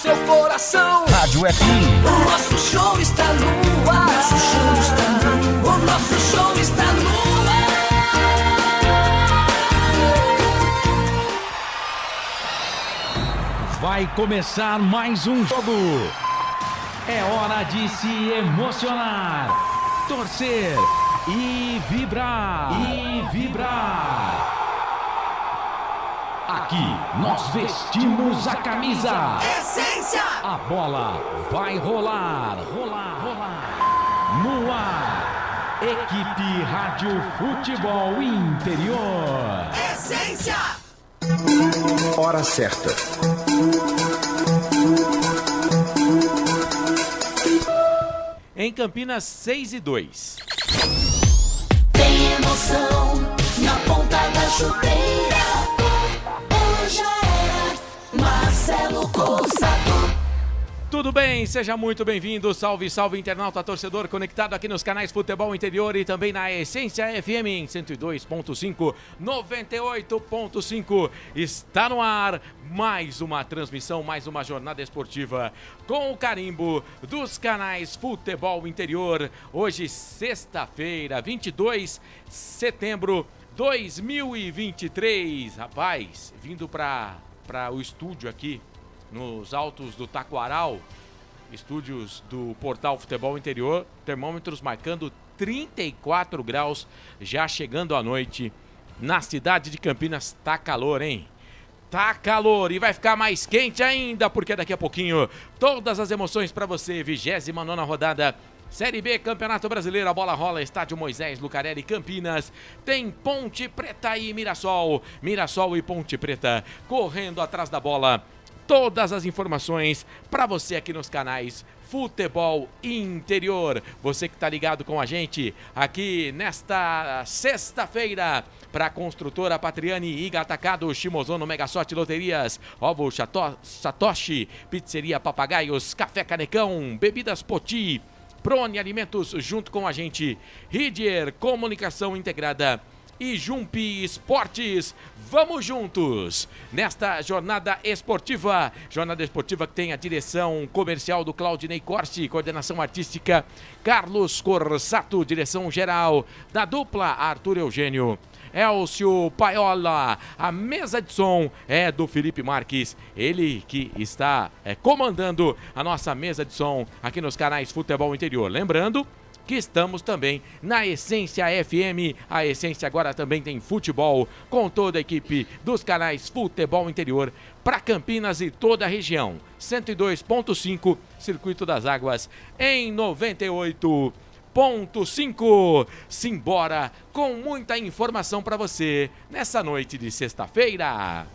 seu coração. Rádio FM. O nosso show está no ar. O nosso show está no ar. Vai começar mais um jogo. É hora de se emocionar, torcer e vibrar. Aqui nós vestimos a camisa. Essência. A bola vai rolar. No ar, equipe Rádio Futebol Interior. Essência. Hora certa. Em Campinas, 6:02. Tem emoção na ponta da chuteira. Hoje era Marcelo Corsato. Tudo bem? Seja muito bem-vindo. Salve, salve, internauta, torcedor conectado aqui nos canais Futebol Interior e também na Essência FM em 102.5, 98.5. Está no ar mais uma transmissão, mais uma jornada esportiva com o carimbo dos canais Futebol Interior. Hoje, sexta-feira, 22 de setembro de 2023. Rapaz, vindo para o estúdio aqui nos altos do Taquaral, estúdios do portal Futebol Interior, termômetros marcando 34 graus, já chegando à noite. Na cidade de Campinas tá calor, hein? Tá calor e vai ficar mais quente ainda, porque daqui a pouquinho todas as emoções para você. 29ª rodada Série B, Campeonato Brasileiro, a bola rola, Estádio Moisés Lucarelli, Campinas. Tem Ponte Preta e Mirassol. Mirassol e Ponte Preta correndo atrás da bola. Todas as informações para você aqui nos canais Futebol Interior. Você que está ligado com a gente aqui nesta sexta-feira para a construtora Patriani, Iga Atacado, Shimozono, Mega Sorte Loterias, Ovo Satoshi, Pizzeria Papagaios, Café Canecão, Bebidas Poti, Prone Alimentos junto com a gente, Ridier Comunicação Integrada e Jumpi Esportes. Vamos juntos nesta jornada esportiva que tem a direção comercial do Claudinei Corsi, coordenação artística Carlos Corsato, direção geral da dupla Arthur Eugênio, Elcio Paiola. A mesa de som é do Felipe Marques, ele que está comandando a nossa mesa de som aqui nos canais Futebol Interior. Lembrando que estamos também na Essência FM. A Essência agora também tem futebol com toda a equipe dos canais Futebol Interior para Campinas e toda a região. 102.5, Circuito das Águas em 98.5. Simbora com muita informação para você nessa noite de sexta-feira.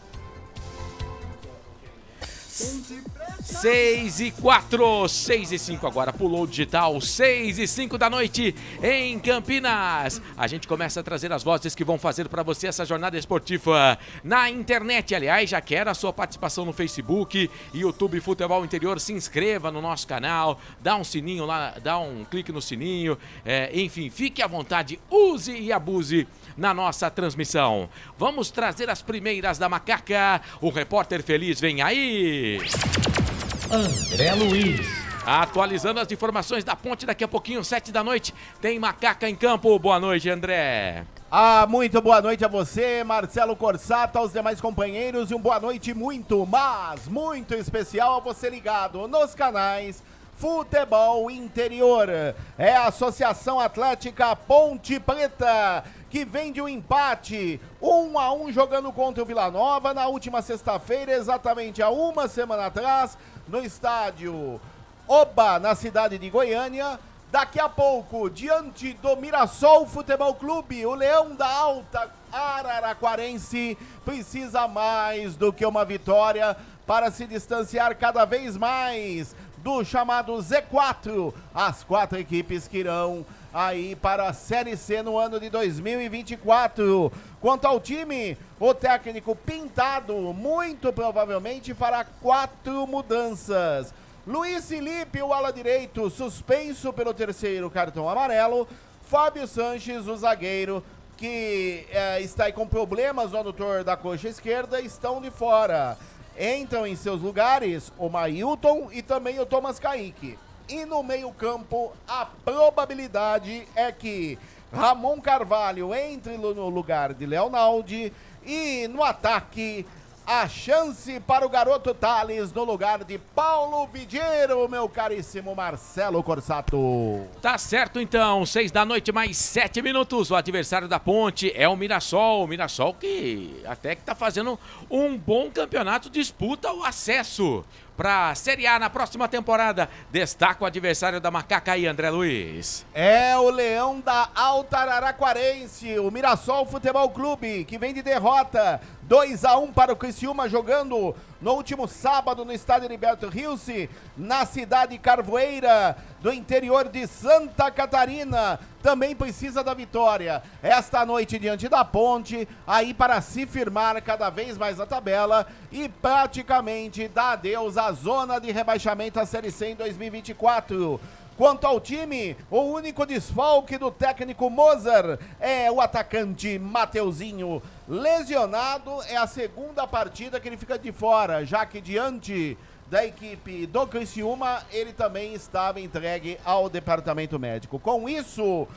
6:04, 6:05 agora, pulou o digital, 6:05 da noite em Campinas. A gente começa a trazer as vozes que vão fazer para você essa jornada esportiva na internet. Aliás, já quero a sua participação no Facebook, YouTube Futebol Interior. Se inscreva no nosso canal, dá um sininho lá, dá um clique no sininho, enfim, fique à vontade, use e abuse na nossa transmissão. Vamos trazer as primeiras da Macaca. O repórter feliz vem aí. André Luiz. Atualizando as informações da Ponte, daqui a pouquinho, 7 da noite, tem Macaca em campo. Boa noite, André. Muito boa noite a você, Marcelo Corsato, aos demais companheiros, e boa noite muito, mas muito especial a você ligado nos canais Futebol Interior. É a Associação Atlética Ponte Preta, que vem de um empate 1-1 jogando contra o Vila Nova na última sexta-feira, exatamente há uma semana atrás, no estádio Oba, na cidade de Goiânia. Daqui a pouco, diante do Mirassol Futebol Clube, o Leão da Alta Araraquarense precisa mais do que uma vitória para se distanciar cada vez mais do chamado Z4, as 4 equipes que irão aí para a Série C no ano de 2024. Quanto ao time, o técnico Pintado muito provavelmente fará 4 mudanças. Luiz Felipe, o ala direito, suspenso pelo 3º cartão amarelo. Fábio Sanches, o zagueiro, que está aí com problemas no adutor da coxa esquerda, estão de fora. Entram em seus lugares o Mailton e também o Thomas Kaique. E no meio-campo, a probabilidade é que Ramon Carvalho entre no lugar de Leonaldi. E no ataque, a chance para o garoto Thales no lugar de Paulo Vidiero, meu caríssimo Marcelo Corsato. Tá certo então, 6 da noite mais 7 minutos. O adversário da Ponte é o Mirassol. O Mirassol que até que tá fazendo um bom campeonato, disputa o acesso para a Série A na próxima temporada. Destaca o adversário da Macaca aí, André Luiz. É o Leão da Alta Araraquarense, o Mirassol Futebol Clube, que vem de derrota 2-1 para o Criciúma, jogando no último sábado no estádio Heriberto Rilse, na cidade Carvoeira, do interior de Santa Catarina. Também precisa da vitória esta noite diante da Ponte, aí para se firmar cada vez mais na tabela e praticamente dar adeus à zona de rebaixamento à Série C em 2024. Quanto ao time, o único desfalque do técnico Mozart é o atacante Mateuzinho. Lesionado, é a segunda partida que ele fica de fora, já que diante da equipe do Criciúma, ele também estava entregue ao departamento médico. Com isso,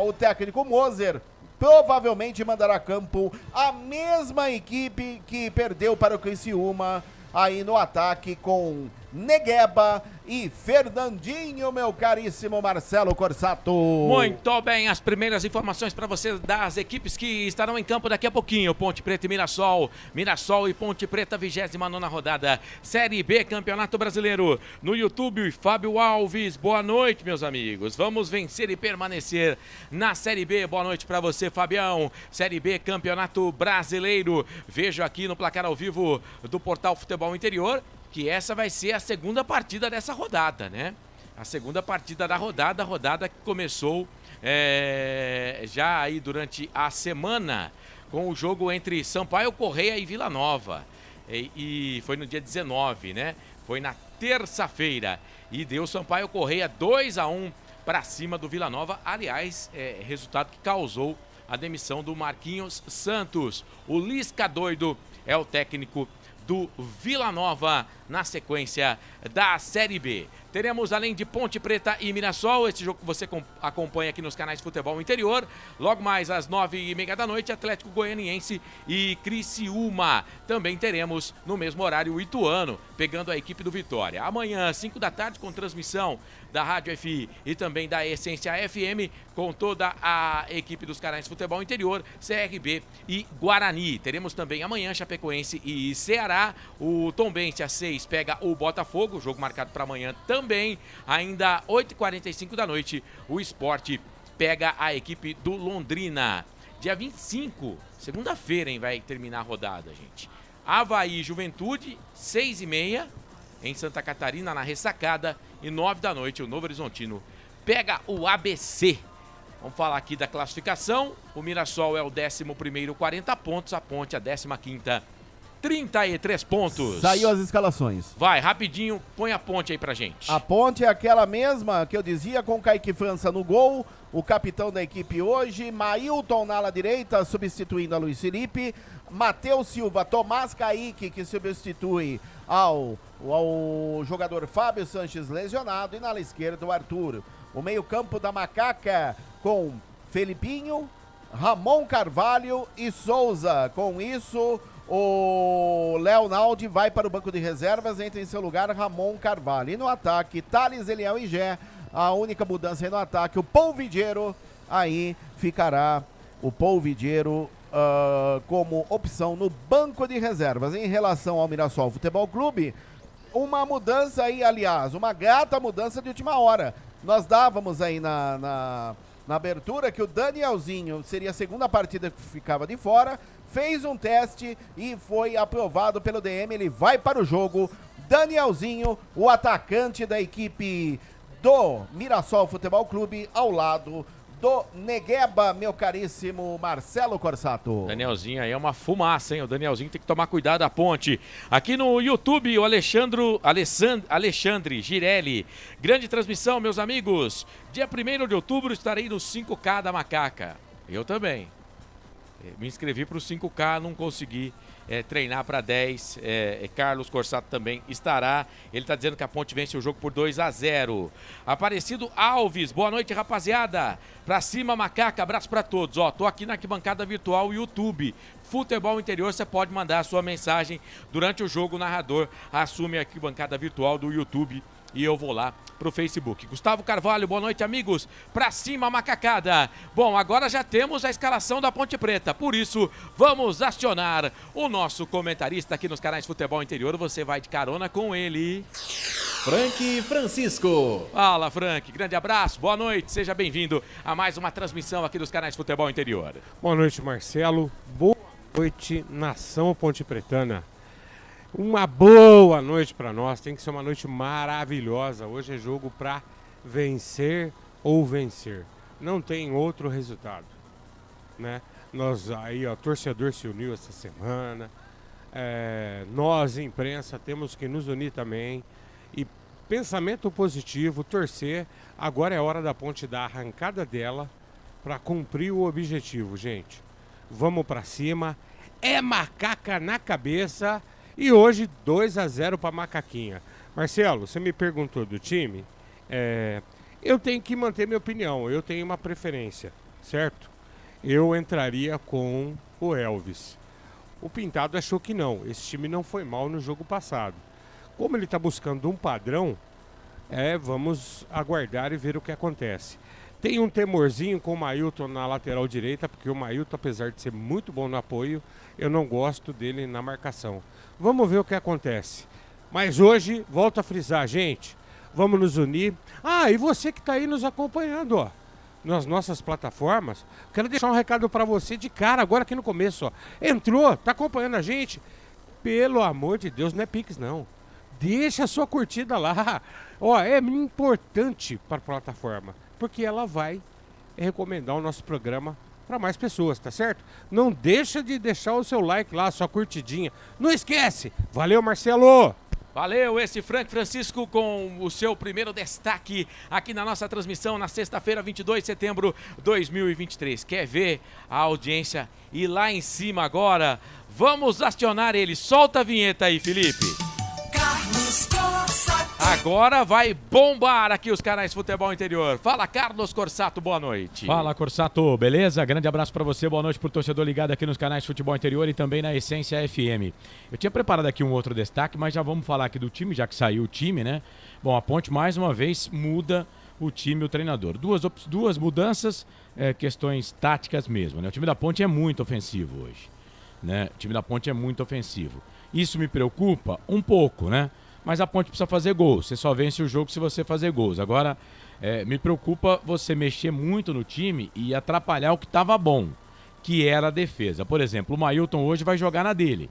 o técnico Mozart provavelmente mandará a campo a mesma equipe que perdeu para o Criciúma, aí no ataque com Negueba e Fernandinho, meu caríssimo Marcelo Corsato. Muito bem, as primeiras informações para você das equipes que estarão em campo daqui a pouquinho. Ponte Preta e Mirassol, Mirassol e Ponte Preta, 29ª rodada, Série B, Campeonato Brasileiro. No YouTube, Fábio Alves, boa noite, meus amigos. Vamos vencer e permanecer na Série B. Boa noite para você, Fabião. Série B, Campeonato Brasileiro. Vejo aqui no placar ao vivo do Portal Futebol Interior que essa vai ser a segunda partida dessa rodada, né? A segunda partida da rodada, a rodada que começou já aí durante a semana com o jogo entre Sampaio Corrêa e Vila Nova. E foi no dia 19, né? Foi na terça-feira e deu Sampaio Corrêa 2-1 para cima do Vila Nova. Aliás, resultado que causou a demissão do Marquinhos Santos. O Lisca doido é o técnico do Vila Nova na sequência da Série B. Teremos, além de Ponte Preta e Mirassol, esse jogo que você acompanha aqui nos canais Futebol Interior. Logo mais às 9h30 da noite, Atlético Goianiense e Criciúma. Também teremos no mesmo horário o Ituano, pegando a equipe do Vitória. Amanhã, 5 da tarde, com transmissão da Rádio FI e também da Essência FM, com toda a equipe dos canais Futebol Interior, CRB e Guarani. Teremos também amanhã Chapecoense e Ceará. O Tombense às 6 pega o Botafogo, jogo marcado para amanhã também. Ainda 8h45 da noite, o Sport pega a equipe do Londrina. Dia 25, segunda-feira, hein, vai terminar a rodada, gente. Avaí Juventude, 6h30, em Santa Catarina, na Ressacada. E 9 da noite, o Novo Horizontino pega o ABC. Vamos falar aqui da classificação. O Mirassol é o 11º, 40 pontos. A Ponte, a 15ª, 33 pontos. Saiu as escalações. Vai, rapidinho, põe a Ponte aí pra gente. A Ponte é aquela mesma que eu dizia, com Kaique França no gol, o capitão da equipe hoje, Mailton na ala direita, substituindo a Luiz Felipe, Matheus Silva, Tomás Kaique, que substitui ao jogador Fábio Sanches lesionado, e na ala esquerda o Arthur. O meio-campo da Macaca com Felipinho, Ramon Carvalho e Souza. Com isso, o Leonaldi vai para o banco de reservas, entra em seu lugar Ramon Carvalho. E no ataque, Thales, Eliel e Gé. A única mudança aí no ataque, o Paul Vidiero, aí ficará o Paul Vidiero como opção no banco de reservas. Em relação ao Mirassol Futebol Clube, uma mudança aí, aliás, uma grata mudança de última hora. Nós dávamos aí na abertura que o Danielzinho seria a segunda partida que ficava de fora, fez um teste e foi aprovado pelo DM, ele vai para o jogo. Danielzinho, o atacante da equipe do Mirassol Futebol Clube, ao lado do Negueba, meu caríssimo Marcelo Corsato. Danielzinho aí é uma fumaça, hein? O Danielzinho tem que tomar cuidado da Ponte. Aqui no YouTube, o Alexandre Girelli. Grande transmissão, meus amigos. Dia 1º de outubro estarei no 5K da Macaca. Eu também. Me inscrevi para o 5K, não consegui treinar para 10. Carlos Corsato também estará. Ele está dizendo que a Ponte vence o jogo por 2-0. Aparecido Alves, boa noite, rapaziada. Pra cima, Macaca, abraço para todos. Ó, tô aqui na arquibancada virtual YouTube. Futebol Interior, você pode mandar a sua mensagem durante o jogo. O narrador assume a arquibancada virtual do YouTube e eu vou lá pro Facebook. Gustavo Carvalho, boa noite, amigos. Pra cima, macacada. Bom, agora já temos a escalação da Ponte Preta. Por isso, vamos acionar o nosso comentarista aqui nos canais Futebol Interior. Você vai de carona com ele. Frank Francisco. Fala, Frank. Grande abraço. Boa noite. Seja bem-vindo a mais uma transmissão aqui dos canais Futebol Interior. Boa noite, Marcelo. Boa noite, nação Ponte Pretana. Uma boa noite para nós, tem que ser uma noite maravilhosa. Hoje é jogo para vencer ou vencer. Não tem outro resultado, né? Nós aí, ó, torcedor se uniu essa semana. Nós, imprensa, temos que nos unir também. E pensamento positivo, torcer. Agora é hora da Ponte dar a arrancada dela para cumprir o objetivo, gente. Vamos para cima. É macaca na cabeça. E hoje 2-0 para Macaquinha. Marcelo, você me perguntou do time. Eu tenho que manter minha opinião. Eu tenho uma preferência, certo? Eu entraria com o Elvis. O Pintado achou que não. Esse time não foi mal no jogo passado. Como ele está buscando um padrão, vamos aguardar e ver o que acontece. Tem um temorzinho com o Mailton na lateral direita, porque o Mailton, apesar de ser muito bom no apoio, eu não gosto dele na marcação. Vamos ver o que acontece. Mas hoje, volto a frisar, gente, vamos nos unir. E você que está aí nos acompanhando, ó, nas nossas plataformas, quero deixar um recado para você de cara, agora aqui no começo, ó. Entrou, tá acompanhando a gente? Pelo amor de Deus, não é Pix, não. Deixa a sua curtida lá. Ó, é importante para a plataforma, porque ela vai recomendar o nosso programa para mais pessoas, tá certo? Não deixa de deixar o seu like lá, sua curtidinha. Não esquece! Valeu, Marcelo! Valeu, esse Frank Francisco com o seu primeiro destaque aqui na nossa transmissão na sexta-feira, 22 de setembro de 2023. Quer ver a audiência ir lá em cima agora? Vamos acionar ele. Solta a vinheta aí, Felipe. Carlos Corsato. Agora vai bombar aqui os canais Futebol Interior. Fala, Carlos Corsato, boa noite. Fala, Corsato, beleza? Grande abraço pra você, boa noite pro torcedor ligado aqui nos canais Futebol Interior e também na Essência FM. Eu tinha preparado aqui um outro destaque, mas já vamos falar aqui do time, já que saiu o time, né? Bom, a Ponte mais uma vez muda o time, o treinador. Duas mudanças, questões táticas mesmo, né? O time da Ponte é muito ofensivo hoje, né? O time da Ponte é muito ofensivo. Isso me preocupa um pouco, né? Mas a Ponte precisa fazer gols. Você só vence o jogo se você fazer gols. Agora, me preocupa você mexer muito no time e atrapalhar o que estava bom, que era a defesa. Por exemplo, o Mailton hoje vai jogar na dele,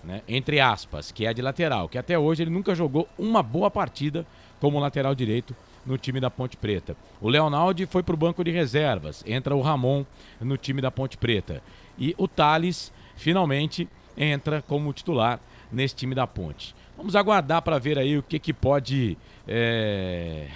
né? Entre aspas, que é a de lateral, que até hoje ele nunca jogou uma boa partida como lateral direito no time da Ponte Preta. O Leonaldi foi para o banco de reservas. Entra o Ramon no time da Ponte Preta. E o Thales, finalmente, entra como titular nesse time da Ponte. Vamos aguardar para ver aí o que pode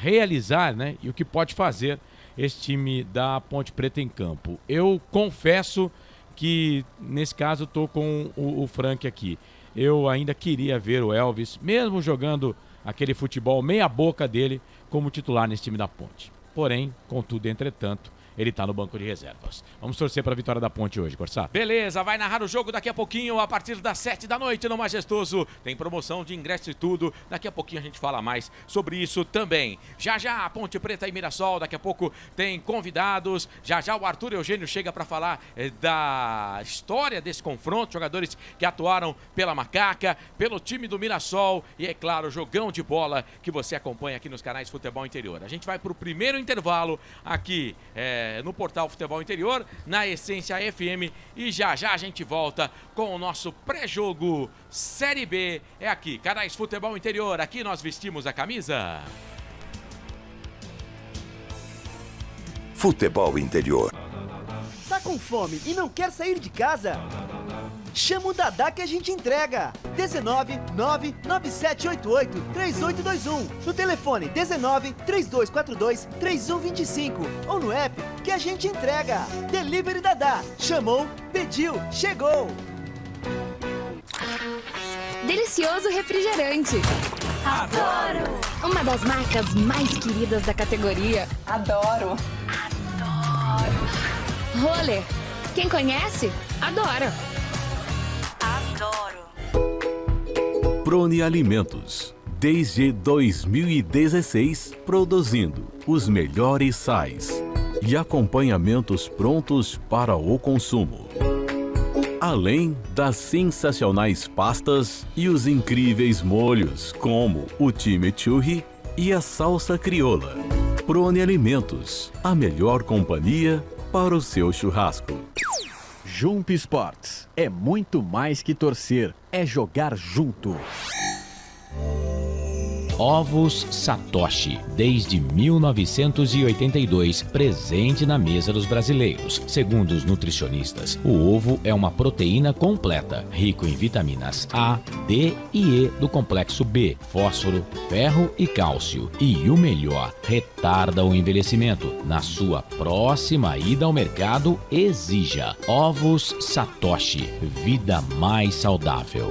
realizar, né? E o que pode fazer esse time da Ponte Preta em campo. Eu confesso que, nesse caso, estou com o Frank aqui. Eu ainda queria ver o Elvis, mesmo jogando aquele futebol meia boca dele, como titular nesse time da Ponte. Porém, contudo, entretanto, ele tá no banco de reservas. Vamos torcer para a vitória da Ponte hoje, Corsato. Beleza, vai narrar o jogo daqui a pouquinho, a partir das 7 da noite no Majestoso. Tem promoção de ingresso e tudo. Daqui a pouquinho a gente fala mais sobre isso também. Já já a Ponte Preta e Mirassol, daqui a pouco tem convidados. Já já o Arthur Eugênio chega para falar da história desse confronto. Jogadores que atuaram pela Macaca, pelo time do Mirassol e, é claro, o jogão de bola que você acompanha aqui nos canais Futebol Interior. A gente vai para o primeiro intervalo aqui no portal Futebol Interior, na Essência FM, e já já a gente volta com o nosso pré-jogo Série B. É aqui, canais Futebol Interior, aqui nós vestimos a camisa. Futebol Interior. Tá com fome e não quer sair de casa? Chama o Dadá que a gente entrega. 19 99788 3821. No telefone 19 3242 3125. Ou no app que a gente entrega. Delivery Dadá. Chamou, pediu, chegou. Delicioso refrigerante. Adoro! Uma das marcas mais queridas da categoria. Adoro! Roller. Quem conhece, adora. Adoro! Prone Alimentos. Desde 2016, produzindo os melhores sais e acompanhamentos prontos para o consumo. Além das sensacionais pastas e os incríveis molhos, como o chimichurri e a salsa crioula. Prone Alimentos, a melhor companhia para o seu churrasco. Jump Sports é muito mais que torcer, é jogar junto. Ovos Satoshi, desde 1982, presente na mesa dos brasileiros. Segundo os nutricionistas, o ovo é uma proteína completa, rico em vitaminas A, D e E do complexo B, fósforo, ferro e cálcio. E o melhor, retarda o envelhecimento. Na sua próxima ida ao mercado, exija Ovos Satoshi, vida mais saudável.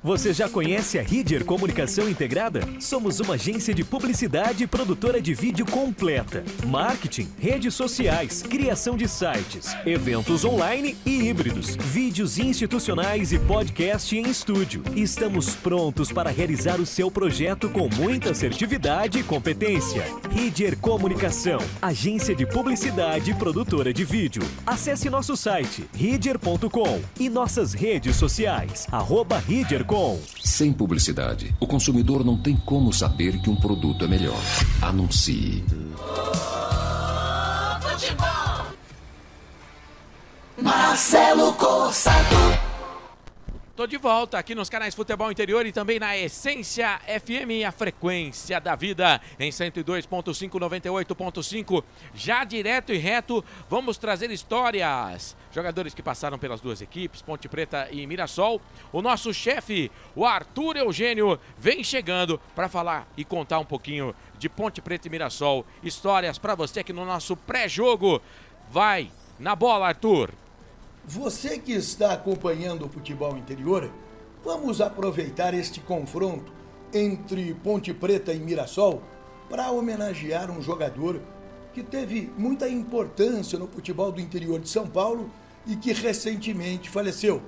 Você já conhece a Ridger Comunicação Integrada? Somos uma agência de publicidade e produtora de vídeo completa. Marketing, redes sociais, criação de sites, eventos online e híbridos, vídeos institucionais e podcast em estúdio. Estamos prontos para realizar o seu projeto com muita assertividade e competência. Ridger Comunicação, agência de publicidade e produtora de vídeo. Acesse nosso site, ridger.com e nossas redes sociais, @ridger.com. Sem publicidade, o consumidor não tem como saber que um produto é melhor. Anuncie. Marcelo Corsato. Tô de volta aqui nos canais Futebol Interior e também na Essência FM, a frequência da vida em 102.5, 98.5. Já direto e reto, vamos trazer histórias. Jogadores que passaram pelas duas equipes, Ponte Preta e Mirassol. O nosso chefe, o Arthur Eugênio, vem chegando para falar e contar um pouquinho de Ponte Preta e Mirassol. Histórias para você aqui no nosso pré-jogo. Vai na bola, Arthur. Você que está acompanhando o futebol interior, vamos aproveitar este confronto entre Ponte Preta e Mirassol para homenagear um jogador que teve muita importância no futebol do interior de São Paulo e que recentemente faleceu.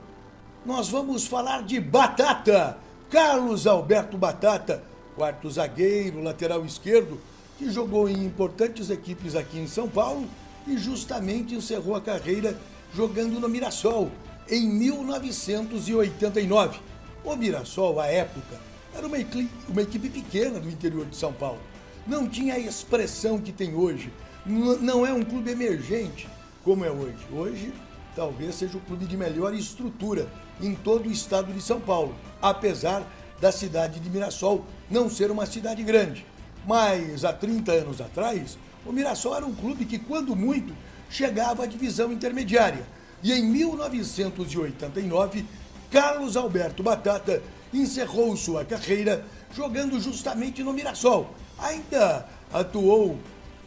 Nós vamos falar de Batata, Carlos Alberto Batata, quarto zagueiro, lateral esquerdo, que jogou em importantes equipes aqui em São Paulo e justamente encerrou a carreira jogando no Mirassol, em 1989. O Mirassol, à época, era uma equipe pequena do interior de São Paulo. Não tinha a expressão que tem hoje. Não é um clube emergente como é hoje. Hoje, talvez seja o clube de melhor estrutura em todo o estado de São Paulo, apesar da cidade de Mirassol não ser uma cidade grande. Mas, há 30 anos atrás, o Mirassol era um clube que, quando muito, chegava à divisão intermediária. E em 1989, Carlos Alberto Batata encerrou sua carreira jogando justamente no Mirassol. Ainda atuou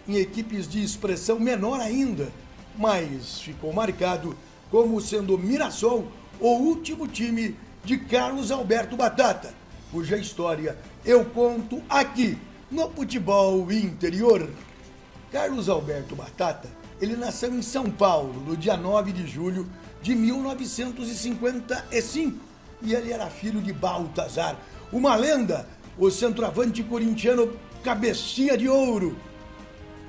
em equipes de expressão menor ainda, mas ficou marcado como sendo o Mirassol o último time de Carlos Alberto Batata, cuja história eu conto aqui no Futebol Interior. Carlos Alberto Batata, ele nasceu em São Paulo no dia 9 de julho de 1955 e ele era filho de Baltazar, uma lenda, o centroavante corintiano cabecinha de ouro.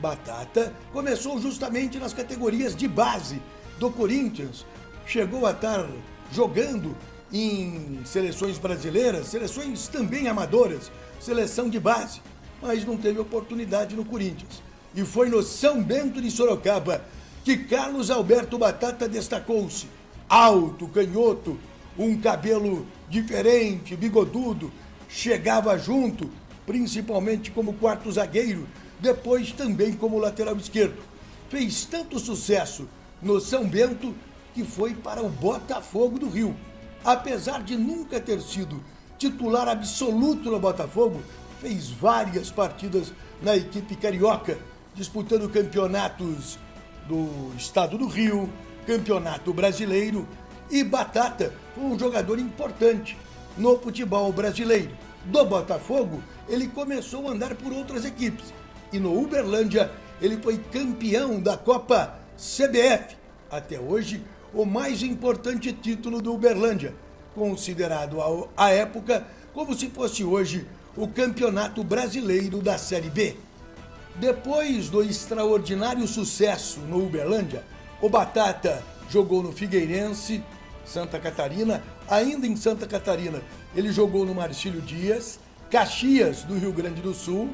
Batata começou justamente nas categorias de base do Corinthians, chegou a estar jogando em seleções brasileiras, seleções também amadoras, seleção de base, mas não teve oportunidade no Corinthians. E foi no São Bento de Sorocaba que Carlos Alberto Batata destacou-se. Alto, canhoto, um cabelo diferente, bigodudo, chegava junto, principalmente como quarto zagueiro, depois também como lateral esquerdo. Fez tanto sucesso no São Bento que foi para o Botafogo do Rio. Apesar de nunca ter sido titular absoluto no Botafogo, fez várias partidas na equipe carioca, disputando campeonatos do estado do Rio, campeonato brasileiro, e Batata foi um jogador importante no futebol brasileiro. Do Botafogo, ele começou a andar por outras equipes e no Uberlândia ele foi campeão da Copa CBF, até hoje o mais importante título do Uberlândia, considerado à época como se fosse hoje o Campeonato Brasileiro da Série B. Depois do extraordinário sucesso no Uberlândia, o Batata jogou no Figueirense, Santa Catarina. Ainda em Santa Catarina, ele jogou no Marcílio Dias, Caxias do Rio Grande do Sul,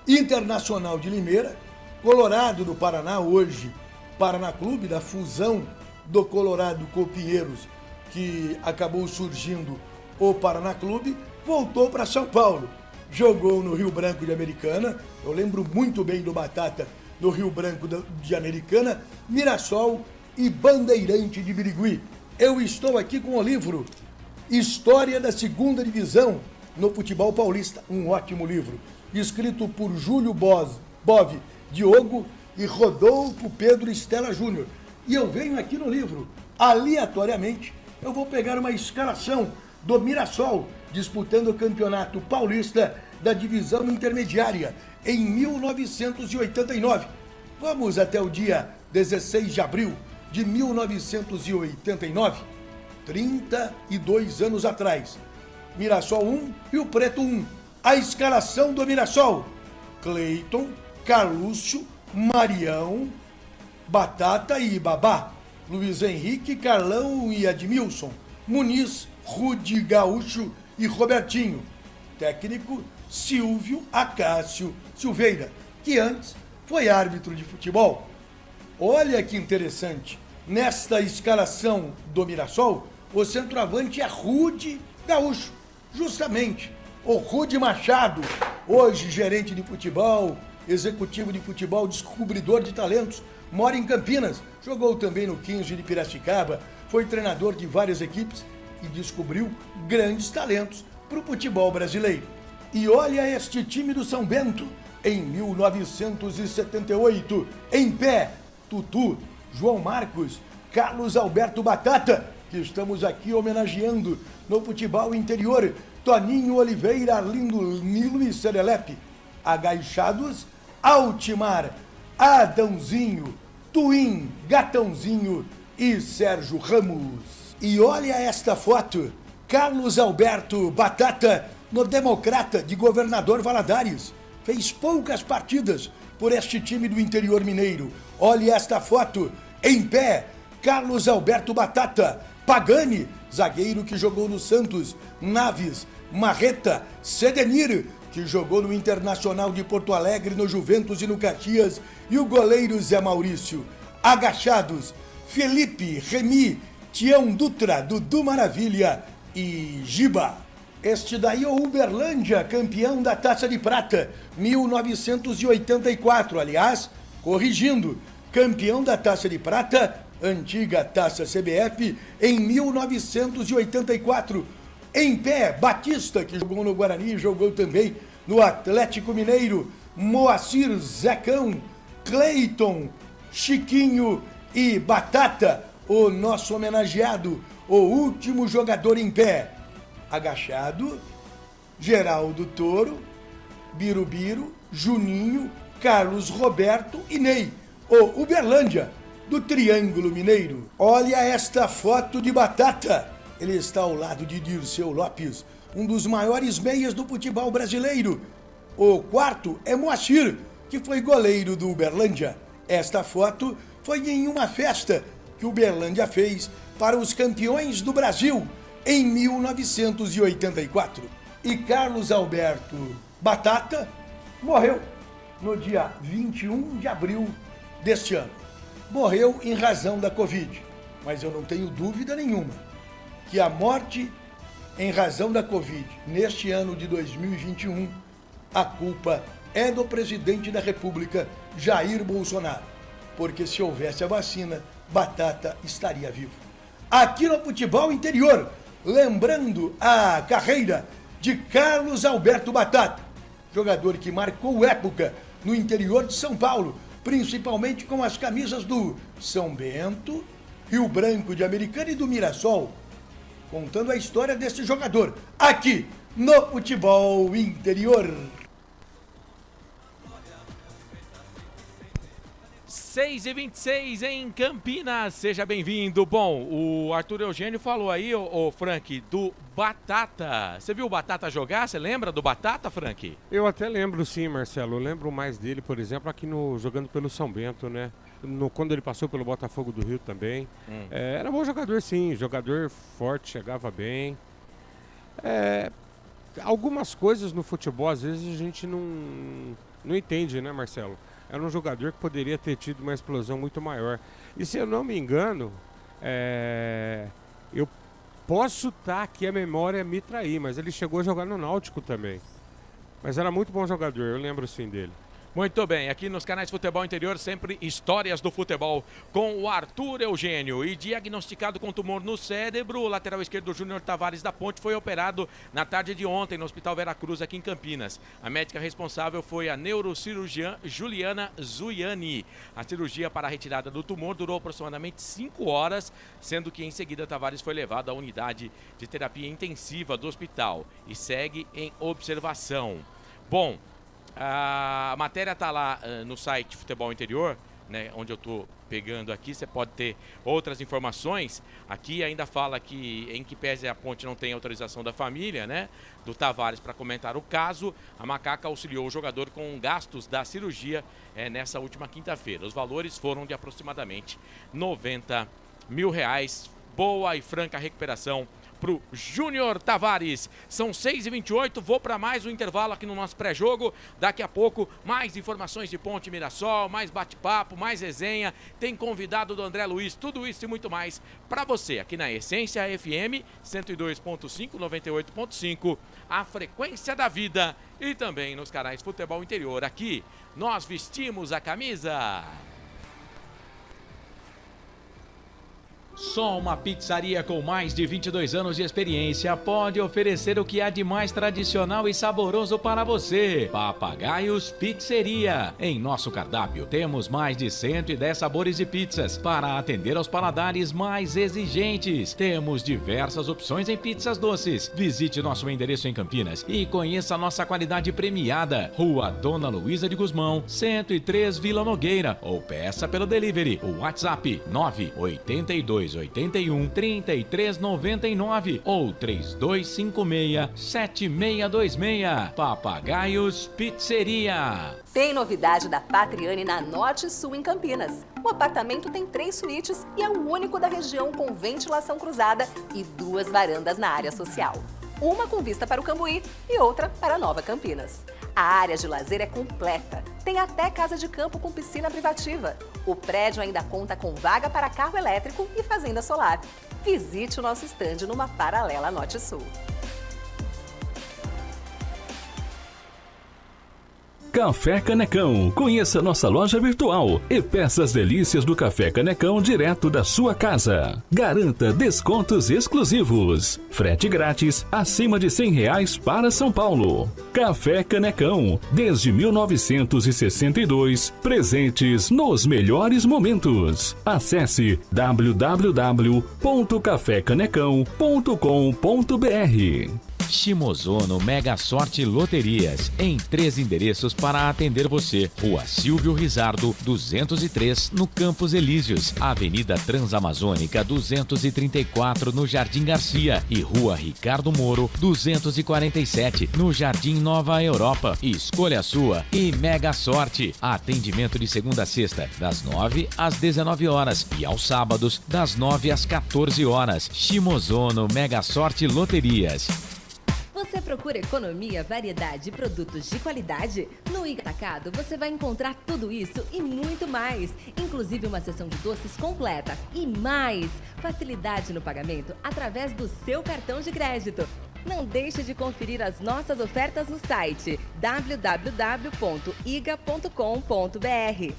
Internacional de Limeira, Colorado do Paraná, hoje Paraná Clube, da fusão do Colorado com o Pinheiros, que acabou surgindo o Paraná Clube, voltou para São Paulo. Jogou no Rio Branco de Americana, eu lembro muito bem do Batata no Rio Branco de Americana, Mirassol e Bandeirante de Birigui. Eu estou aqui com o livro História da Segunda Divisão no Futebol Paulista, um ótimo livro, escrito por Júlio Bove Diogo e Rodolfo Pedro Estela Júnior. E eu venho aqui no livro, aleatoriamente, eu vou pegar uma escalação do Mirassol, disputando o Campeonato Paulista da Divisão Intermediária em 1989. Vamos até o dia 16 de abril de 1989, 32 anos atrás. Mirassol 1 e o Preto 1. A escalação do Mirassol: Cleiton, Carlúcio, Marião, Batata e Babá, Luiz Henrique, Carlão e Admilson, Muniz, Rudi, Gaúcho e Robertinho. Técnico: Silvio Acácio Silveira, que antes foi árbitro de futebol. Olha que interessante, nesta escalação do Mirassol, o centroavante é Rudi Gaúcho, justamente o Rudi Machado, hoje gerente de futebol, executivo de futebol, descobridor de talentos, mora em Campinas, jogou também no 15 de Piracicaba, foi treinador de várias equipes e descobriu grandes talentos para o futebol brasileiro. E olha este time do São Bento, em 1978, em pé, Tutu, João Marcos, Carlos Alberto Batata, que estamos aqui homenageando no futebol interior, Toninho Oliveira, Arlindo Nilo e Serelepe, agachados, Altimar, Adãozinho, Twin, Gatãozinho e Sérgio Ramos. E olha esta foto, Carlos Alberto Batata no Democrata de Governador Valadares. Fez poucas partidas por este time do interior mineiro. Olha esta foto, em pé, Carlos Alberto Batata, Pagani, zagueiro que jogou no Santos, Naves, Marreta, Sedenir, que jogou no Internacional de Porto Alegre, no Juventus e no Caxias, e o goleiro Zé Maurício. Agachados, Felipe, Remy, Tião Dutra, Dudu Maravilha e Giba. Este daí é o Uberlândia, campeão da Taça de Prata, 1984, aliás, corrigindo, campeão da Taça de Prata, antiga Taça CBF, em 1984. Em pé, Batista, que jogou no Guarani, jogou também no Atlético Mineiro, Moacir, Zecão, Cleiton, Chiquinho e Batata, o nosso homenageado, o último jogador em pé. Agachado, Geraldo Toro, Birubiru, Juninho, Carlos Roberto e Ney, o Uberlândia, do Triângulo Mineiro. Olha esta foto de Batata. Ele está ao lado de Dirceu Lopes, um dos maiores meias do futebol brasileiro. O quarto é Moacir, que foi goleiro do Uberlândia. Esta foto foi em uma festa que o Uberlândia fez para os campeões do Brasil em 1984. E Carlos Alberto Batata morreu no dia 21 de abril deste ano. Morreu em razão da Covid, mas eu não tenho dúvida nenhuma que a morte em razão da Covid neste ano de 2021, a culpa é do presidente da República, Jair Bolsonaro, porque se houvesse a vacina, Batata estaria vivo. Aqui no Futebol Interior, lembrando a carreira de Carlos Alberto Batata, jogador que marcou época no interior de São Paulo, principalmente com as camisas do São Bento, Rio Branco de Americana e do Mirassol, contando a história desse jogador, aqui no Futebol Interior. 6h26 em Campinas, seja bem-vindo. Bom, o Arthur Eugênio falou aí, ô Frank, do Batata. Você viu o Batata jogar? Você lembra do Batata, Frank? Eu até lembro sim, Marcelo. Eu lembro mais dele, por exemplo, aqui jogando pelo São Bento, né? Quando ele passou pelo Botafogo do Rio também. Era bom jogador sim, jogador forte, chegava bem. Algumas coisas no futebol, às vezes, a gente não entende, né, Marcelo? Era um jogador que poderia ter tido uma explosão muito maior. E se eu não me engano, eu posso estar aqui, a memória me trair, mas ele chegou a jogar no Náutico também. Mas era muito bom jogador, eu lembro sim dele. Muito bem, aqui nos canais Futebol Interior, sempre histórias do futebol com o Arthur Eugênio. E diagnosticado com tumor no cérebro, o lateral esquerdo Júnior Tavares da Ponte foi operado na tarde de ontem no Hospital Vera Cruz, aqui em Campinas. A médica responsável foi a neurocirurgiã Juliana Zuiani. A cirurgia para a retirada do tumor durou aproximadamente 5 horas, sendo que em seguida Tavares foi levado à unidade de terapia intensiva do hospital e segue em observação. Bom, a matéria está lá no site Futebol Interior, né, onde eu estou pegando aqui. Você pode ter outras informações. Aqui ainda fala que, em que pese a Ponte não tem autorização da família, né, do Tavares para comentar o caso, a Macaca auxiliou o jogador com gastos da cirurgia nessa última quinta-feira. Os valores foram de aproximadamente R$90 mil. Boa e franca recuperação pro Júnior Tavares. São 6h28, vou para mais um intervalo aqui no nosso pré-jogo. Daqui a pouco, mais informações de Ponte Mirassol, mais bate-papo, mais resenha. Tem convidado do André Luiz, tudo isso e muito mais para você aqui na Essência FM 102.5, 98.5, a frequência da vida, e também nos canais Futebol Interior. Aqui nós vestimos a camisa. Só uma pizzaria com mais de 22 anos de experiência pode oferecer o que há de mais tradicional e saboroso para você. Papagaios Pizzeria. Em nosso cardápio temos mais de 110 sabores de pizzas para atender aos paladares mais exigentes. Temos diversas opções em pizzas doces. Visite nosso endereço em Campinas e conheça a nossa qualidade premiada. Rua Dona Luísa de Guzmão, 103 Vila Nogueira, ou peça pelo delivery. O WhatsApp 98281 3399 ou 3256-7626. Papagaios Pizzeria. Tem novidade da Patriani na Norte Sul, em Campinas. O apartamento tem 3 suítes e é o único da região com ventilação cruzada e 2 varandas na área social. Uma com vista para o Cambuí e outra para Nova Campinas. A área de lazer é completa. Tem até casa de campo com piscina privativa. O prédio ainda conta com vaga para carro elétrico e fazenda solar. Visite o nosso estande numa paralela Norte Sul. Café Canecão. Conheça nossa loja virtual e peça as delícias do Café Canecão direto da sua casa. Garanta descontos exclusivos. Frete grátis acima de R$100 para São Paulo. Café Canecão. Desde 1962, presentes nos melhores momentos. Acesse www.cafecanecão.com.br. Shimozono Mega Sorte Loterias, em 3 endereços para atender você. Rua Silvio Rizardo, 203, no Campos Elíseos. Avenida Transamazônica, 234, no Jardim Garcia. E Rua Ricardo Moro, 247, no Jardim Nova Europa. Escolha a sua e Mega Sorte. Atendimento de segunda a sexta, das 9 às 19 horas. E aos sábados, das 9 às 14 horas. Shimozono Mega Sorte Loterias. Você procura economia, variedade e produtos de qualidade? No Iga Atacado você vai encontrar tudo isso e muito mais, inclusive uma seção de doces completa e mais facilidade no pagamento através do seu cartão de crédito. Não deixe de conferir as nossas ofertas no site www.iga.com.br.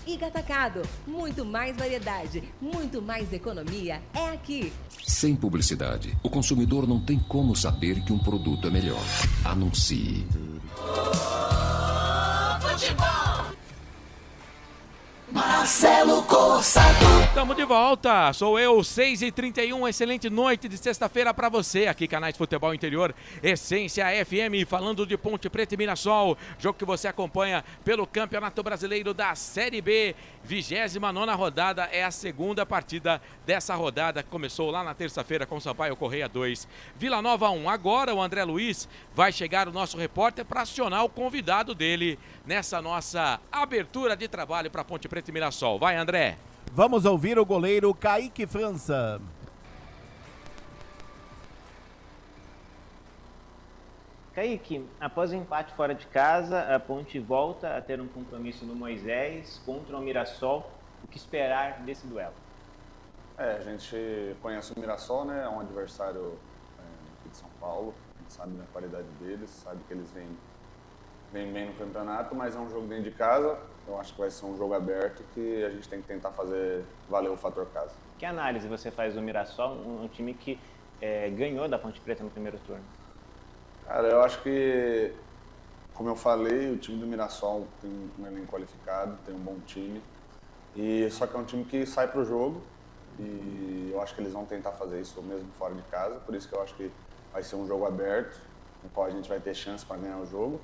Iga Atacado, muito mais variedade, muito mais economia é aqui. Sem publicidade, o consumidor não tem como saber que um produto é melhor. Anuncie. Marcelo Corsato. Estamos de volta, sou eu, 6h31, excelente noite de sexta-feira pra você, aqui Canais Futebol Interior, Essência FM, falando de Ponte Preta e Mirassol, jogo que você acompanha pelo Campeonato Brasileiro da Série B, 29ª rodada, é a segunda partida dessa rodada, que começou lá na terça-feira com Sampaio Correia 2, Vila Nova 1, agora o André Luiz vai chegar o nosso repórter para acionar o convidado dele nessa nossa abertura de trabalho para Ponte Preta e Mirassol, vai André. Vamos ouvir o goleiro Kaique França. Kaique, após o empate fora de casa, a Ponte volta a ter um compromisso no Moisés contra o Mirassol. O que esperar desse duelo? A gente conhece o Mirassol, né? É um adversário aqui de São Paulo. A gente sabe da qualidade deles, sabe que eles vêm bem no campeonato, mas é um jogo dentro de casa. Eu acho que vai ser um jogo aberto que a gente tem que tentar fazer valer o fator casa. Que análise você faz do Mirassol, um time que ganhou da Ponte Preta no primeiro turno? Cara, eu acho que, como eu falei, o time do Mirassol tem um elenco qualificado, tem um bom time. Só que é um time que sai pro jogo e eu acho que eles vão tentar fazer isso mesmo fora de casa. Por isso que eu acho que vai ser um jogo aberto, no qual a gente vai ter chance para ganhar o jogo.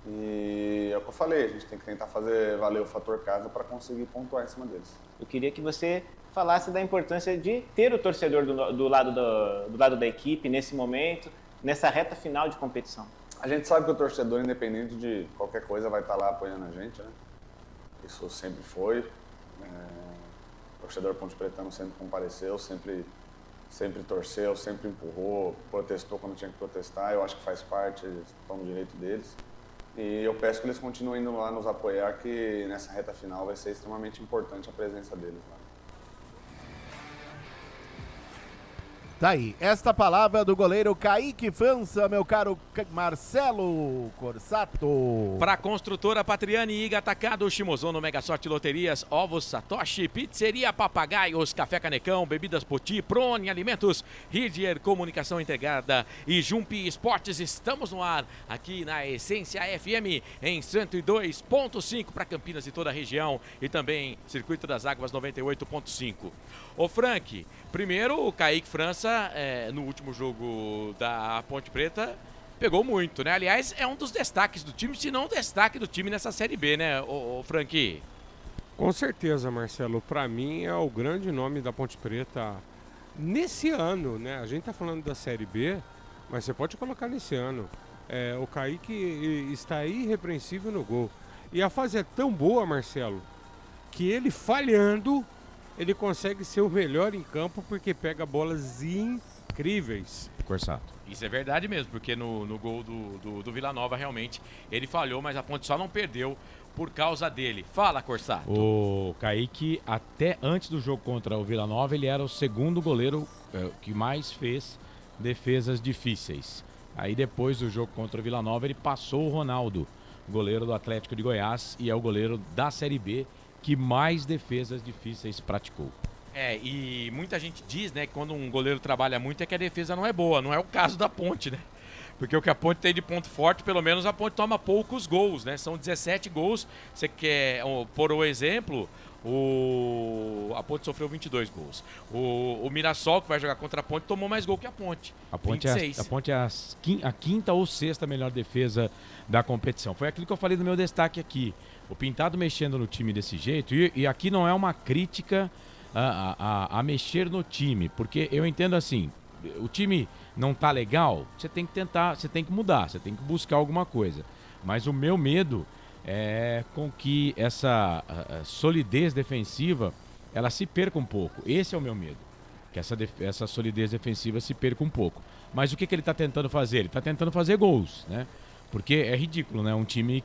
E é o que eu falei, a gente tem que tentar fazer valer o fator casa para conseguir pontuar em cima deles. Eu queria que você falasse da importância de ter o torcedor do lado da equipe nesse momento, nessa reta final de competição. A gente sabe que o torcedor, independente de qualquer coisa, vai estar lá apoiando a gente, né? Isso sempre foi. O torcedor ponte pretano sempre compareceu, sempre torceu, sempre empurrou, protestou quando tinha que protestar. Eu acho que faz parte, eles estão no direito deles. E eu peço que eles continuem indo lá nos apoiar, que nessa reta final vai ser extremamente importante a presença deles lá. Tá aí, esta palavra do goleiro Kaique França, meu caro Marcelo Corsato. Para Construtora Patriani, Iga Atacado, Shimozono, Mega Sorte Loterias, Ovos Satoshi, Pizzeria Papagaios, Café Canecão, Bebidas Poti, Prone Alimentos, Ridier Comunicação Integrada e Jumpi Esportes, estamos no ar aqui na Essência FM em 102.5 para Campinas e toda a região e também Circuito das Águas 98.5. Ô Frank, primeiro o Kaique França no último jogo da Ponte Preta pegou muito, né? Aliás, é um dos destaques do time, se não o destaque do time nessa Série B, né, ô Frank? Com certeza, Marcelo. Para mim é o grande nome da Ponte Preta nesse ano, né? A gente tá falando da Série B, mas você pode colocar nesse ano. O Kaique está irrepreensível no gol. E a fase é tão boa, Marcelo, que ele falhando, ele consegue ser o melhor em campo porque pega bolas incríveis. Corsato. Isso é verdade mesmo, porque no gol do Vila Nova, realmente, ele falhou, mas a Ponte só não perdeu por causa dele. Fala, Corsato. O Kaique, até antes do jogo contra o Vila Nova, ele era o segundo goleiro que mais fez defesas difíceis. Aí depois do jogo contra o Vila Nova, ele passou o Ronaldo, goleiro do Atlético de Goiás, e é o goleiro da Série B que mais defesas difíceis praticou. E muita gente diz, né, que quando um goleiro trabalha muito é que a defesa não é boa. Não é o caso da Ponte, né? Porque o que a Ponte tem de ponto forte, pelo menos a Ponte toma poucos gols, né? São 17 gols. Você quer, por exemplo, a Ponte sofreu 22 gols. O Mirassol, que vai jogar contra a Ponte, tomou mais gol que a Ponte. A Ponte é a quinta ou sexta melhor defesa da competição. Foi aquilo que eu falei no meu destaque aqui. O Pintado mexendo no time desse jeito, e aqui não é uma crítica a mexer no time, porque eu entendo assim, o time não tá legal, você tem que tentar, você tem que mudar, você tem que buscar alguma coisa. Mas o meu medo é com que essa solidez defensiva, ela se perca um pouco. Esse é o meu medo, que essa solidez defensiva se perca um pouco. Mas o que ele está tentando fazer? Ele está tentando fazer gols, né? Porque é ridículo, né? Um time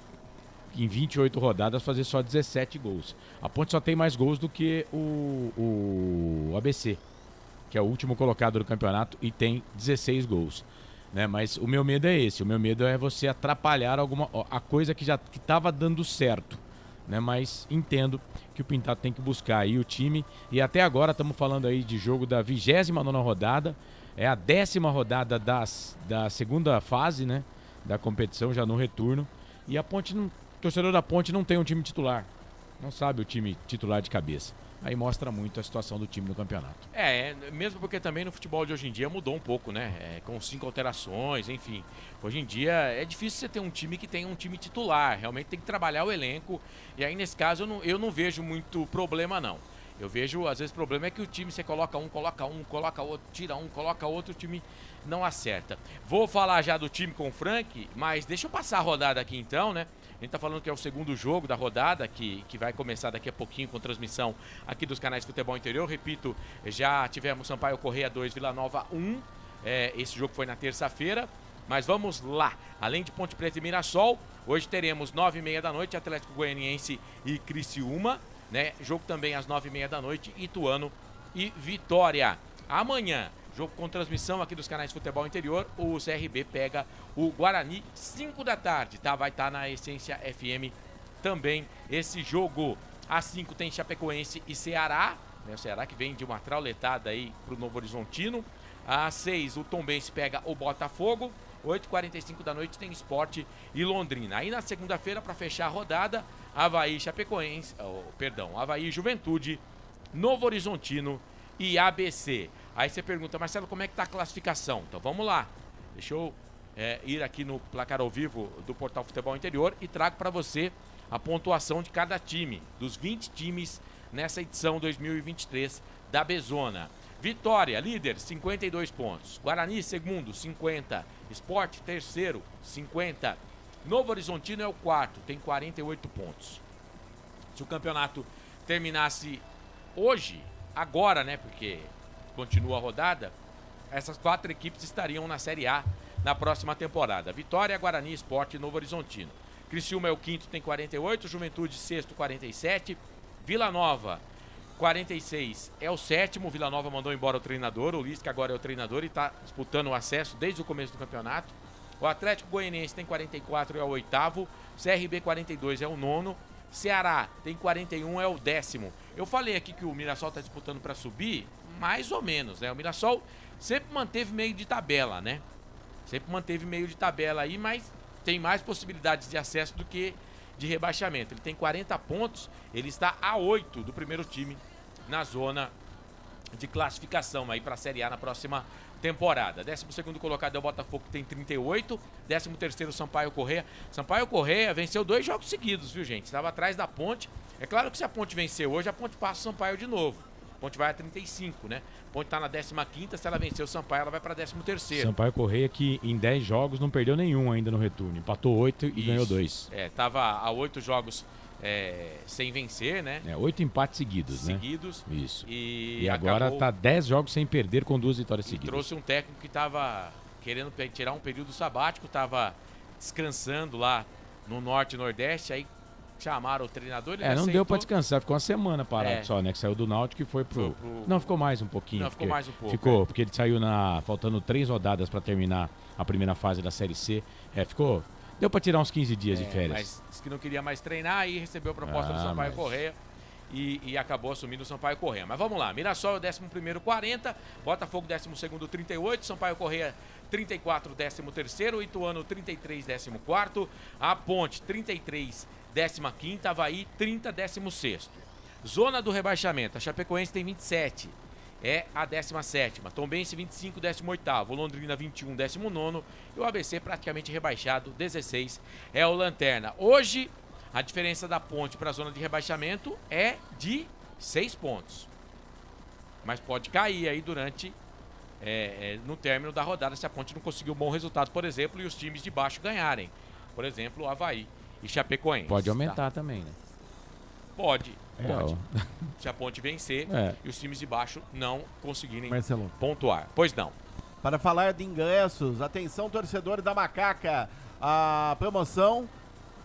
em 28 rodadas fazer só 17 gols. A Ponte só tem mais gols do que o ABC, que é o último colocado do campeonato e tem 16 gols. né? Mas o meu medo é esse. O meu medo é você atrapalhar a coisa que já estava dando certo, né? Mas entendo que o Pintado tem que buscar aí o time. E até agora estamos falando aí de jogo da 29ª rodada. É a 10ª rodada da segunda fase, né? Da competição, já no retorno. E a Ponte, o torcedor da Ponte não tem um time titular. Não sabe o time titular de cabeça. Aí mostra muito a situação do time no campeonato. Mesmo porque também no futebol de hoje em dia mudou um pouco, né? Com 5 alterações, enfim. Hoje em dia é difícil você ter um time que tenha um time titular. Realmente tem que trabalhar o elenco. E aí, nesse caso, eu não vejo muito problema, não. Eu vejo, às vezes, o problema é que o time, você coloca outro, tira um, coloca outro, o time não acerta. Vou falar já do time com o Frank, mas deixa eu passar a rodada aqui então, né? A gente tá falando que é o segundo jogo da rodada, que vai começar daqui a pouquinho com transmissão aqui dos canais Futebol Interior. Repito, já tivemos Sampaio Corrêa 2, Vila Nova 1. Esse jogo foi na terça-feira. Mas vamos lá. Além de Ponte Preta e Mirassol, hoje teremos 9h30 da noite, Atlético Goianiense e Criciúma, né? Jogo também às 9h30 da noite, Ituano e Vitória. Amanhã, jogo com transmissão aqui dos canais Futebol Interior, o CRB pega o Guarani, 5 da tarde, tá? Vai estar na Essência FM também esse jogo. Às 5 tem Chapecoense e Ceará, né? O Ceará que vem de uma trauletada aí pro Novo Horizontino. Às 6 o Tombense pega o Botafogo. 8h45 da noite tem Sport e Londrina. Aí na segunda-feira, para fechar a rodada, Avaí Chapecoense, Avaí Juventude, Novo Horizontino e ABC. Aí você pergunta, Marcelo, como é que tá a classificação? Então vamos lá. Deixa eu ir aqui no placar ao vivo do Portal Futebol Interior e trago para você a pontuação de cada time, dos 20 times nessa edição 2023 da Bezona. Vitória, líder, 52 pontos. Guarani, segundo, 50. Sport, terceiro, 50. Novo Horizontino é o quarto, tem 48 pontos. Se o campeonato terminasse hoje, agora, né, porque continua a rodada, essas 4 equipes estariam na Série A na próxima temporada. Vitória, Guarani, Sport e Novo Horizontino. Criciúma é o quinto, tem 48. Juventude, sexto, 47. Vila Nova, 46 é o sétimo. Vila Nova mandou embora o treinador, o Lisca agora é o treinador e está disputando o acesso desde o começo do campeonato. O Atlético Goianiense tem 44, é o oitavo. CRB 42 é o nono. Ceará tem 41, é o décimo. Eu falei aqui que o Mirassol está disputando para subir, mais ou menos, né? O Mirassol sempre manteve meio de tabela, né? Sempre manteve meio de tabela aí, mas tem mais possibilidades de acesso do que de rebaixamento. Ele tem 40 pontos, ele está a 8 do primeiro time na zona de classificação aí para a Série A na próxima temporada. 12º colocado é o Botafogo, que tem 38. 13º Sampaio Corrêa. Sampaio Corrêa venceu 2 jogos seguidos, viu, gente? Estava atrás da Ponte. É claro que se a Ponte vencer hoje, a Ponte passa o Sampaio de novo. A Ponte vai a 35, né? A Ponte está na 15ª, se ela vencer o Sampaio, ela vai para 13º. Sampaio Corrêa que em 10 jogos não perdeu nenhum ainda no retorno. Empatou 8 e ganhou 2. Tava a 8 jogos sem vencer, né? 8 empates seguidos, né? Isso. E agora tá 10 jogos sem perder com 2 vitórias seguidas. Trouxe um técnico que tava querendo tirar um período sabático, tava descansando lá no Norte e Nordeste, aí chamaram o treinador, ele não aceitou. deu pra descansar, ficou uma semana parado só, né? Que saiu do Náutico e foi pro... Não, ficou mais um pouquinho. Não, ficou mais um pouco. Ficou, porque ele saiu faltando 3 rodadas pra terminar a primeira fase da Série C. Ficou... Deu pra tirar uns 15 dias de férias. Mas disse que não queria mais treinar, aí recebeu a proposta do Sampaio Corrêa e acabou assumindo o Sampaio Corrêa. Mas vamos lá, Mirassol é o 11º, 40, Botafogo 12º, 38, Sampaio Corrêa 34, 13º, Ituano 33, 14º, a Ponte 33, 15ª, Avaí 30, 16º. Zona do rebaixamento, a Chapecoense tem 27, é a 17ª, Tombense 25, 18º, Londrina 21, 19º e o ABC praticamente rebaixado, 16, é o Lanterna. Hoje, a diferença da Ponte para a zona de rebaixamento é de 6 pontos, mas pode cair aí durante, no término da rodada, se a Ponte não conseguir um bom resultado, por exemplo, e os times de baixo ganharem, por exemplo, o Avaí e Chapecoense. Pode aumentar também, né? Pode. Se a Ponte vencer e os times de baixo não conseguirem pontuar. Pois não. Para falar de ingressos, atenção torcedor da Macaca, a promoção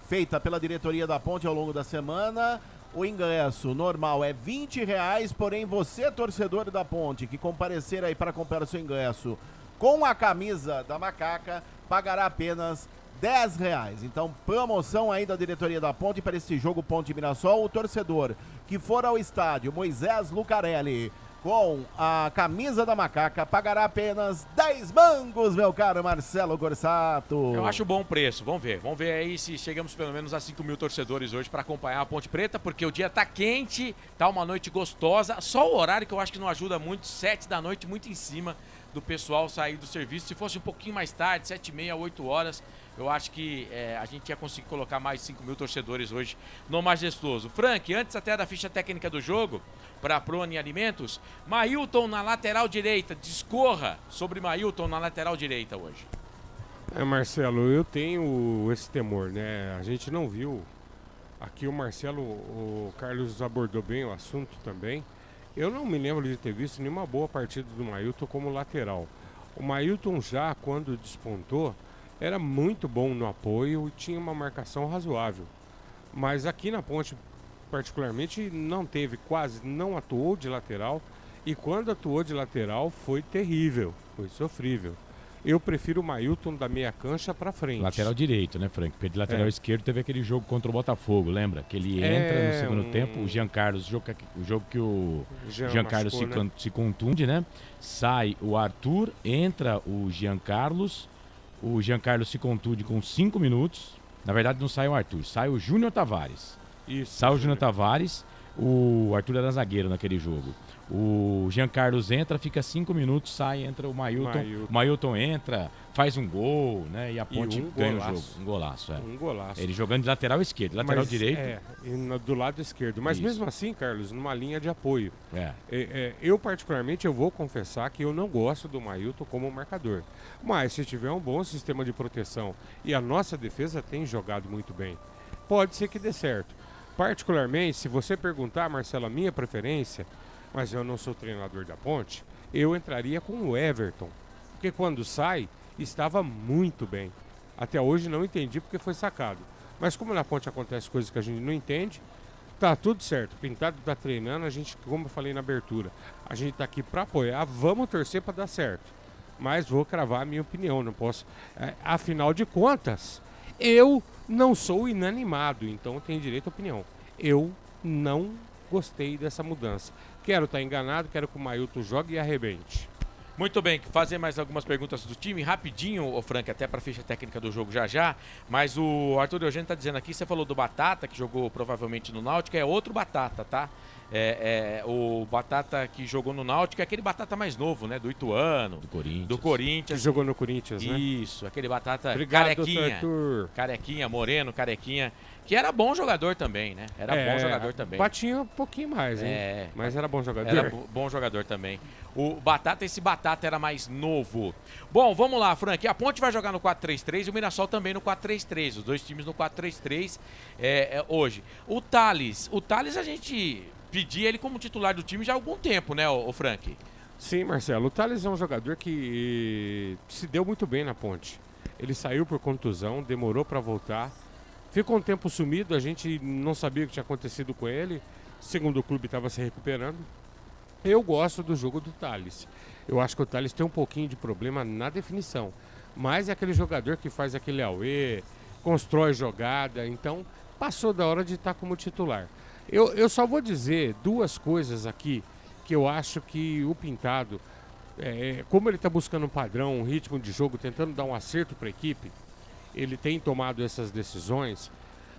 feita pela diretoria da Ponte ao longo da semana, o ingresso normal é R$20, porém você torcedor da Ponte que comparecer aí para comprar o seu ingresso com a camisa da Macaca pagará apenas R$10. Então, promoção aí da diretoria da Ponte para este jogo Ponte Mirassol. O torcedor que for ao estádio Moisés Lucarelli com a camisa da Macaca pagará apenas 10 mangos, meu caro Marcelo Corsato. Eu acho bom preço, vamos ver aí se chegamos pelo menos a 5 mil torcedores hoje para acompanhar a Ponte Preta, porque o dia tá quente, tá uma noite gostosa, só o horário que eu acho que não ajuda muito, 7 da noite, muito em cima do pessoal sair do serviço. Se fosse um pouquinho mais tarde, 7h30, 8 horas, eu acho que a gente ia conseguir colocar mais 5 mil torcedores hoje no Majestoso. Frank, antes até da ficha técnica do jogo, para a Prone Alimentos, Mailton na lateral direita, discorra sobre Mailton na lateral direita hoje. Marcelo, eu tenho esse temor, né? A gente não viu. Aqui o Marcelo, o Carlos abordou bem o assunto também. Eu não me lembro de ter visto nenhuma boa partida do Mailton como lateral. O Mailton já, quando despontou, era muito bom no apoio e tinha uma marcação razoável. Mas aqui na Ponte, particularmente, não teve, quase não atuou de lateral. E quando atuou de lateral, foi terrível, foi sofrível. Eu prefiro o Mailton da meia cancha pra frente. Lateral direito, né, Frank? Porque de lateral esquerdo teve aquele jogo contra o Botafogo, lembra? Que ele entra no segundo tempo, o Jean Carlos, o jogo que o Jean Carlos se contunde, né? Sai o Arthur, entra o Jean Carlos se contunde com 5 minutos. Na verdade não sai o Arthur, sai o Júnior Tavares. Isso. Sai o Júnior Tavares, o Arthur era zagueiro naquele jogo. O Jean Carlos entra, fica 5 minutos, sai, entra o Mailton. O Mailton entra, faz um gol, né? E a Ponte ganha o jogo. Um golaço, Um golaço. Ele jogando de lateral esquerdo, lateral direito. Do lado esquerdo. Mas Isso. mesmo assim, Carlos, numa linha de apoio. Eu, particularmente, eu vou confessar que eu não gosto do Mailton como marcador. Mas se tiver um bom sistema de proteção e a nossa defesa tem jogado muito bem, pode ser que dê certo. Particularmente, se você perguntar, Marcelo, a minha preferência, mas eu não sou treinador da Ponte, eu entraria com o Everton. Porque quando sai, estava muito bem. Até hoje não entendi porque foi sacado. Mas como na Ponte acontece coisas que a gente não entende, tá tudo certo. O Pintado tá treinando, a gente, como eu falei na abertura, a gente tá aqui para apoiar, vamos torcer para dar certo. Mas vou cravar a minha opinião, não posso. Afinal de contas, eu não sou inanimado, então tenho direito à opinião. Eu não gostei dessa mudança. Quero estar enganado, quero que o Mailton jogue e arrebente. Muito bem, fazer mais algumas perguntas do time, rapidinho, ô Frank, até para a ficha técnica do jogo já, mas o Arthur Eugênio está dizendo aqui, você falou do Batata, que jogou provavelmente no Náutico, é outro Batata, tá? O Batata que jogou no Náutico é aquele Batata mais novo, né? Do Ituano. Do Corinthians. Que jogou no Corinthians, né? Isso, aquele Batata Obrigado, carequinha. Arthur. Carequinha, moreno, carequinha. Que era bom jogador também, né? Era bom jogador também. Batinha um pouquinho mais, hein? Mas era bom jogador. Era bom jogador também. Esse Batata era mais novo. Bom, vamos lá, Frank. A Ponte vai jogar no 4-3-3 e o Mirassol também no 4-3-3. Os dois times no 4-3-3 hoje. O Thales a gente pedia ele como titular do time já há algum tempo, né, o Frank? Sim, Marcelo. O Thales é um jogador que se deu muito bem na Ponte. Ele saiu por contusão, demorou para voltar. Ficou um tempo sumido, a gente não sabia o que tinha acontecido com ele. Segundo o clube, estava se recuperando. Eu gosto do jogo do Thales. Eu acho que o Thales tem um pouquinho de problema na definição. Mas é aquele jogador que faz aquele auê, constrói jogada. Então, passou da hora de estar como titular. Eu só vou dizer duas coisas aqui que eu acho que o Pintado, como ele está buscando um padrão, um ritmo de jogo, tentando dar um acerto para a equipe, ele tem tomado essas decisões,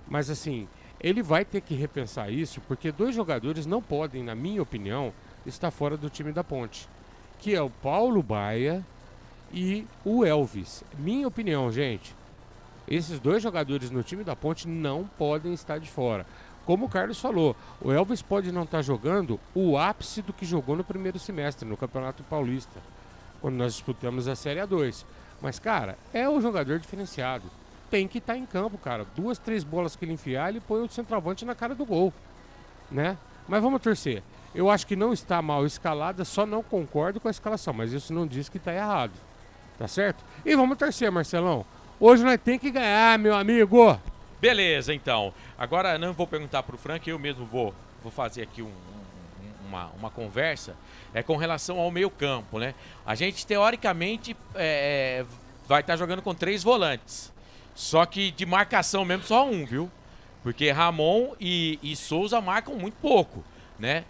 mas assim, ele vai ter que repensar isso, porque dois jogadores não podem, na minha opinião, estar fora do time da Ponte, que é o Paulo Baia e o Elvis. Minha opinião, gente, esses dois jogadores no time da Ponte não podem estar de fora. Como o Carlos falou, o Elvis pode não estar jogando o ápice do que jogou no primeiro semestre, no Campeonato Paulista, quando nós disputamos a Série A2. Mas, cara, é um jogador diferenciado. Tem que estar em campo, cara. 2, 3 bolas que ele enfiar, ele põe o centroavante na cara do gol, né? Mas vamos torcer. Eu acho que não está mal escalada, só não concordo com a escalação, mas isso não diz que está errado. Tá certo? E vamos torcer, Marcelão. Hoje nós temos que ganhar, meu amigo. Beleza, então. Agora não vou perguntar pro Frank, eu mesmo vou fazer aqui uma conversa com relação ao meio campo, né? A gente, teoricamente, vai estar jogando com 3 volantes. Só que de marcação mesmo, só um, viu? Porque Ramon e Souza marcam muito pouco, né?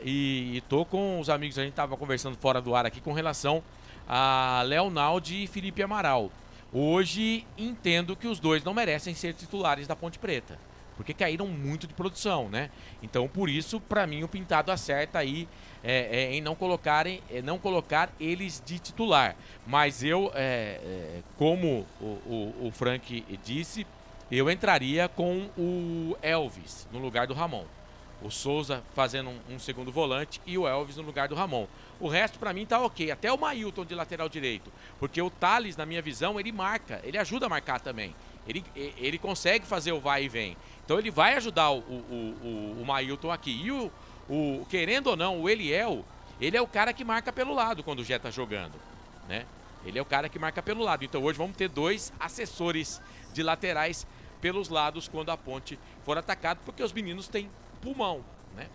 E tô com os amigos, a gente tava conversando fora do ar aqui com relação a Leonaldi e Felipe Amaral. Hoje entendo que os dois não merecem ser titulares da Ponte Preta, porque caíram muito de produção, né? Então, por isso, para mim, o Pintado acerta aí em não colocar eles de titular. Mas eu, como o Frank disse, eu entraria com o Elvis no lugar do Ramon. O Souza fazendo um segundo volante e o Elvis no lugar do Ramon. O resto, pra mim, tá ok. Até o Mailton de lateral direito. Porque o Thales, na minha visão, ele marca. Ele ajuda a marcar também. Ele consegue fazer o vai e vem. Então ele vai ajudar o Mailton aqui. E querendo ou não, o Eliel, ele é o cara que marca pelo lado quando o Jé tá jogando, né? Ele é o cara que marca pelo lado. Então hoje vamos ter 2 assessores de laterais pelos lados quando a Ponte for atacada, porque os meninos têm pulmão, né?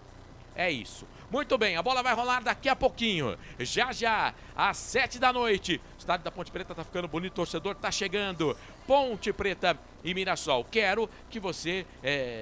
É isso. Muito bem, a bola vai rolar daqui a pouquinho. Já, às 7 da noite. O estádio da Ponte Preta tá ficando bonito, o torcedor tá chegando. Ponte Preta e Mirassol. Quero que você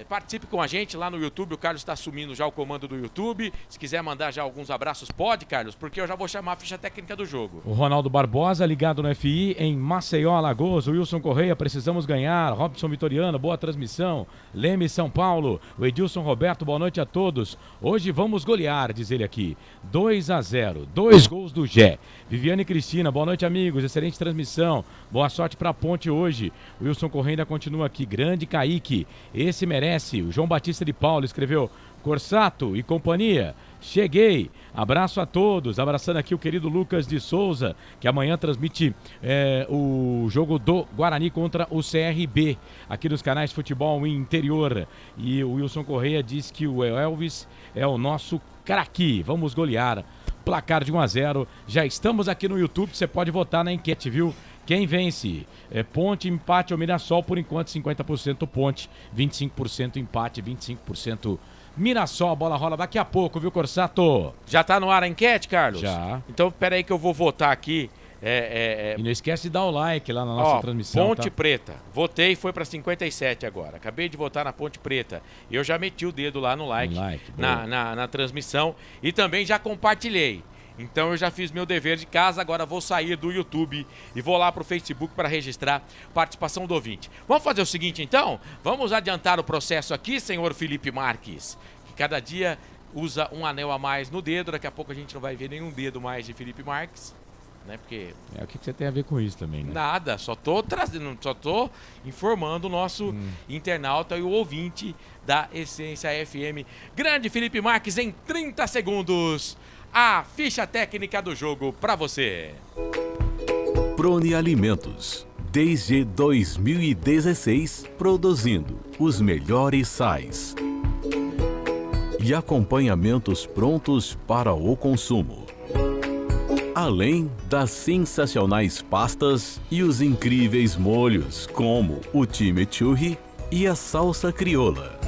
participe com a gente lá no YouTube. O Carlos está assumindo já o comando do YouTube. Se quiser mandar já alguns abraços, pode, Carlos, porque eu já vou chamar a ficha técnica do jogo. O Ronaldo Barbosa, ligado no FI, em Maceió, Alagoas. O Wilson Correia, precisamos ganhar. Robson Vitoriano, boa transmissão. Leme, São Paulo. O Edilson Roberto, boa noite a todos. Hoje vamos golear, diz ele aqui. 2-0, 2 gols do Jé. Viviane Cristina, boa noite, amigos. Excelente transmissão. Boa sorte para a Ponte hoje. O Wilson Correia ainda continua aqui. Grande Kaique. Esse merece. O João Batista de Paulo escreveu: Corsato e companhia, cheguei. Abraço a todos. Abraçando aqui o querido Lucas de Souza, que amanhã transmite o jogo do Guarani contra o CRB, aqui nos canais Futebol Interior. E o Wilson Correia diz que o Elvis é o nosso craque. Vamos golear. Placar de 1-0. Já estamos aqui no YouTube, você pode votar na enquete, viu? Quem vence? Ponte, empate ou Mirassol? Por enquanto, 50% Ponte, 25% empate, 25% Mirassol. A bola rola daqui a pouco, viu, Corsato? Já tá no ar a enquete, Carlos? Já. Então, peraí que eu vou votar aqui. E não esquece de dar o like lá na nossa transmissão. Ponte Preta. Votei, foi para 57 agora. Acabei de votar na Ponte Preta. Eu já meti o dedo lá no like, na transmissão. E também já compartilhei. Então eu já fiz meu dever de casa, agora vou sair do YouTube e vou lá pro Facebook para registrar participação do ouvinte. Vamos fazer o seguinte então? Vamos adiantar o processo aqui, senhor Felipe Marques, que cada dia usa um anel a mais no dedo. Daqui a pouco a gente não vai ver nenhum dedo mais de Felipe Marques, né? Porque... o que você tem a ver com isso também, né? Nada, só tô informando o nosso internauta e o ouvinte da Essência FM. Grande Felipe Marques, em 30 segundos... a ficha técnica do jogo para você. Prone Alimentos. Desde 2016, produzindo os melhores sais e acompanhamentos prontos para o consumo. Além das sensacionais pastas e os incríveis molhos, como o chimichurri e a salsa crioula.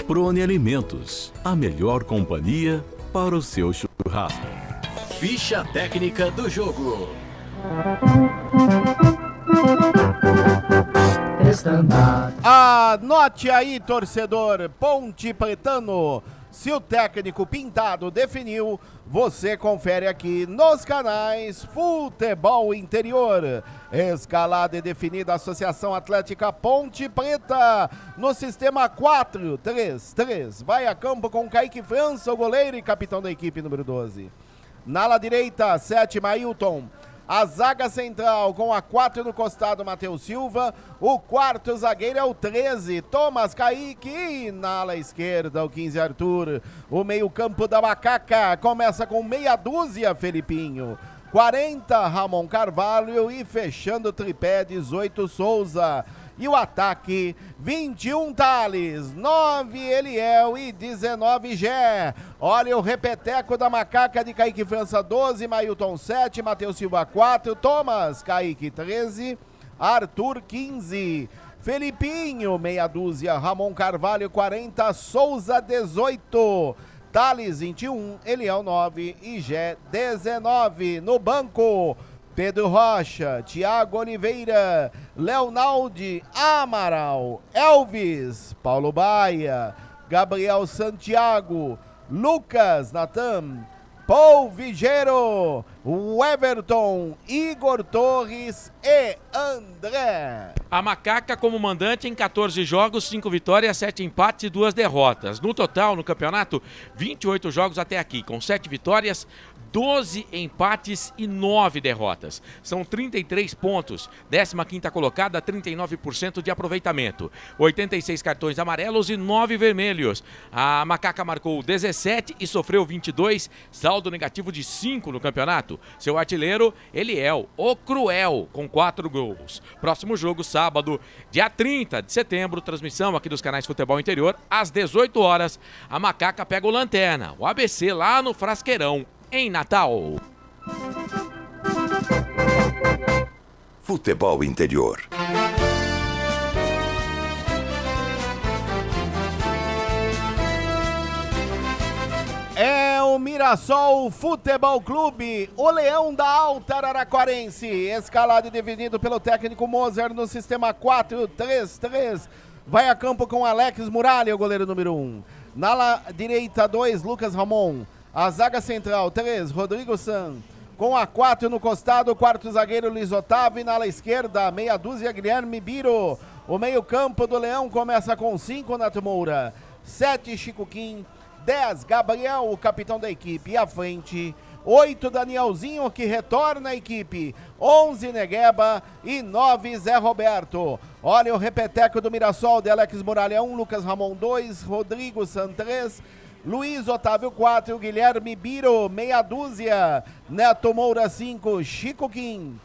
Prone Alimentos, a melhor companhia para o seu churrasco. Ficha técnica do jogo. Anote aí, torcedor Ponte Pretano. Se o técnico Pintado definiu, você confere aqui nos canais Futebol Interior. Escalada e definida a Associação Atlética Ponte Preta no sistema 4-3-3. Vai a campo com Kaique França, o goleiro e capitão da equipe número 12. Na ala direita, 7, Mailton. A zaga central com a 4 no costado, Matheus Silva. O quarto zagueiro é o 13, Thomas Kaique. E na ala esquerda, o 15, Arthur. O meio campo da Macaca começa com meia dúzia, Felipinho. 40, Ramon Carvalho. E fechando o tripé, 18, Souza. E o ataque, 21 Thales, 9 Eliel e 19 Gé. Olha o repeteco da Macaca de Kaique França, 12, Mailton 7, Matheus Silva 4, Thomas Kaique 13, Arthur 15. Felipinho, meia dúzia. Ramon Carvalho, 40. Souza, 18. Thales, 21. Eliel, 9. E Gé, 19. No banco, Pedro Rocha, Tiago Oliveira, Leonaldi Amaral, Elvis, Paulo Baia, Gabriel Santiago, Lucas Natan, Paul Vigero, Everton, Igor Torres e André. A Macaca como mandante em 14 jogos, 5 vitórias, 7 empates e 2 derrotas. No total, no campeonato, 28 jogos até aqui, com 7 vitórias, 12 empates e 9 derrotas. São 33 pontos. 15ª colocada, 39% de aproveitamento. 86 cartões amarelos e 9 vermelhos. A Macaca marcou 17 e sofreu 22, saldo negativo de 5 no campeonato. Seu artilheiro, Eliel, o Cruel, com 4 gols. Próximo jogo, sábado, dia 30 de setembro, transmissão aqui dos canais Futebol Interior, às 18 horas. A Macaca pega o Lanterna, o ABC, lá no Frasqueirão, em Natal. Futebol Interior. É o Mirassol Futebol Clube, o Leão da Alta Araraquarense, escalado e definido pelo técnico Moser no sistema 4-3-3. Vai a campo com Alex Muralha, o goleiro número 1. Na direita, 2, Lucas Ramon. A zaga central, 3, Rodrigo San. Com a 4 no costado, quarto zagueiro Luiz Otávio. E na ala esquerda, meia dúzia, Guilherme Biro. O meio campo do Leão começa com 5, Nato Moura. 7, Chico Kim. 10, Gabriel, o capitão da equipe. E à frente, 8, Danielzinho, que retorna à equipe. 11, Negueba. E 9, Zé Roberto. Olha o repeteco do Mirassol, de Alex Muralha 1, Lucas Ramon 2, Rodrigo San 3, Luiz Otávio 4, Guilherme Biro, meia dúzia, Neto Moura 5, Chico Kim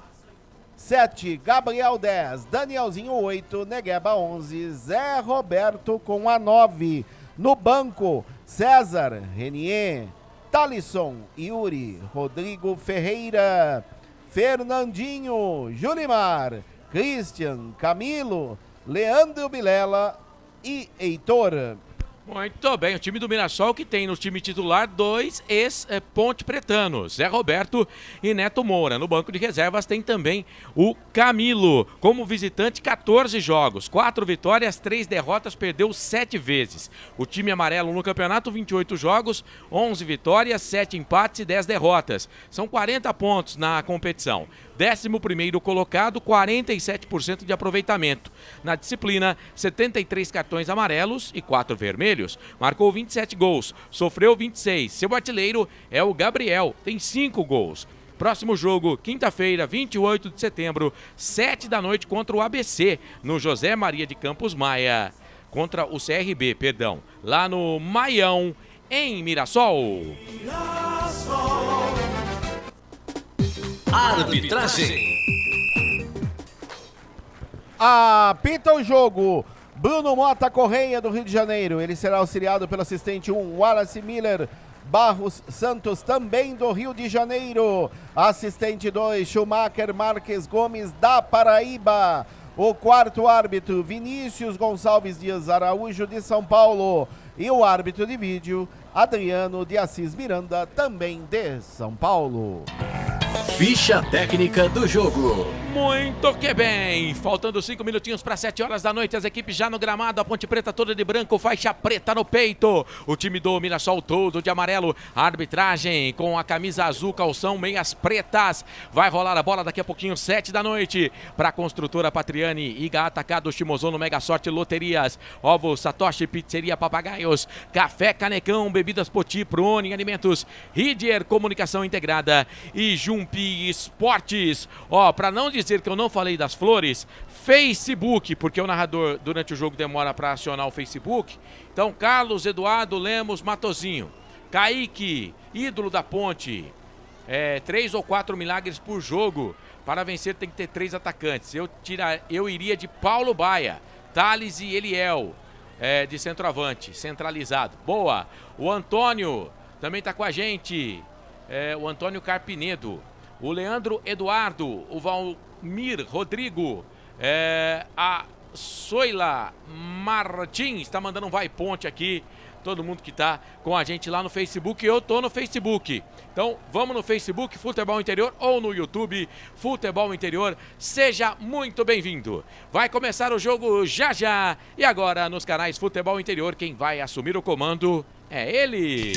7, Gabriel 10, Danielzinho 8, Negueba 11, Zé Roberto com a 9. No banco, César, Renier, Thalisson, Yuri, Rodrigo Ferreira, Fernandinho, Julimar, Christian, Camilo, Leandro Vilela e Heitor. Muito bem, o time do Mirassol que tem no time titular 2 ex-Ponte Pretanos, Zé Roberto e Neto Moura. No banco de reservas tem também o Camilo. Como visitante, 14 jogos, 4 vitórias, 3 derrotas, perdeu 7 vezes. O time amarelo no campeonato, 28 jogos, 11 vitórias, 7 empates e 10 derrotas. São 40 pontos na competição. 11º colocado, 47% de aproveitamento. Na disciplina, 73 cartões amarelos e 4 vermelhos. Marcou 27 gols, sofreu 26. Seu artilheiro é o Gabriel, tem 5 gols. Próximo jogo, quinta-feira, 28 de setembro, 7 da noite contra o ABC, no José Maria de Campos Maia. Contra o CRB, perdão, lá no Maião, em Mirassol. Arbitragem. Apita o jogo Bruno Mota Correia, do Rio de Janeiro. Ele será auxiliado pelo assistente 1, Wallace Miller Barros Santos, também do Rio de Janeiro. Assistente 2, Schumacher Marques Gomes, da Paraíba. O quarto árbitro, Vinícius Gonçalves Dias Araújo, de São Paulo. E o árbitro de vídeo, Adriano de Assis Miranda, também de São Paulo. Ficha técnica do jogo. Muito que bem, faltando 5 minutinhos para 7 horas da noite, as equipes já no gramado, a Ponte Preta toda de branco, faixa preta no peito, o time do Mirassol todo de amarelo, a arbitragem com a camisa azul, calção, meias pretas, vai rolar a bola daqui a pouquinho, 7 da noite, para a construtora Patriani, Iga Atacado, Shimozono, Mega Sorte, Loterias, Ovos, Satoshi, Pizzeria Papagaios, Café Canecão, Bebidas Poti, Prone, Alimentos, Ridier, Comunicação Integrada e Jumpi Esportes. Ó, para não dizer que eu não falei das flores, Facebook, porque o narrador durante o jogo demora para acionar o Facebook. Então, Carlos Eduardo Lemos Matozinho, Kaique, ídolo da Ponte, 3 ou 4 milagres por jogo. Para vencer tem que ter 3 atacantes. Eu iria de Paulo Baia, Thales e Eliel, de centroavante, centralizado. Boa! O Antônio também está com a gente, o Antônio Carpinedo, o Leandro Eduardo, o Valmir Rodrigo, a Soila Martins está mandando um vai ponte aqui. Todo mundo que tá com a gente lá no Facebook, eu tô no Facebook. Então, vamos no Facebook, Futebol Interior, ou no YouTube, Futebol Interior. Seja muito bem-vindo. Vai começar o jogo já já. E agora, nos canais Futebol Interior, quem vai assumir o comando é ele.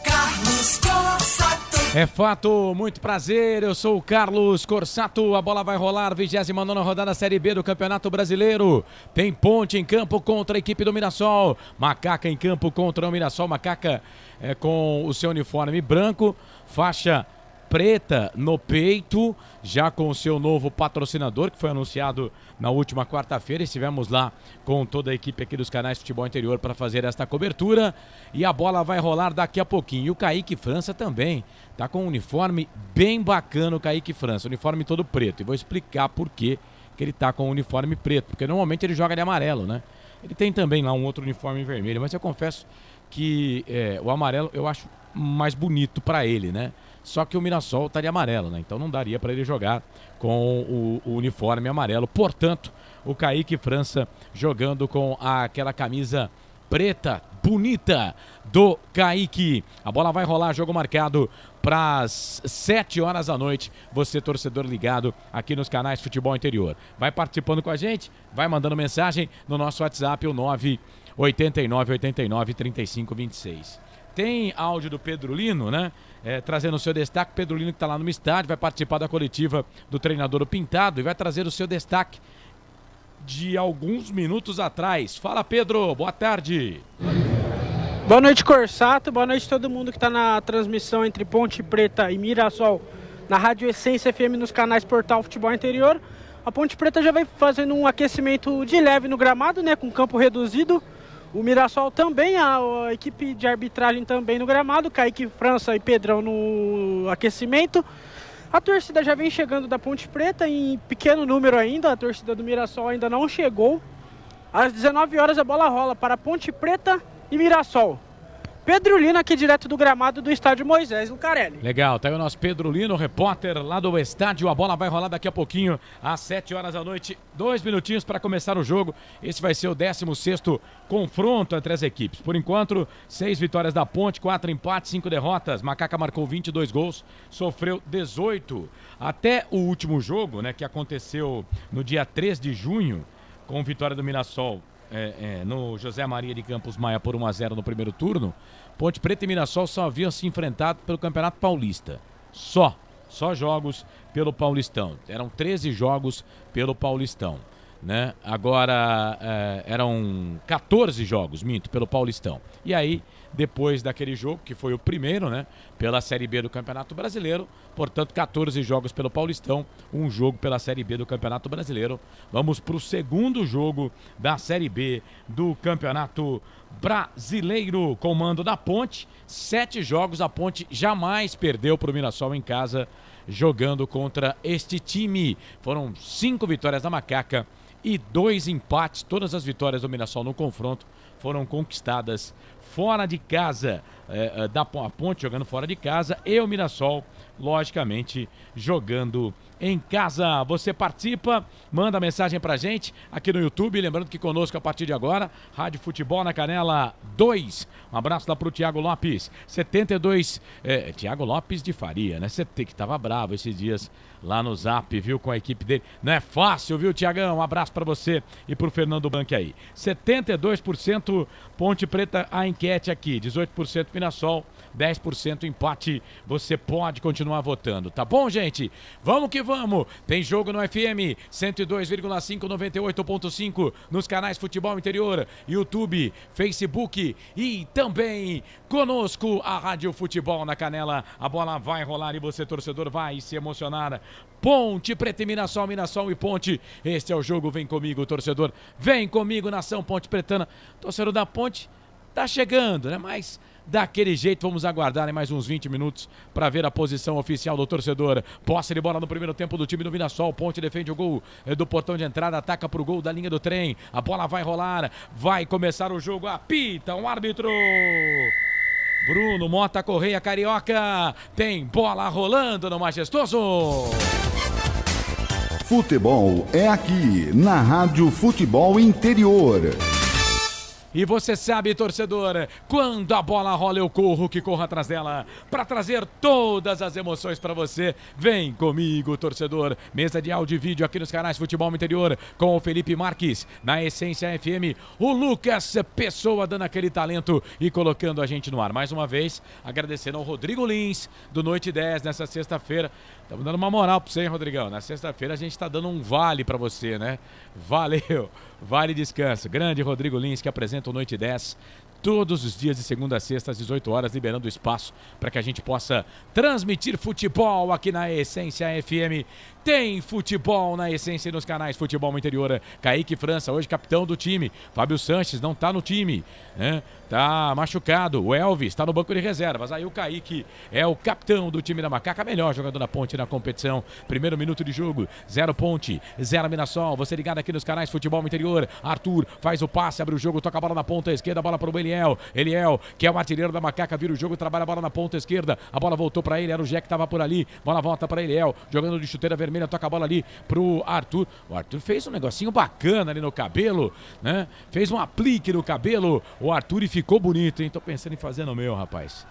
Carlos Corsato. É fato, muito prazer, eu sou o Carlos Corsato, a bola vai rolar, 29ª rodada Série B do Campeonato Brasileiro. Tem Ponte em campo contra a equipe do Mirassol, Macaca em campo contra o Mirassol, Macaca com o seu uniforme branco, faixa preta no peito, já com o seu novo patrocinador, que foi anunciado na última quarta-feira. Estivemos lá com toda a equipe aqui dos canais Futebol Interior para fazer esta cobertura. E a bola vai rolar daqui a pouquinho. E o Kaique França também tá com um uniforme bem bacana, o Kaique França, uniforme todo preto. E vou explicar por que ele tá com o uniforme preto, porque normalmente ele joga de amarelo, né? Ele tem também lá um outro uniforme vermelho, mas eu confesso que o amarelo eu acho mais bonito para ele, né? Só que o Mirassol tá de amarelo, né? Então não daria para ele jogar com o uniforme amarelo. Portanto, o Kaique França jogando com aquela camisa preta, bonita do Kaique. A bola vai rolar, jogo marcado para as 7 horas da noite. Você, torcedor ligado aqui nos canais Futebol Interior. Vai participando com a gente, vai mandando mensagem no nosso WhatsApp, o 989893526. Tem áudio do Pedro Lino, né? Trazendo o seu destaque. Pedro Lino que está lá no estádio, vai participar da coletiva do treinador Pintado e vai trazer o seu destaque de alguns minutos atrás. Fala, Pedro, boa tarde. Boa noite, Corsato, boa noite a todo mundo que está na transmissão entre Ponte Preta e Mirassol na Rádio Essência FM nos canais Portal Futebol Interior. A Ponte Preta já vai fazendo um aquecimento de leve no gramado, né, com campo reduzido. O Mirassol também, a equipe de arbitragem também no gramado, Kaique França e Pedrão no aquecimento. A torcida já vem chegando da Ponte Preta em pequeno número ainda, a torcida do Mirassol ainda não chegou. Às 19 horas a bola rola para Ponte Preta e Mirassol. Pedro Lino aqui direto do gramado do estádio Moisés Lucarelli. Legal, tá aí o nosso Pedro Lino, repórter lá do estádio. A bola vai rolar daqui a pouquinho, às 7 horas da noite. 2 minutinhos para começar o jogo. Esse vai ser o 16º confronto entre as equipes. Por enquanto, 6 vitórias da Ponte, 4 empates, 5 derrotas. Macaca marcou 22 gols, sofreu 18. Até o último jogo, né, que aconteceu no dia 3 de junho, com vitória do Mirassol no José Maria de Campos Maia por 1-0 no primeiro turno, Ponte Preta e Mirassol só haviam se enfrentado pelo Campeonato Paulista. Só jogos pelo Paulistão. Eram 13 jogos pelo Paulistão, né? Agora eram 14 jogos, pelo Paulistão. E aí, depois daquele jogo, que foi o primeiro, né, pela Série B do Campeonato Brasileiro, portanto 14 jogos pelo Paulistão, um jogo pela Série B do Campeonato Brasileiro. Vamos para o segundo jogo da Série B do Campeonato Brasileiro, comando da Ponte. 7 jogos, a Ponte jamais perdeu para o Mirassol em casa, jogando contra este time. Foram 5 vitórias da Macaca e 2 empates. Todas as vitórias do Mirassol no confronto foram conquistadas fora de casa, a Ponte jogando fora de casa e o Mirassol, logicamente, jogando em casa. Você participa, manda mensagem pra gente aqui no YouTube, lembrando que conosco a partir de agora, Rádio Futebol na Canela 2. Um abraço lá pro Thiago Lopes, 72, Thiago Lopes de Faria, né? Você que tava bravo esses dias lá no Zap, viu, com a equipe dele. Não é fácil, viu, Thiagão? Um abraço pra você e pro Fernando Blanc aí. 72% Ponte Preta, a enquete aqui, 18% Mirassol, 10% empate. Você pode continuar votando, tá bom, gente? Vamos que vamos. Tem jogo no FM 102,5, 98,5 nos canais Futebol Interior, YouTube, Facebook e também conosco a Rádio Futebol na Canela. A bola vai rolar e você, torcedor, vai se emocionar. Ponte Preta e Mirassol, Mirassol e Ponte. Este é o jogo, vem comigo, torcedor. Vem comigo, nação Ponte Pretana. Torcedor da Ponte tá chegando, né? Mas daquele jeito, vamos aguardar mais uns 20 minutos para ver a posição oficial do torcedor. Posse de bola no primeiro tempo do time do Mirassol. Ponte defende o gol do portão de entrada, ataca pro gol da linha do trem. A bola vai rolar, vai começar o jogo. Apita um árbitro. Bruno Mota Correia Carioca. Tem bola rolando no Majestoso. Futebol é aqui, na Rádio Futebol Interior. E você sabe, torcedor, quando a bola rola eu corro, que corro atrás dela, para trazer todas as emoções para você. Vem comigo, torcedor. Mesa de áudio e vídeo aqui nos canais Futebol Interior, com o Felipe Marques, na Essência FM, o Lucas Pessoa dando aquele talento e colocando a gente no ar. Mais uma vez, agradecendo ao Rodrigo Lins, do Noite 10, nessa sexta-feira. Estamos dando uma moral para você, hein, Rodrigão? Na sexta-feira a gente está dando um vale para você, né? Valeu! Vale Descanso. Grande Rodrigo Lins, que apresenta o Noite 10 todos os dias de segunda a sexta às 18 horas, liberando espaço para que a gente possa transmitir futebol aqui na Essência FM. Tem futebol na Essência e nos canais Futebol Interior. Kaique França, hoje capitão do time. Fábio Sanches não tá no time, né? Tá machucado. O Elvis tá no banco de reservas. Aí o Kaique é o capitão do time da Macaca, melhor jogador da Ponte na competição. Primeiro minuto de jogo, 0 Ponte, 0 Mirassol. Você ligado aqui nos canais Futebol Interior. Arthur faz o passe, abre o jogo, toca a bola na ponta esquerda, a bola para o Eliel. Eliel, que é o artilheiro da Macaca, vira o jogo, trabalha a bola na ponta esquerda. A bola voltou para ele, era o Jé que tava por ali. Bola volta para Eliel, jogando de chuteira vermelha, toca a bola ali pro Arthur. O Arthur fez um negocinho bacana ali no cabelo, né? Fez um aplique no cabelo, o Arthur, e ficou bonito, hein? Tô pensando em fazer no meu, rapaz.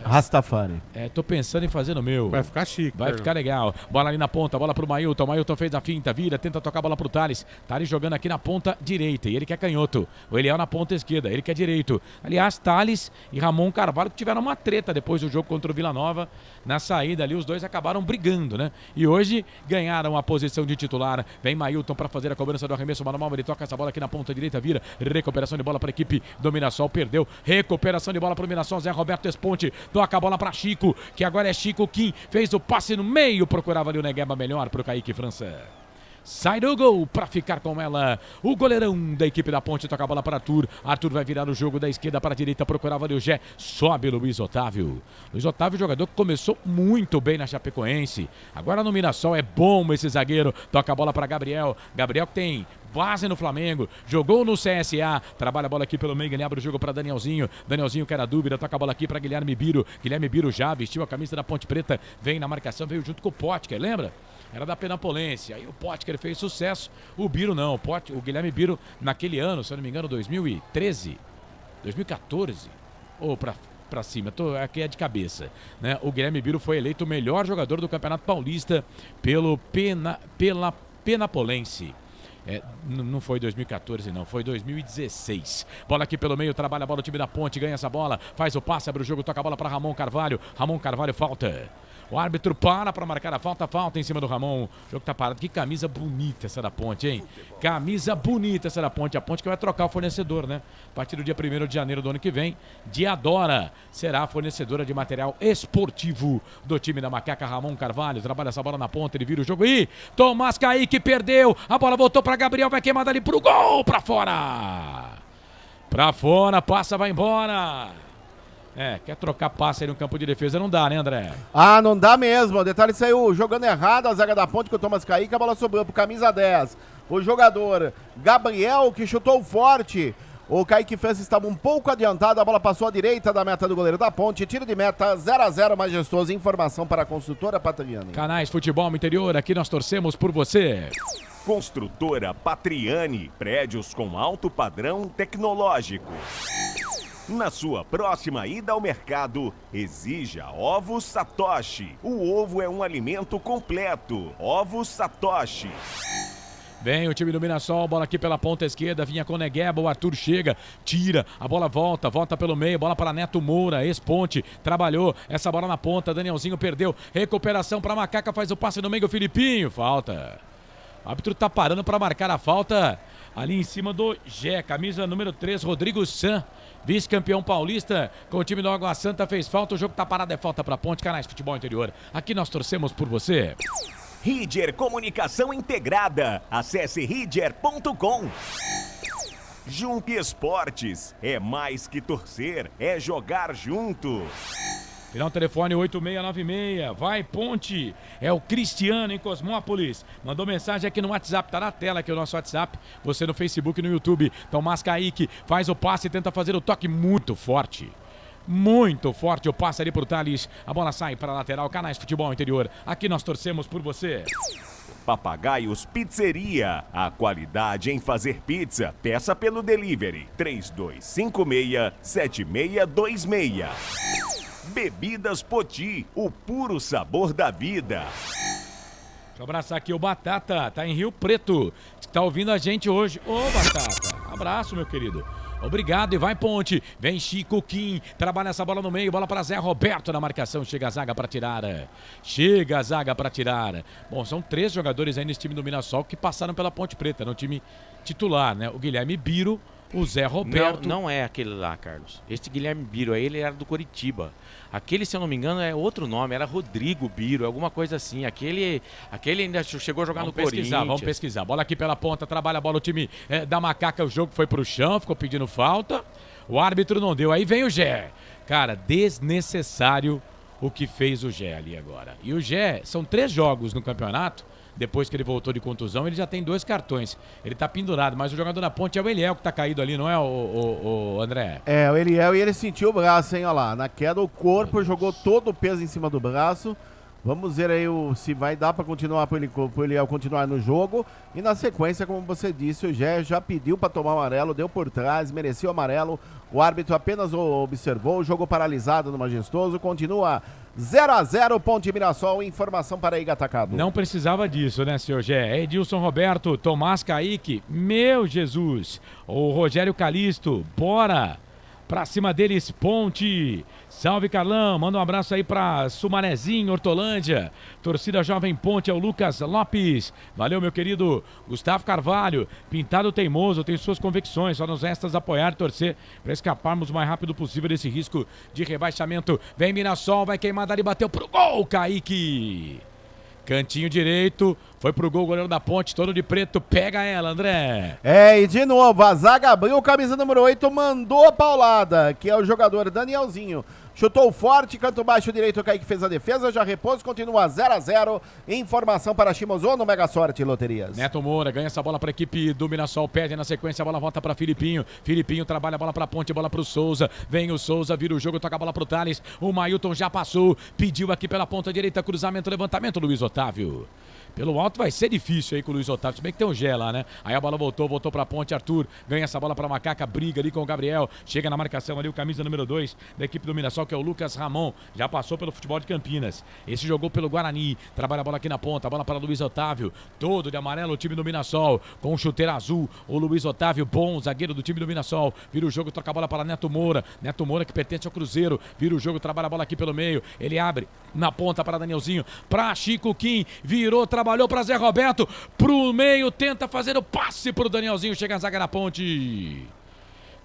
Rastafari. Tô pensando em fazer no meu. Vai ficar chique. Vai ficar legal. Bola ali na ponta, bola pro Mailton. Mailton fez a finta, vira, tenta tocar a bola pro Thales. Thales jogando aqui na ponta direita, e ele que é canhoto. O Eliel na ponta esquerda, ele que é direito. Aliás, Thales e Ramon Carvalho que tiveram uma treta depois do jogo contra o Vila Nova. Na saída ali, os dois acabaram brigando, né? E hoje ganharam a posição de titular. Vem Mailton para fazer a cobrança do arremesso manual. Ele toca essa bola aqui na ponta direita, vira. Recuperação de bola para a equipe do Mirassol, perdeu. Recuperação de bola para o Mirassol. Zé Roberto Esponte toca a bola para Chico, que agora é Chico Kim. Fez o passe no meio, procurava ali o Negueba melhor para o Kaique França. Sai do gol para ficar com ela o goleirão da equipe da Ponte, toca a bola para Arthur. Arthur vai virar o jogo da esquerda para a direita, procurava ali o Gé. Sobe Luiz Otávio. Luiz Otávio, jogador que começou muito bem na Chapecoense. Agora no Mirassol é bom esse zagueiro. Toca a bola para Gabriel. Gabriel que tem base no Flamengo, jogou no CSA, trabalha a bola aqui pelo meio, ele abre o jogo para Danielzinho. Danielzinho que era dúvida, toca a bola aqui para Guilherme Biro. Guilherme Biro já vestiu a camisa da Ponte Preta, vem na marcação, veio junto com o Potker, lembra? Era da Penapolense, aí o Potker fez sucesso, o Biro não, o Guilherme Biro naquele ano, se eu não me engano, 2013, 2014, ou pra cima, aqui é de cabeça, né? O Guilherme Biro foi eleito o melhor jogador do Campeonato Paulista pela Penapolense. Não foi 2014 não, foi 2016. Bola aqui pelo meio, trabalha a bola, o time da Ponte ganha essa bola, faz o passe, abre o jogo, toca a bola para Ramon Carvalho. Ramon Carvalho, falta. O árbitro para marcar a falta em cima do Ramon. O jogo tá parado. Que camisa bonita essa da Ponte, hein? Camisa bonita essa da Ponte. A Ponte que vai trocar o fornecedor, né? A partir do dia 1º de janeiro do ano que vem, Diadora será a fornecedora de material esportivo do time da Macaca. Ramon Carvalho trabalha essa bola na ponta, ele vira o jogo. E Tomás Kaique perdeu. A bola voltou para Gabriel, vai queimada ali pro gol, para fora. Para fora, passa, vai embora. Quer trocar passe aí no campo de defesa, não dá, né, André? Ah, não dá mesmo. O detalhe saiu jogando errado a zaga da Ponte com o Tomás Kaique, a bola sobrou pro camisa 10. O jogador Gabriel, que chutou forte. O Kaique França estava um pouco adiantado, a bola passou à direita da meta do goleiro da Ponte. Tiro de meta, 0-0, majestoso. Informação para a construtora Patriani. Canais Futebol Interior, aqui nós torcemos por você. Construtora Patriani, prédios com alto padrão tecnológico. Na sua próxima ida ao mercado, exija Ovos Satoshi. O ovo é um alimento completo. Ovos Satoshi. Vem o time do Mirassol, bola aqui pela ponta esquerda, vinha com o Negueba, o Arthur chega, tira, a bola volta pelo meio, bola para Neto Moura, ex-Ponte, trabalhou, essa bola na ponta, Danielzinho perdeu, recuperação para Macaca, faz o passe no meio, o Filipinho, falta. O árbitro tá parando para marcar a falta ali em cima do Gé, camisa número 3, Rodrigo San, vice-campeão paulista com o time do Água Santa, fez falta, o jogo tá parado, é falta para Ponte. Canais Futebol Interior, aqui nós torcemos por você. Ridger Comunicação Integrada, acesse ridger.com. Jump Esportes, é mais que torcer, é jogar junto. Final telefone 8696, vai Ponte, é o Cristiano em Cosmópolis, mandou mensagem aqui no WhatsApp, tá na tela aqui o nosso WhatsApp, você no Facebook e no YouTube. Tomás Kaique faz o passe e tenta fazer o toque muito forte o passe ali pro Thales, a bola sai para a lateral. Canais Futebol Interior, aqui nós torcemos por você. Papagaios Pizzeria. A qualidade em fazer pizza. Peça pelo delivery 3256-7626. Bebidas Poti, o puro sabor da vida. Deixa eu abraçar aqui o Batata, tá em Rio Preto, tá ouvindo a gente hoje. Ô, Batata, abraço, meu querido. Obrigado, e vai Ponte. Vem Chico Kim, trabalha essa bola no meio, bola para Zé Roberto na marcação. Chega a zaga para tirar. Chega a zaga para tirar. Bom, são 3 jogadores aí nesse time do Mirassol que passaram pela Ponte Preta, no time titular, né? O Guilherme Biro, o Zé Roberto. Não é aquele lá, Carlos. Este Guilherme Biro aí, ele era do Coritiba. Aquele, se eu não me engano, é outro nome, era Rodrigo Biro, alguma coisa assim. Aquele ainda chegou a jogar no Corinthians. Vamos pesquisar. Bola aqui pela ponta, trabalha a bola o time da Macaca. O jogo foi pro chão, ficou pedindo falta. O árbitro não deu. Aí vem o Gé. Cara, desnecessário o que fez o Gé ali agora. E o Gé, são 3 jogos no campeonato. Depois que ele voltou de contusão, ele já tem 2 cartões. Ele tá pendurado, mas o jogador da Ponte é o Eliel que tá caído ali, não é o André? É, o Eliel, e ele sentiu o braço, hein, olha lá. Na queda, o corpo jogou todo o peso em cima do braço. Vamos ver aí se vai dar para continuar pro Eliel continuar no jogo. E na sequência, como você disse, o Gé já pediu para tomar o amarelo, deu por trás, mereceu o amarelo. O árbitro apenas observou, o jogo paralisado no Majestoso, continua 0-0, Ponte Mirassol. Informação para Iga Atacado. Não precisava disso, né, senhor Gé? Edilson Roberto, Tomás Kaique, meu Jesus. O Rogério Calisto, bora pra cima deles, Ponte. Salve, Carlão. Manda um abraço aí pra Sumarezinho, Hortolândia. Torcida Jovem Ponte é o Lucas Lopes. Valeu, meu querido Gustavo Carvalho. Pintado teimoso, tem suas convicções. Só nos restas apoiar, torcer pra escaparmos o mais rápido possível desse risco de rebaixamento. Vem Mirassol, vai queimar dali, bateu pro gol, Kaique. Cantinho direito, foi pro gol, goleiro da Ponte, todo de preto, pega ela, André. E de novo, a zaga abriu, camisa número 8, mandou a paulada, que é o jogador Danielzinho. Chutou forte, canto baixo direito, o Kaique fez a defesa, já repouso, continua 0-0. Informação para Shimozo no Mega Sorte Loterias. Neto Moura ganha essa bola para a equipe do Mirassol, perde na sequência, a bola volta para Filipinho. Filipinho trabalha a bola para Ponte, bola para o Souza. Vem o Souza, vira o jogo, toca a bola para o Thales. O Mailton já passou, pediu aqui pela ponta direita, cruzamento, levantamento, Luiz Otávio. Pelo alto vai ser difícil aí com o Luiz Otávio, se bem que tem um Gé lá, né? Aí a bola voltou pra Ponte, Arthur ganha essa bola pra Macaca, briga ali com o Gabriel, chega na marcação ali o camisa número 2 da equipe do Mirassol, que é o Lucas Ramon, já passou pelo futebol de Campinas, esse jogou pelo Guarani, trabalha a bola aqui na ponta, a bola para Luiz Otávio, todo de amarelo o time do Mirassol, com o chuteiro azul, o Luiz Otávio, bom zagueiro do time do Mirassol, vira o jogo, troca a bola para Neto Moura que pertence ao Cruzeiro, vira o jogo, trabalha a bola aqui pelo meio, ele abre na ponta para Danielzinho, para Chico Kim, virou, trabalhou para Zé Roberto, pro meio, tenta fazer o passe pro Danielzinho, chega a zaga na Ponte,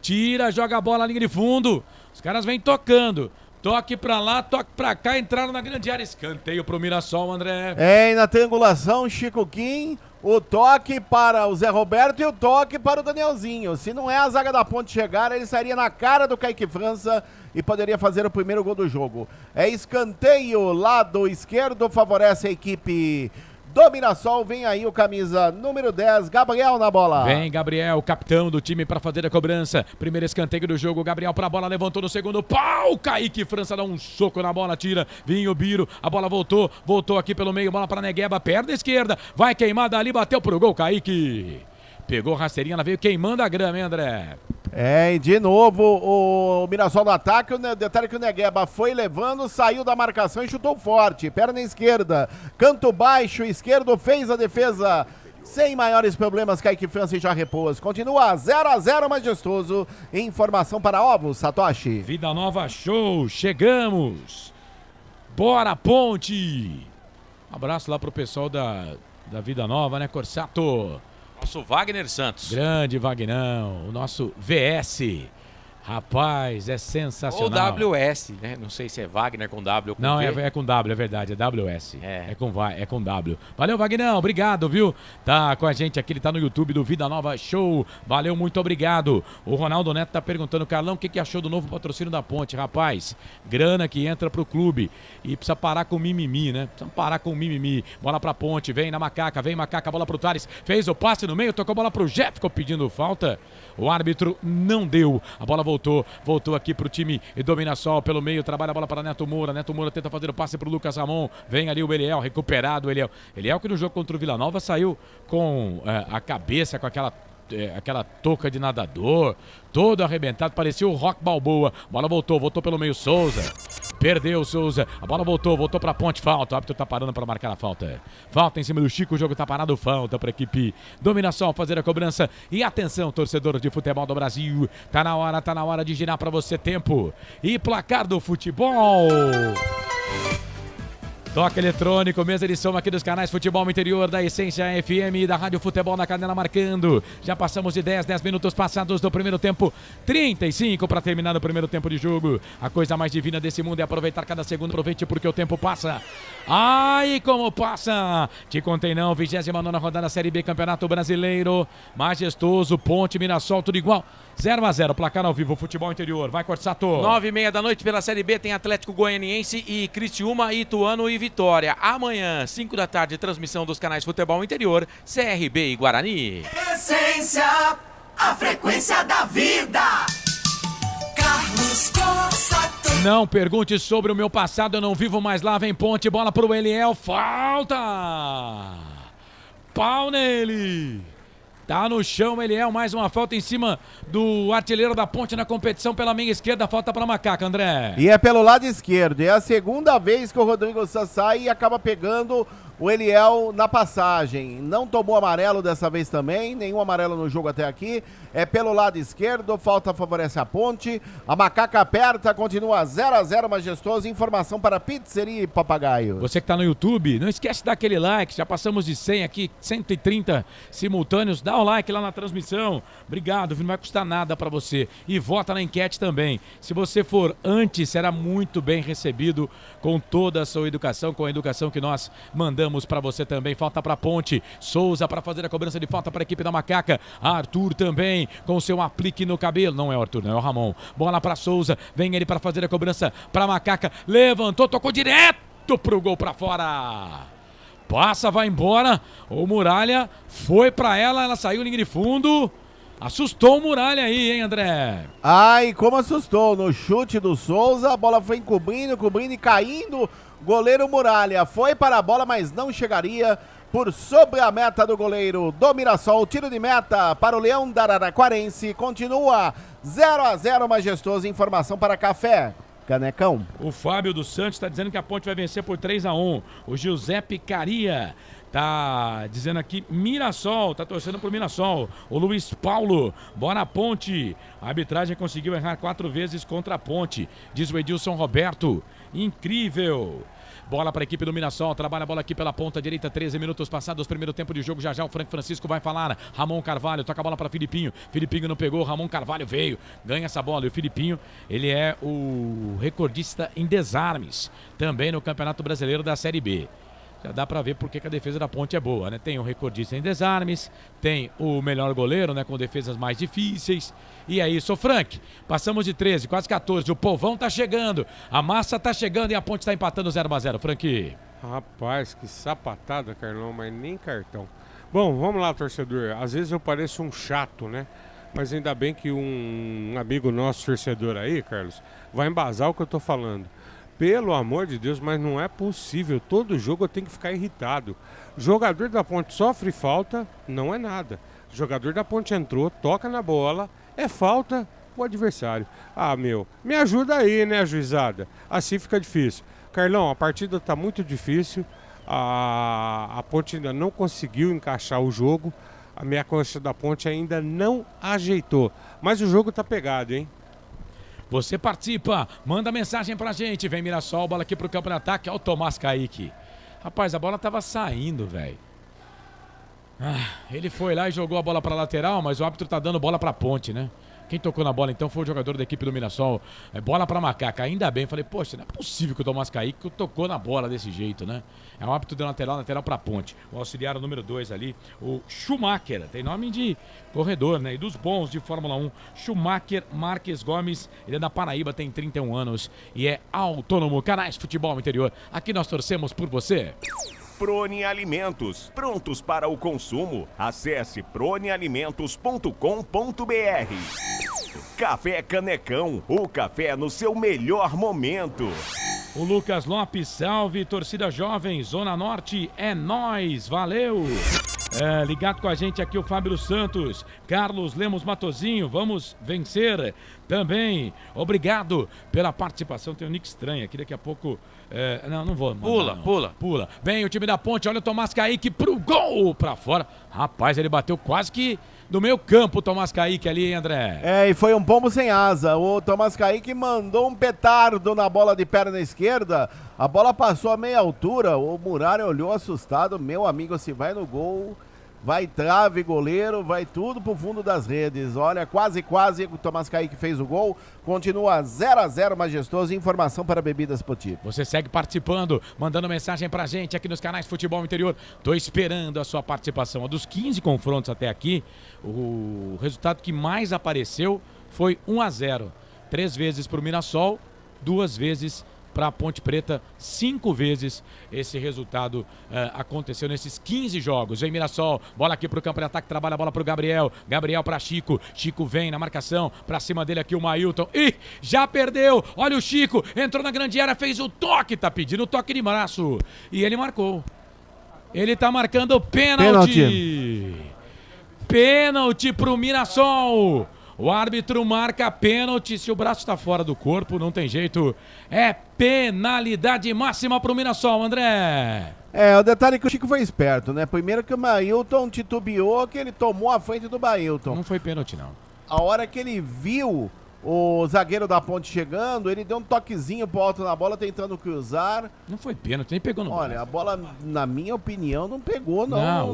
tira, joga a bola na linha de fundo, os caras vêm tocando, toque pra lá, toque pra cá, entraram na grande área, escanteio pro Mirassol, André. E na triangulação, Chico Kim, o toque para o Zé Roberto e o toque para o Danielzinho. Se não é a zaga da Ponte chegar, ele sairia na cara do Kaique França e poderia fazer o primeiro gol do jogo. Escanteio, lado esquerdo, favorece a equipe do Mirassol. Vem aí o camisa número 10, Gabriel na bola. Vem Gabriel, capitão do time para fazer a cobrança. Primeiro escanteio do jogo, Gabriel pra bola, levantou no segundo pau. Kaique França dá um soco na bola, tira. Vinha o Biro, a bola voltou aqui pelo meio, bola para Negueba, perna esquerda. Vai queimar dali, bateu pro gol, Kaique. Pegou rasteirinha, ela veio queimando a grama, hein, André? E de novo o Mirassol no ataque, o detalhe que o Negueba foi levando, saiu da marcação e chutou forte, perna esquerda, canto baixo esquerdo, fez a defesa sem maiores problemas, Kaique França já repôs. Continua 0-0 majestoso. Informação para Ovos, Satoshi. Vida Nova Show, chegamos. Bora, Ponte. Um abraço lá pro pessoal da Vida Nova, né, Corsato? Nosso Wagner Santos. Grande Vagnão, o nosso VS. Rapaz, é sensacional. Ou WS, né? Não sei se é Wagner com W ou com Não, V. é com W, é verdade, é WS. É com W. Valeu, Vagnão, obrigado, viu? Tá com a gente aqui, ele tá no YouTube do Vida Nova Show. Valeu, muito obrigado. O Ronaldo Neto tá perguntando, Carlão, o que achou do novo patrocínio da Ponte? Rapaz, grana que entra pro clube. E precisa parar com o mimimi, né? Precisa parar com o mimimi. Bola pra Ponte, vem na Macaca, bola pro Thales. Fez o passe no meio, tocou a bola pro Jeff, ficou pedindo falta. O árbitro não deu. A bola voltou voltou aqui pro time do Mirassol pelo meio, trabalha a bola para Neto Moura tenta fazer o passe pro Lucas Ramon, vem ali o Eliel, recuperado o Eliel que no jogo contra o Vila Nova saiu com a cabeça, com aquela touca de nadador, todo arrebentado, parecia o Rock Balboa. Bola voltou pelo meio, Souza. Perdeu o Souza, a bola voltou pra ponte, falta. O árbitro tá parando pra marcar a falta. Falta em cima do Chico, o jogo tá parado, falta pra equipe do Mirassol fazer a cobrança. E atenção, torcedores de futebol do Brasil, tá na hora de girar pra você tempo e placar do futebol. Toque eletrônico, mesa de som aqui dos canais Futebol Interior da Essência FM e da Rádio Futebol na Canela marcando. Já passamos de 10 minutos passados do primeiro tempo, 35 para terminar o primeiro tempo de jogo. A coisa mais divina desse mundo é aproveitar cada segundo. Aproveite porque o tempo passa. Ai, como passa! Te contei não, 29ª rodada Série B Campeonato Brasileiro. Majestoso, Ponte, Mirassol, tudo igual. 0-0, placar ao vivo, Futebol Interior. Vai, Corsato. 9h30 da noite pela Série B tem Atlético Goianiense e Criciúma, Ituano e Vitória. Amanhã, 5 da tarde, transmissão dos canais Futebol Interior, CRB e Guarani. Essência, a frequência da vida. Carlos Corsato. Não pergunte sobre o meu passado, eu não vivo mais lá. Vem Ponte, bola pro Eliel, falta! Pau nele! Tá no chão, Eliel, mais uma falta em cima do artilheiro da Ponte na competição pela meia esquerda, falta para Macaca, André. E é pelo lado esquerdo, é a segunda vez que o Rodrigo Sassai acaba pegando o Eliel na passagem. Não tomou amarelo dessa vez também, nenhum amarelo no jogo até aqui. É pelo lado esquerdo, falta favorece a Ponte. A Macaca aperta, continua 0-0 Majestoso. Informação para Pizzeria e Papagaio. Você que tá no YouTube, não esquece de dar aquele like, já passamos de 100 aqui, 130 simultâneos. Dá o like lá na transmissão. Obrigado, não vai custar nada para você. E vota na enquete também. Se você for antes, será muito bem recebido com toda a sua educação, com a educação que nós mandamos para você também. Falta para Ponte, Souza para fazer a cobrança de falta para a equipe da Macaca. Arthur também com o seu aplique no cabelo. Não é o Arthur, não é o Ramon. Bola para Souza, vem ele para fazer a cobrança para Macaca. Levantou, tocou direto pro gol para fora. Passa, vai embora. O Muralha foi para ela saiu linha de fundo. Assustou o Muralha aí, hein, André? Ai, como assustou. No chute do Souza, a bola foi cobrindo e caindo. Goleiro Muralha foi para a bola, mas não chegaria por sobre a meta do goleiro do Mirassol. Tiro de meta para o Leão da Araraquarense. Continua 0-0 Majestoso. Informação para Café Canecão. O Fábio dos Santos está dizendo que a Ponte vai vencer por 3-1. O Giuseppe Caria tá dizendo aqui Mirassol, tá torcendo pro Mirassol. O Luiz Paulo, bora Ponte. A arbitragem conseguiu errar 4 vezes contra a Ponte, diz o Edilson Roberto. Incrível. Bola para a equipe do Mirassol, trabalha a bola aqui pela ponta direita, 13 minutos passados, primeiro tempo de jogo, já o Frank Francisco vai falar, Ramon Carvalho, toca a bola para Filipinho não pegou, Ramon Carvalho veio, ganha essa bola, e o Filipinho, ele é o recordista em desarmes, também no Campeonato Brasileiro da Série B. Já dá pra ver porque que a defesa da Ponte é boa, né? Tem o recordista em desarmes, tem o melhor goleiro, né? Com defesas mais difíceis. E é isso, Frank. Passamos de 13, quase 14. O povão tá chegando, a massa tá chegando e a Ponte tá empatando 0-0, Frank. Rapaz, que sapatada, Carlão, mas nem cartão. Bom, vamos lá, torcedor. Às vezes eu pareço um chato, né? Mas ainda bem que um amigo nosso, torcedor aí, Carlos, vai embasar o que eu tô falando. Pelo amor de Deus, mas não é possível. Todo jogo eu tenho que ficar irritado. O jogador da Ponte sofre falta, não é nada. O jogador da Ponte entrou, toca na bola, é falta o adversário. Ah, meu, me ajuda aí, né, juizada? Assim fica difícil. Carlão, a partida tá muito difícil. A Ponte ainda não conseguiu encaixar o jogo. A meia coxa da Ponte ainda não ajeitou. Mas o jogo tá pegado, hein? Você participa, manda mensagem pra gente. Vem Mirassol, bola aqui pro campo de ataque. Olha o Tomás Kaique. Rapaz, a bola tava saindo, velho. Ele foi lá e jogou a bola pra lateral, mas o árbitro tá dando bola pra Ponte, né? Quem tocou na bola então foi o jogador da equipe do Mirassol. Bola pra Macaca, ainda bem. Falei, poxa, não é possível que o Tomás Kaique tocou na bola desse jeito, né? É um árbitro de lateral pra Ponte. O auxiliar número 2 ali, o Schumacher. Tem nome de corredor, né? E dos bons de Fórmula 1. Schumacher Marques Gomes. Ele é da Paraíba, tem 31 anos e é autônomo. Canais Futebol Interior. Aqui nós torcemos por você. Prone Alimentos, prontos para o consumo. Acesse pronealimentos.com.br. Café Canecão, o café no seu melhor momento. O Lucas Lopes, salve, torcida jovem, Zona Norte, é nóis, valeu! Ligado com a gente aqui o Fábio Santos, Carlos Lemos Matozinho, vamos vencer também. Obrigado pela participação. Tem um nick estranho aqui, daqui a pouco... não vou mandar, Pula. Vem o time da Ponte, olha o Tomás Kaique pro gol, pra fora. Rapaz, ele bateu quase que do meio campo o Tomás Kaique ali, hein, André? E foi um pombo sem asa. O Tomás Kaique mandou um petardo na bola de perna esquerda. A bola passou a meia altura. O Muralha olhou assustado. Meu amigo, se vai no gol, vai trave, goleiro, vai tudo pro fundo das redes. Olha, quase o Tomás Kaique fez o gol. Continua 0-0 majestoso. Informação para Bebidas Poti. Você segue participando, mandando mensagem pra gente aqui nos canais Futebol Interior. Tô esperando a sua participação. Dos 15 confrontos até aqui, o resultado que mais apareceu foi 1-0. 3 vezes pro Mirassol, 2 vezes para a Ponte Preta, 5 vezes esse resultado aconteceu nesses 15 jogos. Vem Mirassol, bola aqui pro campo de ataque, trabalha a bola pro Gabriel, Gabriel para Chico, Chico vem na marcação, pra cima dele aqui o Mailton, ih, já perdeu, olha o Chico, entrou na grande área, fez o toque, tá pedindo o toque de braço, e ele marcou. Ele tá marcando pênalti. Pênalti pro Mirassol. O árbitro marca pênalti, se o braço está fora do corpo, não tem jeito. É penalidade máxima pro Mirassol, André. O detalhe é que o Chico foi esperto, né? Primeiro que o Mailton titubeou, que ele tomou a frente do Mailton. Não foi pênalti, não. A hora que ele viu o zagueiro da Ponte chegando, ele deu um toquezinho pro alto na bola, tentando cruzar. Não foi pênalti, nem pegou no braço. Olha, a bola, na minha opinião, não pegou, não.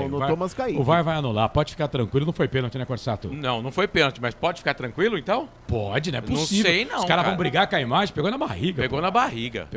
No Tomás Kaique. O VAR vai anular, pode ficar tranquilo, não foi pênalti, né, Corsato? Não foi pênalti, mas pode ficar tranquilo, então? Pode, não é possível. Não sei, não. Os caras vão brigar com a imagem, pegou na barriga. Pegou na barriga.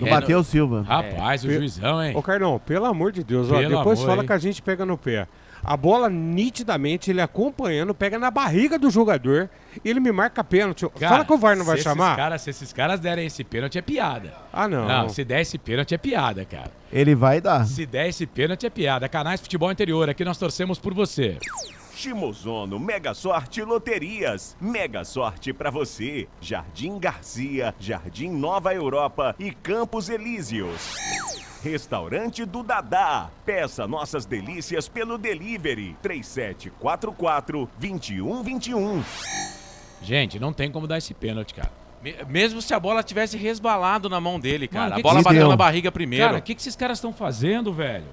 Do Matheus Silva. Rapaz, o juizão, hein? Ô, Carlão, pelo amor de Deus, ó, depois fala que a gente pega no pé. A bola, nitidamente, ele acompanhando, pega na barriga do jogador e ele me marca pênalti. Cara, fala que o VAR não vai chamar? Se esses caras derem esse pênalti, é piada. Ah, não. Não, se der esse pênalti, é piada, cara. Ele vai dar. Se der esse pênalti, é piada. Canais Futebol Interior, aqui nós torcemos por você. Chimozono Mega Sorte Loterias. Mega sorte pra você. Jardim Garcia, Jardim Nova Europa e Campos Elíseos. Restaurante do Dadá. Peça nossas delícias pelo delivery 3744-2121. Gente, não tem como dar esse pênalti, cara. Mesmo se a bola tivesse resbalado na mão dele, cara. Mano, a bola bateu na barriga primeiro. Cara, o que esses caras estão fazendo, velho?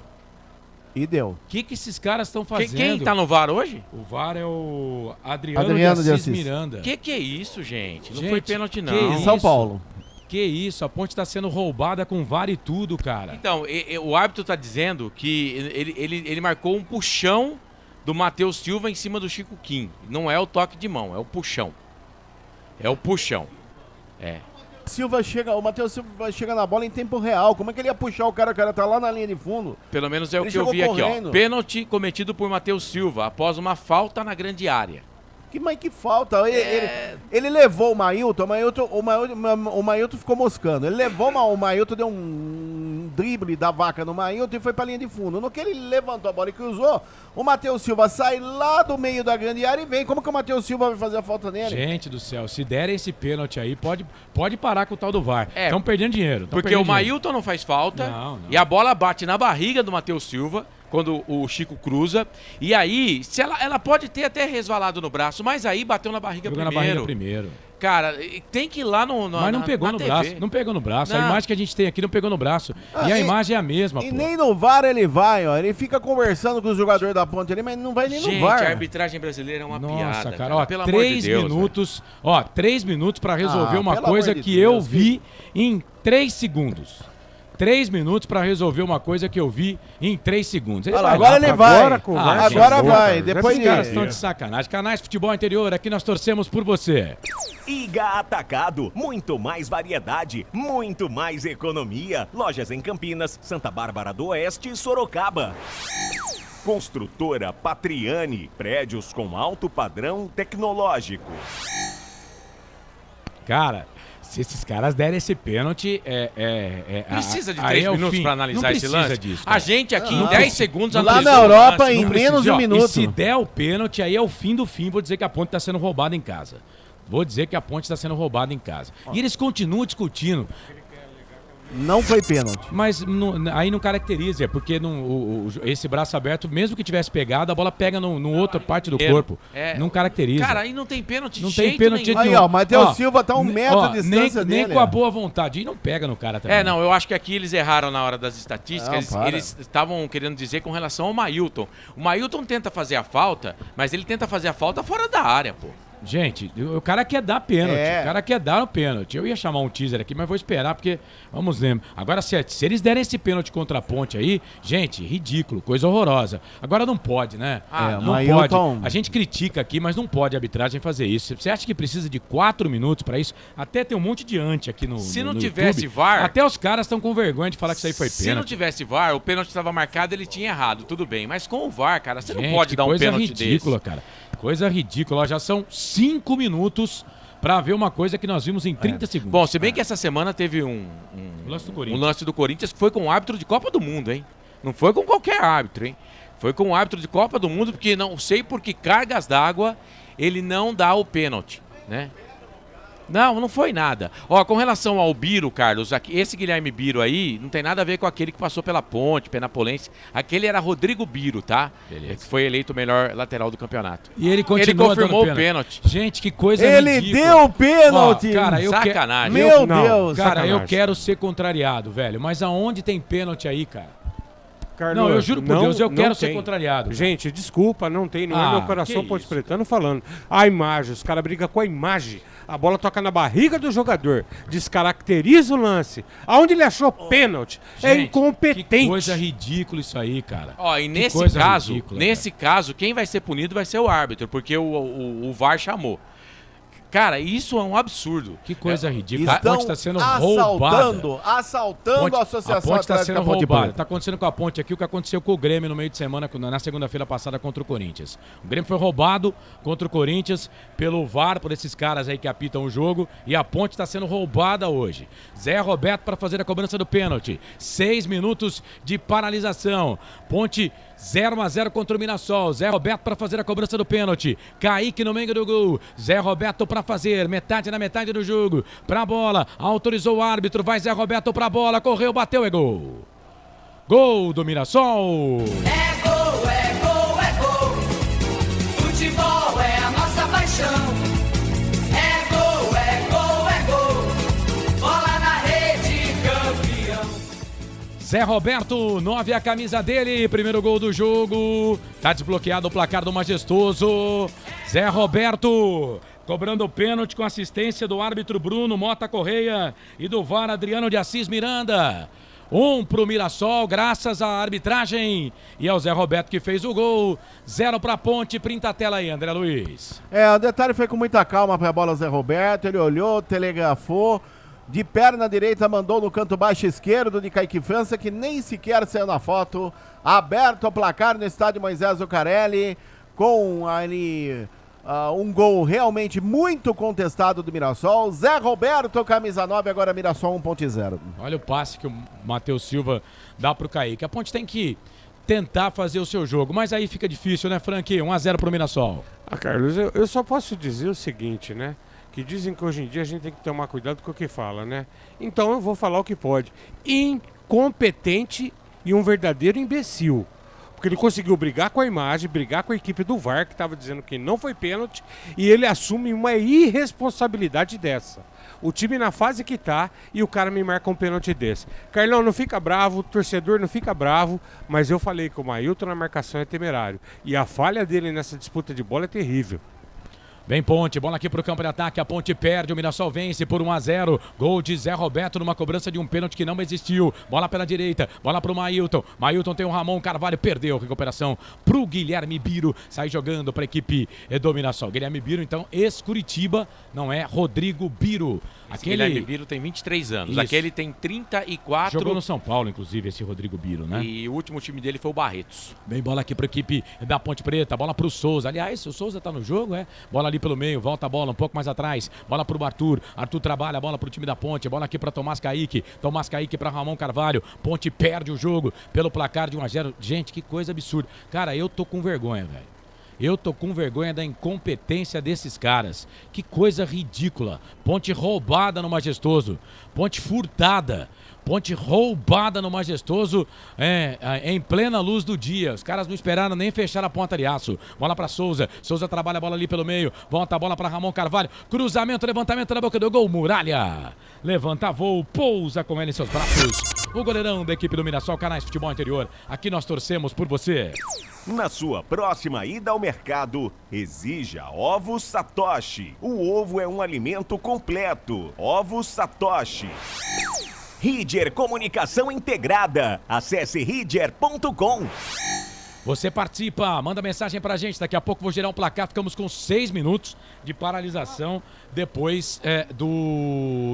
E deu. O que esses caras estão fazendo? Quem tá no VAR hoje? O VAR é o Adriano de Assis Miranda. Que é isso, gente? Não foi pênalti, não. Em São Paulo. Que isso, a Ponte tá sendo roubada com VAR e tudo, cara. Então, o árbitro tá dizendo que ele marcou um puxão do Matheus Silva em cima do Chico Kim. Não é o toque de mão, é o puxão. É o puxão. O Matheus Silva chega na bola em tempo real. Como é que ele ia puxar o cara tá lá na linha de fundo? Pelo menos é o que eu vi aqui, ó. Pênalti cometido por Matheus Silva após uma falta na grande área. Mas que falta. Ele levou o Mailton, o Mailton ficou moscando. Ele levou o Mailton, deu um drible da vaca no Mailton e foi pra linha de fundo. No que ele levantou a bola e cruzou, o Matheus Silva sai lá do meio da grande área e vem. Como que o Matheus Silva vai fazer a falta nele? Gente do céu, se derem esse pênalti aí, pode parar com o tal do VAR. Estão perdendo dinheiro. Porque o Mailton não faz falta e a bola bate na barriga do Matheus Silva quando o Chico cruza. E aí, se ela pode ter até resvalado no braço, mas aí bateu na barriga primeiro. Cara, tem que ir lá mas não pegou no TV. braço. Não pegou no braço. Não. A imagem que a gente tem aqui não pegou no braço. E a imagem é a mesma, E nem no VAR ele vai, ó. Ele fica conversando com o jogador da Ponte ali, mas não vai nem no VAR. Gente, a arbitragem brasileira é uma piada. Nossa, cara, ó, pelo 3 minutos. Velho. Ó, 3 minutos pra resolver uma coisa que eu vi em 3 segundos. 3 minutos pra resolver uma coisa que eu vi em 3 segundos. Agora ele vai. Agora vai. Depois esses caras estão de sacanagem. Canais Futebol Interior, aqui nós torcemos por você. Iga Atacado, muito mais variedade, muito mais economia. Lojas em Campinas, Santa Bárbara do Oeste e Sorocaba. Construtora Patriani, prédios com alto padrão tecnológico. Cara, Se esses caras derem esse pênalti, Precisa de aí 3 minutos fim. para analisar Não esse precisa lance? disso, A cara. gente aqui Não em 10 precisa. segundos Lá analisou na o Europa, lance. em Não precisa. menos de um Ó, minuto. E se der o pênalti, aí é o fim do fim. Vou dizer que a Ponte está sendo roubada em casa. Vou dizer que a Ponte está sendo roubada em casa. E eles continuam discutindo. Não foi pênalti. Mas aí não caracteriza, porque esse braço aberto, mesmo que tivesse pegado, a bola pega no outra parte do corpo. Não caracteriza. Cara, aí não tem pênalti Não de tem jeito pênalti nenhum. Aí, ó, o Matheus Silva tá 1 metro de distância nem dele. com a ó. boa vontade. E não pega no cara também. Não, eu acho que aqui eles erraram na hora das estatísticas. Não, para. Eles estavam querendo dizer com relação ao Mailton. O Mailton tenta fazer a falta, mas ele tenta fazer a falta fora da área, pô. Gente, o cara quer dar pênalti. É. O cara quer dar o pênalti. Eu ia chamar um teaser aqui, mas vou esperar, porque vamos ver. Agora, se eles derem esse pênalti contra a Ponte aí, gente, ridículo, coisa horrorosa. Agora não pode, né? Não pode. A gente critica aqui, mas não pode a arbitragem fazer isso. Você acha que precisa de 4 minutos pra isso? Até tem um monte de ante aqui no Se não no tivesse YouTube. VAR... Até os caras estão com vergonha de falar que isso aí foi Se pênalti. não tivesse VAR, o pênalti estava marcado, ele tinha errado, tudo bem. Mas com o VAR, cara, você Gente, não pode que dar um coisa pênalti ridícula, desse. cara. Coisa ridícula. Já são 5 minutos pra ver uma coisa que nós vimos em 30 segundos. Bom, se bem que essa semana teve um lance do Corinthians que foi com o árbitro de Copa do Mundo, hein? Não foi com qualquer árbitro, hein? Foi com o árbitro de Copa do Mundo, porque não sei por que cargas d'água ele não dá o pênalti, né? Não foi nada. Ó, com relação ao Biro, Carlos, esse Guilherme Biro aí não tem nada a ver com aquele que passou pela Ponte, Penapolense. Aquele era Rodrigo Biro, tá? Que foi eleito o melhor lateral do campeonato. E ele continua confirmou dando o pênalti. Gente, que coisa Ele ridícula. deu o pênalti. Ó, cara, eu Sacanagem. Meu Não, Deus. cara, eu sacanagem. quero ser contrariado, velho. Mas aonde tem pênalti aí, cara? Carlos, Não, eu juro por Deus, eu não quero ser tem. contrariado. Gente, desculpa, não tem, não é meu coração que ponte isso, pretano falando. A imagem, os caras brigam com a imagem. A bola toca na barriga do jogador, descaracteriza o lance. Aonde ele achou pênalti? É Gente, incompetente. Que coisa ridícula isso aí, cara. Ó, e Que nesse coisa caso, ridícula, caso, quem vai ser punido vai ser o árbitro, porque o VAR chamou. Cara, isso é um absurdo. Que coisa ridícula. A Estão Ponte está sendo roubada. assaltando a Associação A Ponte está Atlética sendo Ponte roubada. Preta. Está acontecendo com a Ponte aqui o que aconteceu com o Grêmio no meio de semana, na segunda-feira passada contra o Corinthians. O Grêmio foi roubado contra o Corinthians pelo VAR, por esses caras aí que apitam o jogo, e a Ponte está sendo roubada hoje. Zé Roberto para fazer a cobrança do pênalti. 6 minutos de paralisação. Ponte 0-0 contra o Mirassol. Zé Roberto para fazer a cobrança do pênalti. Kaique no meio do gol. Zé Roberto para fazer. Metade na metade do jogo. Pra bola. Autorizou o árbitro. Vai Zé Roberto pra bola. Correu, bateu, é gol. Gol do Mirassol. É gol, é gol, é gol. Futebol é a nossa paixão. É gol, é gol, é gol. Bola na rede, campeão. Zé Roberto, 9 a camisa dele, primeiro gol do jogo. Tá desbloqueado o placar do Majestoso. Zé Roberto cobrando o pênalti com assistência do árbitro Bruno Mota Correia e do VAR Adriano de Assis Miranda. 1 pro Mirassol, graças à arbitragem e ao Zé Roberto que fez o gol. 0 pra Ponte, printa a tela aí, André Luiz. O detalhe foi com muita calma pra bola Zé Roberto, ele olhou, telegrafou, de perna direita mandou no canto baixo esquerdo de Kaique França, que nem sequer saiu na foto. Aberto o placar no estádio Moisés Zucarelli, com ali um gol realmente muito contestado do Mirassol. Zé Roberto, camisa 9, agora Mirassol 1.0. Olha o passe que o Matheus Silva dá pro Kaique. A Ponte tem que tentar fazer o seu jogo, mas aí fica difícil, né, Frank? 1-0 pro Mirassol. Carlos, eu só posso dizer o seguinte, né? Que dizem que hoje em dia a gente tem que tomar cuidado com o que fala, né? Então eu vou falar o que pode. Incompetente e um verdadeiro imbecil. Porque ele conseguiu brigar com a imagem, brigar com a equipe do VAR, que estava dizendo que não foi pênalti, e ele assume uma irresponsabilidade dessa. O time na fase que tá e o cara me marca um pênalti desse. Carlão, não fica bravo, o torcedor não fica bravo, mas eu falei que o Mailton na marcação é temerário. E a falha dele nessa disputa de bola é terrível. Vem Ponte, bola aqui pro campo de ataque, a Ponte perde, o Mirassol vence por 1-0, gol de Zé Roberto numa cobrança de um pênalti que não existiu, bola pela direita, bola pro Mailton tem o Ramon Carvalho, perdeu, recuperação pro Guilherme Biro, sai jogando pra equipe do Mirassol. Guilherme Biro, então, ex-Curitiba, não é Rodrigo Biro. Guilherme Biro tem 23 anos, Isso. aquele tem 34. Jogou no São Paulo, inclusive, esse Rodrigo Biro, né? E o último time dele foi o Barretos. Vem bola aqui pra equipe da Ponte Preta, bola pro Souza, aliás, o Souza tá no jogo, bola ali pelo meio, volta a bola um pouco mais atrás, bola pro Arthur, Arthur trabalha a bola pro time da Ponte, bola aqui pra Tomás Kaique pra Ramon Carvalho, Ponte perde o jogo pelo placar de 1-0. Gente, que coisa absurda. Cara, eu tô com vergonha, velho. Eu tô com vergonha da incompetência desses caras. Que coisa ridícula. Ponte roubada no Majestoso. Ponte furtada. Ponte roubada no Majestoso em plena luz do dia. Os caras não esperaram nem fechar a ponta de aço. Bola pra Souza. Souza trabalha a bola ali pelo meio. Volta a bola pra Ramon Carvalho. Cruzamento, levantamento na boca do gol. Muralha. Levanta voo, pousa com ele em seus braços. O goleirão da equipe do Mirassol, Canais Futebol Interior. Aqui nós torcemos por você. Na sua próxima ida ao mercado, exija Ovos Satoshi. O ovo é um alimento completo. Ovos Satoshi. Ridger Comunicação Integrada. Acesse ridger.com. Você participa, manda mensagem pra gente. Daqui a pouco vou gerar um placar. Ficamos com 6 minutos de paralisação depois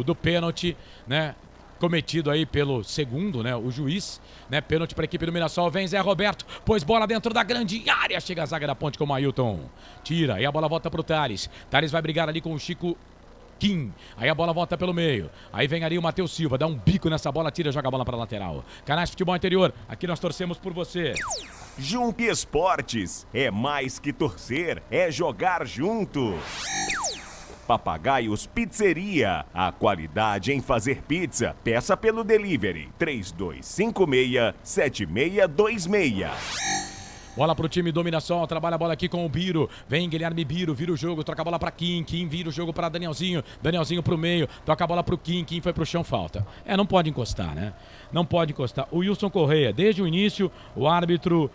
do pênalti, né? Cometido aí pelo segundo, né? O juiz, né? Pênalti para a equipe do Mirassol. Vem Zé Roberto, pôs bola dentro da grande área. Chega a zaga da Ponte com o Ailton. Tira, e a bola volta pro Thales. Thales vai brigar ali com o Chico Kim. Aí a bola volta pelo meio. Aí vem ali o Matheus Silva, dá um bico nessa bola, tira, joga a bola pra lateral. Canais Futebol Interior, aqui nós torcemos por você. Jump Esportes, é mais que torcer, é jogar junto. Papagaios Pizzeria, a qualidade em fazer pizza. Peça pelo delivery 3256-7626. Bola pro time do Mirassol, trabalha a bola aqui com o Biro. Vem Guilherme Biro, vira o jogo, troca a bola pra Kim. Kim vira o jogo pra Danielzinho. Danielzinho pro meio, toca a bola pro Kim. Kim foi pro chão, falta. Não pode encostar, né? Não pode encostar. O Wilson Correia, desde o início, o árbitro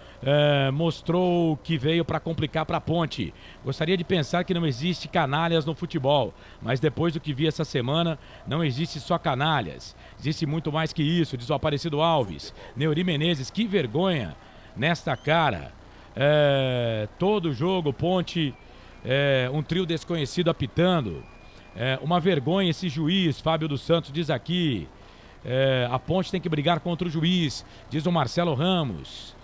mostrou que veio pra complicar pra Ponte. Gostaria de pensar que não existe canalhas no futebol, mas depois do que vi essa semana, não existe só canalhas. Existe muito mais que isso, diz o Aparecido Alves. Neuri Menezes, que vergonha nesta cara. Todo jogo, Ponte, um trio desconhecido apitando. Uma vergonha esse juiz, Fábio dos Santos diz aqui. A Ponte tem que brigar contra o juiz, diz o Marcelo Ramos.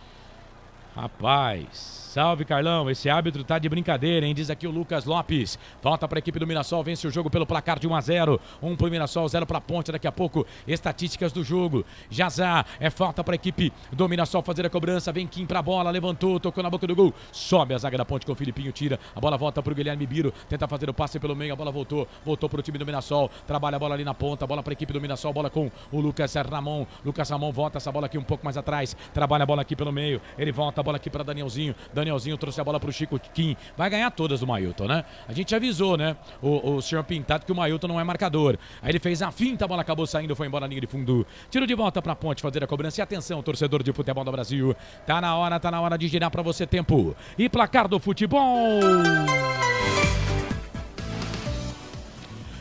Rapaz, salve Carlão, esse árbitro tá de brincadeira, hein? Diz aqui o Lucas Lopes. Volta para a equipe do Mirassol, vence o jogo pelo placar de 1-0. 1 pro Mirassol, 0 para Ponte. Daqui a pouco, estatísticas do jogo. Jazá, falta para a equipe do Mirassol fazer a cobrança. Vem Kim pra bola, levantou, tocou na boca do gol. Sobe a zaga da Ponte com o Filipinho, tira. A bola volta pro Guilherme Biro, tenta fazer o passe pelo meio, a bola voltou pro time do Mirassol. Trabalha a bola ali na ponta, bola para a equipe do Mirassol, bola com o Lucas Ramon. Lucas Ramon volta essa bola aqui um pouco mais atrás. Trabalha a bola aqui pelo meio. Ele volta a bola aqui para Danielzinho. Danielzinho trouxe a bola pro Chico Kim. Vai ganhar todas do Mailton, né? A gente avisou, né? O senhor Pintado que o Mailton não é marcador. Aí ele fez a finta, a bola acabou saindo, foi embora na linha de fundo. Tiro de volta pra Ponte fazer a cobrança. E atenção, torcedor de futebol do Brasil. Tá na hora de girar pra você tempo. E placar do futebol.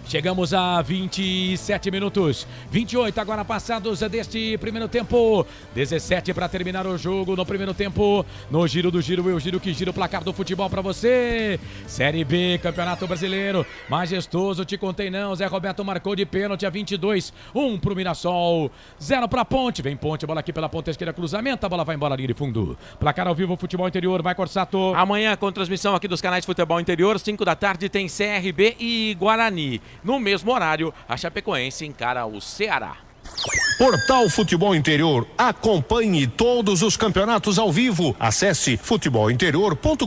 Chegamos a 27 minutos, 28 agora passados deste primeiro tempo, 17 para terminar o jogo no primeiro tempo. No giro do giro, eu giro que gira o placar do futebol para você. Série B, Campeonato Brasileiro, Majestoso, te contei não, Zé Roberto marcou de pênalti a 22, 1 pro Mirassol, 0 pra Ponte. Vem Ponte, bola aqui pela ponta esquerda, cruzamento, a bola vai embora ali de fundo. Placar ao vivo, Futebol Interior, vai Corsato. Amanhã com transmissão aqui dos canais Futebol Interior, 5 da tarde tem CRB e Guarani. No mesmo horário, a Chapecoense encara o Ceará. Portal Futebol Interior. Acompanhe todos os campeonatos ao vivo. Acesse futebolinterior.com.br.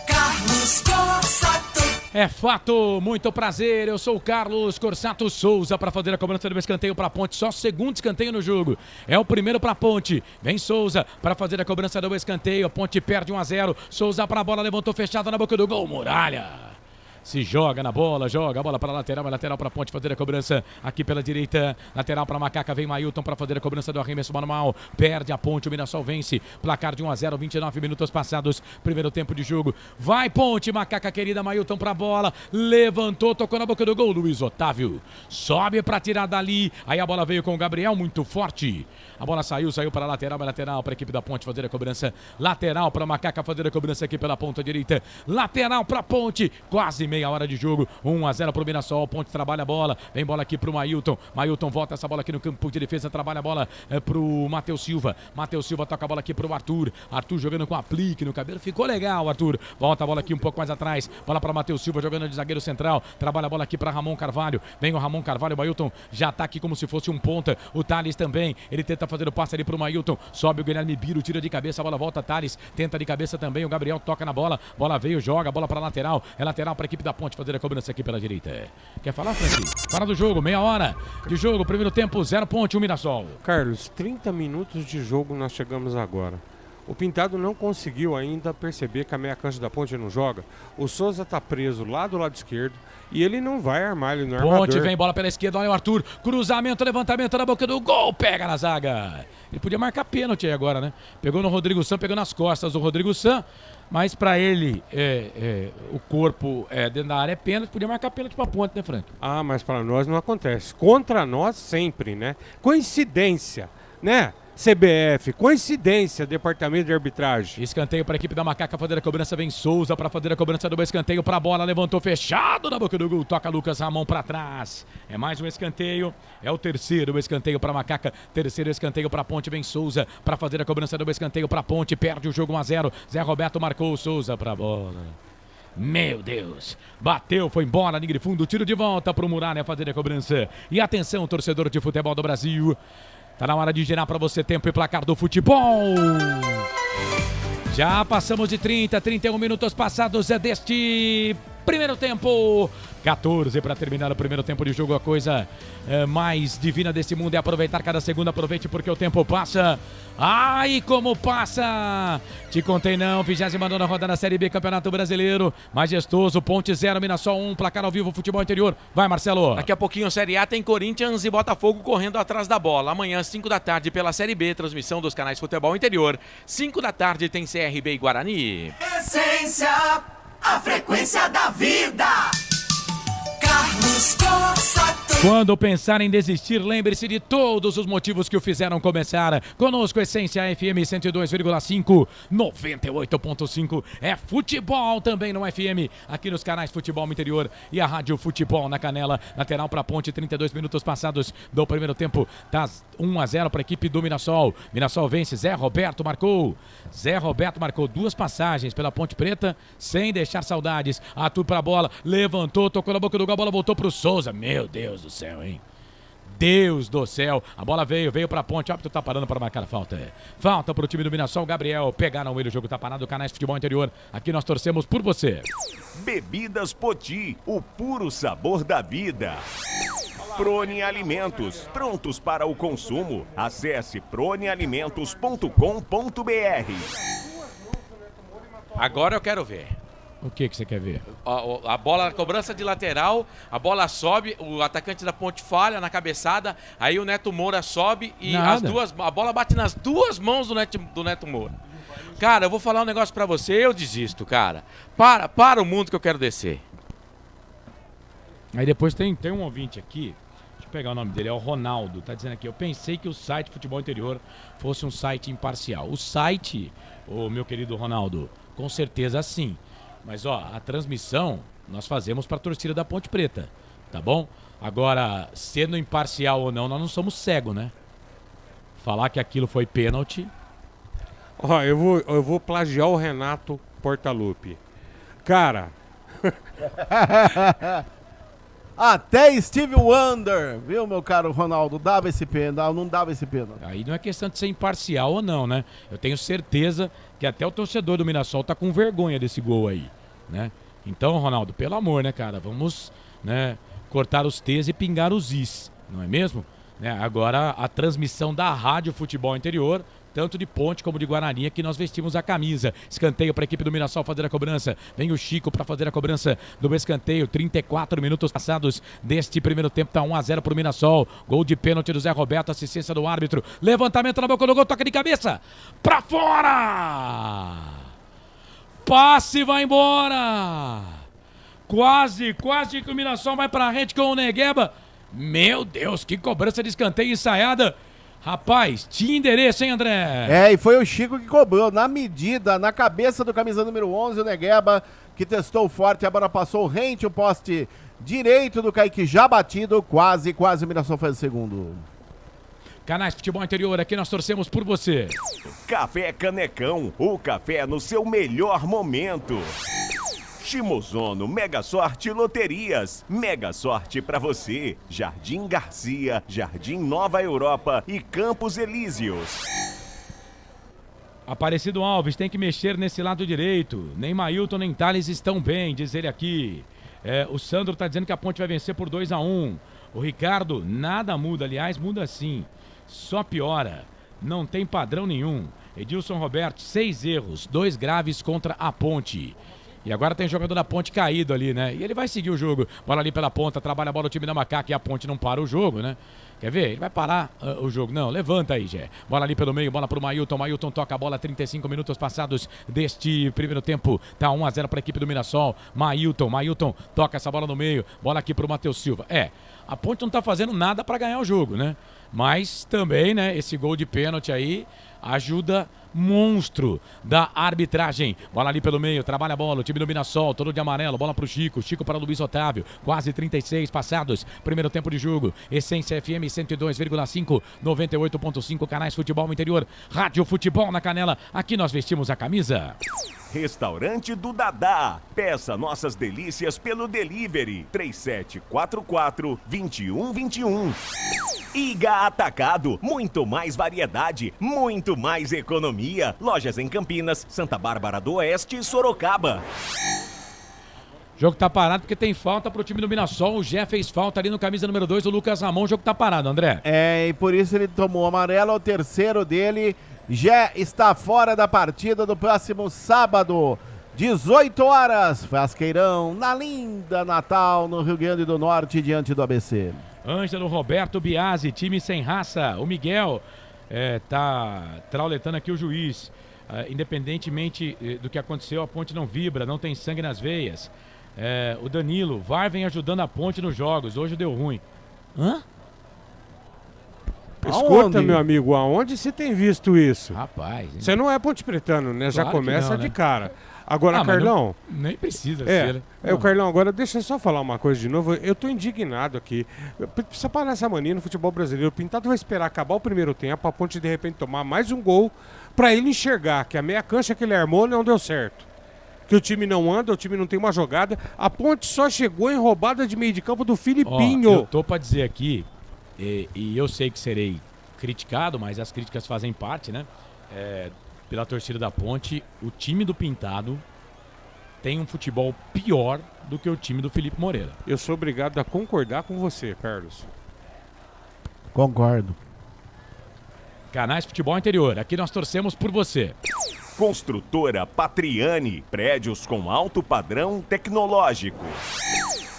Carlos Corsato. É fato, muito prazer, eu sou o Carlos Corsato Souza para fazer a cobrança do escanteio para a Ponte, só segundo escanteio no jogo, é o primeiro para a Ponte, vem Souza para fazer a cobrança do escanteio, a Ponte perde 1-0, Souza para a bola, levantou fechado na boca do gol, Muralha. Se joga na bola, joga a bola para a lateral, lateral para a Ponte fazer a cobrança aqui pela direita, lateral para a Macaca, vem Mailton para fazer a cobrança do arremesso manual, perde a Ponte, o Mirassol vence, placar de 1-0, 29 minutos passados, primeiro tempo de jogo, vai Ponte, Macaca querida, Mailton para a bola, levantou, tocou na boca do gol, Luiz Otávio, sobe para tirar dali, aí a bola veio com o Gabriel, muito forte, a bola saiu para a lateral para a equipe da Ponte fazer a cobrança, lateral para a Macaca fazer a cobrança aqui pela ponta direita, lateral para a Ponte, quase meia hora de jogo. 1-0 pro Mirassol. Ponte trabalha a bola. Vem bola aqui pro Mailton. Mailton volta essa bola aqui no campo de defesa. Trabalha a bola pro Matheus Silva. Matheus Silva toca a bola aqui pro Arthur. Arthur jogando com aplique no cabelo. Ficou legal, Arthur. Volta a bola aqui um pouco mais atrás. Bola para Matheus Silva jogando de zagueiro central. Trabalha a bola aqui para Ramon Carvalho. Vem o Ramon Carvalho. O Mailton já tá aqui como se fosse um ponta. O Thales também. Ele tenta fazer o passe ali pro Mailton. Sobe o Guilherme Biro. Tira de cabeça. A bola volta. Thales tenta de cabeça também. O Gabriel toca na bola. Bola veio, joga. Bola para lateral. É lateral para a equipe da Ponte fazer a cobrança aqui pela direita. Quer falar, Francisco? Fala do jogo. Meia hora de jogo. Primeiro tempo. 0 Ponte, 1 Mirassol. Carlos, 30 minutos de jogo nós chegamos agora. O Pintado não conseguiu ainda perceber que a meia cancha da Ponte não joga. O Souza tá preso lá do lado esquerdo e ele não vai armar, ele não é armador. Ponte vem, bola pela esquerda, olha o Arthur. Cruzamento, levantamento na boca do gol, pega na zaga. Ele podia marcar pênalti aí agora, né? Pegou no Rodrigo San, pegou nas costas do Rodrigo San. Mas pra ele, o corpo dentro da área é pênalti, podia marcar pênalti pra Ponte, né, Frank? Ah, mas pra nós não acontece. Contra nós sempre, né? Coincidência, né? CBF, coincidência, departamento de arbitragem. Escanteio para a equipe da Macaca fazer a cobrança, vem Souza para fazer a cobrança do escanteio para a bola, levantou fechado na boca do gol, toca Lucas Ramon para trás. É mais um escanteio, é o terceiro escanteio para a Macaca, terceiro escanteio para a Ponte, vem Souza para fazer a cobrança do escanteio para a Ponte, perde o jogo 1-0, Zé Roberto marcou o Souza para a bola. Meu Deus, bateu, foi embora, linha de fundo, tiro de volta para o Muralha fazer a cobrança. E atenção, torcedor de futebol do Brasil. Tá na hora de girar para você tempo e placar do futebol. Já passamos de 31 minutos passados deste primeiro tempo. 14 para terminar o primeiro tempo de jogo. A coisa mais divina desse mundo é aproveitar cada segundo. Aproveite porque o tempo passa. Ai, como passa! Te contei não, 29ª rodada da Série B, Campeonato Brasileiro. Majestoso, Ponte 0, Mirassol 1, placar ao vivo, futebol interior. Vai, Marcelo. Daqui a pouquinho, Série A tem Corinthians e Botafogo correndo atrás da bola. Amanhã, 5 da tarde, pela Série B, transmissão dos canais Futebol Interior. 5 da tarde tem CRB e Guarani. Essência, a frequência da vida. Carlos Corsa. Quando pensar em desistir, lembre-se de todos os motivos que o fizeram começar. Conosco, Essência FM 102,5, 98,5. É futebol também no FM, aqui nos canais Futebol Interior e a Rádio Futebol na Canela. Lateral para a Ponte, 32 minutos passados do primeiro tempo. Tá 1-0 para a equipe do Mirassol. Mirassol vence, Zé Roberto marcou. Zé Roberto marcou 2 passagens pela Ponte Preta, sem deixar saudades. Arthur para a bola, levantou, tocou na boca do gol, a bola voltou para o Souza. Meu Deus do céu, hein? Deus do céu, a bola veio pra Ponte, ó, tu tá parando para marcar a falta. Falta pro time do Mirassol, Gabriel, pegaram ele, o jogo tá parado, canais Futebol Interior, aqui nós torcemos por você. Bebidas Poti, o puro sabor da vida. Prone Alimentos, prontos para o consumo. Acesse pronealimentos.com.br. Agora eu quero ver. O que você quer ver? A bola, a cobrança de lateral, a bola sobe, o atacante da Ponte falha na cabeçada, aí o Neto Moura sobe e a bola bate nas 2 mãos do Neto Moura. Cara, eu vou falar um negócio pra você, eu desisto, cara. Para o mundo que eu quero descer. Aí depois tem um ouvinte aqui, deixa eu pegar o nome dele, é o Ronaldo, tá dizendo aqui, eu pensei que o site Futebol Interior fosse um site imparcial. O site, meu querido Ronaldo, com certeza sim. Mas, ó, a transmissão nós fazemos para a torcida da Ponte Preta, tá bom? Agora, sendo imparcial ou não, nós não somos cegos, né? Falar que aquilo foi pênalti. Ó, eu vou plagiar o Renato Portaluppi. Cara... Até Steve Wonder, viu, meu caro Ronaldo, dava esse pênalti, não dava esse pênalti. Aí não é questão de ser imparcial ou não, né? Eu tenho certeza que até o torcedor do Mirassol tá com vergonha desse gol aí, né? Então, Ronaldo, pelo amor, né, cara? Vamos, né, cortar os T's e pingar os Is, não é mesmo? Né? Agora, a transmissão da Rádio Futebol Interior, tanto de Ponte como de Guarani, que nós vestimos a camisa. Escanteio para a equipe do Mirassol fazer a cobrança. Vem o Chico para fazer a cobrança do escanteio. 34 minutos passados deste primeiro tempo. Tá 1-0 para o Mirassol. Gol de pênalti do Zé Roberto, assistência do árbitro. Levantamento na boca do gol, toca de cabeça. Para fora! Passe vai embora! Quase que o Mirassol vai para a rede com o Negueba. Meu Deus, que cobrança de escanteio ensaiada. Rapaz, tinha endereço, hein, André? E foi o Chico que cobrou, na medida, na cabeça do camisa número 11, o Negueba que testou forte, a bola passou rente, o poste direito do Kaique já batido, quase o Mirassol faz o segundo. Canais Futebol Interior, aqui nós torcemos por você. Café Canecão, o café no seu melhor momento. Shimozono Mega Sorte Loterias. Mega Sorte pra você. Jardim Garcia, Jardim Nova Europa e Campos Elíseos. Aparecido Alves tem que mexer nesse lado direito. Nem Mailton nem Thales estão bem, diz ele aqui. O Sandro tá dizendo que a Ponte vai vencer por 2-1. O Ricardo, nada muda, aliás, muda sim. Só piora. Não tem padrão nenhum. Edilson Roberto, 6 erros, 2 graves contra a Ponte. E agora tem jogador da Ponte caído ali, né? E ele vai seguir o jogo. Bola ali pela ponta, trabalha a bola o time da Macaca e a Ponte não para o jogo, né? Quer ver? Ele vai parar o jogo. Não, levanta aí, Gé. Bola ali pelo meio, bola pro Mailton. Mailton toca a bola, 35 minutos passados deste primeiro tempo. Tá 1-0 para a equipe do Mirassol. Mailton toca essa bola no meio. Bola aqui pro Matheus Silva. A Ponte não tá fazendo nada para ganhar o jogo, né? Mas também, né, esse gol de pênalti aí ajuda monstro da arbitragem. Bola ali pelo meio, trabalha a bola, o time do Mirassol, todo de amarelo, bola pro Chico para o Luiz Otávio, quase 36 passados, primeiro tempo de jogo, Essência FM 102,5, 98.5, Canais Futebol Interior, Rádio Futebol na Canela, aqui nós vestimos a camisa. Restaurante do Dadá. Peça nossas delícias pelo delivery 3744-2121. Iga Atacado, muito mais variedade, muito mais economia. Lojas em Campinas, Santa Bárbara do Oeste e Sorocaba. O jogo tá parado porque tem falta pro time do Mirassol. O Gé fez falta ali no camisa número 2, o Lucas Ramon. O jogo tá parado, André. E por isso ele tomou amarelo, o terceiro dele. Gé está fora da partida do próximo sábado, 18 horas. Frasqueirão, na linda Natal, no Rio Grande do Norte, diante do ABC. Ângelo Roberto Biasi, time sem raça. O Miguel tá trauletando aqui o juiz. Independentemente do que aconteceu, a Ponte não vibra, não tem sangue nas veias. O Danilo, VAR vem ajudando a Ponte nos jogos, hoje deu ruim. Hã? Escuta, meu amigo, aonde você tem visto isso? Rapaz. Você não é ponte pretano, né? Já Claro que começa não, né? de cara. Agora, Carlão... nem precisa ser. O Carlão, agora deixa eu só falar uma coisa de novo. Eu tô indignado aqui. Precisa parar essa mania no futebol brasileiro. O Pintado vai esperar acabar o primeiro tempo, a Ponte de repente tomar mais um gol, pra ele enxergar que a meia cancha que ele armou não deu certo. Que o time não anda, o time não tem uma jogada. A Ponte só chegou em roubada de meio de campo do Filipinho. Eu tô pra dizer aqui, e eu sei que serei criticado, mas as críticas fazem parte, né? Pela torcida da Ponte, o time do Pintado tem um futebol pior do que o time do Felipe Moreira. Eu sou obrigado a concordar com você, Carlos. Concordo. Canais Futebol Interior, aqui nós torcemos por você. Construtora Patriani, prédios com alto padrão tecnológico.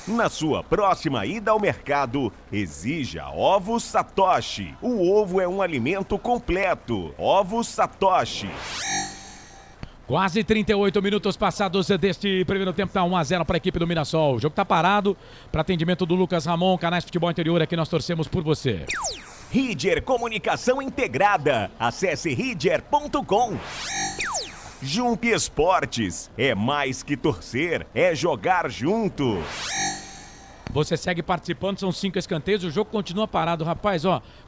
Na sua próxima ida ao mercado, exija Ovos Satoshi. O ovo é um alimento completo. Ovos Satoshi. Quase 38 minutos passados deste primeiro tempo, tá 1-0 para a equipe do Mirassol. O jogo tá parado para atendimento do Lucas Ramon, Canais Futebol Interior, aqui nós torcemos por você. Ridger Comunicação Integrada. Acesse ridger.com. Jump Esportes. É mais que torcer, é jogar junto. Você segue participando, são 5 escanteios, o jogo continua parado. Rapaz,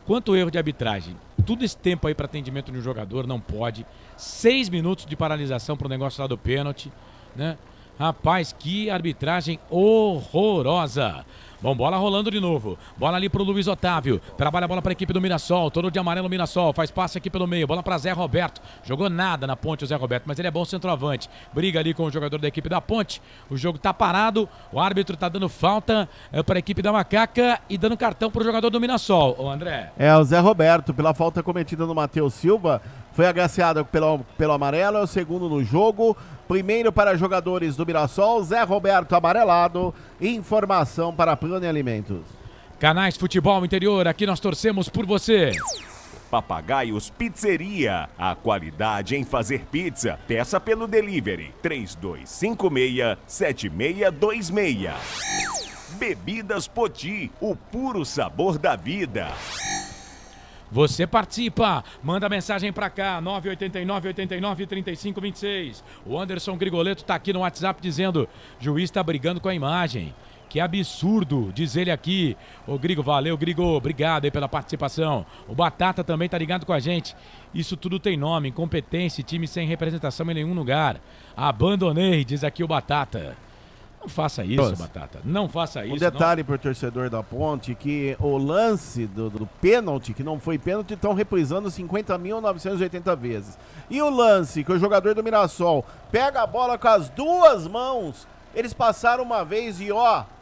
quanto erro de arbitragem. Tudo esse tempo aí para atendimento de um jogador, não pode. 6 minutos de paralisação pro negócio lá do pênalti, né? Rapaz, que arbitragem horrorosa. Bom, bola rolando de novo. Bola ali pro Luiz Otávio. Trabalha a bola para a equipe do Mirassol. Todo de amarelo Mirassol. Faz passe aqui pelo meio. Bola para Zé Roberto. Jogou nada na Ponte o Zé Roberto, mas ele é bom centroavante. Briga ali com o jogador da equipe da Ponte. O jogo tá parado. O árbitro tá dando falta para a equipe da Macaca e dando cartão pro jogador do Mirassol. Ô, André. O Zé Roberto, pela falta cometida no Matheus Silva, foi agraciado pelo amarelo. É o segundo no jogo. Primeiro para jogadores do Mirassol, Zé Roberto amarelado. Informação para Plano Alimentos. Canais Futebol Interior, aqui nós torcemos por você. Papagaios Pizzeria. A qualidade em fazer pizza. Peça pelo delivery 3256-7626. Bebidas Poti. O puro sabor da vida. Você participa, manda mensagem pra cá, 989-89-3526. O Anderson Grigoleto tá aqui no WhatsApp dizendo, juiz tá brigando com a imagem. Que absurdo, diz ele aqui. Ô Grigo, valeu Grigo, obrigado aí pela participação. O Batata também tá ligado com a gente. Isso tudo tem nome, incompetência, time sem representação em nenhum lugar. Abandonei, diz aqui o Batata. Não faça isso, Batata, não faça isso. Um detalhe pro torcedor da Ponte, que o lance do pênalti, que não foi pênalti, estão reprisando 50.980 vezes. E o lance que o jogador do Mirassol pega a bola com as duas mãos, eles passaram uma vez e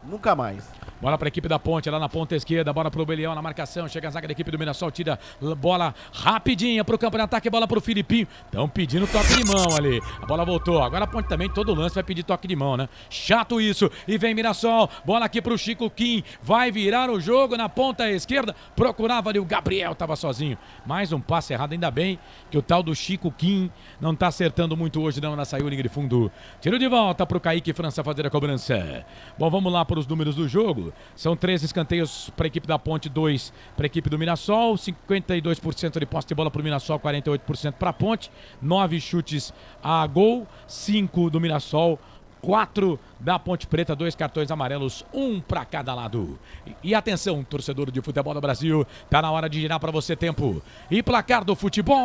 nunca mais. Bola para a equipe da Ponte, lá na ponta esquerda, bola para o Belião na marcação, chega a zaga da equipe do Mirassol, tira bola rapidinha para o campo de ataque, bola para o Filipinho, estão pedindo toque de mão ali, a bola voltou, agora a Ponte também, todo lance vai pedir toque de mão, né? Chato isso, e vem Mirassol, bola aqui para o Chico Kim, vai virar o jogo na ponta esquerda, procurava ali o Gabriel, estava sozinho, mais um passe errado, ainda bem que o tal do Chico Kim não está acertando muito hoje não, na saiu linha de fundo, tiro de volta para o Kaique França fazer a cobrança. Bom, vamos lá para os números do jogo. São 13 escanteios para a equipe da Ponte, 2 para a equipe do Mirassol, 52% de posse de bola para o Mirassol, 48% para a Ponte, 9 chutes a gol, 5 do Mirassol, 4 da Ponte Preta, 2 cartões amarelos, 1 para cada lado. E atenção, torcedor de futebol do Brasil, tá na hora de girar para você tempo. E placar do futebol.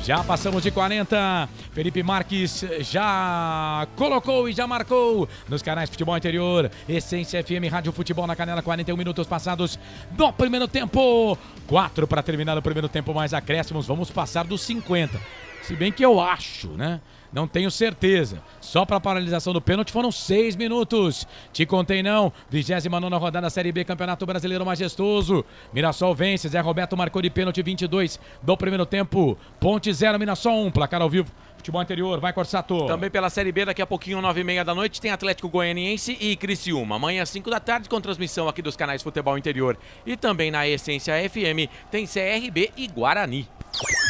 Já passamos de 40, Felipe Marques já colocou e já marcou nos canais Futebol Interior, Essência FM, Rádio Futebol na Canela, 41 minutos passados do primeiro tempo, 4 para terminar o primeiro tempo, mais acréscimos, vamos passar dos 50, se bem que eu acho, né? Não tenho certeza. Só para a paralisação do pênalti foram 6 minutos. Te contei não. 29ª rodada Série B, Campeonato Brasileiro Majestoso. Mirassol vence. Zé Roberto marcou de pênalti 22 do primeiro tempo. Ponte 0, Mirassol 1. Placar ao vivo. Futebol Interior. Vai, Corsato. Também pela Série B, daqui a pouquinho, 9h30 da noite, tem Atlético Goianiense e Criciúma. Amanhã, 5 da tarde, com transmissão aqui dos canais Futebol Interior. E também na Essência FM, tem CRB e Guarani.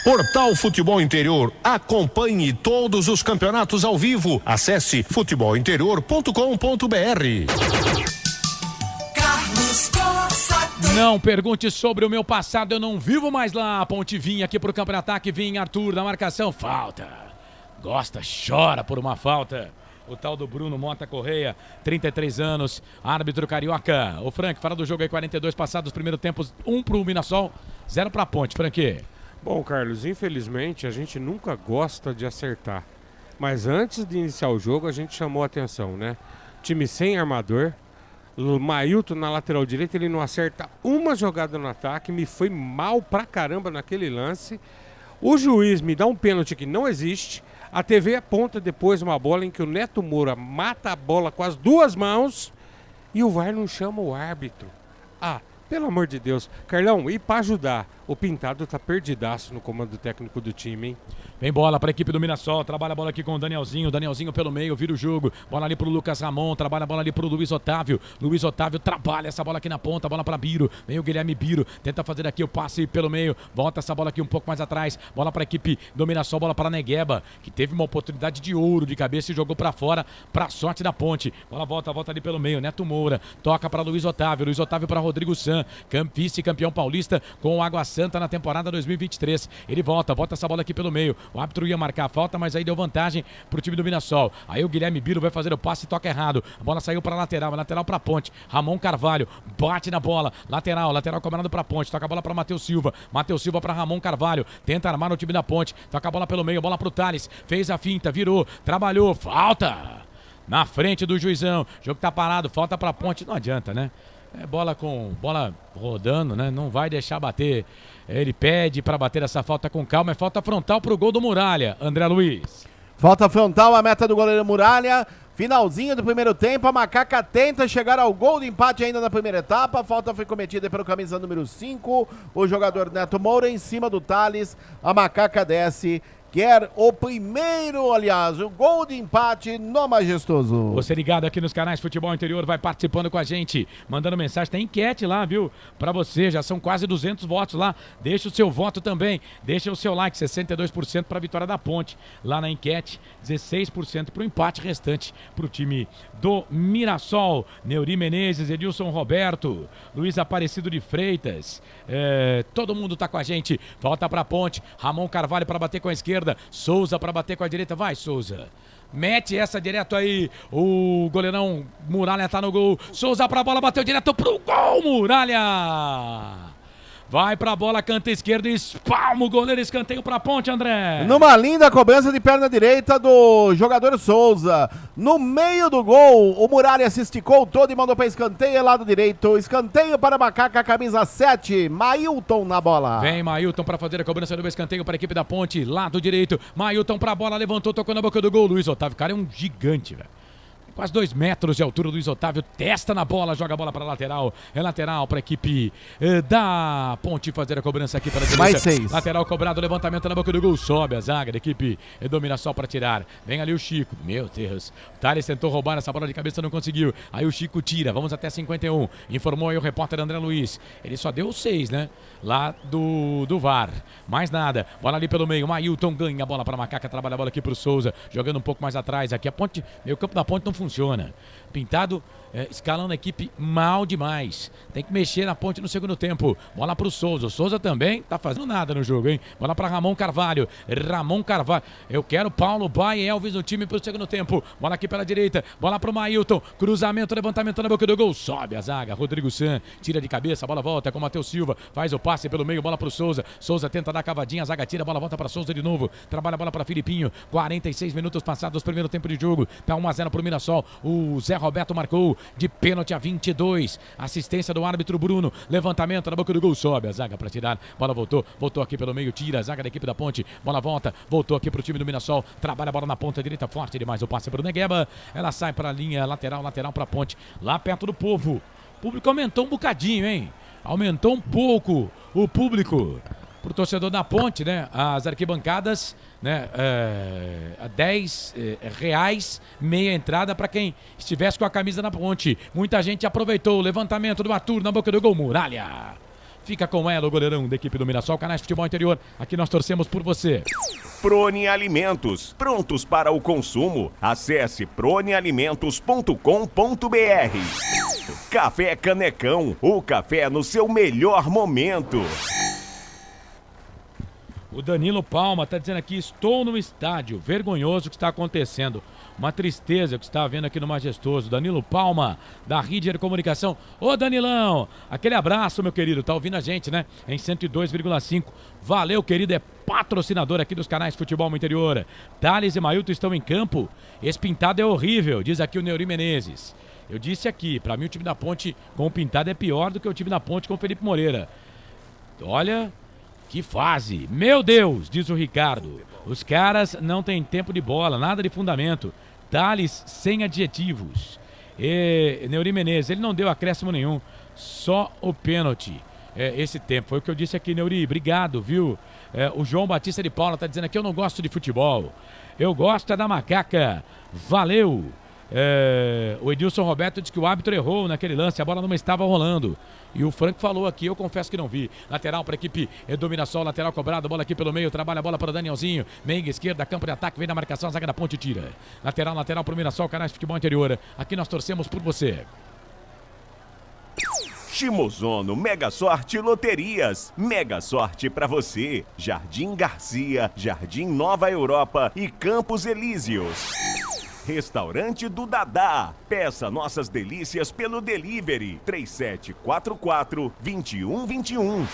Portal Futebol Interior. Acompanhe todos os campeonatos ao vivo. Acesse futebolinterior.com.br. Carlos Corsato. Não pergunte sobre o meu passado, eu não vivo mais lá. Ponte vinha aqui pro campo de ataque, vinha Arthur na marcação. Falta. Gosta, chora por uma falta. O tal do Bruno Mota Correia, 33 anos, árbitro carioca. O Frank, fala do jogo aí, 42 passados, primeiro tempo, 1 pro Mirassol, 0 pra Ponte. Frank. Bom, Carlos, infelizmente a gente nunca gosta de acertar. Mas antes de iniciar o jogo, a gente chamou a atenção, né? Time sem armador. O Mailton na lateral direita, ele não acerta uma jogada no ataque. Me foi mal pra caramba naquele lance. O juiz me dá um pênalti que não existe. A TV aponta depois uma bola em que o Neto Moura mata a bola com as duas mãos. E o VAR não chama o árbitro. Pelo amor de Deus. Carlão, e pra ajudar, o Pintado tá perdidaço no comando técnico do time, hein? Vem bola para a equipe do Mirassol, trabalha a bola aqui com o Danielzinho pelo meio, vira o jogo, bola ali pro Lucas Ramon, trabalha a bola ali pro Luiz Otávio trabalha essa bola aqui na ponta, bola para Biro, vem o Guilherme Biro, tenta fazer aqui o passe pelo meio, volta essa bola aqui um pouco mais atrás, bola para a equipe do Mirassol, bola para Negueba, que teve uma oportunidade de ouro de cabeça e jogou para fora, pra sorte da Ponte, bola volta ali pelo meio, Neto Moura, toca para Luiz Otávio para Rodrigo San, vice-campeão paulista com o Água Santa na temporada 2023, ele volta essa bola aqui pelo meio, o árbitro ia marcar a falta, mas aí deu vantagem pro time do Mirassol. Aí o Guilherme Biro vai fazer o passe e toca errado. A bola saiu para lateral pra Ponte. Ramon Carvalho bate na bola. Lateral cobrado pra Ponte. Toca a bola pra Matheus Silva pra Ramon Carvalho. Tenta armar no time da Ponte. Toca a bola pelo meio, bola pro Thales. Fez a finta, virou, trabalhou, falta! Na frente do juizão. O jogo tá parado, falta pra Ponte. Não adianta, né? É bola rodando, né? Não vai deixar bater. Ele pede para bater essa falta com calma. É falta frontal pro gol do Muralha. André Luiz. Falta frontal, a meta do goleiro Muralha. Finalzinho do primeiro tempo, a Macaca tenta chegar ao gol de empate ainda na primeira etapa. A falta foi cometida pelo camisa número 5, o jogador Neto Moura em cima do Thales. A Macaca desce quer o primeiro, aliás, o gol de empate no Majestoso. Você ligado aqui nos canais Futebol Interior, vai participando com a gente, mandando mensagem, tem enquete lá, viu? Pra você, já são quase 200 votos lá, deixa o seu voto também, deixa o seu like, 62% pra vitória da Ponte, lá na enquete, 16% pro empate restante pro time do Mirassol. Neuri Menezes, Edilson Roberto, Luiz Aparecido de Freitas, todo mundo tá com a gente, volta pra Ponte, Ramon Carvalho pra bater com a esquerda, Souza para bater com a direita, vai Souza, mete essa direto aí, o goleirão Muralha tá no gol, Souza pra bola, bateu direto pro gol, Muralha! Vai pra bola, canta esquerdo, espalma o goleiro, escanteio pra Ponte, André. Numa linda cobrança de perna direita do jogador Souza. No meio do gol, o Muralha se esticou todo e mandou pra escanteio, lado direito. Escanteio para Macaca, camisa 7, Mailton na bola. Vem Mailton pra fazer a cobrança do escanteio para a equipe da Ponte, lado direito. Mailton pra bola, levantou, tocou na boca do gol. Luiz Otávio, cara, é um gigante, velho. Quase 2 metros de altura, Luiz Otávio testa na bola, joga a bola para lateral. É lateral para a equipe da Ponte fazer a cobrança aqui para a direita. Mais 6. Lateral cobrado, levantamento na boca do gol, sobe a zaga da equipe do Mirassol para tirar. Vem ali o Chico, meu Deus. O Thales tentou roubar essa bola de cabeça, não conseguiu. Aí o Chico tira, vamos até 51. Informou aí o repórter André Luiz. Ele só deu 6, né? Lá do VAR. Mais nada. Bola ali pelo meio. Mailton ganha a bola para Macaca, trabalha a bola aqui para o Souza. Jogando um pouco mais atrás. Aqui a Ponte, meio campo da Ponte não funciona. Pintado escalando a equipe mal demais. Tem que mexer na Ponte no segundo tempo. Bola pro Souza. O Souza também tá fazendo nada no jogo, hein? Bola pra Ramon Carvalho. Ramon Carvalho. Eu quero Paulo Bai e Elvis no time pro segundo tempo. Bola aqui pela direita. Bola pro Mailton. Cruzamento, levantamento na boca do gol. Sobe a zaga. Rodrigo San tira de cabeça. A bola volta com o Matheus Silva. Faz o passe pelo meio. Bola pro Souza. Souza tenta dar a cavadinha. A zaga tira. A bola volta pra Souza de novo. Trabalha a bola pra Filipinho. 46 minutos passados. Primeiro tempo de jogo. Tá 1-0 pro Mirassol. O Zé Roberto marcou de pênalti a 22. Assistência do árbitro Bruno. Levantamento na boca do gol. Sobe a zaga para tirar. Bola voltou. Voltou aqui pelo meio. Tira a zaga da equipe da Ponte. Bola volta. Voltou aqui pro time do Mirassol. Trabalha a bola na ponta direita. Forte demais o passe pro Negueba. Ela sai para a linha lateral. Lateral para Ponte. Lá perto do Povo. O público aumentou um bocadinho, hein? Aumentou um pouco o público. Pro torcedor da Ponte, né? As arquibancadas, né? A 10 reais, meia entrada para quem estivesse com a camisa na Ponte. Muita gente aproveitou o levantamento do Arthur na boca do gol. Muralha. Fica com ela, o goleirão da equipe do Mirassol, Canais Futebol Interior. Aqui nós torcemos por você. Prone Alimentos, prontos para o consumo. Acesse pronealimentos.com.br. Café Canecão, o café no seu melhor momento. O Danilo Palma está dizendo aqui, estou no estádio, vergonhoso o que está acontecendo, uma tristeza o que está havendo aqui no Majestoso. Danilo Palma, da Ridger Comunicação. Ô Danilão, aquele abraço, meu querido, tá ouvindo a gente, né? Em 102,5. Valeu, querido, é patrocinador aqui dos canais Futebol Interior. Thales e Mailton estão em campo, esse pintado é horrível, diz aqui o Neuri Menezes. Eu disse aqui, para mim o time da Ponte com o pintado é pior do que o time da Ponte com o Felipe Moreira. Olha... que fase! Meu Deus, diz o Ricardo. Os caras não têm tempo de bola, nada de fundamento. Thales sem adjetivos. Neuri Menezes, ele não deu acréscimo nenhum. Só o pênalti. Esse tempo. Foi o que eu disse aqui, Neuri. Obrigado, viu? O João Batista de Paula tá dizendo aqui, eu não gosto de futebol. Eu gosto é da Macaca. Valeu! O Edilson Roberto disse que o árbitro errou naquele lance, a bola não estava rolando. E o Franco falou aqui, eu confesso que não vi. Lateral para a equipe do Mirassol, lateral cobrado, bola aqui pelo meio, trabalha a bola para o Danielzinho. Meiga esquerda, campo de ataque, vem na marcação, a zaga da Ponte tira. Lateral para o Mirassol, Canais Futebol Interior. Aqui nós torcemos por você. Shimozono Mega Sorte Loterias. Mega sorte pra você. Jardim Garcia, Jardim Nova Europa e Campos Elíseos. Restaurante do Dadá. Peça nossas delícias pelo delivery 3744-2121.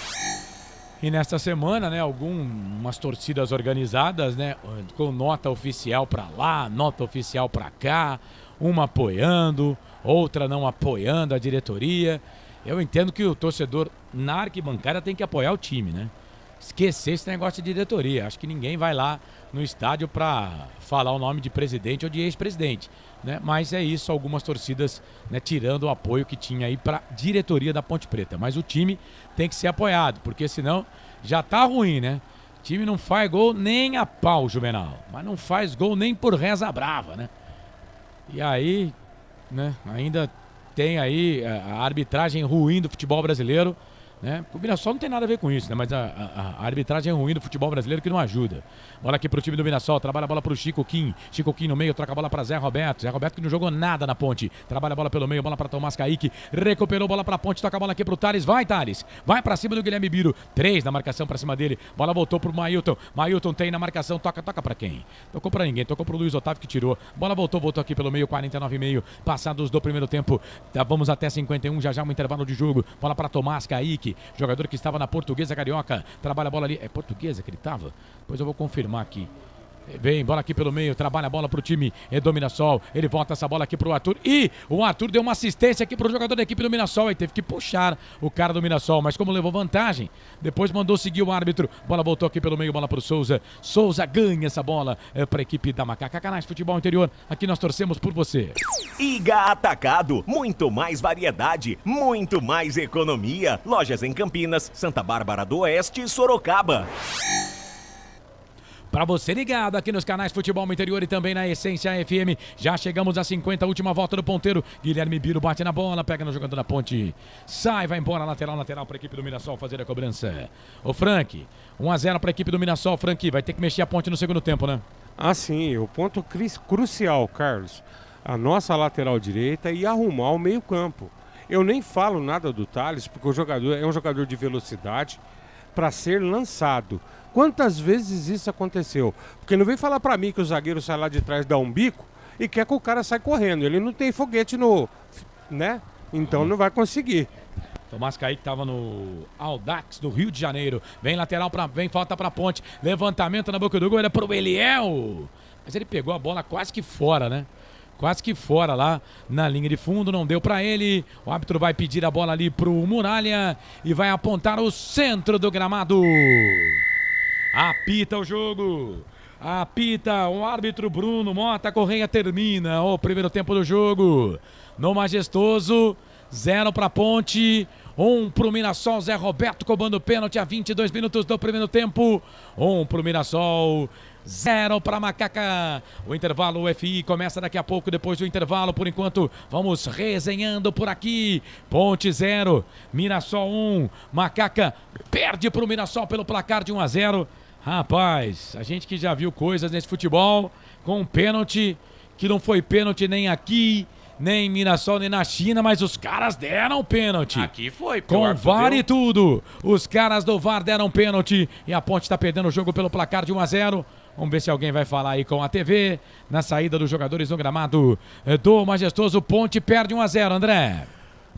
E nesta semana, né, algumas torcidas organizadas, né, com nota oficial pra lá, nota oficial pra cá, uma apoiando, outra não apoiando a diretoria. Eu entendo que o torcedor na arquibancada tem que apoiar o time, né? Esquecer esse negócio de diretoria. Acho que ninguém vai lá no estádio para falar o nome de presidente ou de ex-presidente, né? Mas é isso, algumas torcidas, né, tirando o apoio que tinha aí para diretoria da Ponte Preta. Mas o time tem que ser apoiado, porque senão já tá ruim, né? time não faz gol nem a pau, Juvenal. Mas não faz gol nem por reza brava, né? E aí, né, ainda tem aí a arbitragem ruim do futebol brasileiro, né? O Mirassol não tem nada a ver com isso, né? Mas a arbitragem ruim do futebol brasileiro que não ajuda. Bola aqui pro time do Mirassol, trabalha a bola pro Chico Kim. Chico Kim no meio, troca a bola pra Zé Roberto. Zé Roberto que não jogou nada na ponte. Trabalha a bola pelo meio, bola pra Tomás Kaique. Recuperou bola pra ponte, toca a bola aqui pro Thales. Vai, Thales. Vai pra cima do Guilherme Biro. 3 na marcação pra cima dele. Bola voltou pro Mailton. Mailton tem na marcação, toca pra quem? Tocou pra ninguém, tocou pro Luiz Otávio que tirou. Bola voltou aqui pelo meio, 49,5. Passados do primeiro tempo. Vamos até 51, já um intervalo de jogo. Bola pra Tomás Kaique, jogador que estava na Portuguesa Carioca. Trabalha a bola ali. É Portuguesa que ele tava? Depois eu vou confirmar aqui. Vem, bola aqui pelo meio, trabalha a bola pro time do Mirassol. Ele volta essa bola aqui pro Arthur. E o Arthur deu uma assistência aqui pro jogador da equipe do Mirassol. E teve que puxar o cara do Mirassol. Mas como levou vantagem, depois mandou seguir o árbitro. Bola voltou aqui pelo meio, bola pro Souza. Souza ganha essa bola pra equipe da Macaca. Canais Futebol Interior, aqui nós torcemos por você. Iga Atacado, muito mais variedade, muito mais economia. Lojas em Campinas, Santa Bárbara do Oeste e Sorocaba. Pra você ligado aqui nos canais Futebol Interior e também na Essência FM. Já chegamos a 50, última volta do ponteiro. Guilherme Biro bate na bola, pega no jogador da ponte. Sai, vai embora, lateral pra equipe do Mirassol fazer a cobrança. O Frank, 1-0 pra equipe do Mirassol. Frank, vai ter que mexer a ponte no segundo tempo, né? Ah, sim, o ponto crucial, Carlos. A nossa lateral direita e arrumar o meio campo. Eu nem falo nada do Thales, porque o jogador é um jogador de velocidade para ser lançado. Quantas vezes isso aconteceu? Porque não vem falar pra mim que o zagueiro sai lá de trás, dá um bico e quer que o cara saia correndo. Ele não tem foguete no... né? Então não vai conseguir. Tomás Kaique estava no Audax do Rio de Janeiro. Vem lateral, vem falta pra ponte. Levantamento na boca do gol, era pro Eliel. Mas ele pegou a bola quase que fora, né? Quase que fora lá na linha de fundo, não deu pra ele. O árbitro vai pedir a bola ali pro Muralha e vai apontar o centro do gramado. Apita o jogo. Apita o árbitro Bruno Mota Correia. Termina o primeiro tempo do jogo. No Majestoso, 0 pra Ponte, 1 pro Mirassol. Zé Roberto cobrando pênalti a 22 minutos do primeiro tempo. 1 pro Mirassol, 0 para Macaca. O intervalo, o FI começa daqui a pouco, depois do intervalo. Por enquanto, vamos resenhando por aqui. Ponte 0, Mirassol 1. Macaca perde para o Mirassol pelo placar de 1-0. Rapaz, a gente que já viu coisas nesse futebol com um pênalti que não foi pênalti nem aqui, nem em Mirassol, nem na China, mas os caras deram pênalti. Aqui foi. Com VAR e tudo. Os caras do VAR deram pênalti e a Ponte está perdendo o jogo pelo placar de 1-0. Vamos ver se alguém vai falar aí com a TV. Na saída dos jogadores no gramado do Majestoso, Ponte perde 1-0, André.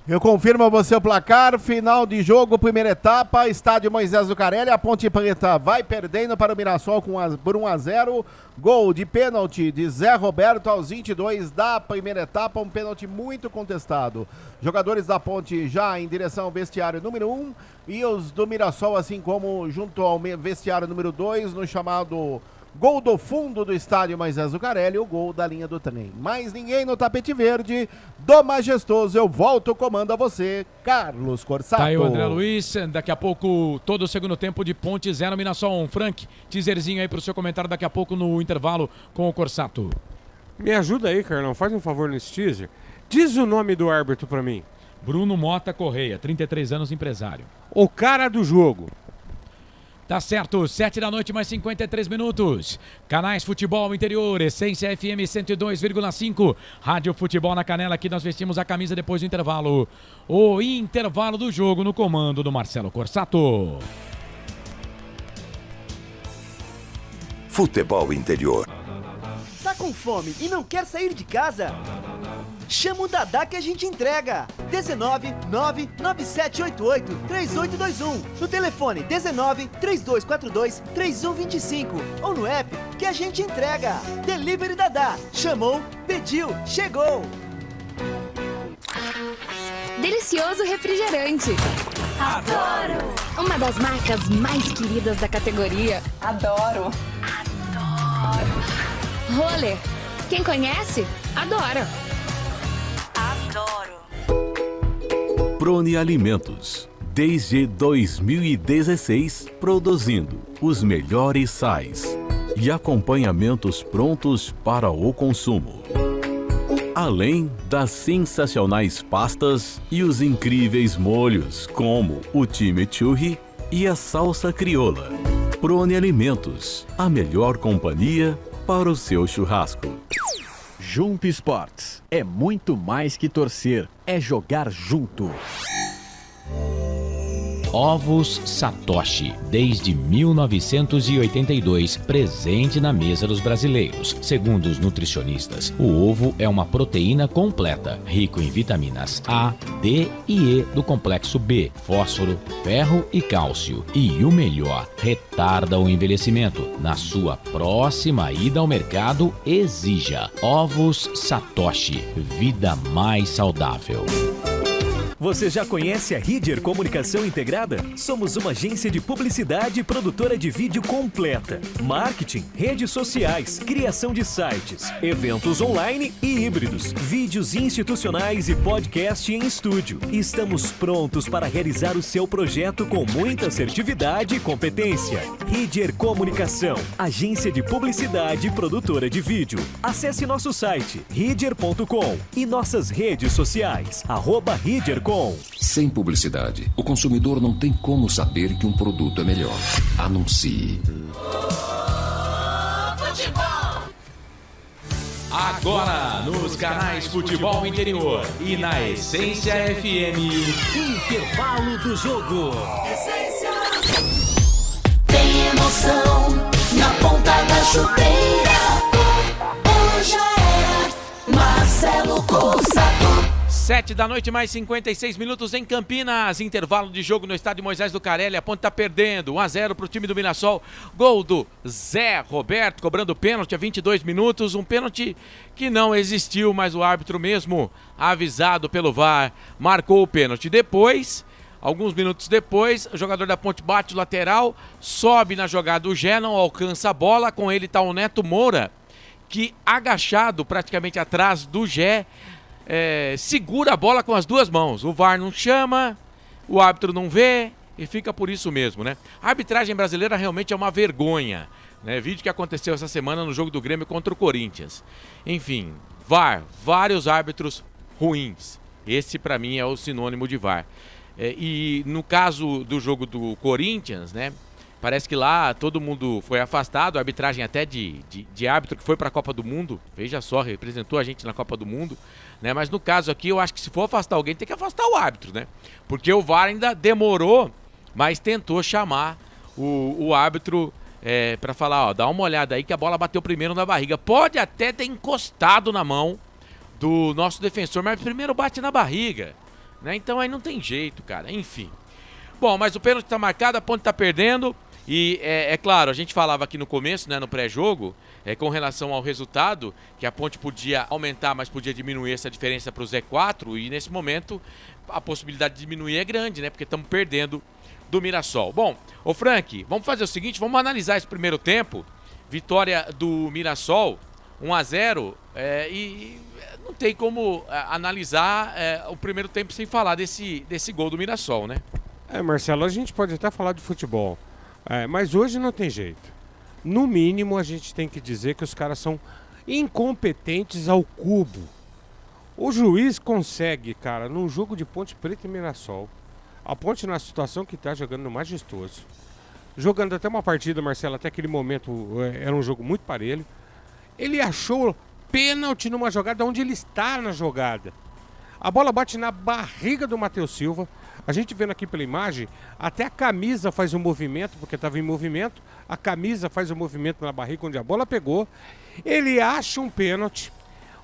Eu confirmo a você o placar, final de jogo, primeira etapa, estádio Moisés Lucarelli, a Ponte Preta vai perdendo para o Mirassol por 1-0, gol de pênalti de Zé Roberto aos 22 da primeira etapa, um pênalti muito contestado. Jogadores da Ponte já em direção ao vestiário número 1 e os do Mirassol, assim como junto ao vestiário número 2, no chamado gol do fundo do estádio Moisés Lucarelli, o gol da linha do trem. Mais ninguém no tapete verde do Majestoso. Eu volto o comando a você, Carlos Corsato. Tá aí o André Luiz. Daqui a pouco, todo o segundo tempo de Ponte 0, Mirassol 1. Frank, teaserzinho aí pro seu comentário daqui a pouco no intervalo com o Corsato. Me ajuda aí, Carlão. Faz um favor nesse teaser. Diz o nome do árbitro pra mim. Bruno Mota Correia, 33 anos, empresário. O cara do jogo. Tá certo, 7 da noite, mais 53 minutos. Canais Futebol Interior, Essência FM 102,5. Rádio Futebol na Canela, aqui nós vestimos a camisa depois do intervalo. O intervalo do jogo no comando do Marcelo Corsato. Futebol Interior. Tá com fome e não quer sair de casa? Chama o Dadá que a gente entrega. 19 99788 3821. No telefone 19 3242 3125. Ou no app que a gente entrega. Delivery Dadá. Chamou, pediu, chegou. Delicioso refrigerante. Adoro! Uma das marcas mais queridas da categoria. Adoro. Roller. Quem conhece, adora. Prone Alimentos. Desde 2016, produzindo os melhores sais e acompanhamentos prontos para o consumo. Além das sensacionais pastas e os incríveis molhos, como o chimichurri e a salsa crioula. Prone Alimentos, a melhor companhia para o seu churrasco. Jump Sports é muito mais que torcer, é jogar junto. Ovos Satoshi, desde 1982, presente na mesa dos brasileiros. Segundo os nutricionistas, o ovo é uma proteína completa, rico em vitaminas A, D e E do complexo B, fósforo, ferro e cálcio. E o melhor, retarda o envelhecimento. Na sua próxima ida ao mercado, exija Ovos Satoshi, vida mais saudável. Você já conhece a Ridger Comunicação Integrada? Somos uma agência de publicidade e produtora de vídeo completa. Marketing, redes sociais, criação de sites, eventos online e híbridos, vídeos institucionais e podcast em estúdio. Estamos prontos para realizar o seu projeto com muita assertividade e competência. Ridger Comunicação, agência de publicidade e produtora de vídeo. Acesse nosso site, ridger.com e nossas redes sociais, @ridger.com. Sem publicidade, o consumidor não tem como saber que um produto é melhor. Anuncie. Agora, nos canais Futebol Interior e na Essência FM, intervalo do jogo. Essência. Tem emoção na ponta da chuteira. Hoje é Marcelo Corsato. 7 da noite, mais 56 minutos em Campinas. Intervalo de jogo no estádio Moisés do Carelli. A Ponte tá perdendo. 1-0 pro time do Mirassol. Gol do Zé Roberto, cobrando pênalti a 22 minutos. Um pênalti que não existiu, mas o árbitro mesmo, avisado pelo VAR, marcou o pênalti. Depois, alguns minutos depois, o jogador da Ponte bate o lateral, sobe na jogada o Gé, não alcança a bola. Com ele tá o Neto Moura, que agachado praticamente atrás do Gé, segura a bola com as duas mãos. O VAR não chama, o árbitro não vê e fica por isso mesmo, né? A arbitragem brasileira realmente é uma vergonha, né? Vídeo que aconteceu essa semana no jogo do Grêmio contra o Corinthians. Enfim, VAR, vários árbitros ruins. Esse pra mim é o sinônimo de VAR. E no caso do jogo do Corinthians, né? Parece que lá todo mundo foi afastado, a arbitragem até de árbitro que foi para a Copa do Mundo, veja só, representou a gente na Copa do Mundo, né? Mas no caso aqui, eu acho que se for afastar alguém, tem que afastar o árbitro, né? Porque o VAR ainda demorou, mas tentou chamar o árbitro para falar, ó, dá uma olhada aí que a bola bateu primeiro na barriga. Pode até ter encostado na mão do nosso defensor, mas primeiro bate na barriga, né? Então aí não tem jeito, cara, enfim. Bom, mas o pênalti tá marcado, a Ponte tá perdendo. E é claro, a gente falava aqui no começo, né, no pré-jogo, com relação ao resultado, que a Ponte podia aumentar, mas podia diminuir essa diferença para o Z4, e nesse momento a possibilidade de diminuir é grande, né, porque estamos perdendo do Mirassol. Bom, ô Frank, vamos fazer o seguinte, vamos analisar esse primeiro tempo, vitória do Mirassol, 1-0, e não tem como analisar o primeiro tempo sem falar desse gol do Mirassol, né? Marcelo, a gente pode até falar de futebol, mas hoje não tem jeito. No mínimo, a gente tem que dizer que os caras são incompetentes ao cubo. O juiz consegue, cara, num jogo de Ponte Preta e Mirassol, a Ponte na situação que tá jogando no Majestoso, jogando até uma partida, Marcelo, até aquele momento era um jogo muito parelho, ele achou pênalti numa jogada onde ele está na jogada. A bola bate na barriga do Matheus Silva. A gente vendo aqui pela imagem, até a camisa faz um movimento, porque estava em movimento. A camisa faz um movimento na barriga onde a bola pegou. Ele acha um pênalti.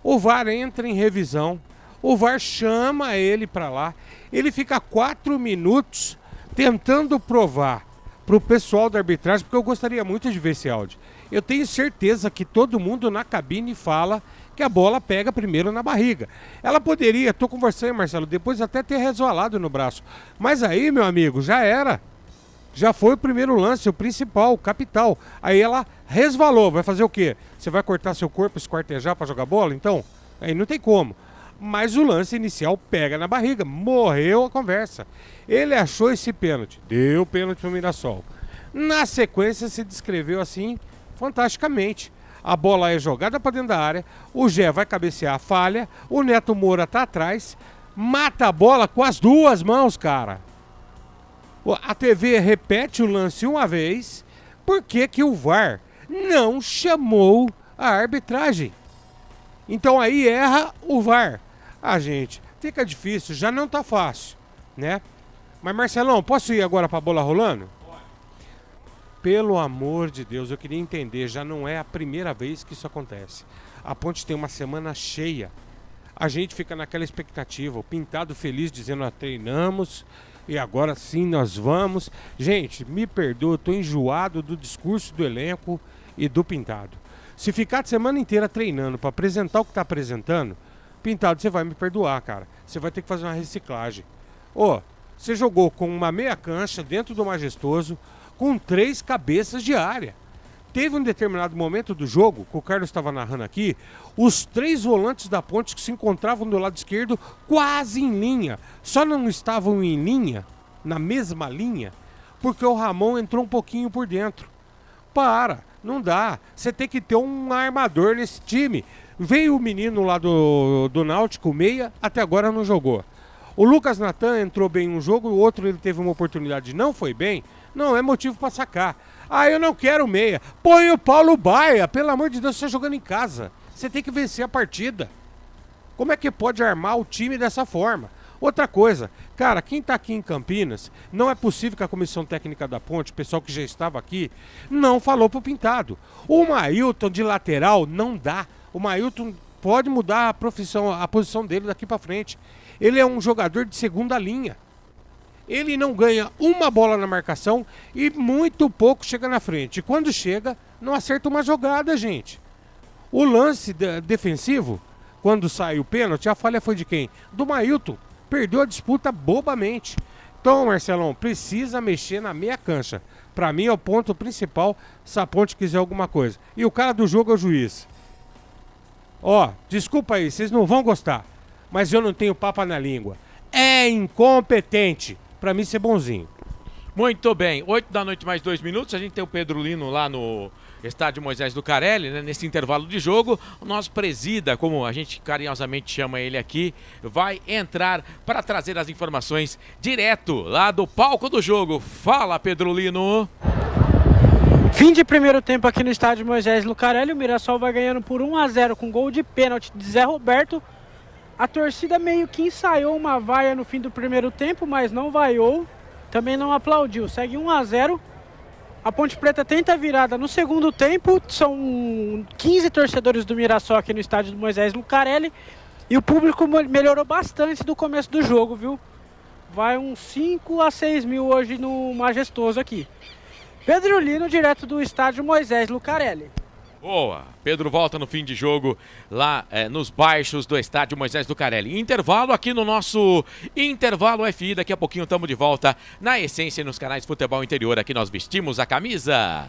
O VAR entra em revisão. O VAR chama ele para lá. Ele fica 4 minutos tentando provar para o pessoal da arbitragem, porque eu gostaria muito de ver esse áudio. Eu tenho certeza que todo mundo na cabine fala que a bola pega primeiro na barriga. Ela poderia, tô com você, Marcelo, depois até ter resvalado no braço. Mas aí, meu amigo, já era. Já foi o primeiro lance, o principal, o capital. Aí ela resvalou. Vai fazer o quê? Você vai cortar seu corpo, esquartejar para jogar bola? Então, aí não tem como. mas o lance inicial pega na barriga, morreu a conversa. Ele achou esse pênalti, deu pênalti pro Mirassol. Na sequência se descreveu assim fantasticamente. A bola é jogada para dentro da área, o Gé vai cabecear a falha, o Neto Moura tá atrás, mata a bola com as duas mãos, cara. A TV repete o lance uma vez, por que o VAR não chamou a arbitragem? Então aí erra o VAR. Gente, fica difícil, já não tá fácil, né? Mas Marcelão, posso ir agora pra bola rolando? Pelo amor de Deus, eu queria entender, já não é a primeira vez que isso acontece. A Ponte tem uma semana cheia. A gente fica naquela expectativa, o Pintado feliz dizendo, treinamos e agora sim nós vamos. Gente, me perdoa, eu tô enjoado do discurso do elenco e do Pintado. Se ficar a semana inteira treinando para apresentar o que tá apresentando, Pintado, você vai me perdoar, cara. Você vai ter que fazer uma reciclagem. Você jogou com uma meia cancha dentro do Majestoso, com 3 cabeças de área. Teve um determinado momento do jogo, que o Carlos estava narrando aqui, os 3 volantes da Ponte que se encontravam do lado esquerdo quase em linha. Só não estavam em linha, na mesma linha, porque o Ramon entrou um pouquinho por dentro. Não dá. Você tem que ter um armador nesse time. Veio o menino lá do Náutico, meia, até agora não jogou. O Lucas Natan entrou bem em um jogo, o outro ele teve uma oportunidade, não foi bem. Não é motivo para sacar. Eu não quero meia. Põe o Paulo Baia, pelo amor de Deus, você está jogando em casa. Você tem que vencer a partida. Como é que pode armar o time dessa forma? Outra coisa, cara, quem está aqui em Campinas, não é possível que a comissão técnica da Ponte, o pessoal que já estava aqui, não falou pro Pintado. O Mailton de lateral não dá. O Mailton pode mudar a posição dele daqui para frente. Ele é um jogador de segunda linha. Ele não ganha uma bola na marcação e muito pouco chega na frente. E quando chega, não acerta uma jogada, gente. O lance defensivo, quando sai o pênalti, a falha foi de quem? Do Mailton. Perdeu a disputa bobamente. Então, Marcelão, precisa mexer na meia cancha. Para mim é o ponto principal se a Ponte quiser alguma coisa. E o cara do jogo é o juiz. Desculpa aí, vocês não vão gostar. Mas eu não tenho papo na língua. É incompetente. Pra mim ser bonzinho. Muito bem, 8 da noite mais 2 minutos, a gente tem o Pedro Lino lá no estádio Moisés Lucarelli, né, nesse intervalo de jogo. O nosso presida, como a gente carinhosamente chama ele aqui, vai entrar para trazer as informações direto lá do palco do jogo. Fala, Pedro Lino! Fim de primeiro tempo aqui no estádio Moisés Lucarelli, o Mirassol vai ganhando por 1-0 com gol de pênalti de Zé Roberto. A torcida meio que ensaiou uma vaia no fim do primeiro tempo, mas não vaiou, também não aplaudiu. Segue 1-0. A Ponte Preta tenta a virada no segundo tempo. São 15 torcedores do Mirassol aqui no estádio do Moisés Lucarelli. E o público melhorou bastante do começo do jogo, viu? Vai uns 5 a 6 mil hoje no Majestoso aqui. Pedro Lino, direto do estádio Moisés Lucarelli. Boa, Pedro volta no fim de jogo lá nos baixos do estádio Moisés Lucarelli. Intervalo aqui no nosso Intervalo FI, daqui a pouquinho estamos de volta na Essência nos canais Futebol Interior, aqui nós vestimos a camisa.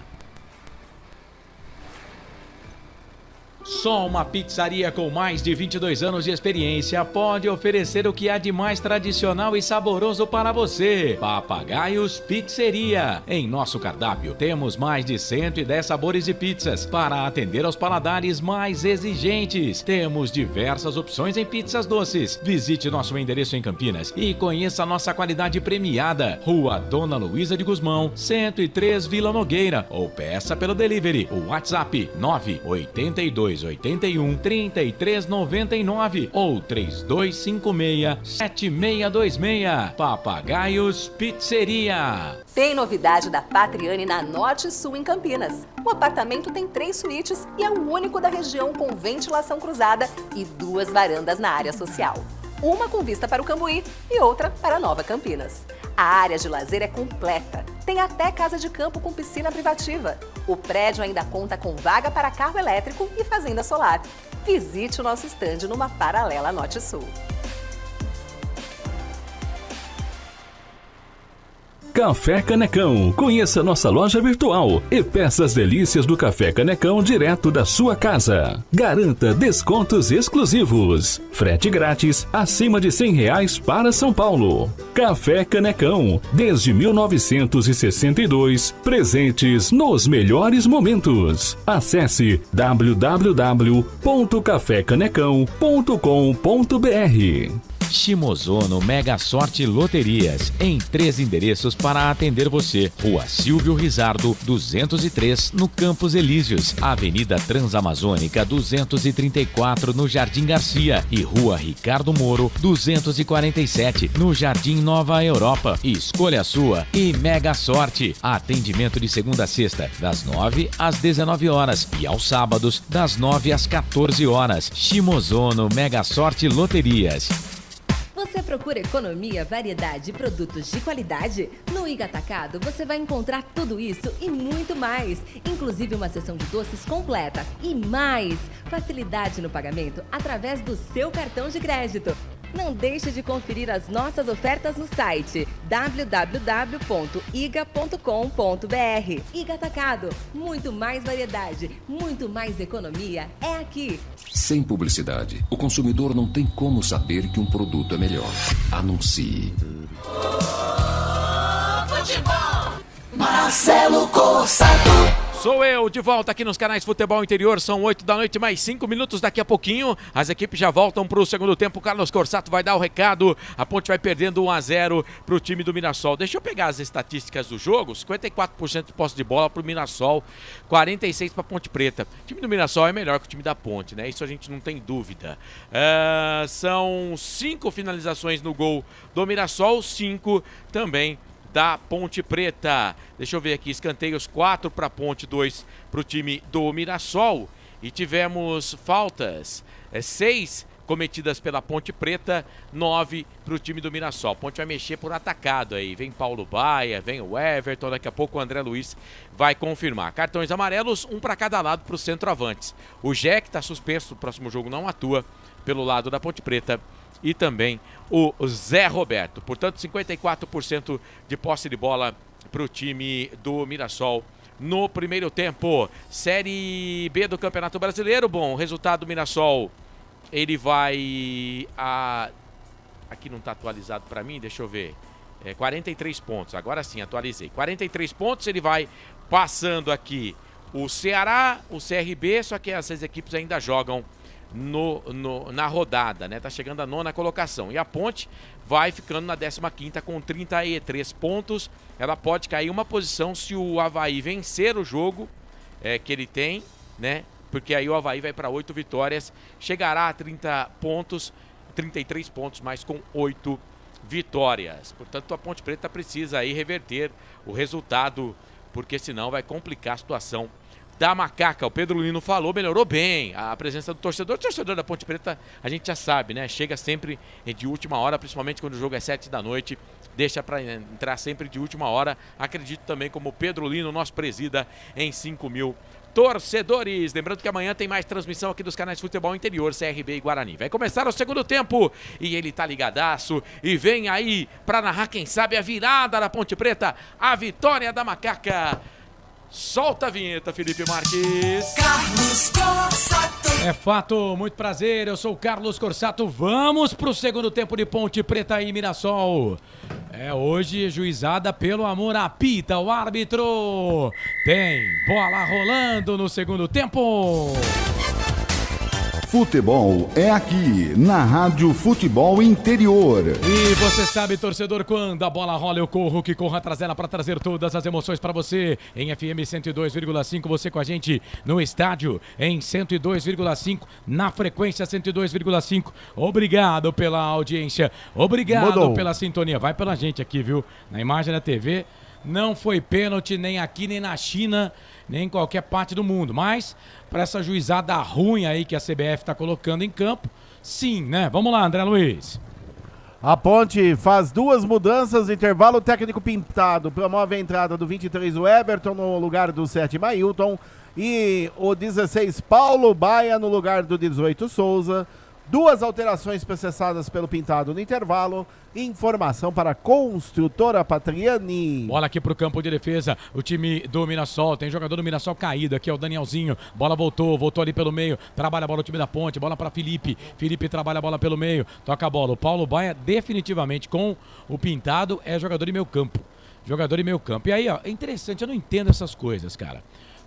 Só uma pizzaria com mais de 22 anos de experiência pode oferecer o que há de mais tradicional e saboroso para você. Papagaios Pizzeria. Em nosso cardápio temos mais de 110 sabores de pizzas para atender aos paladares mais exigentes. Temos diversas opções em pizzas doces. Visite nosso endereço em Campinas e conheça nossa qualidade premiada. Rua Dona Luísa de Gusmão, 103 Vila Nogueira, ou peça pelo delivery. O WhatsApp 98281 3399 ou 3256-7626. Papagaios Pizzeria. Tem novidade da Patriani na Norte Sul em Campinas. O apartamento tem 3 suítes e é o único da região com ventilação cruzada e 2 varandas na área social. Uma com vista para o Cambuí e outra para Nova Campinas. A área de lazer é completa. Tem até casa de campo com piscina privativa. O prédio ainda conta com vaga para carro elétrico e fazenda solar. Visite o nosso estande numa paralela Norte Sul. Café Canecão. Conheça nossa loja virtual e peça as delícias do Café Canecão direto da sua casa. Garanta descontos exclusivos. Frete grátis acima de R$100 para São Paulo. Café Canecão, desde 1962, presentes nos melhores momentos. Acesse www.cafecanecão.com.br. Shimozono Mega Sorte Loterias, em 3 endereços para atender você. Rua Silvio Rizardo, 203, no Campos Elíseos. Avenida Transamazônica, 234, no Jardim Garcia. E Rua Ricardo Moro, 247, no Jardim Nova Europa. Escolha a sua e Mega Sorte. Atendimento de segunda a sexta, das 9 às 19 horas. E aos sábados, das 9 às 14 horas. Shimozono Mega Sorte Loterias. Você procura economia, variedade e produtos de qualidade? No Iga Atacado você vai encontrar tudo isso e muito mais, inclusive uma seção de doces completa e mais facilidade no pagamento através do seu cartão de crédito. Não deixe de conferir as nossas ofertas no site www.iga.com.br. Iga Atacado, muito mais variedade, muito mais economia é aqui. Sem publicidade, o consumidor não tem como saber que um produto é melhor. Anuncie. Futebol. Marcelo Corsato. Sou eu, de volta aqui nos canais Futebol Interior, são 8 da noite, mais 5 minutos daqui a pouquinho. As equipes já voltam para o segundo tempo, o Carlos Corsato vai dar o recado. A Ponte vai perdendo 1-0 para o time do Mirassol. Deixa eu pegar as estatísticas do jogo, 54% de posse de bola para o Mirassol, 46% para a Ponte Preta. O time do Mirassol é melhor que o time da Ponte, né? Isso a gente não tem dúvida. São 5 finalizações no gol do Mirassol, 5 também da Ponte Preta. Deixa eu ver aqui, escanteios 4 para a Ponte, 2 para o time do Mirassol. E tivemos faltas, 6 cometidas pela Ponte Preta, 9 para o time do Mirassol. A Ponte vai mexer por atacado aí. Vem Paulo Baia, vem o Everton, daqui a pouco o André Luiz vai confirmar. Cartões amarelos, 1 para cada lado para os centroavantes. O Jack está suspenso, o próximo jogo não atua pelo lado da Ponte Preta. E também o Zé Roberto. Portanto, 54% de posse de bola para o time do Mirassol no primeiro tempo. Série B do Campeonato Brasileiro. Bom, o resultado do Mirassol, ele vai a... Aqui não está atualizado para mim, deixa eu ver. 43 pontos, agora sim, atualizei. 43 pontos, ele vai passando aqui o Ceará, o CRB, só que essas equipes ainda jogam na rodada, né? Tá chegando a 9ª colocação. E a Ponte vai ficando na 15ª com 33 pontos. Ela pode cair uma posição se o Avaí vencer o jogo que ele tem, né? Porque aí o Avaí vai para 8 vitórias, chegará a 30 pontos, 33 pontos, mas com 8 vitórias. Portanto, a Ponte Preta precisa aí reverter o resultado, porque senão vai complicar a situação da Macaca. O Pedro Lino falou, melhorou bem a presença do torcedor. O torcedor da Ponte Preta, a gente já sabe, né? Chega sempre de última hora, principalmente quando o jogo é 7 da noite. Deixa para entrar sempre de última hora. Acredito também como o Pedro Lino, nosso presida, em 5 mil torcedores. Lembrando que amanhã tem mais transmissão aqui dos canais Futebol Interior, CRB e Guarani. Vai começar o segundo tempo e ele tá ligadaço e vem aí para narrar, quem sabe, a virada da Ponte Preta, a vitória da Macaca. Solta a vinheta, Felipe Marques. Carlos Corsato. É fato, muito prazer, eu sou o Carlos Corsato. Vamos pro segundo tempo de Ponte Preta e Mirassol. Hoje juizada pelo amor, apita o árbitro. Tem bola rolando no segundo tempo. Futebol é aqui, na Rádio Futebol Interior. E você sabe, torcedor, quando a bola rola eu corro, que corro atrás dela para trazer todas as emoções para você. Em FM 102,5, você com a gente no estádio, em 102,5, na frequência 102,5. Obrigado pela audiência, obrigado pela sintonia. Vai pela gente aqui, viu? Na imagem da TV, não foi pênalti nem aqui, nem na China, nem em qualquer parte do mundo, mas para essa juizada ruim aí que a CBF está colocando em campo, sim, né? Vamos lá, André Luiz. A Ponte faz 2 mudanças, intervalo técnico pintado, promove a entrada do 23, o Everton, no lugar do 7, Mailton, e o 16, Paulo Baia, no lugar do 18, Souza. 2 alterações processadas pelo Pintado no intervalo. Informação para a Construtora Patriani. Bola aqui pro campo de defesa. O time do Mirassol. Tem jogador do Mirassol caído. Aqui é o Danielzinho. Bola voltou ali pelo meio. Trabalha a bola o time da Ponte. Bola para Felipe. Felipe trabalha a bola pelo meio. Toca a bola. O Paulo Baia definitivamente com o Pintado é jogador de meio campo. Jogador de meio campo. E aí, ó, é interessante. Eu não entendo essas coisas, cara.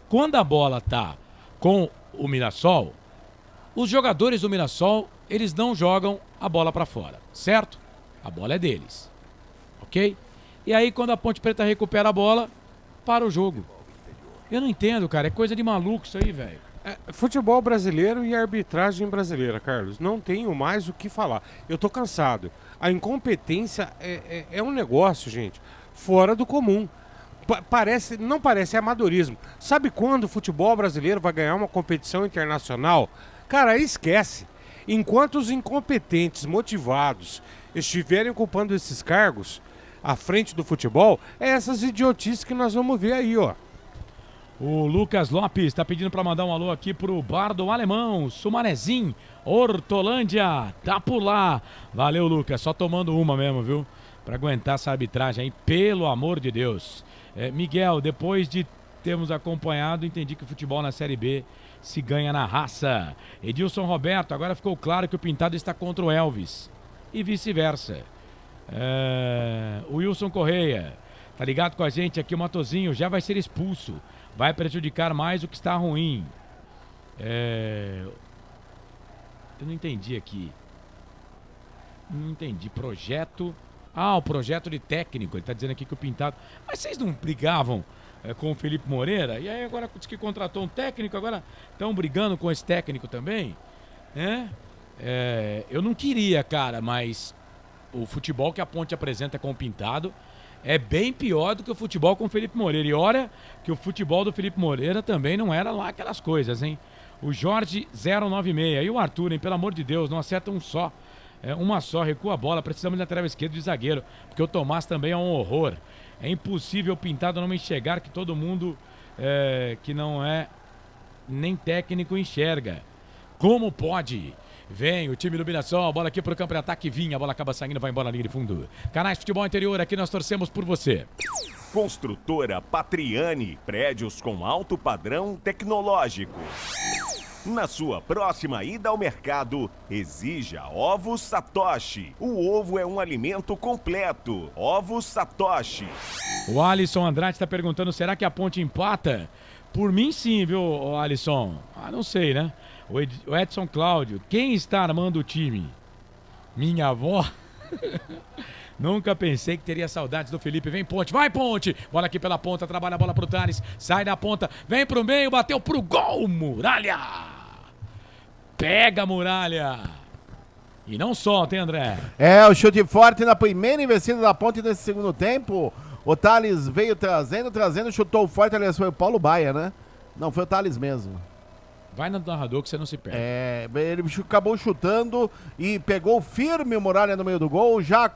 Quando a bola tá com o Mirassol, os jogadores do Mirassol, eles não jogam a bola para fora, certo? A bola é deles, ok? E aí quando a Ponte Preta recupera a bola, para o jogo. Eu não entendo, cara, é coisa de maluco isso aí, velho. Futebol brasileiro e arbitragem brasileira, Carlos. Não tenho mais o que falar. Eu tô cansado. A incompetência é um negócio, gente, fora do comum. Não parece amadorismo. Sabe quando o futebol brasileiro vai ganhar uma competição internacional? Cara, esquece. Enquanto os incompetentes, motivados, estiverem ocupando esses cargos à frente do futebol, é essas idiotices que nós vamos ver aí, ó. O Lucas Lopes está pedindo para mandar um alô aqui pro Bar do Alemão, Sumarezinho, Hortolândia, tá por lá. Valeu, Lucas, só tomando uma mesmo, viu? Para aguentar essa arbitragem aí, pelo amor de Deus. Miguel, depois de termos acompanhado, entendi que o futebol na Série B se ganha na raça. Edilson Roberto, agora ficou claro que o Pintado está contra o Elvis. E vice-versa. O Wilson Correia, tá ligado com a gente aqui, o Matozinho já vai ser expulso. Vai prejudicar mais o que está ruim. Eu não entendi aqui. Não entendi. Projeto... o projeto de técnico. Ele tá dizendo aqui que o Pintado... Mas vocês não brigavam com o Felipe Moreira? E aí agora diz que contratou um técnico, agora estão brigando com esse técnico também? Eu não queria, cara, mas o futebol que a Ponte apresenta com o Pintado é bem pior do que o futebol com o Felipe Moreira. E olha que o futebol do Felipe Moreira também não era lá aquelas coisas, hein? O Jorge 096 e o Arthur, hein? Pelo amor de Deus, não acerta um só. Uma só, recua a bola, precisamos de lateral esquerdo de zagueiro, porque o Tomás também é um horror. É impossível o Pintado não enxergar que todo mundo que não é nem técnico enxerga. Como pode? Vem o time do Mirassol, bola aqui pro campo de ataque, Vinha, a bola acaba saindo, vai embora na linha de fundo. Canais Futebol Interior, aqui nós torcemos por você. Construtora Patriani, prédios com alto padrão tecnológico. Na sua próxima ida ao mercado, exija Ovos Satoshi. O ovo é um alimento completo. Ovos Satoshi. O Alisson Andrade está perguntando, será que a Ponte empata? Por mim sim, viu, Alisson? Não sei, né? O Edson Cláudio, quem está armando o time? Minha avó? Nunca pensei que teria saudades do Felipe. Vem Ponte, vai Ponte! Bola aqui pela ponta, trabalha a bola pro Thales. Sai da ponta, vem pro meio, bateu pro gol, Muralha! Pega, Muralha! E não solta, hein, André? O chute forte na primeira investida da Ponte nesse segundo tempo. O Thales veio trazendo, chutou forte, aliás, foi o Paulo Baia, né? Não, foi o Thales mesmo. Vai no narrador que você não se perde. Ele acabou chutando e pegou firme o Muralha no meio do gol, já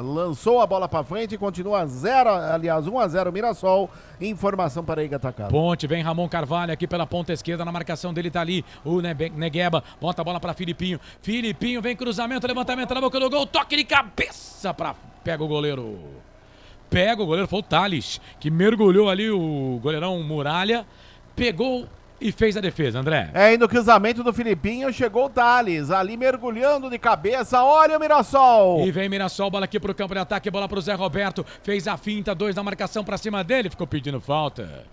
lançou a bola pra frente e continua 1-0 o Mirassol. Informação para Iga Atacado. Ponte, vem Ramon Carvalho aqui pela ponta esquerda, na marcação dele tá ali o Negueba, bota a bola pra Filipinho. Filipinho vem cruzamento, levantamento na boca do gol, toque de cabeça pega o goleiro. Foi o Thales, que mergulhou ali o goleirão Muralha, pegou e fez a defesa, André. E no cruzamento do Filipinho chegou o Thales, ali mergulhando de cabeça, olha o Mirassol. E vem Mirassol, bola aqui pro campo de ataque, bola pro Zé Roberto, fez a finta, 2 na marcação pra cima dele, ficou pedindo falta.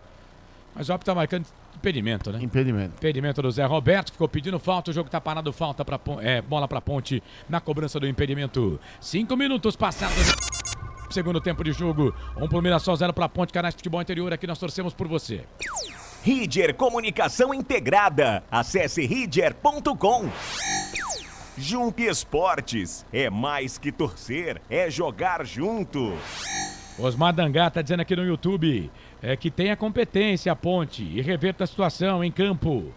Mas o óbvio tá marcando impedimento, né? Impedimento do Zé Roberto, ficou pedindo falta, o jogo tá parado, falta pra bola pra Ponte na cobrança do impedimento. 5 minutos passados. Segundo tempo de jogo, 1 pro Mirassol, 0 pra Ponte. Canais Futebol Interior, aqui nós torcemos por você. Ridger Comunicação Integrada. Acesse ridger.com. Jump Esportes. É mais que torcer, é jogar junto. Osmar Dangá tá dizendo aqui no YouTube que tem a competência a Ponte e reverta a situação em campo.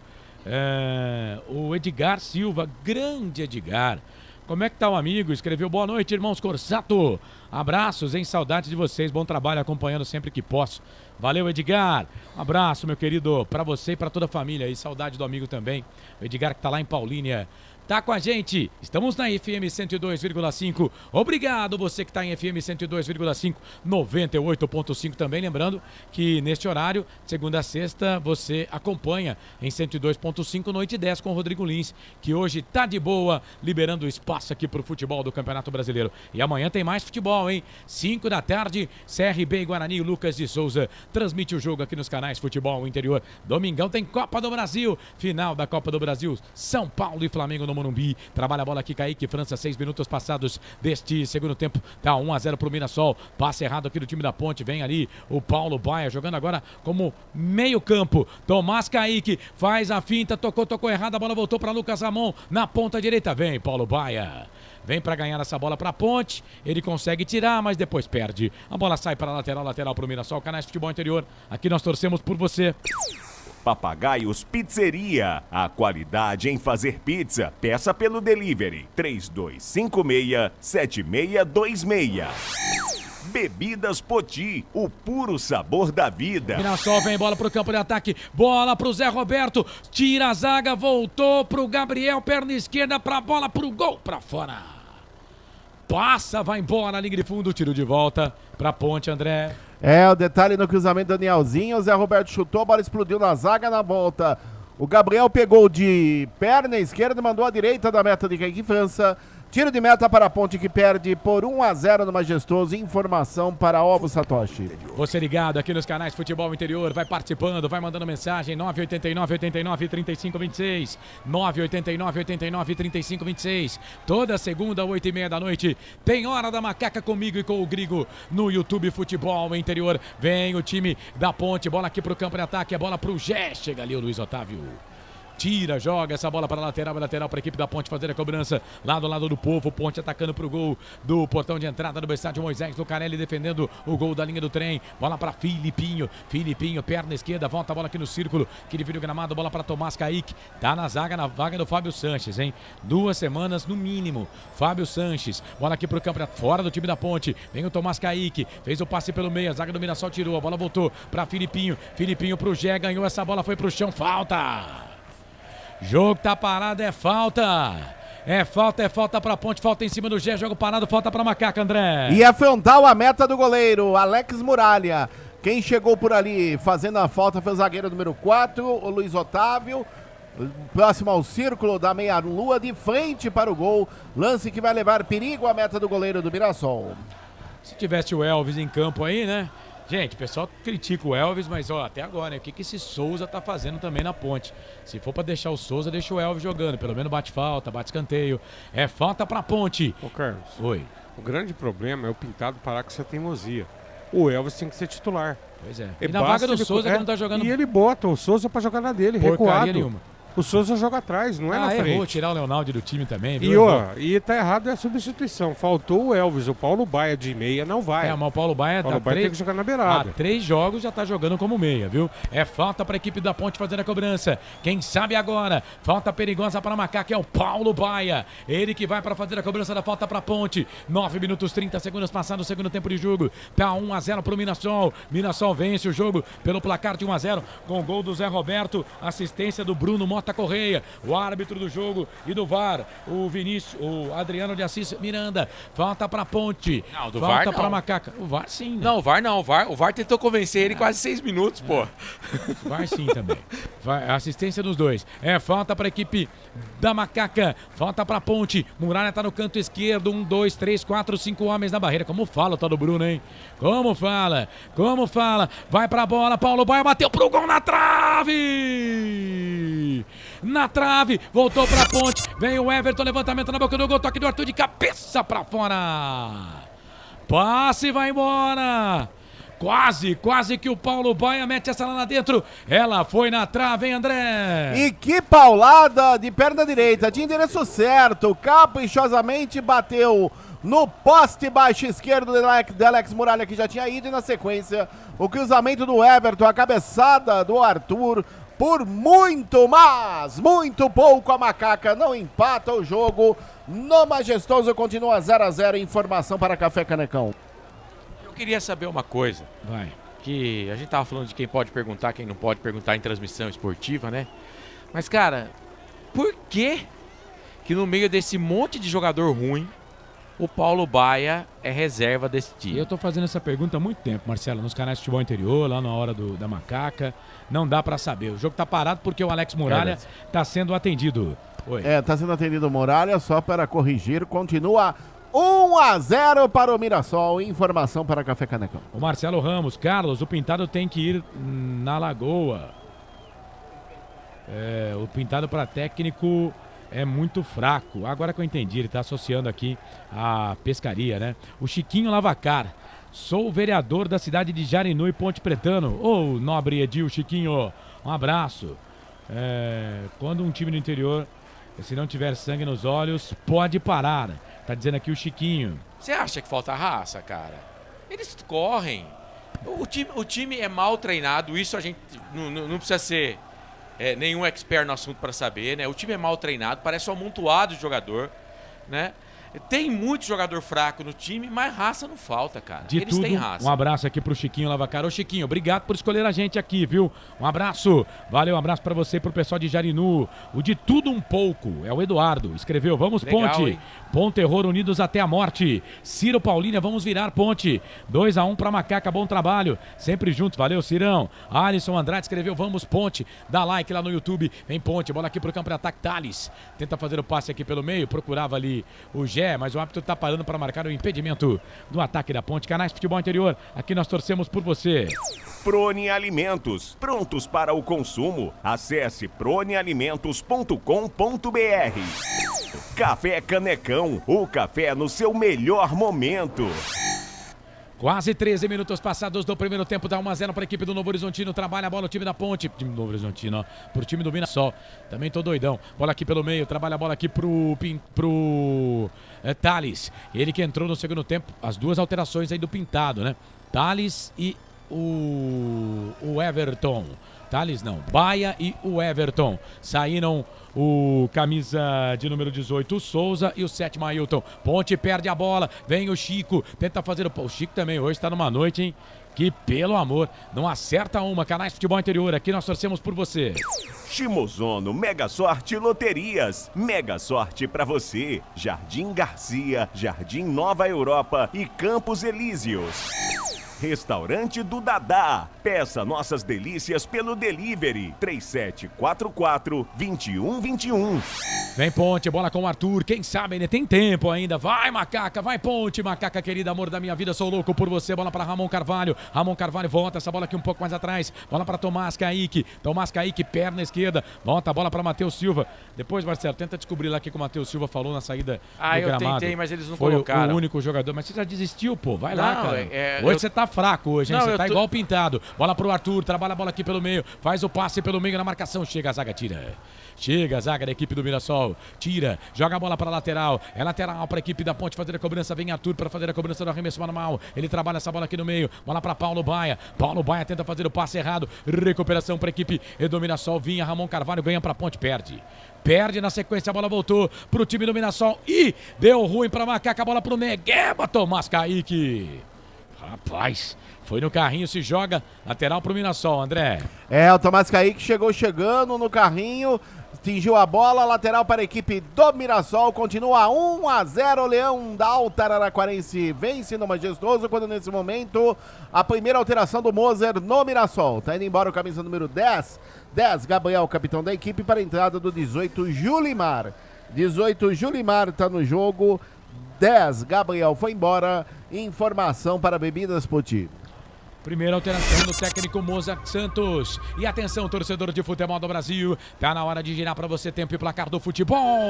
O Edgar Silva, grande Edgar. Como é que tá o amigo? Escreveu, boa noite, irmãos Corsato. Abraços, hein? Saudades de vocês. Bom trabalho acompanhando sempre que posso. Valeu, Edgar. Um abraço, meu querido, pra você e pra toda a família aí. Saudade do amigo também. O Edgar que tá lá em Paulínia. tá com a gente. Estamos na FM 102,5. Obrigado você que está em FM 102,5, 98,5 também. Lembrando que neste horário, segunda a sexta, você acompanha em 102,5 Noite 10 com o Rodrigo Lins, que hoje tá de boa, liberando espaço aqui pro futebol do Campeonato Brasileiro. E amanhã tem mais futebol, hein? 5 da tarde, CRB e Guarani, Lucas de Souza transmite o jogo aqui nos canais Futebol Interior. Domingão tem Copa do Brasil, final da Copa do Brasil, São Paulo e Flamengo no Morumbi. Trabalha a bola aqui, Kaique França, 6 minutos passados deste segundo tempo. Tá 1-0 pro Mirassol. Passe errado aqui do time da Ponte. Vem ali o Paulo Baia jogando agora como meio campo. Tomás Kaique faz a finta, tocou errado. A bola voltou para Lucas Ramon na ponta direita. Vem Paulo Baia. Vem para ganhar essa bola para Ponte. Ele consegue tirar, mas depois perde. A bola sai para lateral pro Mirassol. Canais Futebol Interior. Aqui nós torcemos por você. Papagaios Pizzeria, a qualidade em fazer pizza. Peça pelo delivery 3256-7626. Bebidas Poti, o puro sabor da vida. Mirassol vem, bola pro campo de ataque, bola pro Zé Roberto, tira a zaga, voltou pro Gabriel, perna esquerda pra bola, pro gol, pra fora. Passa, vai embora, linha de fundo, tiro de volta pra Ponte, André. O detalhe no cruzamento do Danielzinho, o Zé Roberto chutou, a bola explodiu na zaga, na volta. O Gabriel pegou de perna esquerda e mandou à direita da meta de Kaique França. Tiro de meta para a Ponte, que perde por 1-0 no Majestoso. Informação para Ovo Satoshi. Você ligado aqui nos canais Futebol Interior, vai participando, vai mandando mensagem 989-89-3526, 989-89-3526. Toda segunda, 8h30 da noite, tem Hora da Macaca comigo e com o Grigo no YouTube Futebol Interior. Vem o time da Ponte, bola aqui pro campo de ataque, a bola pro Gé, chega ali o Luiz Otávio. Tira, joga essa bola para lateral para a equipe da Ponte fazer a cobrança lá do lado do Povo. Ponte atacando para o gol do portão de entrada do estádio Moisés Lucarelli, defendendo o gol da linha do trem. Bola para Filipinho, perna esquerda, volta a bola aqui no círculo, que divide o gramado, bola para Tomás Kaique. Tá na zaga, na vaga do Fábio Sanches, hein? 2 semanas no mínimo. Fábio Sanches, bola aqui pro campo, fora do time da Ponte. Vem o Tomás Kaique, fez o passe pelo meio, a zaga do Mirassol tirou, a bola voltou para Filipinho pro Gé, ganhou essa bola, foi pro chão, falta. Jogo tá parado, é falta. É falta pra Ponte, falta em cima do Gé, jogo parado, falta pra Macaca, André. E a frontal, a meta do goleiro, Alex Muralha. Quem chegou por ali fazendo a falta foi o zagueiro número 4, o Luiz Otávio. Próximo ao círculo da meia-lua, de frente para o gol. Lance que vai levar perigo à meta do goleiro do Mirassol. Se tivesse o Elvis em campo aí, né? Gente, o pessoal critica o Elvis, mas ó, até agora, né? O que esse Souza tá fazendo também na Ponte? Se for pra deixar o Souza, deixa o Elvis jogando. Pelo menos bate falta, bate escanteio. É falta pra Ponte. Ô, Carlos. Oi. O grande problema é o Pintado parar com essa teimosia. O Elvis tem que ser titular. Pois é. E na vaga do Souza que não tá jogando... E ele bota o Souza pra jogar na dele, recuado. Nenhuma. O Souza joga atrás, não é na frente. Errou tirar o Leonardo do time também, viu? E tá errado a substituição. Faltou o Elvis, o Paulo Baia de meia não vai. Mas o Paulo Baia tem que jogar na beirada. Há 3 jogos já tá jogando como meia, viu? É falta pra equipe da Ponte fazer a cobrança. Quem sabe agora? Falta perigosa para Macaca, é o Paulo Baia. Ele que vai pra fazer a cobrança da falta pra Ponte. 9 minutos 30 segundos passados o segundo tempo de jogo. Tá 1-0 pro Mirassol. Mirassol vence o jogo pelo placar de 1-0 com o gol do Zé Roberto, assistência do Bruno Mota Correia. O árbitro do jogo e do VAR, o Vinícius, o Adriano de Assis Miranda. Falta pra Ponte. Não, do falta VAR não. Pra Macaca. O VAR sim. Né? Não, o VAR não. O VAR tentou convencer ele quase 6 minutos, pô. O VAR sim também. Assistência dos dois. É falta pra equipe da Macaca. Falta pra Ponte. Muralha tá no canto esquerdo. 1, 2, 3, 4, 5 homens na barreira. Como fala o tal do Bruno, hein? Como fala? Vai pra bola. Paulo Baia bateu pro gol na trave. Na trave, voltou pra Ponte, vem o Everton, levantamento na boca do gol, toque do Arthur de cabeça pra fora. Passe, vai embora. Quase que o Paulo Baia mete essa lá dentro. Ela foi na trave, hein, André? E que paulada de perna direita, de endereço certo, caprichosamente bateu no poste baixo esquerdo de Alex Muralha, que já tinha ido, e na sequência o cruzamento do Everton, a cabeçada do Arthur. Por muito, mas muito pouco, a Macaca não empata o jogo. No Majestoso continua 0-0. Informação para Café Canecão. Eu queria saber uma coisa. Vai. Que a gente tava falando de quem pode perguntar, quem não pode perguntar em transmissão esportiva, né? Mas, cara, por que que no meio desse monte de jogador ruim, o Paulo Baia é reserva desse time. Eu tô fazendo essa pergunta há muito tempo, Marcelo, nos canais de futebol interior, lá na hora da macaca. Não dá pra saber. O jogo tá parado porque o Alex Muralha tá sendo atendido. Oi. Tá sendo atendido o Muralha, só para corrigir, continua 1-0 para o Mirassol. Informação para Café Canecão. O Marcelo Ramos, Carlos, o Pintado tem que ir na Lagoa. O Pintado para técnico é muito fraco. Agora que eu entendi, ele está associando aqui a pescaria, né? O Chiquinho Lavacar. Sou o vereador da cidade de Jarinu e Ponte Pretano. Ô, nobre Edil, Chiquinho, um abraço. Quando um time do interior, se não tiver sangue nos olhos, pode parar. Tá dizendo aqui o Chiquinho. Você acha que falta raça, cara? Eles correm. O time é mal treinado, isso a gente não precisa ser nenhum expert no assunto para saber, né? O time é mal treinado, parece um amontoado de jogador, né? Tem muito jogador fraco no time, mas raça não falta, cara. Eles têm raça. Um abraço aqui pro Chiquinho Lavacar. Ô, Chiquinho, obrigado por escolher a gente aqui, viu? Um abraço. Valeu, um abraço pra você e pro pessoal de Jarinu. O de tudo um pouco. É o Eduardo. Escreveu, vamos, legal, Ponte. Hein? Ponte Terror unidos até a morte. Ciro Paulínia, vamos virar Ponte. 2-1 pra Macaca, bom trabalho. Sempre juntos, valeu, Cirão. Alisson Andrade escreveu, vamos, Ponte. Dá like lá no YouTube. Vem, Ponte. Bola aqui pro campo de ataque. Thales tenta fazer o passe aqui pelo meio. Procurava ali o Gé, mas o árbitro está parando para marcar o impedimento do ataque da Ponte. Canais Futebol Interior, aqui nós torcemos por você. Prone Alimentos, prontos para o consumo. Acesse pronealimentos.com.br. Café Canecão, o café no seu melhor momento. Quase 13 minutos passados do primeiro tempo, dá 1-0 para a equipe do Novo Horizontino, trabalha a bola o time da Ponte, time do Novo Horizontino, ó, pro time do Mirassol, também tô doidão, bola aqui pelo meio, trabalha a bola aqui pro Thales, ele que entrou no segundo tempo, as duas alterações aí do Pintado, né, Thales e o Everton, Thales não, Baia e o Everton, saíram o camisa de número 18, o Souza, e o 7º, Ailton. Ponte perde a bola, vem o Chico, tenta fazer o Chico também hoje está numa noite, hein, que pelo amor, não acerta uma. Canais Futebol Interior, aqui nós torcemos por você. Shimozono Mega Sorte Loterias, mega sorte pra você. Jardim Garcia, Jardim Nova Europa e Campos Elíseos. Restaurante do Dadá. Peça nossas delícias pelo delivery 3744-2121. Vem Ponte, bola com o Arthur. Quem sabe ainda tem tempo ainda. Vai Macaca, vai Ponte, Macaca querida, amor da minha vida, sou louco por você. Bola para Ramon Carvalho. Ramon Carvalho volta essa bola aqui um pouco mais atrás. Bola para Tomás Kaique. Tomás Kaique, perna esquerda. Volta a bola para Matheus Silva. Depois, Marcelo, tenta descobrir lá o que o Matheus Silva falou na saída do gramado. Eu tentei, mas eles não Foi colocaram. Foi o único jogador. Mas você já desistiu, pô. Vai lá, não, cara. Hoje você tá fraco hoje, hein? Não, você tá igual Pintado. Bola pro Arthur, trabalha a bola aqui pelo meio, faz o passe pelo meio na marcação, chega a zaga, tira. Chega a zaga da equipe do Mirassol, tira, joga a bola para lateral, é lateral para a equipe da Ponte fazer a cobrança, vem Arthur para fazer a cobrança do arremesso manual, ele trabalha essa bola aqui no meio, bola para Paulo Baia tenta fazer o passe errado, recuperação para a equipe do Mirassol, vinha Ramon Carvalho, ganha para a Ponte, perde na sequência, a bola voltou pro time do Mirassol e deu ruim para Macaca, a bola pro Negueba, Tomás Kaique. Rapaz, foi no carrinho, se joga, lateral pro Mirassol, André. O Tomás Kaique chegou chegando no carrinho, atingiu a bola, lateral para a equipe do Mirassol, continua 1-0, Leão da Alta Araraquarense vence no Majestoso, quando nesse momento a primeira alteração do Moser no Mirassol, tá indo embora o camisa número 10, Gabriel, capitão da equipe, para a entrada do 18, Julimar, tá no jogo, 10, Gabriel foi embora. Informação para Bebidas Poti. Primeira alteração do técnico Mozart Santos. E atenção, torcedor de futebol do Brasil. Tá na hora de girar para você tempo e placar do futebol.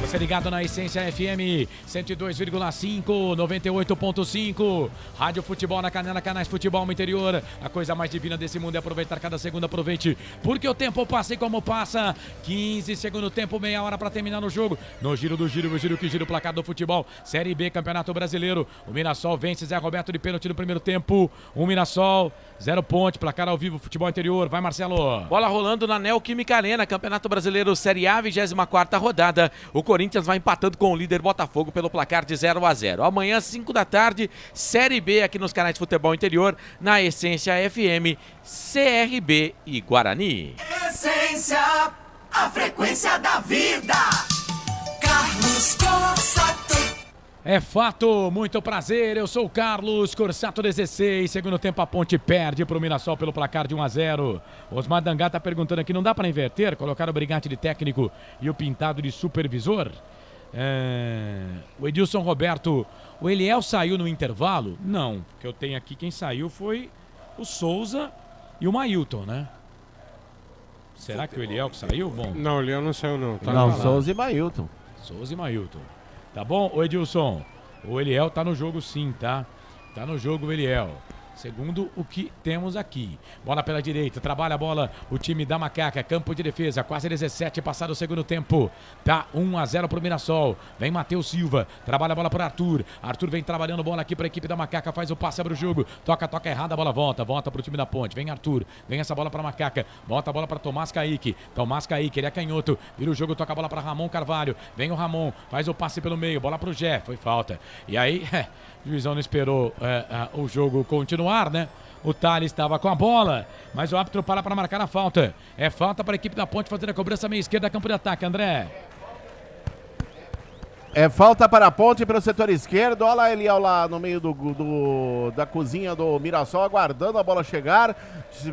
Você ligado na Essência FM 102,5, 98.5. Rádio Futebol na Canela, Canais Futebol no Interior. A coisa mais divina desse mundo é aproveitar cada segundo. Aproveite, porque o tempo passa e como passa. 15 segundo tempo, meia hora para terminar no jogo. No giro do giro, o giro que gira o placar do futebol. Série B, Campeonato Brasileiro. O Mirassol vence Zé Roberto de pênalti no primeiro tempo. O Mirassol, 0 Ponte, placar ao vivo, Futebol Interior. Vai, Marcelo. Bola rolando na Neoquímica Arena, Campeonato Brasileiro Série A, 24ª rodada. O Corinthians vai empatando com o líder Botafogo pelo placar de 0-0. Amanhã, 5 da tarde, Série B aqui nos canais de Futebol Interior, na Essência FM, CRB e Guarani. Essência A frequência da vida. Carlos Corsato. É fato, muito prazer, eu sou o Carlos Corsato 16, segundo tempo a Ponte perde pro Mirassol pelo placar de 1-0. Osmar Dangá tá perguntando aqui, não dá para inverter, colocar o Brigatti de técnico e o Pintado de supervisor? O Edilson Roberto, o Eliel saiu no intervalo? Não, que eu tenho aqui, quem saiu foi o Souza e o Mailton, né? Será que o Eliel que saiu? Bom, não, o Eliel não saiu não. Tá não, Souza e Mailton. Souza e Mailton. Tá bom, ô Edilson? O Eliel tá no jogo sim, tá? Tá no jogo o Eliel. Segundo o que temos aqui. Bola pela direita, trabalha a bola o time da Macaca, campo de defesa, quase 17, passado o segundo tempo. Tá 1-0 pro Mirassol. Vem Matheus Silva, trabalha a bola pro Arthur. Arthur vem trabalhando bola aqui pra equipe da Macaca, faz o passe, abre o jogo. Toca errada, a bola volta pro time da Ponte. Vem Arthur, vem essa bola pra Macaca. Bota a bola pra Tomás Kaique. Tomás Kaique, ele é canhoto. Vira o jogo, toca a bola pra Ramon Carvalho. Vem o Ramon, faz o passe pelo meio, bola pro Gé. Foi falta. E aí, o juizão não esperou o jogo continuar, né? O Thales estava com a bola, mas o árbitro para marcar a falta. É falta para a equipe da Ponte fazer a cobrança meia esquerda, campo de ataque, André. É falta para a Ponte pelo setor esquerdo. Olha ele lá no meio da cozinha do Mirassol, aguardando a bola chegar.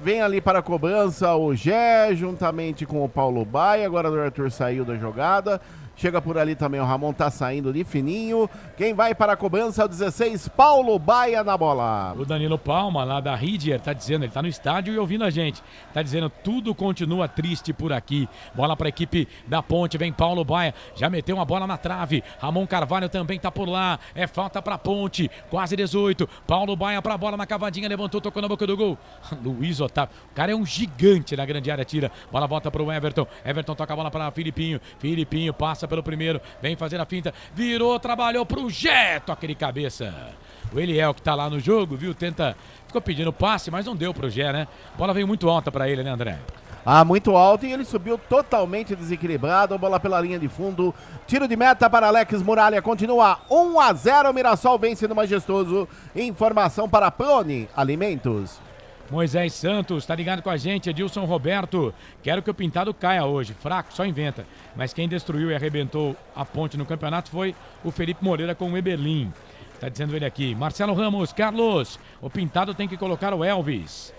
Vem ali para a cobrança o Gé, juntamente com o Paulo Baia. Agora o Arthur saiu da jogada. Chega por ali também, o Ramon tá saindo de fininho. Quem vai para a cobrança é o 16, Paulo Baia na bola. O Danilo Palma, lá da Ridier, tá dizendo, ele tá no estádio e ouvindo a gente. Tá dizendo, tudo continua triste por aqui. Bola para a equipe da Ponte, vem Paulo Baia, já meteu uma bola na trave. Ramon Carvalho também tá por lá. É falta para a Ponte, quase 18. Paulo Baia pra bola na cavadinha, levantou, tocou na boca do gol. Luiz Otávio, o cara é um gigante na grande área, tira. Bola volta pro Everton. Everton toca a bola para Filipinho. Filipinho passa pelo primeiro, vem fazer a finta, virou, trabalhou pro Gé, toca de cabeça. O Eliel que tá lá no jogo, viu, ficou pedindo passe, mas não deu pro Gé, né? A bola veio muito alta pra ele, né, André? Muito alto e ele subiu totalmente desequilibrado, bola pela linha de fundo, tiro de meta para Alex Muralha, continua 1-0, Mirassol vence no Majestoso. Informação para Prone Alimentos. Moisés Santos, tá ligado com a gente, Edilson Roberto, quero que o Pintado caia hoje, fraco, só inventa, mas quem destruiu e arrebentou a Ponte no campeonato foi o Felipe Moreira com o Eberlin, tá dizendo ele aqui. Marcelo Ramos, Carlos, o Pintado tem que colocar o Elvis.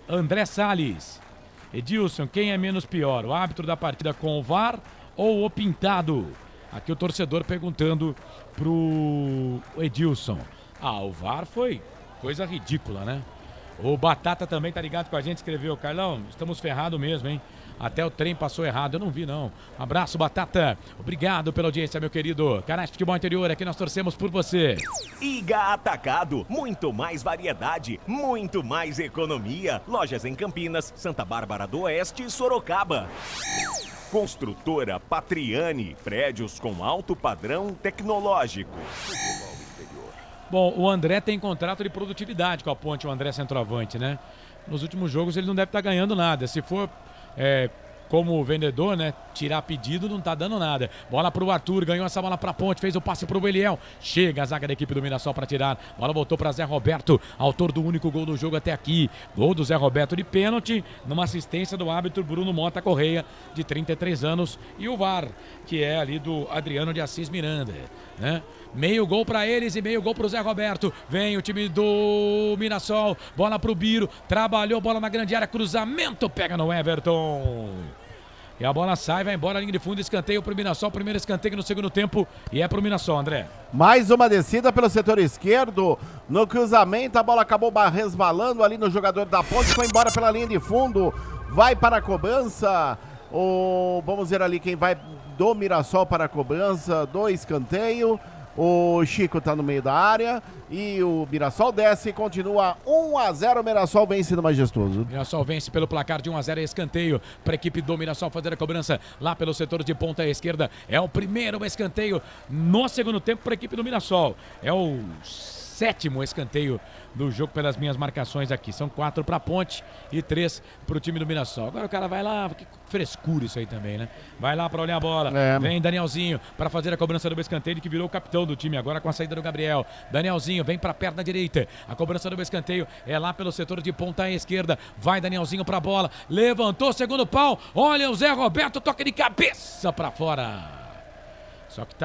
André Salles, Edilson, quem é menos pior, o árbitro da partida com o VAR ou o Pintado? Aqui o torcedor perguntando pro Edilson. O VAR foi coisa ridícula, né? O Batata também tá ligado com a gente, escreveu, Carlão, estamos ferrados mesmo, hein? Até o trem passou errado, eu não vi não. Abraço, Batata. Obrigado pela audiência, meu querido. Canais Futebol Interior, aqui nós torcemos por você. Iga Atacado, muito mais variedade, muito mais economia. Lojas em Campinas, Santa Bárbara do Oeste e Sorocaba. Construtora Patriani, prédios com alto padrão tecnológico. Bom, o André tem contrato de produtividade com a Ponte, o André centroavante, né? Nos últimos jogos ele não deve estar ganhando nada. Se for como vendedor, né? Tirar pedido não tá dando nada. Bola pro Arthur, ganhou essa bola pra Ponte, fez o passe pro Eliel. Chega a zaga da equipe do Mirassol pra tirar. Bola voltou pra Zé Roberto, autor do único gol do jogo até aqui. Gol do Zé Roberto de pênalti, numa assistência do árbitro Bruno Mota Correia, de 33 anos. E o VAR, que é ali do Adriano de Assis Miranda, né? Meio gol pra eles e meio gol pro Zé Roberto. Vem o time do Mirassol. Bola pro Biro. Trabalhou, bola na grande área. Cruzamento, pega no Everton. E a bola sai, vai embora, linha de fundo, escanteio pro Mirassol. Primeiro escanteio no segundo tempo e é pro Mirassol, André. Mais uma descida pelo setor esquerdo. No cruzamento, a bola acabou resvalando ali no jogador da Ponte. Foi embora pela linha de fundo. Vai para a cobrança. Vamos ver ali quem vai do Mirassol para a cobrança do escanteio. O Chico tá no meio da área e o Mirassol desce e continua 1-0, o Mirassol vence no Majestoso. Mirassol vence pelo placar de 1-0, escanteio para a equipe do Mirassol fazer a cobrança lá pelo setor de ponta esquerda. É o primeiro escanteio no segundo tempo para a equipe do Mirassol. É o 7º escanteio do jogo pelas minhas marcações aqui. São 4 para a Ponte e 3 para o time do Mirassol. Agora o cara vai lá, que frescura isso aí também, né? Vai lá para olhar a bola. Vem Danielzinho para fazer a cobrança do escanteio, que virou o capitão do time agora com a saída do Gabriel. Danielzinho vem para a perna direita. A cobrança do escanteio é lá pelo setor de ponta esquerda. Vai Danielzinho para a bola. Levantou, segundo pau. Olha o Zé Roberto, toca de cabeça para fora. Só que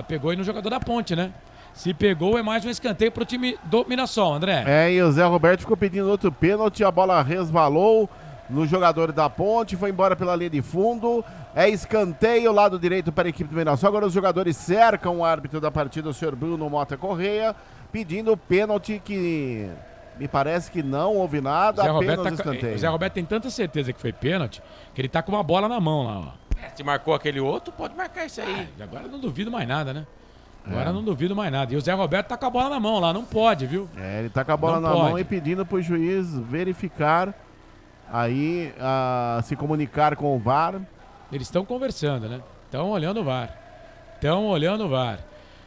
pegou aí no jogador da Ponte, né? Se pegou, é mais um escanteio pro time do Mirassol, André. E o Zé Roberto ficou pedindo outro pênalti, a bola resvalou no jogador da Ponte, foi embora pela linha de fundo. É escanteio, lado direito para a equipe do Mirassol. Agora os jogadores cercam o árbitro da partida, o senhor Bruno Mota Correia, pedindo pênalti que me parece que não houve nada, apenas escanteio. O Zé Roberto tem tanta certeza que foi pênalti, que ele tá com uma bola na mão lá, ó. Se marcou aquele outro, pode marcar isso aí. Agora eu não duvido mais nada, né? Agora eu não duvido mais nada. E o Zé Roberto tá com a bola na mão lá, não pode, viu? Ele tá com a bola na mão e pedindo pro juiz verificar, aí se comunicar com o VAR. Eles estão conversando, né? Estão olhando o VAR.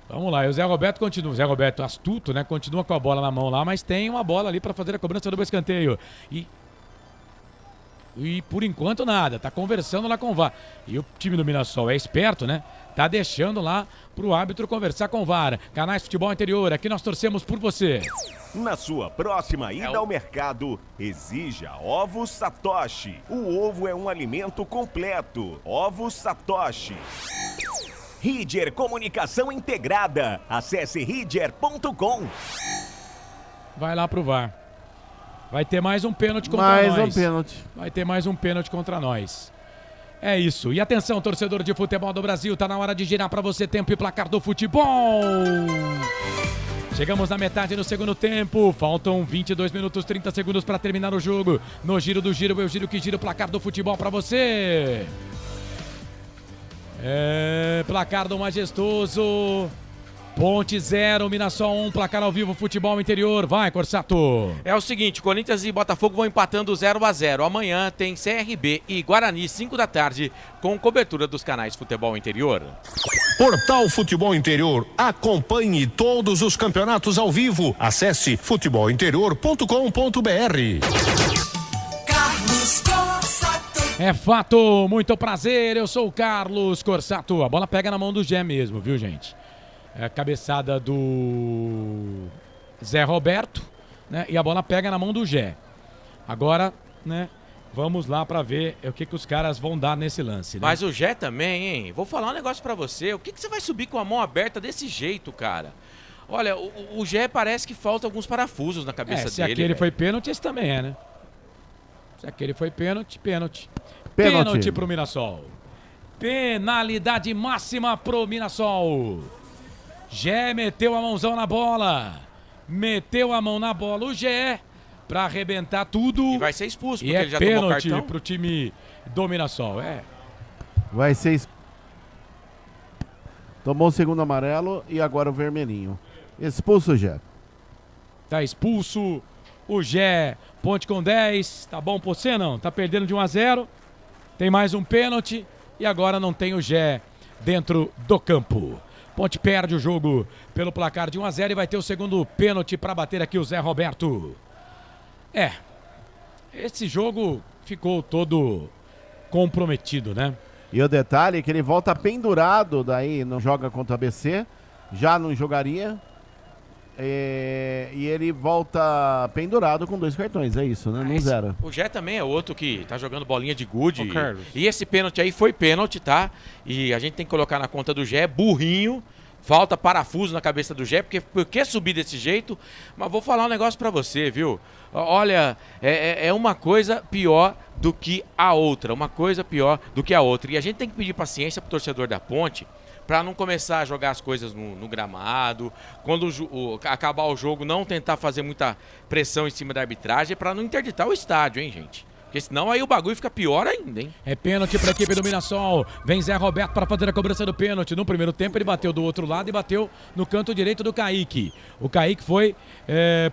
Vamos lá, e o Zé Roberto continua. O Zé Roberto astuto, né? Continua com a bola na mão lá, mas tem uma bola ali para fazer a cobrança do escanteio. E por enquanto nada, tá conversando lá com o VAR. E o time do Mirassol é esperto, né? Tá deixando lá pro árbitro conversar com o VAR. Canais Futebol Interior, aqui nós torcemos por você. Na sua próxima ida ao mercado, exija Ovos Satoshi. O ovo é um alimento completo. Ovos Satoshi. Ridger Comunicação Integrada. Acesse ridger.com. Vai lá pro VAR. Vai ter mais um pênalti contra nós. Mais um pênalti. Vai ter mais um pênalti contra nós. É isso. E atenção, torcedor de futebol do Brasil, tá na hora de girar pra você tempo e placar do futebol. Chegamos na metade do segundo tempo. Faltam 22 minutos, 30 segundos pra terminar o jogo. No giro do giro, eu giro que gira o placar do futebol pra você. Placar do majestoso. Ponte 0, Mirassol 1, placar ao vivo, futebol interior. Vai, Corsato. É o seguinte, Corinthians e Botafogo vão empatando 0-0. Amanhã tem CRB e Guarani, 5 da tarde, com cobertura dos canais Futebol Interior. Portal Futebol Interior. Acompanhe todos os campeonatos ao vivo. Acesse futebolinterior.com.br. Carlos Corsato. É fato, muito prazer, eu sou o Carlos Corsato. A bola pega na mão do Gé mesmo, viu, gente? É a cabeçada do Zé Roberto, né? E a bola pega na mão do Gé. Agora, né? Vamos lá pra ver o que os caras vão dar nesse lance, né? Mas o Gé também, hein? Vou falar um negócio pra você. O que você vai subir com a mão aberta desse jeito, cara? Olha, o Gé parece que falta alguns parafusos na cabeça dele. Se aquele foi pênalti, esse também é, né? Se aquele foi pênalti. Pênalti pro Mirassol. Penalidade máxima pro Mirassol. Gé meteu a mãozão na bola. Meteu a mão na bola o Gé pra arrebentar tudo. E vai ser expulso, porque ele já tomou pênalti cartão. Pro time do Mirassol. Vai ser Tomou o segundo amarelo e agora o vermelhinho. Expulso o Gé. Tá expulso o Gé. Ponte com 10. Tá bom pra você, não? Tá perdendo de 1-0. Tem mais um pênalti. E agora não tem o Gé dentro do campo. Ponte perde o jogo pelo placar de 1-0 e vai ter o segundo pênalti para bater aqui o Zé Roberto. Esse jogo ficou todo comprometido, né? E o detalhe é que ele volta pendurado, daí não joga contra o ABC, já não jogaria. E ele volta pendurado com 2 cartões, é isso, né? Não zero. O Gé também é outro que tá jogando bolinha de gude. E esse pênalti aí foi pênalti, tá? E a gente tem que colocar na conta do Gé, burrinho. Falta parafuso na cabeça do Gé, porque por que subir desse jeito? Mas vou falar um negócio pra você, viu? Olha, é uma coisa pior do que a outra. Uma coisa pior do que a outra. E a gente tem que pedir paciência pro torcedor da Ponte, para não começar a jogar as coisas no gramado, quando acabar o jogo não tentar fazer muita pressão em cima da arbitragem, para não interditar o estádio, hein, gente? Porque senão aí o bagulho fica pior ainda, hein? É pênalti para a equipe do Mirassol. Vem Zé Roberto para fazer a cobrança do pênalti. No primeiro tempo ele bateu do outro lado e bateu no canto direito do Kaique. O Kaique foi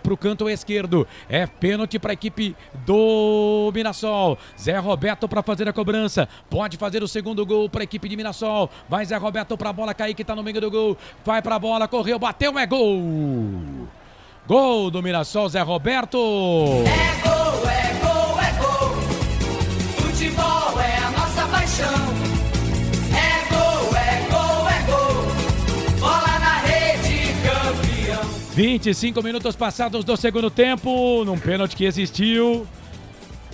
pro canto esquerdo. É pênalti para a equipe do Mirassol. Zé Roberto para fazer a cobrança. Pode fazer o segundo gol para a equipe de Mirassol. Vai Zé Roberto para a bola. Kaique tá no meio do gol. Vai para a bola, correu, bateu, é gol! Gol do Mirassol, Zé Roberto. É gol, é gol, é gol. Futebol é a nossa paixão. É gol, é gol, é gol. Bola na rede, campeão. 25 minutos passados do segundo tempo, num pênalti que existiu.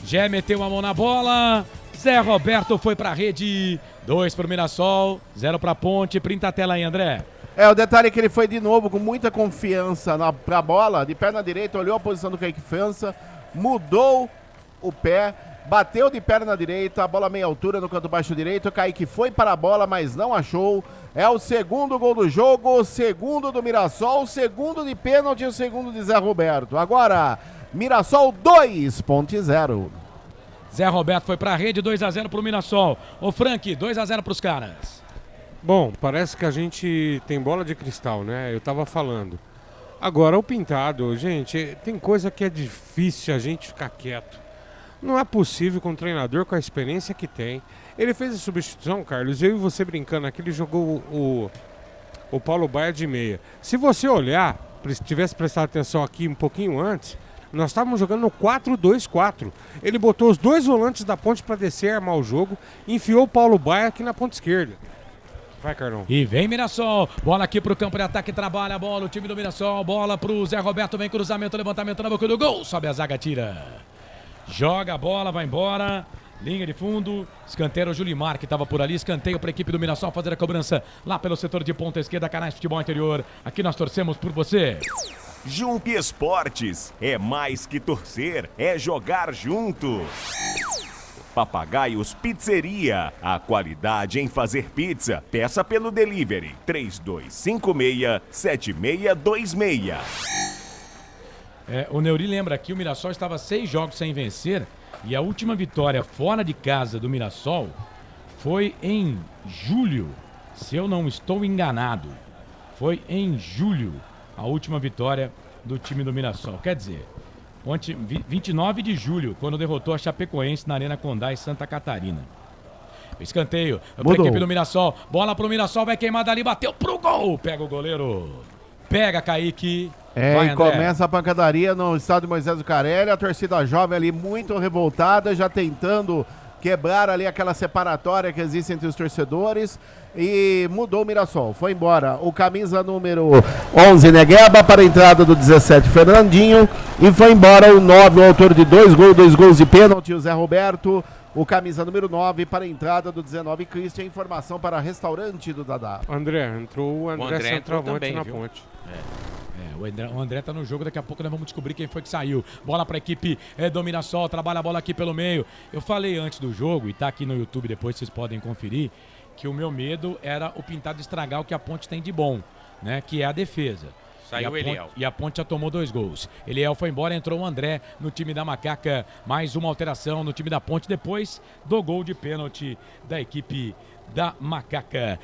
Jé meteu a mão na bola. Zé Roberto foi pra rede. 2 pro Mirassol, 0 pra Ponte. Printa a tela aí, André. O detalhe é que ele foi de novo com muita confiança pra bola, de perna direita, olhou a posição do Kaique França, mudou o pé, bateu de perna direita, a bola meia altura no canto baixo direito, o Kaique foi para a bola, mas não achou. É o segundo gol do jogo, o segundo do Mirassol, o segundo de pênalti e o segundo de Zé Roberto. Agora, Mirassol 2.0. Zé Roberto foi pra rede, 2-0 pro Mirassol. Ô Frank, 2-0 pros caras. Bom, parece que a gente tem bola de cristal, né? Eu tava falando. Agora, o Pintado, gente, tem coisa que é difícil a gente ficar quieto. Não é possível com um treinador com a experiência que tem. Ele fez a substituição, Carlos, eu e você brincando aqui, ele jogou o Paulo Baia de meia. Se você olhar, se tivesse prestado atenção aqui um pouquinho antes, nós estávamos jogando no 4-2-4. Ele botou os 2 volantes da Ponte para descer e armar o jogo, enfiou o Paulo Baia aqui na ponta esquerda. Vai, Carlão. E vem Mirassol, bola aqui pro campo de ataque, trabalha a bola, o time do Mirassol, bola pro Zé Roberto, vem cruzamento, levantamento na boca do gol, sobe a zaga, tira. Joga a bola, vai embora, linha de fundo, escanteio o Julimar que estava por ali, escanteio para a equipe do Mirassol fazer a cobrança lá pelo setor de ponta esquerda, Canais Futebol Interior. Aqui nós torcemos por você. Jump Esportes, é mais que torcer, é jogar junto. Papagaios Pizzeria, a qualidade em fazer pizza. Peça pelo delivery 3256-7626. O Neuri lembra aqui, o Mirassol estava 6 jogos sem vencer e a última vitória fora de casa do Mirassol foi em julho, se eu não estou enganado. Foi em julho a última vitória do time do Mirassol. Quer dizer, ontem, 29 de julho, quando derrotou a Chapecoense na Arena Condá em Santa Catarina. Escanteio para a equipe do Mirassol. Bola pro Mirassol, vai queimar dali, bateu pro gol. Pega o goleiro. Pega, Kaique. Vai, e começa a pancadaria no estádio Moisés Zucarelli. A torcida jovem ali muito revoltada, já tentando quebrar ali aquela separatória que existe entre os torcedores. E mudou o Mirassol, foi embora o camisa número 11 Negueba para a entrada do 17 Fernandinho e foi embora o 9, o autor de 2 gols de pênalti, o Zé Roberto, o camisa número 9 para a entrada do 19 Christian. Informação para restaurante do Dadá. André, entrou o André centroavante na ponte. O André tá no jogo, daqui a pouco nós vamos descobrir quem foi que saiu. Bola pra equipe do Mirassol, trabalha a bola aqui pelo meio. Eu falei antes do jogo, e tá aqui no YouTube depois, vocês podem conferir, que o meu medo era o Pintado estragar o que a Ponte tem de bom, né? Que é a defesa. Saiu o Eliel. E a Ponte já tomou 2 gols. Eliel foi embora, entrou o André no time da Macaca. Mais uma alteração no time da Ponte depois do gol de pênalti da equipe da Macaca,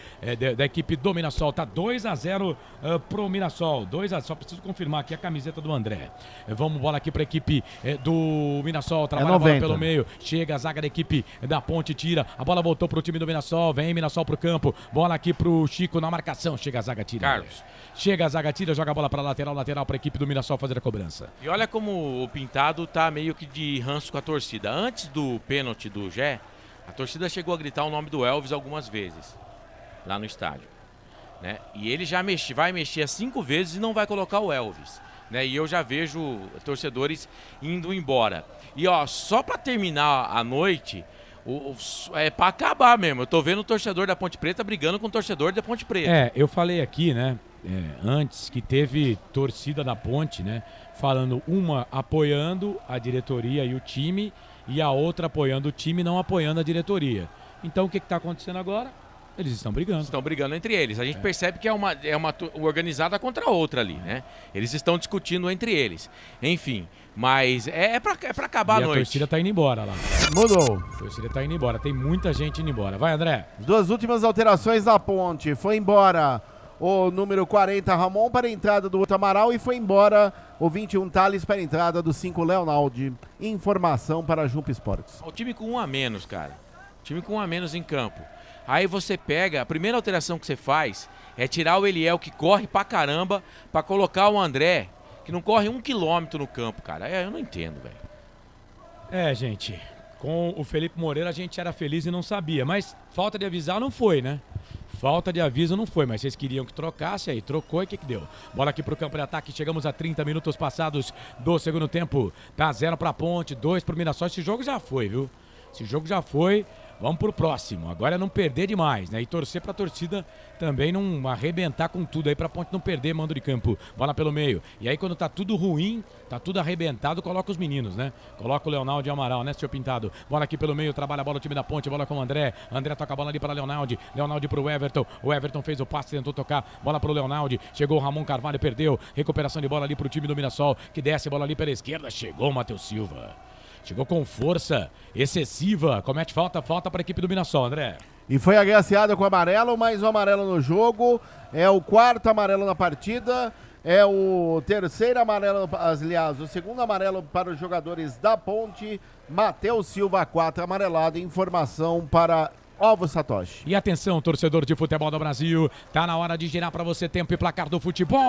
da equipe do Mirassol. Tá 2-0 pro Mirassol. 2-0, só preciso confirmar aqui a camiseta do André. Vamos bola aqui pra equipe do Mirassol, trabalha a bola pelo meio, chega a zaga da equipe da Ponte, tira, a bola voltou pro time do Mirassol, vem Mirassol pro campo, bola aqui pro Chico na marcação, chega a zaga, tira. Carlos. Chega a zaga, tira, joga a bola pra lateral pra equipe do Mirassol fazer a cobrança. E olha como o Pintado tá meio que de ranço com a torcida. Antes do pênalti do Jé, a torcida chegou a gritar o nome do Elvis algumas vezes lá no estádio, né? E ele já vai mexer 5 vezes e não vai colocar o Elvis, né? E eu já vejo torcedores indo embora. E ó, só para terminar a noite, é para acabar mesmo. Eu tô vendo o torcedor da Ponte Preta brigando com o torcedor da Ponte Preta. Eu falei aqui, né? Antes que teve torcida da Ponte, né? Falando uma apoiando a diretoria e o time e a outra apoiando o time e não apoiando a diretoria. Então o que está acontecendo agora? Eles estão brigando. Estão brigando entre eles. A gente percebe que é uma organizada contra a outra ali, né? Eles estão discutindo entre eles. Enfim, mas é pra acabar a noite. A torcida tá indo embora lá. Mudou. A torcida tá indo embora. Tem muita gente indo embora. Vai, André. As 2 últimas alterações da Ponte. Foi embora o número 40 Ramon para a entrada do outro Amaral e foi embora o 21 Thales para a entrada do 5 Leonaldi. Informação para a Jump Esportes. O time com 1 a menos, cara. O time com 1 a menos em campo. Aí você pega, a primeira alteração que você faz é tirar o Eliel, que corre pra caramba, pra colocar o André, que não corre 1 quilômetro no campo, cara. Eu não entendo, velho. Gente, com o Felipe Moreira a gente era feliz e não sabia, mas falta de avisar não foi, né? Falta de aviso não foi, mas vocês queriam que trocasse, aí trocou e o que deu? Bola aqui pro campo de ataque, chegamos a 30 minutos passados do segundo tempo. Tá 0 pra Ponte, 2 pro Mirassol. Esse jogo já foi, viu? Esse jogo já foi. Vamos pro próximo. Agora é não perder demais, né? E torcer pra torcida também não arrebentar com tudo aí pra Ponte não perder mando de campo. Bola pelo meio. E aí quando tá tudo ruim, tá tudo arrebentado, coloca os meninos, né? Coloca o Leonardo e Amaral, né, senhor Pintado? Bola aqui pelo meio, trabalha a bola o time da Ponte, bola com o André. André toca a bola ali para Leonardo. Leonardo pro Everton. O Everton fez o passe, tentou tocar. Bola pro Leonardo. Chegou o Ramon Carvalho, perdeu. Recuperação de bola ali pro time do Mirassol, que desce, bola ali pela esquerda. Chegou o Matheus Silva. Chegou com força excessiva, comete falta para a equipe do Mirassol, André. E foi agraciado com amarelo, mais um amarelo no jogo, é o 4º amarelo na partida, é o 3º amarelo, aliás, o 2º amarelo para os jogadores da Ponte. Matheus Silva, 4 amarelado, informação para Ovo Satoshi. E atenção, torcedor de futebol do Brasil, tá na hora de girar para você tempo e placar do futebol.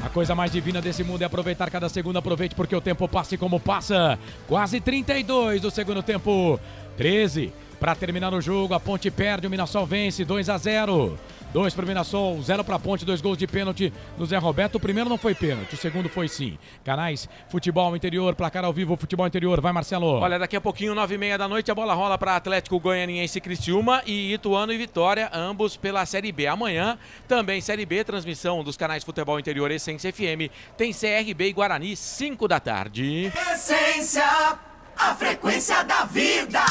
A coisa mais divina desse mundo é aproveitar cada segundo. Aproveite porque o tempo passa e como passa. Quase 32 do segundo tempo. 13 para terminar o jogo. A Ponte perde, o Mirassol vence 2-0. 2 para o Mirassol, 0 para a Ponte, 2 gols de pênalti do Zé Roberto. O primeiro não foi pênalti, o segundo foi sim. Canais Futebol Interior, placar ao vivo, Futebol Interior. Vai, Marcelo. Olha, daqui a pouquinho, 9h30 da noite, a bola rola para Atlético Goianiense e Criciúma e Ituano e Vitória, ambos pela Série B. Amanhã, também Série B, transmissão dos canais Futebol Interior e Essência FM. Tem CRB e Guarani, 5 da tarde. Essência, a frequência da vida.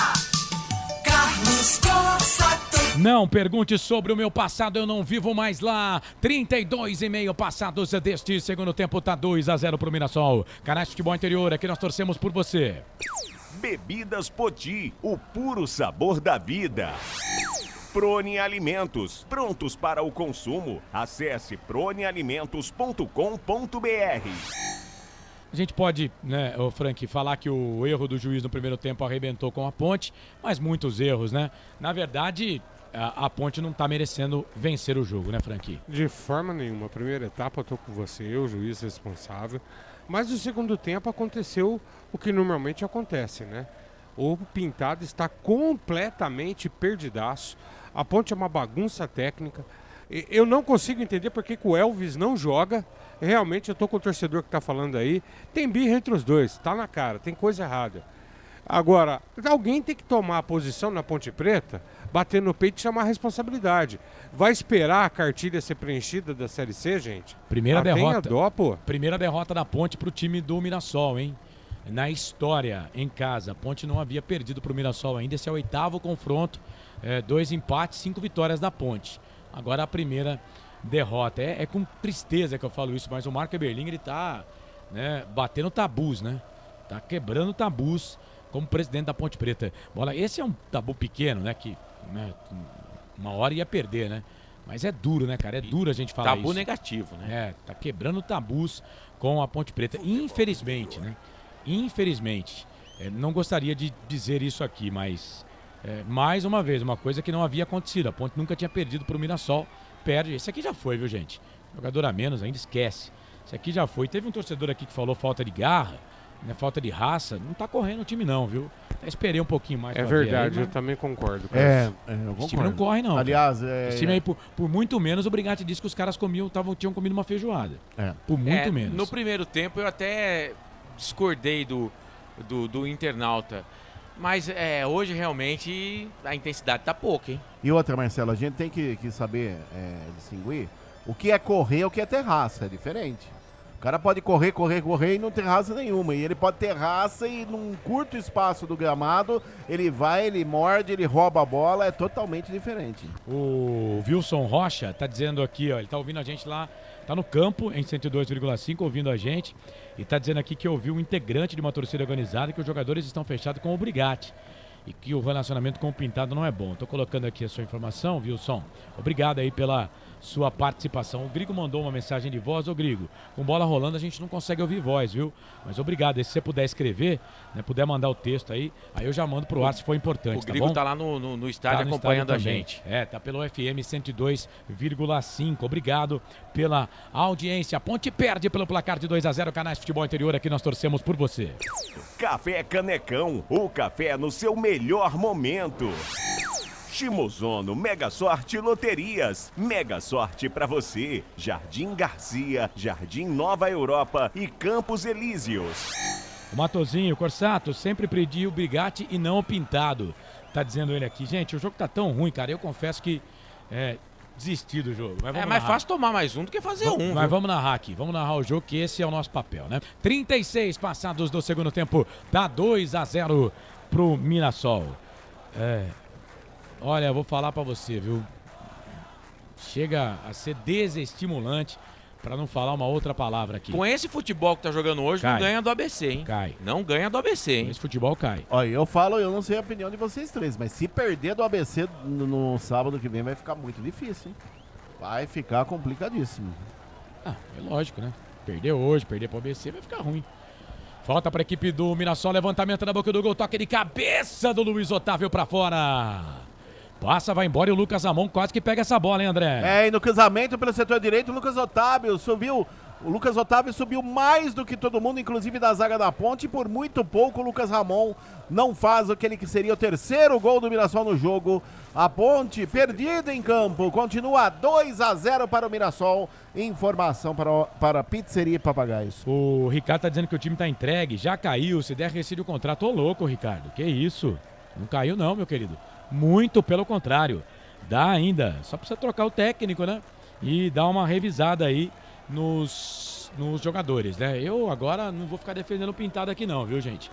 Carlos Corsato. Não pergunte sobre o meu passado, eu não vivo mais lá. 32,5 passados deste segundo tempo, tá 2-0 pro Mirassol. Canais Futebol Interior, aqui nós torcemos por você. Bebidas Poti, o puro sabor da vida. Prone Alimentos, prontos para o consumo. Acesse pronealimentos.com.br. A gente pode, né, Frank, falar que o erro do juiz no primeiro tempo arrebentou com a Ponte, mas muitos erros, né? Na verdade, a Ponte não tá merecendo vencer o jogo, né, Frank? De forma nenhuma. A primeira etapa eu tô com você, o juiz responsável. Mas no segundo tempo aconteceu o que normalmente acontece, né? O Pintado está completamente perdidaço. A Ponte é uma bagunça técnica. Eu não consigo entender por que o Elvis não joga. Realmente, eu tô com o torcedor que tá falando aí. Tem birra entre os dois, tá na cara, tem coisa errada. Agora, alguém tem que tomar a posição na Ponte Preta, bater no peito e chamar a responsabilidade. Vai esperar a cartilha ser preenchida da Série C, gente? Primeira derrota. Tenha dó, pô. Primeira derrota da Ponte pro time do Mirassol, hein? Na história, em casa, a Ponte não havia perdido pro Mirassol ainda. Esse é o 8º confronto, 2 empates, 5 vitórias da Ponte. Agora a primeira derrota. É com tristeza que eu falo isso, mas o Marco Eberling, ele tá, né, batendo tabus, né? Tá quebrando tabus como presidente da Ponte Preta. Bola, esse é um tabu pequeno, né? Que, né, uma hora ia perder, né? Mas é duro, né, cara? É duro a gente falar isso. Tabu negativo, né? Tá quebrando tabus com a Ponte Preta. Infelizmente, né? Infelizmente. Não gostaria de dizer isso aqui, mas... mais uma vez, uma coisa que não havia acontecido. A Ponte nunca tinha perdido pro Mirassol. Perde. Esse aqui já foi, viu, gente? Jogador a menos, ainda esquece. Esse aqui já foi. Teve um torcedor aqui que falou falta de garra, né, falta de raça. Não tá correndo o time não, viu? Até esperei um pouquinho mais. É verdade, eu também concordo. Eu concordo. Esse time não corre não. Aliás, esse time aí, por muito menos, o Brigatti disse que os caras tinham comido uma feijoada. Por muito menos. No primeiro tempo eu até discordei do internauta. Mas hoje realmente a intensidade tá pouca, hein? E outra, Marcelo, a gente tem que saber distinguir o que é correr e o que é ter raça, é diferente. O cara pode correr e não ter raça nenhuma. E ele pode ter raça e num curto espaço do gramado, ele vai, ele morde, ele rouba a bola, é totalmente diferente. O Wilson Rocha tá dizendo aqui, ó, ele tá ouvindo a gente lá, tá no campo em 102,5 ouvindo a gente. E tá dizendo aqui que ouviu um integrante de uma torcida organizada que os jogadores estão fechados com o Brigatti. e que o relacionamento com o Pintado não é bom. Tô colocando aqui a sua informação, Wilson. Obrigado aí pela sua participação. O Grigo mandou uma mensagem de voz. Ô Grigo, com bola rolando a gente não consegue ouvir voz, viu? Mas obrigado. E se você puder escrever, né, puder mandar o texto aí eu já mando pro ar se for importante, O Grigo tá lá no estádio acompanhando a gente. Tá pelo FM 102,5. Obrigado pela audiência. A Ponte perde pelo placar de 2-0. Canais Futebol Interior, aqui nós torcemos por você. Café Canecão, o café no seu melhor momento. Shimozono Mega Sorte Loterias. Mega sorte pra você. Jardim Garcia, Jardim Nova Europa e Campos Elíseos. O Matozinho, Corsato, sempre pedi o Brigatti e não o Pintado. Tá dizendo ele aqui. Gente, o jogo tá tão ruim, cara. Eu confesso que desisti do jogo. Mas é mais fácil tomar mais um do que fazer um. Mas vamos narrar aqui. Vamos narrar o jogo, que esse é o nosso papel, né? 36 passados do segundo tempo. Dá 2-0 pro Mirassol. Olha, eu vou falar pra você, viu? Chega a ser desestimulante, pra não falar uma outra palavra aqui. Com esse futebol que tá jogando hoje, não ganha do ABC, hein? Não ganha do ABC, hein? Esse futebol cai. Olha, eu não sei a opinião de vocês três, mas se perder do ABC no sábado que vem, vai ficar muito difícil, hein? Vai ficar complicadíssimo. É lógico, né? Perder hoje, perder pro ABC, vai ficar ruim. Falta pra equipe do Mirassol, levantamento na boca do gol, toque de cabeça do Luiz Otávio pra fora. Passa, vai embora e o Lucas Ramon quase que pega essa bola, hein, André? E no cruzamento pelo setor direito, o Lucas Otávio subiu. O Lucas Otávio subiu mais do que todo mundo, inclusive da zaga da Ponte. E por muito pouco o Lucas Ramon não faz aquele que seria o terceiro gol do Mirassol no jogo. A Ponte perdida em campo. Continua 2-0 para o Mirassol. Informação para a Pizzeria e Papagaios. O Ricardo tá dizendo que o time tá entregue. Já caiu. Se der, rescinde o contrato. Ô louco, Ricardo. Que isso? Não caiu não, meu querido. Muito pelo contrário. Dá ainda. Só precisa trocar o técnico, né? E dar uma revisada aí nos jogadores, né? Eu agora não vou ficar defendendo o Pintado aqui não, viu, gente?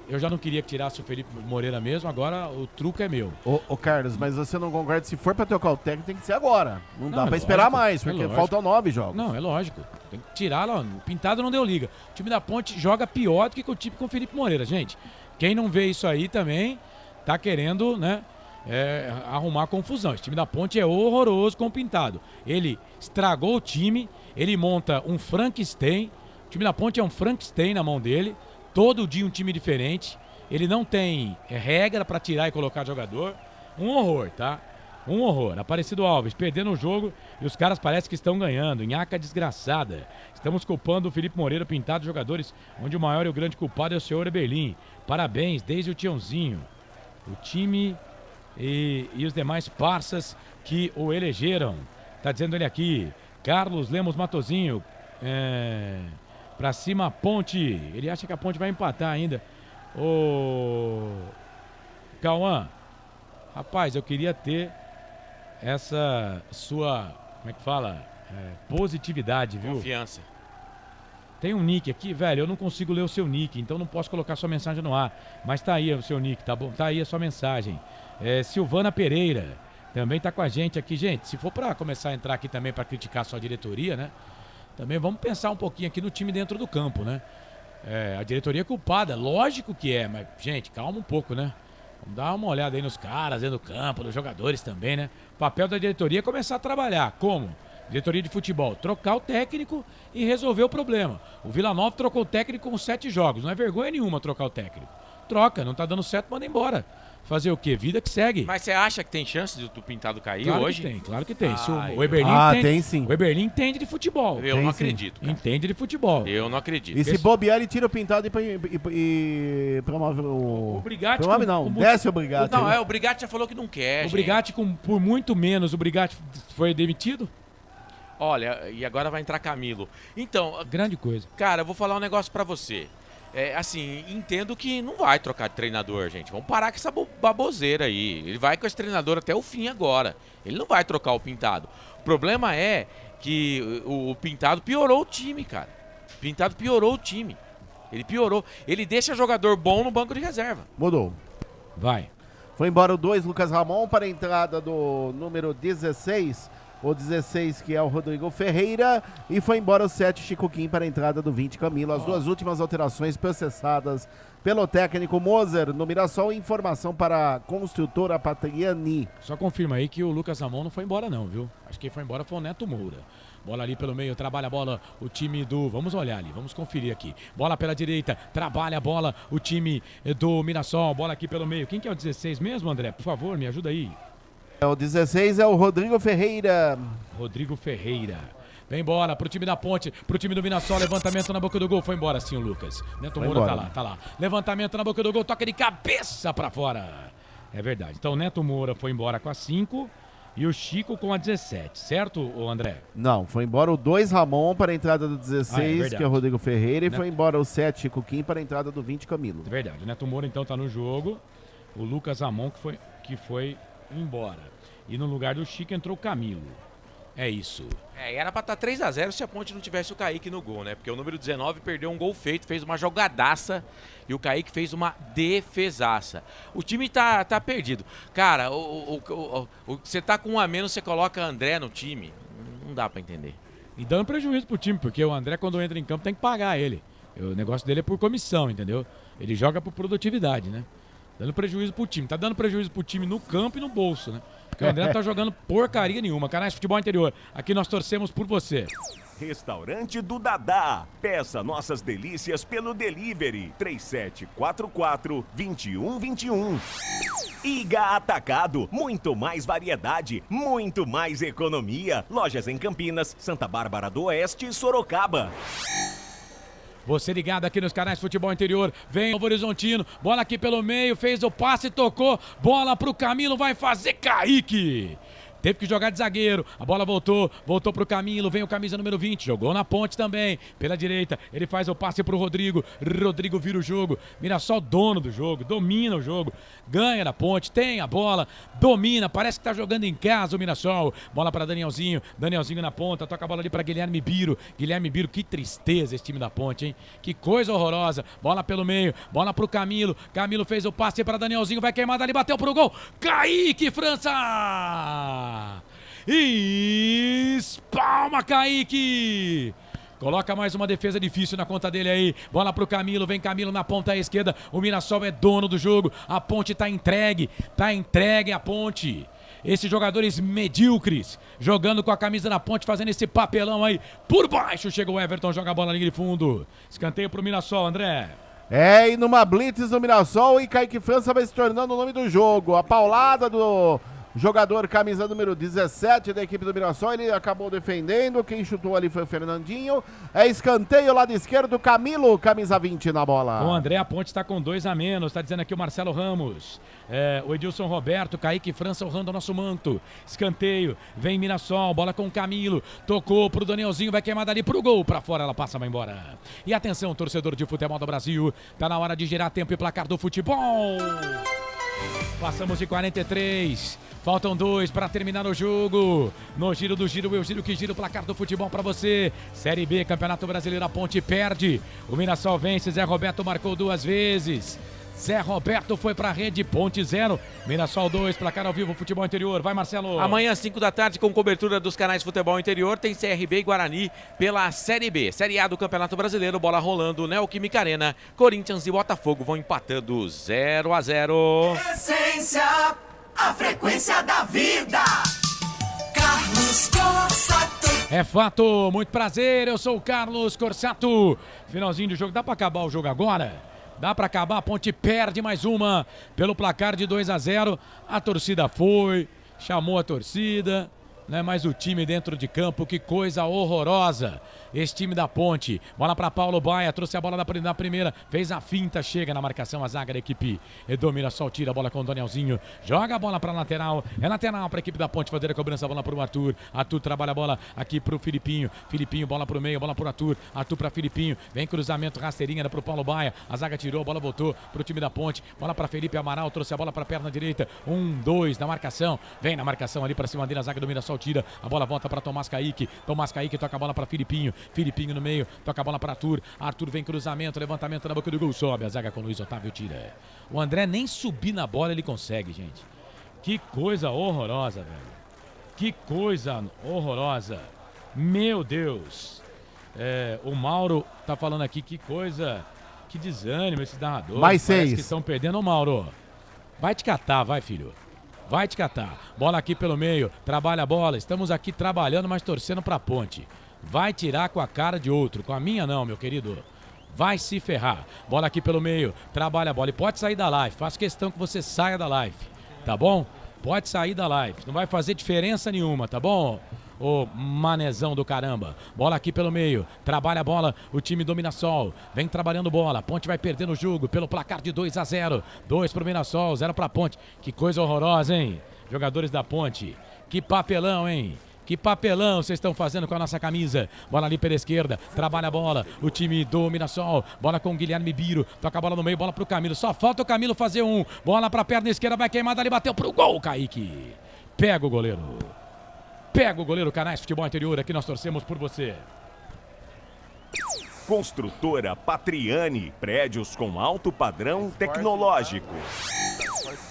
Eu já não queria que tirasse o Felipe Moreira mesmo, agora o truque é meu. Ô Carlos, mas você não concorda? Se for pra trocar o técnico, tem que ser agora. Não dá pra esperar mais, porque faltam 9 jogos. Não, é lógico. Tem que tirar lá. O Pintado não deu liga. O time da Ponte joga pior do que o time com o Felipe Moreira, gente. Quem não vê isso aí também tá querendo, né? Arrumar confusão. Esse time da Ponte é horroroso com o Pintado. Ele estragou o time, ele monta um Frankenstein. O time da Ponte é um Frankenstein na mão dele. Todo dia um time diferente. Ele não tem regra pra tirar e colocar jogador. Um horror, tá? Um horror. Aparecido Alves perdendo o jogo e os caras parecem que estão ganhando. Nhaca desgraçada. Estamos culpando o Felipe Moreira, Pintado, jogadores onde o maior e o grande culpado é o senhor Eberlin. Parabéns, desde o Tiãozinho. O time e os demais parças que o elegeram. Tá dizendo ele aqui. Carlos Lemos Matozinho. Pra cima a Ponte. Ele acha que a Ponte vai empatar ainda. Ô Cauã, rapaz, eu queria ter essa sua, como é que fala? Positividade, viu? Confiança. Tem um nick aqui, velho, eu não consigo ler o seu nick, então não posso colocar sua mensagem no ar. Mas tá aí o seu nick, tá bom? Tá aí a sua mensagem. Silvana Pereira também tá com a gente aqui. Gente, se for pra começar a entrar aqui também pra criticar a sua diretoria, né? Também vamos pensar um pouquinho aqui no time dentro do campo, né? A diretoria é culpada, lógico que é, mas, gente, calma um pouco, né? Vamos dar uma olhada aí nos caras dentro do campo, nos jogadores também, né? O papel da diretoria é começar a trabalhar. Como? Diretoria de futebol, trocar o técnico e resolver o problema. O Vila Nova trocou o técnico com 7 jogos. Não é vergonha nenhuma trocar o técnico. Troca, não tá dando certo, manda embora. Fazer o quê? Vida que segue. Mas você acha que tem chance do Pintado cair claro hoje? Claro que tem. O Eberlin tem sim. O Eberlin entende de futebol. Eu não acredito. Cara. Entende de futebol. Eu não acredito. E se bobear, ele tira o Pintado e promove o Brigatti. Promove não, desce o Brigatti. Não, o Brigatti já falou que não quer, O Brigatti, por muito menos, o Brigatti foi demitido? Olha, e agora vai entrar Camilo. Então... Grande coisa. Cara, eu vou falar um negócio pra você. Assim, entendo que não vai trocar de treinador, gente. Vamos parar com essa baboseira aí. Ele vai com esse treinador até o fim agora. Ele não vai trocar o Pintado. O problema é que o Pintado piorou o time, cara. O Pintado piorou o time. Ele piorou. Ele deixa jogador bom no banco de reserva. Mudou. Vai. Foi embora o 2, Lucas Ramon, para a entrada do número 16, o 16, que é o Rodrigo Ferreira, e foi embora o 7, Chico Kim, para a entrada do 20, Camilo. As duas últimas alterações processadas pelo técnico Moser no Mirassol. Informação para a construtora Patriani. Só confirma aí que o Lucas Ramon não foi embora não, viu? Acho que quem foi embora foi o Neto Moura. Bola ali pelo meio, trabalha a bola o time do... Vamos olhar ali, vamos conferir aqui. Bola pela direita, trabalha a bola o time do Mirassol. Bola aqui pelo meio. Quem que é o 16 mesmo, André? Por favor, me ajuda aí. O 16 é o Rodrigo Ferreira. Rodrigo Ferreira. Vem bola pro time da Ponte, pro time do Mirassol, levantamento na boca do gol, foi embora sim o Lucas. Neto Moura tá lá. Levantamento na boca do gol, toca de cabeça pra fora. É verdade. Então o Neto Moura foi embora com a 5 e o Chico com a 17, certo, André? Não, foi embora o 2 Ramon para a entrada do 16, que é o Rodrigo Ferreira, e foi embora o 7 Chico Kim para a entrada do 20 Camilo. É verdade. O Neto Moura então tá no jogo. O Lucas Ramon que foi embora. E no lugar do Chico entrou o Camilo. É isso. Era pra estar 3-0 se a Ponte não tivesse o Kaique no gol, né? Porque o número 19 perdeu um gol feito, fez uma jogadaça e o Kaique fez uma defesaça. O time tá perdido. Cara, você tá com um a menos, você coloca André no time. Não dá pra entender. E dando prejuízo pro time, porque o André, quando entra em campo, tem que pagar ele. O negócio dele é por comissão, entendeu? Ele joga por produtividade, né? Dando prejuízo pro time. Tá dando prejuízo pro time no campo e no bolso, né? Porque o André não tá jogando porcaria nenhuma. Canais Futebol Interior. Aqui nós torcemos por você. Restaurante do Dadá. Peça nossas delícias pelo delivery 3744-2121. Iga Atacado. Muito mais variedade, muito mais economia. Lojas em Campinas, Santa Bárbara do Oeste e Sorocaba. Você ligado aqui nos canais Futebol Interior, vem Novo Horizontino, bola aqui pelo meio, fez o passe, tocou, bola pro Camilo, vai fazer Kaique. Teve que jogar de zagueiro, a bola voltou pro Camilo, vem o camisa número 20, jogou na ponte também, pela direita, ele faz o passe pro Rodrigo, Rodrigo vira o jogo, Mirassol dono do jogo, domina o jogo, ganha na ponte, tem a bola, domina, parece que tá jogando em casa o Mirassol, bola para Danielzinho na ponta, toca a bola ali para Guilherme Biro, que tristeza esse time da ponte, hein, que coisa horrorosa, bola pelo meio, bola pro Camilo fez o passe para Danielzinho, vai queimar dali, bateu pro gol, Kaique França! Espalma, Kaique! Coloca mais uma defesa difícil na conta dele aí. Bola pro Camilo, vem Camilo na ponta esquerda. O Mirassol é dono do jogo. A Ponte tá entregue a Ponte. Esses jogadores medíocres, jogando com a camisa na Ponte, fazendo esse papelão aí. Por baixo chega o Everton, joga a bola na linha de fundo. Escanteio pro Mirassol, André. E numa blitz do Mirassol, e Kaique França vai se tornando o nome do jogo. A paulada do jogador camisa número 17 da equipe do Mirassol, ele acabou defendendo, quem chutou ali foi o Fernandinho, escanteio lado esquerdo, Camilo, camisa 20 na bola. O André, a Ponte está com 2 a menos, está dizendo aqui o Marcelo Ramos, o Edilson Roberto, Kaique França honrando o nosso manto, escanteio, vem Mirassol, bola com o Camilo, tocou pro Danielzinho, vai queimar dali pro gol, pra fora ela passa, vai embora. E atenção, torcedor de futebol do Brasil, tá na hora de girar tempo e placar do futebol. Passamos de 43, faltam 2 para terminar o jogo. No giro do giro, eu giro que giro o placar do futebol para você. Série B, Campeonato Brasileiro, a Ponte perde. O Mirassol vence, Zé Roberto marcou 2 vezes. Zé Roberto foi pra rede, Ponte 0, Mirassol 2, placar ao vivo, Futebol Interior. Vai, Marcelo. Amanhã, 5 da tarde, com cobertura dos canais Futebol Interior, tem CRB e Guarani pela Série B. Série A do Campeonato Brasileiro, bola rolando, Neoquímica Arena, Corinthians e Botafogo vão empatando 0-0. Essência, a frequência da vida. Carlos Corsato. É fato, muito prazer, eu sou o Carlos Corsato. Finalzinho do jogo, dá pra acabar o jogo agora? Dá pra acabar, a Ponte perde mais uma pelo placar de 2-0. A torcida foi, chamou a torcida, né? Mas o time dentro de campo, que coisa horrorosa. Esse time da Ponte, bola para Paulo Baia, trouxe a bola na primeira, fez a finta, chega na marcação a zaga da equipe do Mirassol, tira a bola com o Danielzinho, joga a bola para lateral, é lateral para a equipe da Ponte fazer a cobrança, a bola para o Arthur trabalha a bola aqui para o Filipinho, bola para o meio, bola para o Arthur para Filipinho, vem cruzamento, rasteirinha para o Paulo Baia, a zaga tirou, a bola voltou para o time da Ponte, bola para Felipe Amaral, trouxe a bola para a perna direita, 1-2 na marcação, vem na marcação ali para cima dele, a zaga do Mirassol tira, a bola volta para Tomás Kaique toca a bola para Filipinho no meio, toca a bola para Arthur vem cruzamento, levantamento na boca do gol, sobe a zaga com o Luiz Otávio, tira. O André nem subir na bola ele consegue, gente. Que coisa horrorosa, velho. Que coisa horrorosa. Meu Deus. O Mauro tá falando aqui, que coisa, que desânimo esses narradores. Mais Parece 6. que estão perdendo. Ô, Mauro, vai te catar, vai, filho. Vai te catar. Bola aqui pelo meio, trabalha a bola. Estamos aqui trabalhando, mas torcendo pra ponte. Vai tirar com a cara de outro. Com a minha não, meu querido. Vai se ferrar. Bola aqui pelo meio, trabalha a bola. E pode sair da live. Faço questão que você saia da live. Tá bom? Pode sair da live. Não vai fazer diferença nenhuma, tá bom? Ô manezão do caramba. Bola aqui pelo meio. Trabalha a bola. O time do Mirassol. Vem trabalhando bola. Ponte vai perdendo o jogo pelo placar de 2-0. 2 pro Mirassol, 0 pra Ponte. Que coisa horrorosa, hein? Jogadores da Ponte. Que papelão, hein? Que papelão vocês estão fazendo com a nossa camisa. Bola ali pela esquerda. Trabalha a bola. O time do Mirassol. Bola com o Guilherme Biro. Toca a bola no meio. Bola pro Camilo. Só falta o Camilo fazer um. Bola pra perna esquerda. Vai queimada ali. Bateu pro gol, Kaique. Pega o goleiro. Pega o goleiro. Canais Futebol Interior. Aqui nós torcemos por você. Construtora Patriani. Prédios com alto padrão tecnológico.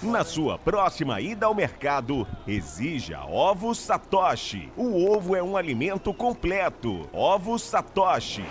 Na sua próxima ida ao mercado, exija Ovos Satoshi. O ovo é um alimento completo. Ovos Satoshi.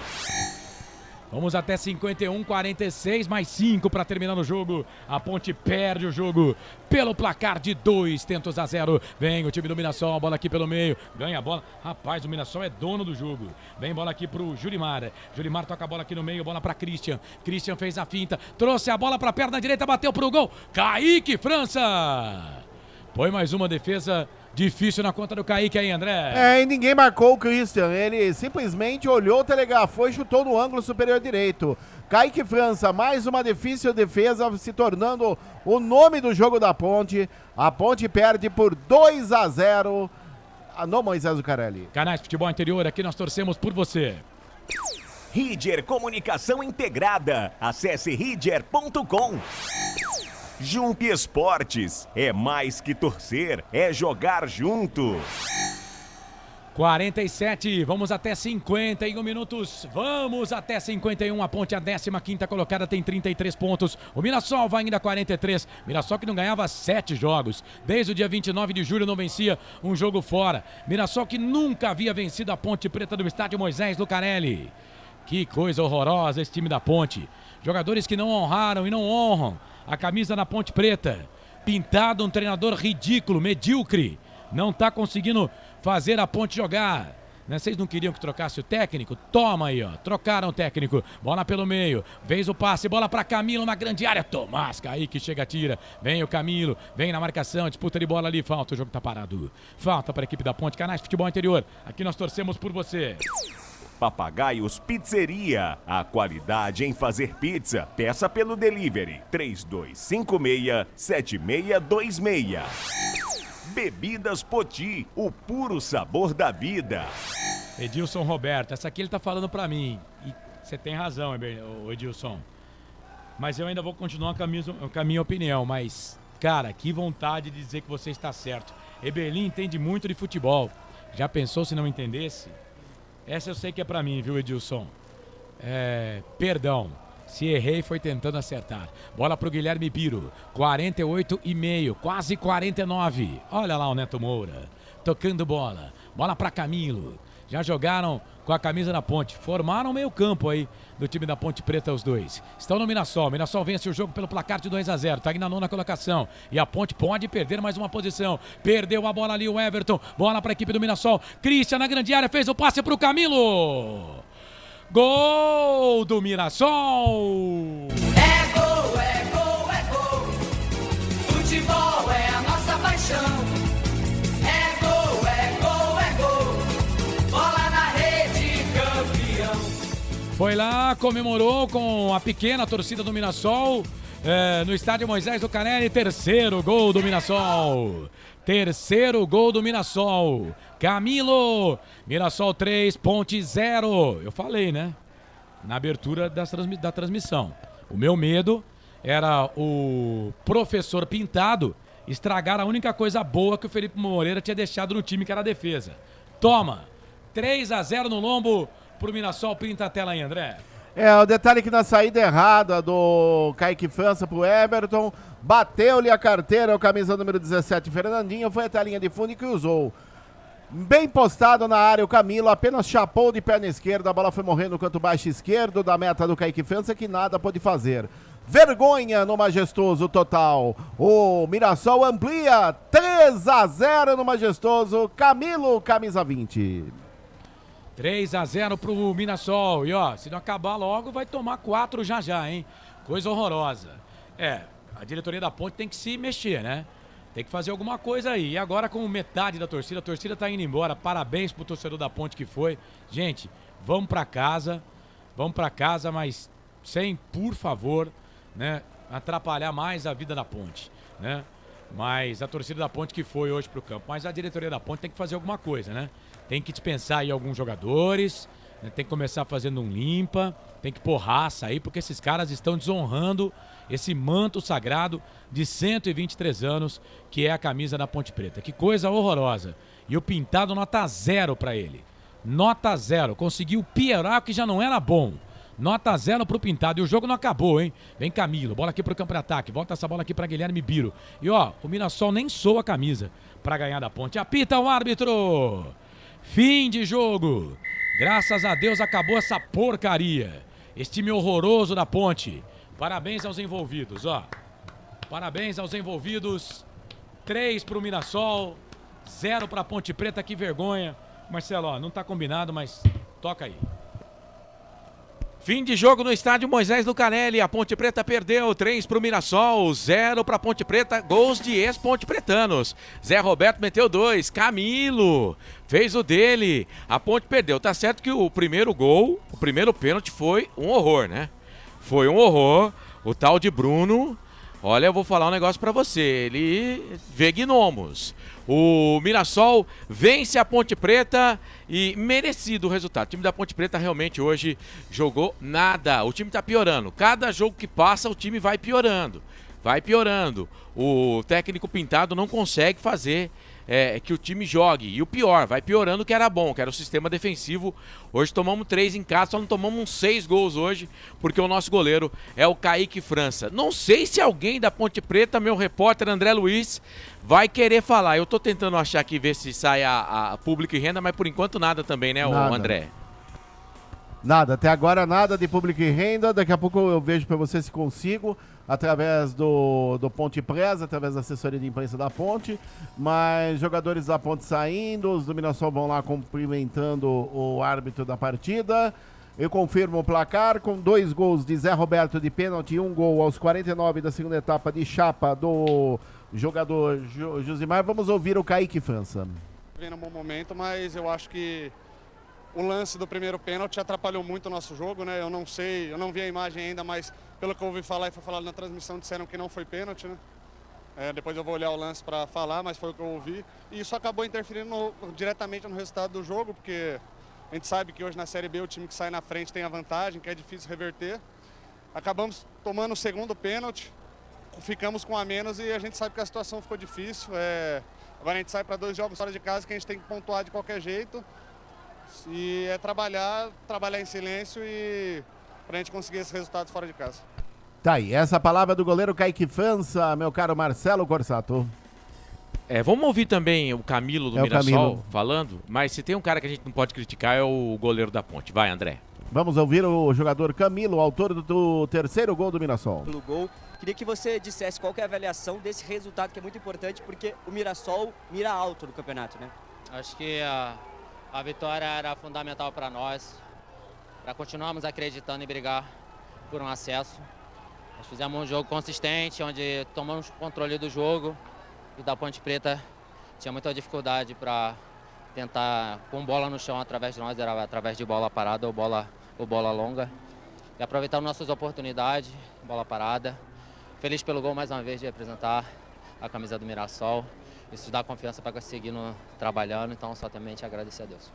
Vamos até 51-46, mais 5 para terminar o jogo. A Ponte perde o jogo pelo placar de 2-0. Vem o time do Mirassol, bola aqui pelo meio, ganha a bola. Rapaz, o Mirassol é dono do jogo. Vem bola aqui pro Jurimar. Jurimar toca a bola aqui no meio, bola para Christian. Christian fez a finta, trouxe a bola para a perna direita, bateu pro gol. Kaique França. Põe mais uma defesa difícil na conta do Kaique aí, André. E ninguém marcou o Christian. Ele simplesmente olhou, telegrafou e chutou no ângulo superior direito. Kaique França, mais uma difícil defesa, se tornando o nome do jogo da Ponte. A Ponte perde por 2-0 no Moisés Zucarelli. Canais Futebol Interior, aqui nós torcemos por você. Ridger Comunicação Integrada. Acesse ridger.com. Jump Esportes, é mais que torcer, é jogar junto. 47, vamos até 51 minutos, vamos até 51, a Ponte, a 15ª colocada, tem 33 pontos, o Mirassol vai ainda a 43, Mirassol que não ganhava 7 jogos, desde o dia 29 de julho não vencia um jogo fora, Mirassol que nunca havia vencido a Ponte Preta do estádio Moisés Lucarelli. Que coisa horrorosa esse time da Ponte, jogadores que não honraram e não honram a camisa na Ponte Preta, pintado um treinador ridículo, medíocre, não tá conseguindo fazer a Ponte jogar, né? Vocês não queriam que trocasse o técnico? Toma aí, ó, trocaram o técnico, bola pelo meio, vez o passe, bola pra Camilo na grande área, Tomás Kaique chega, tira, vem o Camilo, vem na marcação, disputa de bola ali, falta, o jogo tá parado, falta para a equipe da Ponte. Canais Futebol Interior, aqui nós torcemos por você. Papagaios Pizzeria, a qualidade em fazer pizza. Peça pelo delivery 3256-7626. Bebidas Poti, o puro sabor da vida. Edilson Roberto, essa aqui ele tá falando pra mim. E você tem razão, Edilson. Mas eu ainda vou continuar com a minha opinião. Mas, cara, que vontade de dizer que você está certo. Eberlin entende muito de futebol. Já pensou se não entendesse? Essa eu sei que é pra mim, viu, Edilson? Perdão, se errei foi tentando acertar. Bola pro Guilherme Biro, 48,5, quase 49. Olha lá o Neto Moura, tocando bola. Bola pra Camilo. Já jogaram com a camisa na Ponte. Formaram meio campo aí do time da Ponte Preta os dois. Estão no Mirassol. Mirassol vence o jogo pelo placar de 2-0. Tá aí na 9ª colocação. E a Ponte pode perder mais uma posição. Perdeu a bola ali o Everton. Bola para a equipe do Mirassol. Christian na grande área. Fez o passe pro Camilo. Gol do Mirassol. É gol, é gol, é gol. Futebol é a nossa paixão. Foi lá, comemorou com a pequena torcida do Mirassol no estádio Moisés Lucarelli. Terceiro gol do Mirassol. Terceiro gol do Mirassol. Camilo. Mirassol 3, Ponte 0. Eu falei, né? Na abertura da transmissão. O meu medo era o professor Pintado estragar a única coisa boa que o Felipe Moreira tinha deixado no time, que era a defesa. Toma. 3-0 no lombo pro Mirassol. Pinta a tela aí, André. O detalhe que na saída errada do Kaique França pro Everton, bateu-lhe a carteira, o camisa número 17, Fernandinho, foi até a linha de fundo e cruzou. Bem postado na área o Camilo, apenas chapou de perna esquerda, a bola foi morrendo no canto baixo esquerdo da meta do Kaique França, que nada pôde fazer. Vergonha no majestoso total. O Mirassol amplia 3-0 no majestoso. Camilo, camisa 20. 3-0 pro Mirassol. E ó, se não acabar logo, vai tomar 4 já, hein? Coisa horrorosa. A diretoria da Ponte tem que se mexer, né? Tem que fazer alguma coisa aí. E agora com metade da torcida, a torcida tá indo embora. Parabéns pro torcedor da Ponte que foi. Gente, vamos pra casa, mas sem, por favor, né, atrapalhar mais a vida da Ponte, né? Mas a torcida da Ponte que foi hoje pro campo. Mas a diretoria da Ponte tem que fazer alguma coisa, né? Tem que dispensar aí alguns jogadores, né? Tem que começar fazendo um limpa, tem que pôr raça aí, porque esses caras estão desonrando esse manto sagrado de 123 anos, que é a camisa da Ponte Preta. Que coisa horrorosa. E o Pintado nota 0 pra ele. Nota 0. Conseguiu piorar o que já não era bom. Nota 0 pro Pintado. E o jogo não acabou, hein? Vem Camilo, bola aqui pro campo de ataque. Volta essa bola aqui pra Guilherme Biro. E ó, o Mirassol nem soa a camisa pra ganhar da Ponte. Apita o árbitro. Fim de jogo. Graças a Deus acabou essa porcaria. Esse time horroroso da Ponte. Parabéns aos envolvidos, ó. Parabéns aos envolvidos. 3 pro Mirassol, 0 pra Ponte Preta, que vergonha. Marcelo, ó, não tá combinado, mas toca aí. Fim de jogo no estádio Moisés Lucarelli. A Ponte Preta perdeu. 3 pro Mirassol, 0 pra Ponte Preta. Gols de ex-Ponte Pretanos. Zé Roberto meteu 2. Camilo fez o dele. A Ponte perdeu. Tá certo que o primeiro gol, o primeiro pênalti foi um horror, né? Foi um horror. O tal de Bruno, olha, eu vou falar um negócio pra você. Ele vê gnomos. O Mirassol vence a Ponte Preta e merecido o resultado. O time da Ponte Preta realmente hoje jogou nada. O time tá piorando. Cada jogo que passa, o time vai piorando. Vai piorando. O técnico Pintado não consegue fazer que o time jogue. E o pior, vai piorando o que era bom, que era o sistema defensivo. Hoje tomamos 3 em casa, só não tomamos uns 6 gols hoje, porque o nosso goleiro é o Kaique França. Não sei se alguém da Ponte Preta, meu repórter André Luiz, vai querer falar. Eu tô tentando achar aqui, ver se sai a Público e Renda, mas por enquanto nada também, né, Nada. o André? Nada, até agora nada de Público e Renda. Daqui a pouco eu vejo para você se consigo, através do Ponte Presa, através da assessoria de imprensa da Ponte. Mas jogadores da Ponte saindo, os do Mirassol vão lá cumprimentando o árbitro da partida. Eu confirmo o placar com 2 gols de Zé Roberto de pênalti e 1 gol aos 49 da segunda etapa de chapa do jogador Josimar. Vamos ouvir o Kaique França. Vem num bom momento, mas eu acho que o lance do primeiro pênalti atrapalhou muito o nosso jogo, né? Eu não sei, eu não vi a imagem ainda, mas pelo que eu ouvi falar e foi falado na transmissão, disseram que não foi pênalti, né? Depois eu vou olhar o lance para falar, mas foi o que eu ouvi. E isso acabou interferindo diretamente no resultado do jogo, porque a gente sabe que hoje na Série B o time que sai na frente tem a vantagem, que é difícil reverter. Acabamos tomando o segundo pênalti, ficamos com a menos e a gente sabe que a situação ficou difícil. Agora a gente sai para 2 jogos fora de casa que a gente tem que pontuar de qualquer jeito. E é trabalhar em silêncio e pra gente conseguir esse resultado fora de casa. Tá aí, essa palavra do goleiro Kaique França, meu caro Marcelo Corsato. Vamos ouvir também o Camilo do Mirassol falando, mas se tem um cara que a gente não pode criticar é o goleiro da Ponte. Vai, André. Vamos ouvir o jogador Camilo, autor do terceiro gol do Mirassol. Pelo gol, queria que você dissesse qual que é a avaliação desse resultado, que é muito importante, porque o Mirassol mira alto no campeonato, né? Acho que a vitória era fundamental para nós, para continuarmos acreditando e brigar por um acesso. Nós fizemos um jogo consistente, onde tomamos controle do jogo e da Ponte Preta tinha muita dificuldade para tentar com bola no chão através de nós, era através de bola parada ou bola longa. E aproveitar nossas oportunidades, bola parada. Feliz pelo gol mais uma vez de representar a camisa do Mirassol. Isso dá confiança para seguir trabalhando, então só também te agradecer a Deus.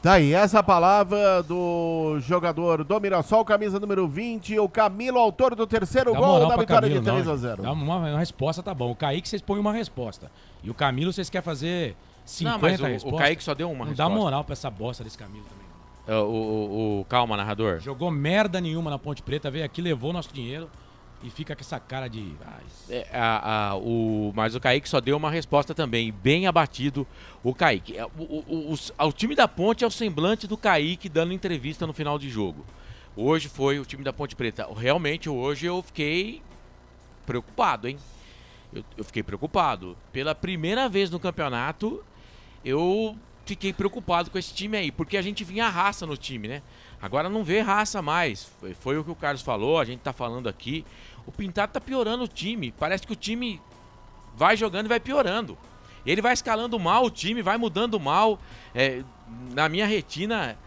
Tá aí, essa palavra do jogador do Mirassol, camisa número 20, o Camilo, autor do terceiro gol da vitória de 3-0. Dá uma resposta, tá bom. O Kaique, vocês põem uma resposta. E o Camilo, vocês querem fazer 50 respostas. O Kaique só deu uma resposta. Não dá moral pra essa bosta desse Camilo também. Calma, narrador. Jogou merda nenhuma na Ponte Preta, veio aqui, levou nosso dinheiro. e fica com essa cara de... Mas o Kaique só deu uma resposta também, bem abatido o Kaique. O time da Ponte é o semblante do Kaique dando entrevista no final de jogo. Hoje foi o time da Ponte Preta. Realmente, hoje eu fiquei preocupado, hein? Eu fiquei preocupado. Pela primeira vez no campeonato, eu fiquei preocupado com esse time aí, porque a gente vinha raça no time, né? Agora não vê raça mais. Foi o que o Carlos falou, a gente tá falando aqui. O Pintado tá piorando o time. Parece que o time vai jogando e vai piorando. Ele vai escalando mal o time, vai mudando mal. Na minha retina,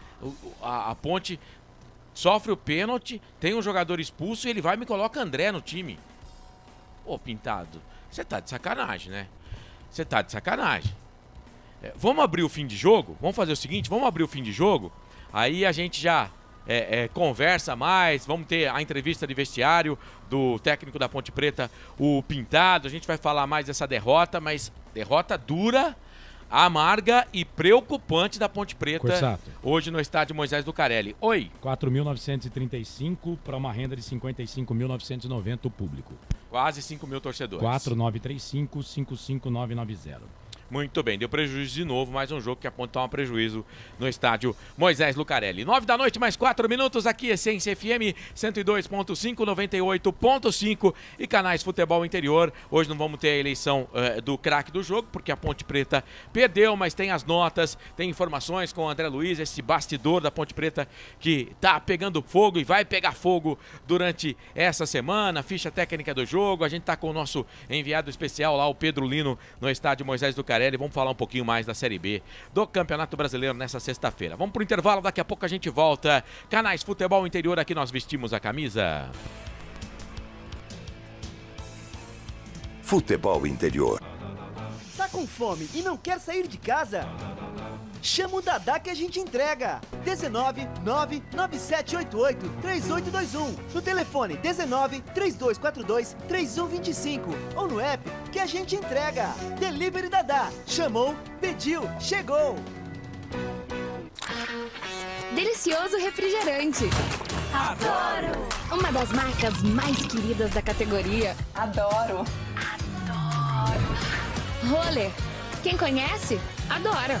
a Ponte sofre o pênalti, tem um jogador expulso e ele vai e me coloca André no time. Ô, Pintado, você tá de sacanagem, né? Você tá de sacanagem. Vamos abrir o fim de jogo? Vamos fazer o seguinte, vamos abrir o fim de jogo? Aí a gente já conversa mais, vamos ter a entrevista de vestiário do técnico da Ponte Preta, o Pintado. A gente vai falar mais dessa derrota, mas derrota dura, amarga e preocupante da Ponte Preta. Corsato. Hoje no estádio Moisés Lucarelli. Oi. 4.935 para uma renda de 55.990 o público. Quase 5 mil torcedores. 4.935-55990. Muito bem, deu prejuízo de novo, mais um jogo que aponta toma prejuízo no estádio Moisés Lucarelli. 9 da noite, mais 4 minutos, aqui Essência FM 102.5, 98.5 e canais Futebol Interior. Hoje não vamos ter a eleição do craque do jogo, porque a Ponte Preta perdeu, mas tem as notas, tem informações com o André Luiz, esse bastidor da Ponte Preta que tá pegando fogo e vai pegar fogo durante essa semana, ficha técnica do jogo. A gente tá com o nosso enviado especial lá, o Pedro Lino, no estádio Moisés Lucarelli. Vamos falar um pouquinho mais da Série B do Campeonato Brasileiro nessa sexta-feira. Vamos pro intervalo, daqui a pouco a gente volta. Canais Futebol Interior, aqui nós vestimos a camisa. Futebol Interior. Tá com fome e não quer sair de casa? Chama o Dadá que a gente entrega. 19 99788 3821. No telefone 19 3242 3125. Ou no app que a gente entrega. Delivery Dadá. Chamou, pediu, chegou. Delicioso refrigerante. Adoro! Uma das marcas mais queridas da categoria. Adoro! Roller. Quem conhece, adora.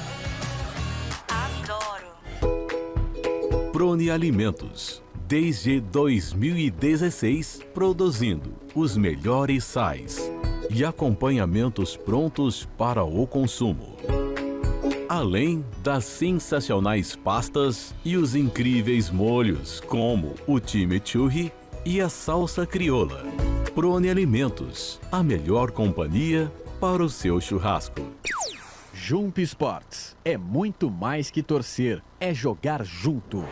Prone Alimentos. Desde 2016, produzindo os melhores sais e acompanhamentos prontos para o consumo. Além das sensacionais pastas e os incríveis molhos, como o chimichurri e a salsa crioula. Prone Alimentos, a melhor companhia para o seu churrasco. Jump Sports é muito mais que torcer, é jogar junto.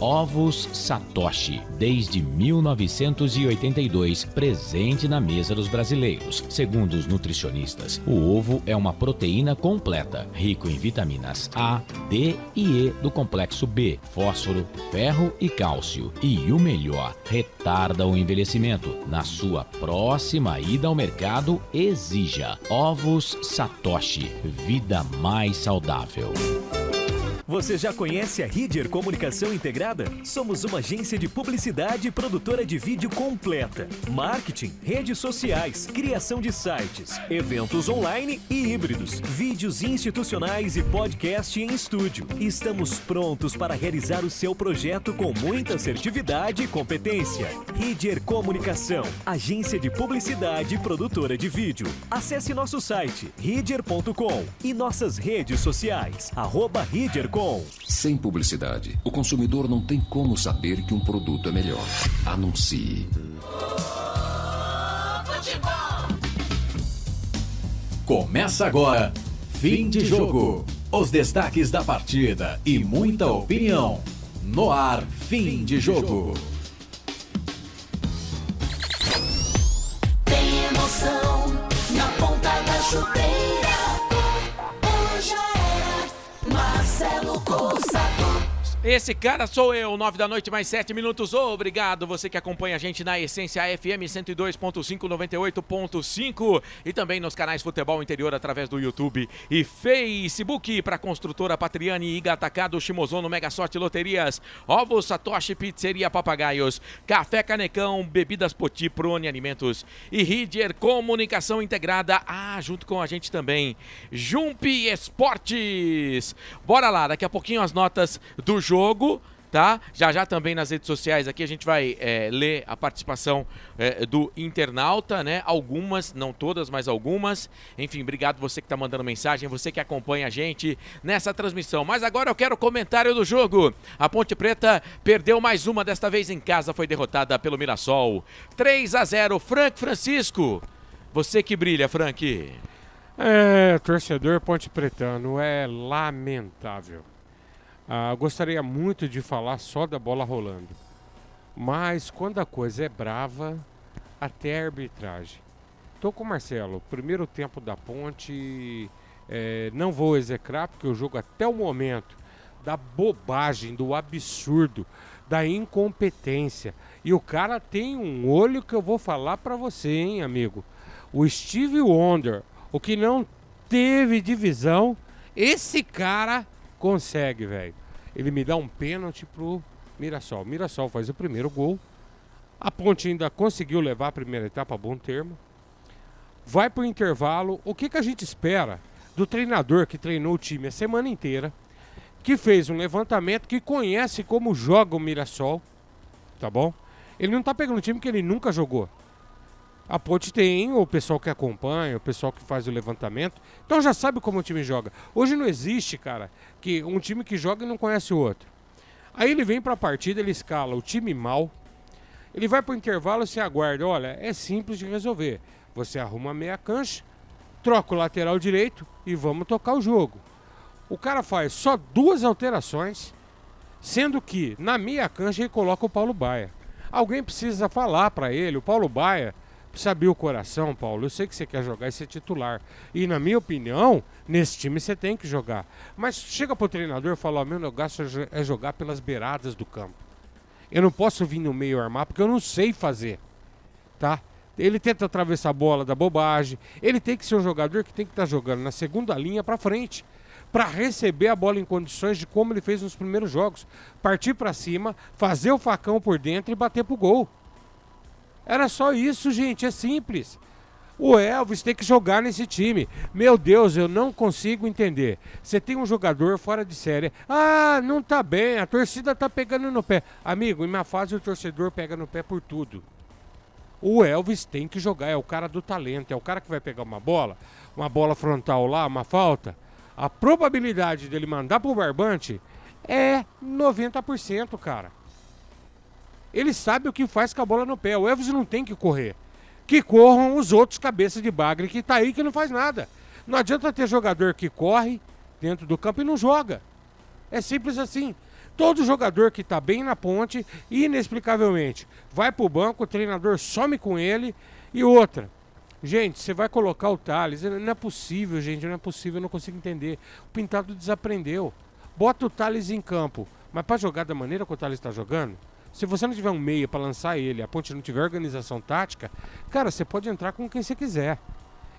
Ovos Satoshi, desde 1982, presente na mesa dos brasileiros. Segundo os nutricionistas, o ovo é uma proteína completa, rico em vitaminas A, D e E do complexo B, fósforo, ferro e cálcio. E o melhor, retarda o envelhecimento. Na sua próxima ida ao mercado, exija Ovos Satoshi, vida mais saudável. Você já conhece a Ridger Comunicação Integrada? Somos uma agência de publicidade e produtora de vídeo completa. Marketing, redes sociais, criação de sites, eventos online e híbridos, vídeos institucionais e podcast em estúdio. Estamos prontos para realizar o seu projeto com muita assertividade e competência. Ridger Comunicação, agência de publicidade e produtora de vídeo. Acesse nosso site, ridger.com e nossas redes sociais, @ridger.com. Sem publicidade, o consumidor não tem como saber que um produto é melhor. Anuncie. Começa agora, fim de jogo. Os destaques da partida e muita opinião. No ar, fim de jogo. Tem emoção na ponta da chuteira. Hoje era Marcelo Corsato. Esse cara sou eu, 9 da noite mais 7 minutos. Obrigado, você que acompanha a gente na Essência FM 102.5, 98.5 e também nos canais Futebol Interior através do YouTube e Facebook. Para Construtora Patriani, Iga Atacado, Shimozono, Mega Sorte Loterias, Ovos Satoshi, Pizzeria Papagaios, Café Canecão, Bebidas Poti, Prone Alimentos e Ridger Comunicação Integrada. Junto com a gente também, Jump Esportes. Bora lá, daqui a pouquinho as notas do jogo, tá? Já também nas redes sociais aqui a gente vai ler a participação do internauta, né? Algumas, não todas, mas algumas. Enfim, obrigado você que tá mandando mensagem, você que acompanha a gente nessa transmissão. Mas agora eu quero o comentário do jogo. A Ponte Preta perdeu mais uma, desta vez em casa, foi derrotada pelo Mirassol. 3-0, Frank Francisco. Você que brilha, Frank. Torcedor ponte pretano, é lamentável. Gostaria muito de falar só da bola rolando, mas quando a coisa é brava, até a arbitragem. Tô com o Marcelo, primeiro tempo da Ponte, não vou execrar, porque o jogo até o momento da bobagem, do absurdo, da incompetência. E o cara tem um olho que eu vou falar pra você, hein, amigo. O Steve Wonder, o que não teve divisão, esse cara consegue, velho. Ele me dá um pênalti pro Mirassol. Mirassol faz o primeiro gol. A Ponte ainda conseguiu levar a primeira etapa a bom termo. Vai pro intervalo. O que a gente espera do treinador que treinou o time a semana inteira, que fez um levantamento, que conhece como joga o Mirassol, tá bom? Ele não tá pegando um time que ele nunca jogou. A Ponte tem o pessoal que acompanha, o pessoal que faz o levantamento, então já sabe como o time joga. Hoje não existe, cara, que um time que joga e não conhece o outro. Aí ele vem pra partida, ele escala o time mal, ele vai pro intervalo e se aguarda. Olha, é simples de resolver. Você arruma a meia cancha, troca o lateral direito e vamos tocar o jogo. O cara faz só 2 alterações, sendo que na meia cancha ele coloca o Paulo Baia. Alguém precisa falar pra ele, o Paulo Baia precisa abrir o coração, Paulo. Eu sei que você quer jogar e ser titular. E na minha opinião, nesse time você tem que jogar. Mas chega pro treinador e fala, ó, meu negócio é jogar pelas beiradas do campo. Eu não posso vir no meio armar porque eu não sei fazer. Tá? Ele tenta atravessar a bola da bobagem. Ele tem que ser um jogador que tem que estar jogando na segunda linha pra frente, para receber a bola em condições de como ele fez nos primeiros jogos. Partir pra cima, fazer o facão por dentro e bater pro gol. Era só isso, gente, é simples. O Elvis tem que jogar nesse time. Meu Deus, eu não consigo entender. Você tem um jogador fora de série. Não tá bem, a torcida tá pegando no pé. Amigo, em minha fase o torcedor pega no pé por tudo. O Elvis tem que jogar, é o cara do talento, é o cara que vai pegar uma bola frontal lá, uma falta. A probabilidade dele mandar pro barbante é 90%, cara. Ele sabe o que faz com a bola no pé. O Elvis não tem que correr. Que corram os outros cabeças de bagre que tá aí que não faz nada. Não adianta ter jogador que corre dentro do campo e não joga. É simples assim. Todo jogador que tá bem na Ponte, inexplicavelmente, vai pro banco, o treinador some com ele. E outra, gente, você vai colocar o Thales. Não é possível, gente, não é possível, eu não consigo entender. O Pintado desaprendeu. Bota o Thales em campo, mas pra jogar da maneira que o Thales tá jogando, se você não tiver um meia para lançar ele, a Ponte não tiver organização tática, cara, você pode entrar com quem você quiser.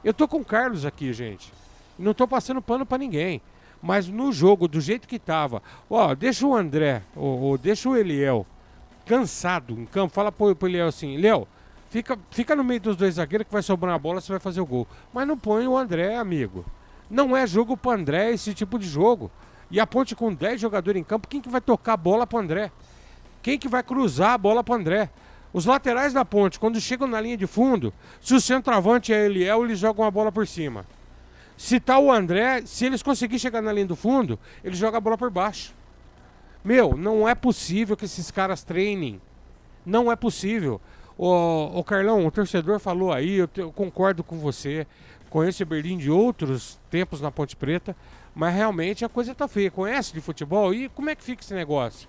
Eu tô com o Carlos aqui, gente. Não tô passando pano para ninguém. Mas no jogo, do jeito que tava, deixa o André, ou deixa o Eliel cansado em campo, fala pro Eliel assim, Eliel, fica no meio dos dois zagueiros que vai sobrar a bola, você vai fazer o gol. Mas não põe o André, amigo. Não é jogo pro André esse tipo de jogo. E a Ponte com 10 jogadores em campo, quem que vai tocar a bola pro André? Quem que vai cruzar a bola para o André? Os laterais da Ponte, quando chegam na linha de fundo, se o centroavante é Eliel, eles jogam a bola por cima. Se tá o André, se eles conseguirem chegar na linha do fundo, eles jogam a bola por baixo. Meu, não é possível que esses caras treinem. Não é possível. O Carlão, o torcedor falou aí, eu concordo com você. Conheço o Berlim de outros tempos na Ponte Preta, mas realmente a coisa tá feia. Conhece de futebol? E como é que fica esse negócio?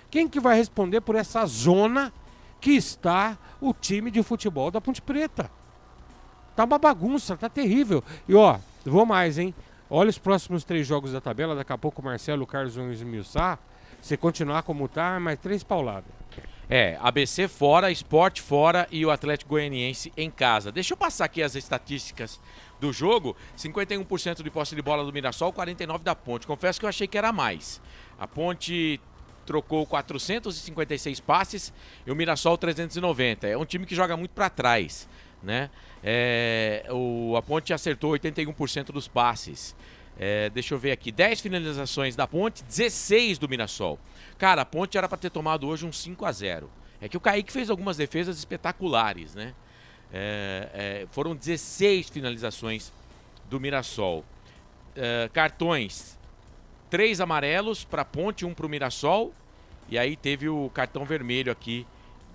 Quem que vai responder por essa zona que está o time de futebol da Ponte Preta? Tá uma bagunça, tá terrível. E vou mais, hein? Olha os próximos 3 jogos da tabela, daqui a pouco o Marcelo, o Carlos vão esmiuçar. Se continuar como tá, mais 3 pauladas. ABC fora, Sport fora e o Atlético Goianiense em casa. Deixa eu passar aqui as estatísticas do jogo. 51% de posse de bola do Mirassol, 49% da Ponte. Confesso que eu achei que era mais. A Ponte trocou 456 passes e o Mirassol 390. É um time que joga muito para trás, né? A Ponte acertou 81% dos passes. Deixa eu ver aqui, 10 finalizações da Ponte, 16 do Mirassol. Cara, a Ponte era para ter tomado hoje um 5-0. É que o Kaique fez algumas defesas espetaculares, né? Foram 16 finalizações do Mirassol. Cartões, 3 amarelos para a Ponte, 1 para o Mirassol. E aí teve o cartão vermelho aqui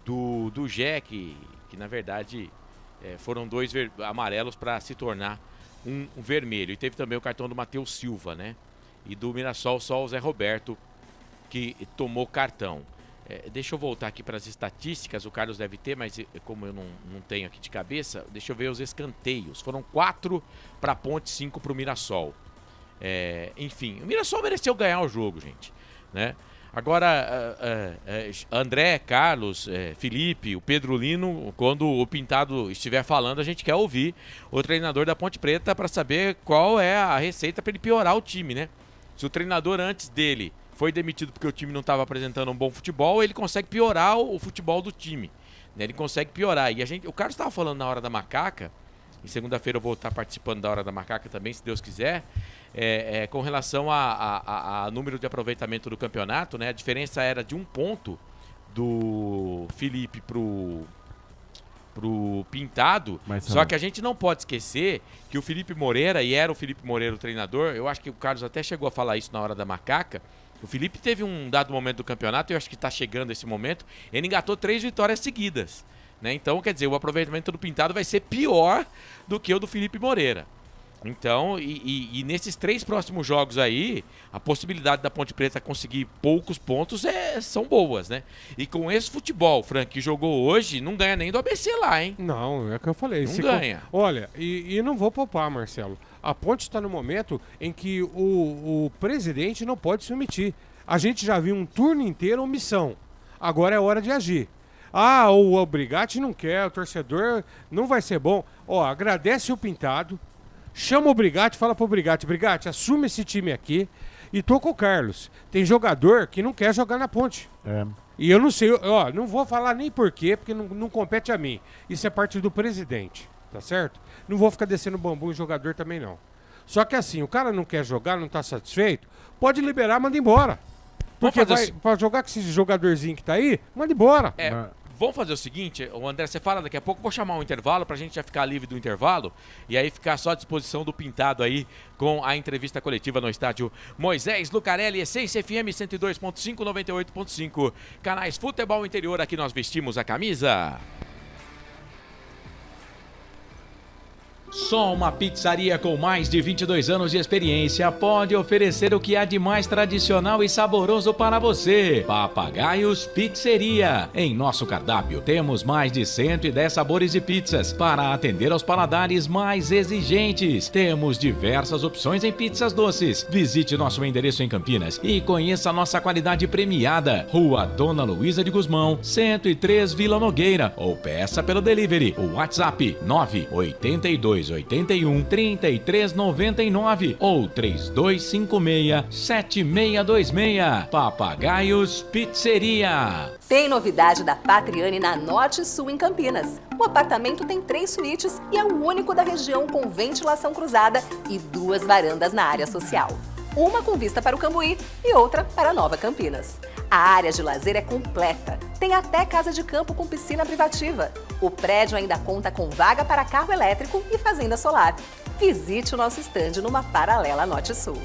do Jé, que na verdade foram 2 amarelos para se tornar um vermelho. E teve também o cartão do Matheus Silva, né? E do Mirassol só o Zé Roberto que tomou cartão. Deixa eu voltar aqui para as estatísticas, o Carlos deve ter, mas como eu não tenho aqui de cabeça, deixa eu ver os escanteios. Foram 4 para a Ponte, 5 para o Mirassol. Enfim, o Mirassol mereceu ganhar o jogo, gente, né? Agora, André, Carlos, Felipe, o Pedro Lino, quando o Pintado estiver falando, a gente quer ouvir o treinador da Ponte Preta para saber qual é a receita para ele piorar o time, né? Se o treinador antes dele foi demitido porque o time não estava apresentando um bom futebol, ele consegue piorar o futebol do time, né? Ele consegue piorar. E o Carlos estava falando na Hora da Macaca, e segunda-feira eu vou estar participando da Hora da Macaca também, se Deus quiser, com relação a número de aproveitamento do campeonato, né? A diferença era de 1 ponto do Felipe pro Pintado, só que a gente não pode esquecer que o Felipe Moreira, e era o Felipe Moreira o treinador, eu acho que o Carlos até chegou a falar isso na Hora da Macaca, o Felipe teve um dado momento do campeonato, eu acho que está chegando esse momento, ele engatou 3 vitórias seguidas, né? Então, quer dizer, o aproveitamento do Pintado vai ser pior do que o do Felipe Moreira. Então, e nesses 3 próximos jogos aí, a possibilidade da Ponte Preta conseguir poucos pontos são boas, né? E com esse futebol, Frank, que jogou hoje, não ganha nem do ABC lá, hein? Não, é o que eu falei. Não ganha. Olha, e não vou poupar, Marcelo. A Ponte está no momento em que o presidente não pode se omitir. A gente já viu um turno inteiro omissão. Agora é hora de agir. O Brigatti não quer, o torcedor não vai ser bom. Agradece o Pintado. Chama o Brigatti, fala pro Brigatti, assume esse time aqui e tô com o Carlos. Tem jogador que não quer jogar na Ponte. E eu não sei, não vou falar nem porquê, porque não compete a mim. Isso é parte do presidente, tá certo? Não vou ficar descendo bambu em jogador também não. Só que assim, o cara não quer jogar, não tá satisfeito, pode liberar, manda embora. Porque pra jogar com esse jogadorzinho que tá aí, manda embora. Vamos fazer o seguinte, o André, você fala daqui a pouco, vou chamar um intervalo pra gente já ficar livre do intervalo e aí ficar só à disposição do Pintado aí com a entrevista coletiva no estádio Moisés Lucarelli, Essência FM 102.5, 98.5, canais Futebol Interior, aqui nós vestimos a camisa. Só uma pizzaria com mais de 22 anos de experiência pode oferecer o que há de mais tradicional e saboroso para você. Papagaios Pizzeria. Em nosso cardápio temos mais de 110 sabores de pizzas para atender aos paladares mais exigentes. Temos diversas opções em pizzas doces. Visite nosso endereço em Campinas e conheça nossa qualidade premiada. Rua Dona Luísa de Gusmão, 103 Vila Nogueira, ou peça pelo delivery. O WhatsApp 98281 3399 ou 3256-7626. Papagaios Pizzeria. Tem novidade da Patriani na Norte Sul em Campinas. O apartamento tem 3 suítes e é o único da região com ventilação cruzada e 2 varandas na área social. Uma com vista para o Cambuí e outra para Nova Campinas. A área de lazer é completa. Tem até casa de campo com piscina privativa. O prédio ainda conta com vaga para carro elétrico e fazenda solar. Visite o nosso estande numa paralela Norte Sul.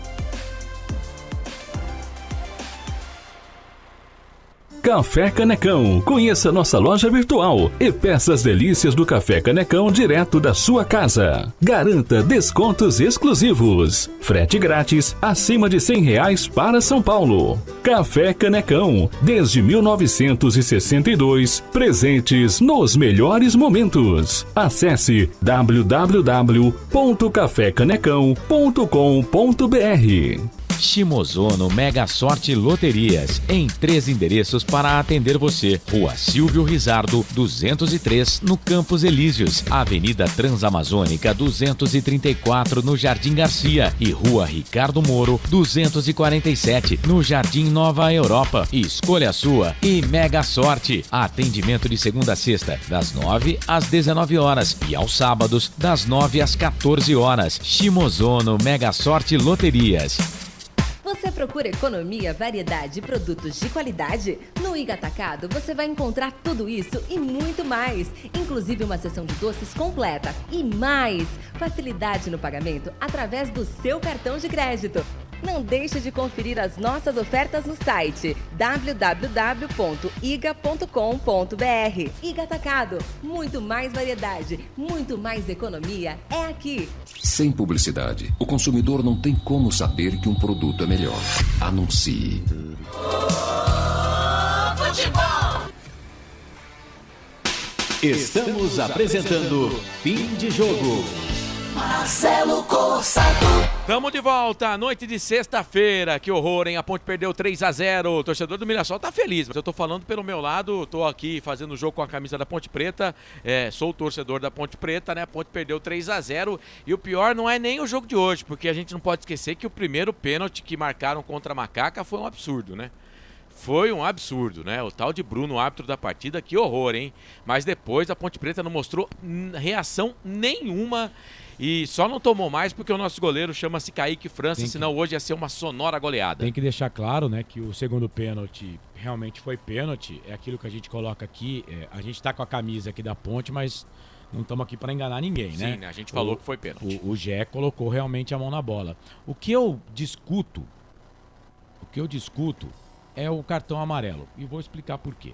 Café Canecão. Conheça nossa loja virtual e peça as delícias do Café Canecão direto da sua casa. Garanta descontos exclusivos. Frete grátis acima de R$100 para São Paulo. Café Canecão. Desde 1962, presentes nos melhores momentos. Acesse www.cafecanecão.com.br. Shimozono Mega Sorte Loterias, em 3 endereços para atender você. Rua Silvio Rizardo, 203, no Campos Elíseos. Avenida Transamazônica, 234, no Jardim Garcia. E Rua Ricardo Moro, 247, no Jardim Nova Europa. Escolha a sua e Mega Sorte. Atendimento de segunda a sexta, das 9 às 19 horas. E aos sábados, das 9 às 14 horas. Shimozono Mega Sorte Loterias. Você procura economia, variedade e produtos de qualidade? No Iga Atacado você vai encontrar tudo isso e muito mais, inclusive uma seção de doces completa e mais facilidade no pagamento através do seu cartão de crédito. Não deixe de conferir as nossas ofertas no site www.iga.com.br. Iga Atacado, muito mais variedade, muito mais economia é aqui. Sem publicidade, o consumidor não tem como saber que um produto é melhor. Anuncie. Futebol! Estamos apresentando Fim de Jogo. Marcelo Corsato. Tamo de volta, noite de sexta-feira. Que horror, hein? A Ponte perdeu 3-0. O torcedor do Mirassol tá feliz, mas eu tô falando pelo meu lado. Tô aqui fazendo o jogo com a camisa da Ponte Preta. Sou o torcedor da Ponte Preta, né? A Ponte perdeu 3-0. E o pior não é nem o jogo de hoje, porque a gente não pode esquecer que o primeiro pênalti que marcaram contra a Macaca foi um absurdo, né? Foi um absurdo, né? O tal de Bruno, o árbitro da partida, que horror, hein? Mas depois a Ponte Preta não mostrou reação nenhuma. E só não tomou mais porque o nosso goleiro chama-se Kaique França, senão hoje ia ser uma sonora goleada. Tem que deixar claro, né, que o segundo pênalti realmente foi pênalti. É aquilo que a gente coloca aqui. A gente tá com a camisa aqui da Ponte, mas não estamos aqui para enganar ninguém, né? Sim, a gente falou que foi pênalti. O Gé colocou realmente a mão na bola. O que eu discuto é o cartão amarelo. E vou explicar por quê.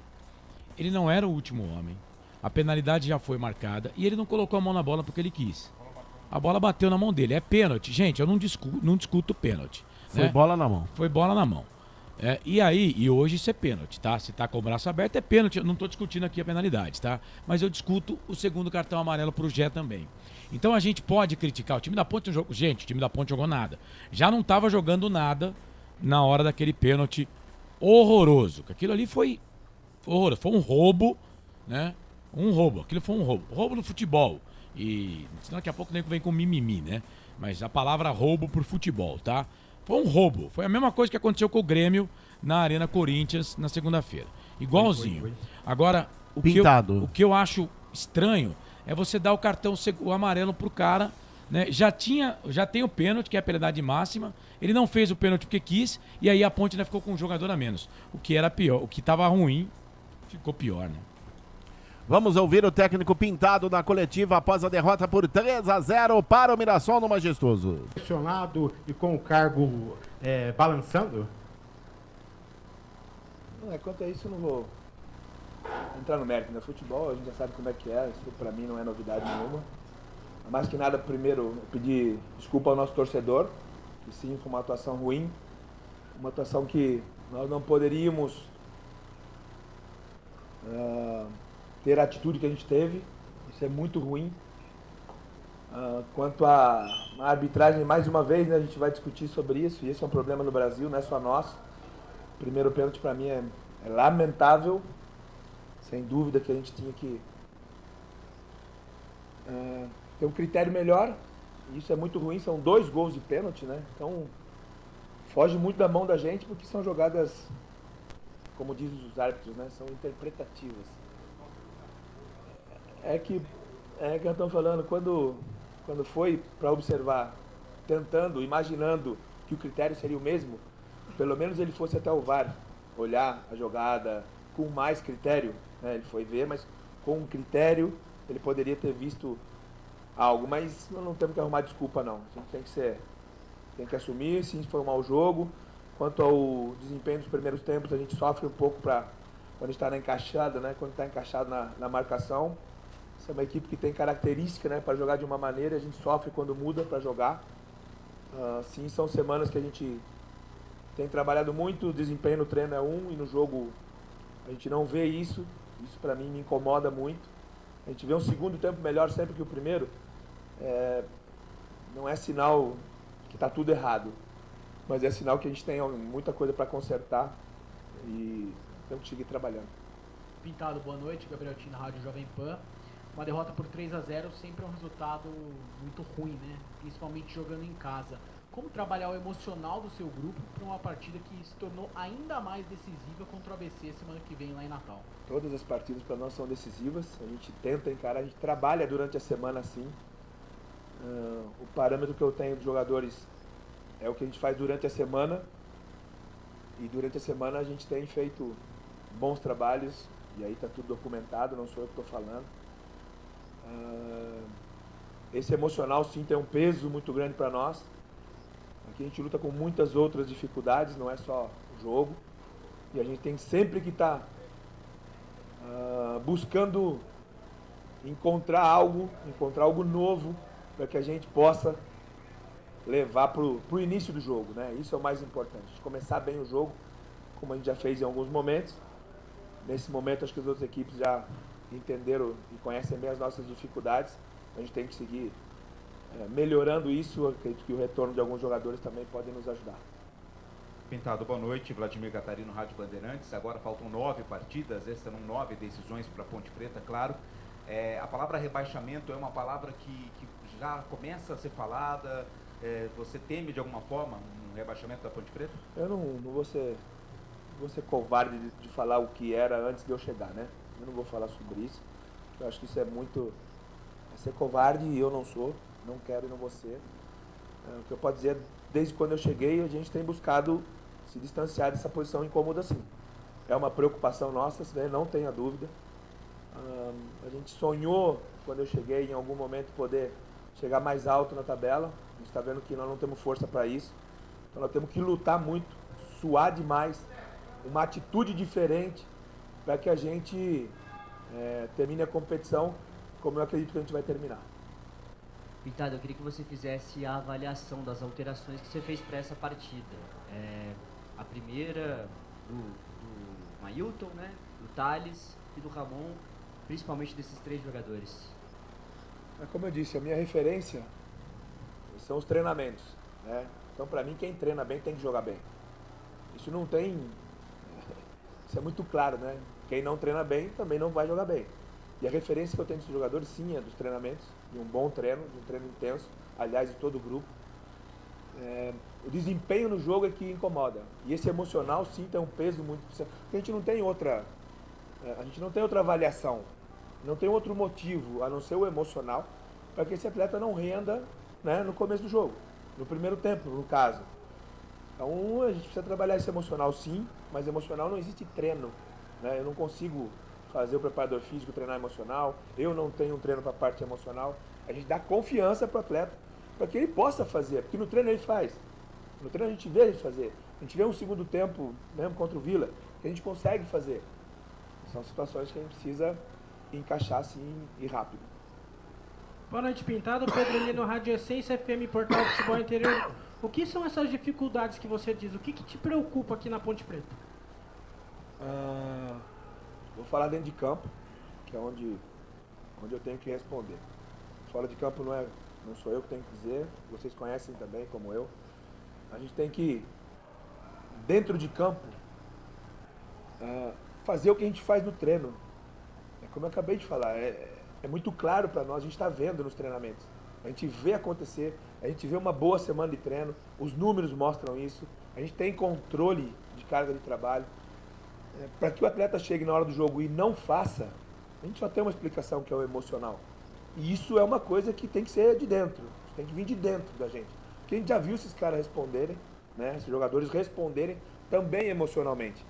Ele não era o último homem. A penalidade já foi marcada e ele não colocou a mão na bola porque ele quis. A bola bateu na mão dele. É pênalti. Gente, eu não discuto pênalti. Foi bola na mão. Foi bola na mão. E hoje isso é pênalti, tá? Se tá com o braço aberto é pênalti. Eu não tô discutindo aqui a penalidade, tá? Mas eu discuto o segundo cartão amarelo pro Gé também. Então a gente pode criticar. O time da Ponte não jogou. Gente, o time da Ponte jogou nada. Já não tava jogando nada na hora daquele pênalti horroroso. Aquilo ali foi horroroso. Foi um roubo, né? Um roubo. Aquilo foi um roubo. Roubo no futebol. E senão daqui a pouco o nego vem com mimimi, né? Mas a palavra roubo por futebol, tá? Foi um roubo. Foi a mesma coisa que aconteceu com o Grêmio na Arena Corinthians na segunda-feira. Igualzinho. Agora, o que eu acho estranho é você dar o amarelo pro cara, né? Já tem o pênalti, que é a penalidade máxima. Ele não fez o pênalti porque quis, e aí a Ponte ainda ficou com um jogador a menos. O que era pior, o que tava ruim, ficou pior, né? Vamos ouvir o técnico Pintado na coletiva após a derrota por 3-0 para o Mirassol no Majestoso. Pressionado e com o cargo balançando? Quanto a isso, eu não vou entrar no mérito. Futebol, a gente já sabe como é que é, isso para mim não é novidade nenhuma. Mais que nada, primeiro, pedir desculpa ao nosso torcedor, que sim, foi uma atuação ruim, uma atuação que nós não poderíamos ter a atitude que a gente teve, isso é muito ruim. Quanto à arbitragem, mais uma vez, né, a gente vai discutir sobre isso, e esse é um problema no Brasil, não é só nosso. O primeiro pênalti para mim é lamentável, sem dúvida que a gente tinha que ter um critério melhor, e isso é muito ruim, são 2 gols de pênalti, né? Então foge muito da mão da gente, porque são jogadas, como dizem os árbitros, né, são interpretativas. É que eu estou falando, quando foi para observar, tentando, imaginando que o critério seria o mesmo, pelo menos ele fosse até o VAR, olhar a jogada com mais critério, né? Ele foi ver, mas com um critério ele poderia ter visto algo, mas não temos que arrumar desculpa não, a gente tem que assumir, sim, foi um mau jogo. Quanto ao desempenho dos primeiros tempos, a gente sofre um pouco quando a gente está na encaixada, né? Quando está encaixado na marcação. Essa é uma equipe que tem característica, né, para jogar de uma maneira, a gente sofre quando muda para jogar. Sim, são semanas que a gente tem trabalhado muito, o desempenho no treino é e no jogo a gente não vê isso. Isso para mim me incomoda muito. A gente vê um segundo tempo melhor sempre que o primeiro. Não é sinal que está tudo errado. mas é sinal que a gente tem muita coisa para consertar e temos que seguir trabalhando. Pintado, boa noite, Gabriel Tina, Rádio Jovem Pan. Uma derrota por 3-0 sempre é um resultado muito ruim, né? Principalmente jogando em casa. Como trabalhar o emocional do seu grupo para uma partida que se tornou ainda mais decisiva contra o ABC semana que vem lá em Natal? Todas as partidas para nós são decisivas, a gente tenta encarar, a gente trabalha durante a semana assim. O parâmetro que eu tenho dos jogadores é o que a gente faz durante a semana, e durante a semana a gente tem feito bons trabalhos, e aí está tudo documentado, não sou eu que estou falando. Esse emocional sim tem um peso muito grande para nós. Aqui a gente luta com muitas outras dificuldades, não é só o jogo, e a gente tem sempre que estar buscando encontrar algo novo para que a gente possa levar para o início do jogo, né? Isso é o mais importante, começar bem o jogo, como a gente já fez em alguns momentos. Nesse momento acho que as outras equipes já entenderam e conhecem bem as nossas dificuldades. A gente tem que seguir melhorando isso. Eu acredito que o retorno de alguns jogadores também pode nos ajudar. Pintado, boa noite. Vladimir Catarino, Rádio Bandeirantes. Agora faltam 9 partidas, essas serão 9 decisões para Ponte Preta, claro. A palavra rebaixamento é uma palavra que já começa a ser falada. Você teme de alguma forma um rebaixamento da Ponte Preta? Eu não vou ser covarde de falar o que era antes de eu chegar, né? Eu não vou falar sobre isso. Eu acho que isso é ser covarde, e eu não sou, não quero e não vou ser. O que eu posso dizer, desde quando eu cheguei, a gente tem buscado se distanciar dessa posição incômoda assim. É uma preocupação nossa, né? Não tenha dúvida. A gente sonhou, quando eu cheguei, em algum momento poder chegar mais alto na tabela. A gente está vendo que nós não temos força para isso. Então nós temos que lutar muito, suar demais, uma atitude diferente para que a gente termine a competição como eu acredito que a gente vai terminar. Pintado, eu queria que você fizesse a avaliação das alterações que você fez para essa partida. A primeira do Mailton, né, do Thales e do Ramon, principalmente desses 3 jogadores. Como eu disse, a minha referência são os treinamentos, né? Então, para mim, quem treina bem tem que jogar bem. Isso não tem... Isso é muito claro, né? Quem não treina bem também não vai jogar bem. E a referência que eu tenho desses jogadores, sim, é dos treinamentos, de um bom treino, de um treino intenso, aliás, de todo o grupo. O desempenho no jogo é que incomoda. E esse emocional, sim, tem um peso muito... Porque a gente não tem outra avaliação, não tem outro motivo, a não ser o emocional, para que esse atleta não renda, né, no começo do jogo, no primeiro tempo, no caso. Então, a gente precisa trabalhar esse emocional, sim, mas emocional não existe treino, né? Eu não consigo fazer o preparador físico treinar emocional, eu não tenho um treino para a parte emocional. A gente dá confiança para o atleta, para que ele possa fazer, porque no treino ele faz. No treino a gente vê ele fazer. A gente vê um segundo tempo, mesmo contra o Vila, que a gente consegue fazer. São situações que a gente precisa encaixar assim e rápido. Boa noite, Pintado. Pedro Lino, Rádio Essência FM, Portal Futebol Interior. O que são essas dificuldades que você diz? O que te preocupa aqui na Ponte Preta? Vou falar dentro de campo, que é onde eu tenho que responder. Fora de campo não sou eu que tenho que dizer, vocês conhecem também, como eu. A gente tem que, dentro de campo, fazer o que a gente faz no treino. Como eu acabei de falar, é muito claro para nós, a gente está vendo nos treinamentos. A gente vê acontecer, a gente vê uma boa semana de treino, os números mostram isso, a gente tem controle de carga de trabalho. Para que o atleta chegue na hora do jogo e não faça, a gente só tem uma explicação, que é o emocional. E isso é uma coisa que tem que ser de dentro, tem que vir de dentro da gente. Porque a gente já viu esses caras responderem, né, esses jogadores responderem também emocionalmente.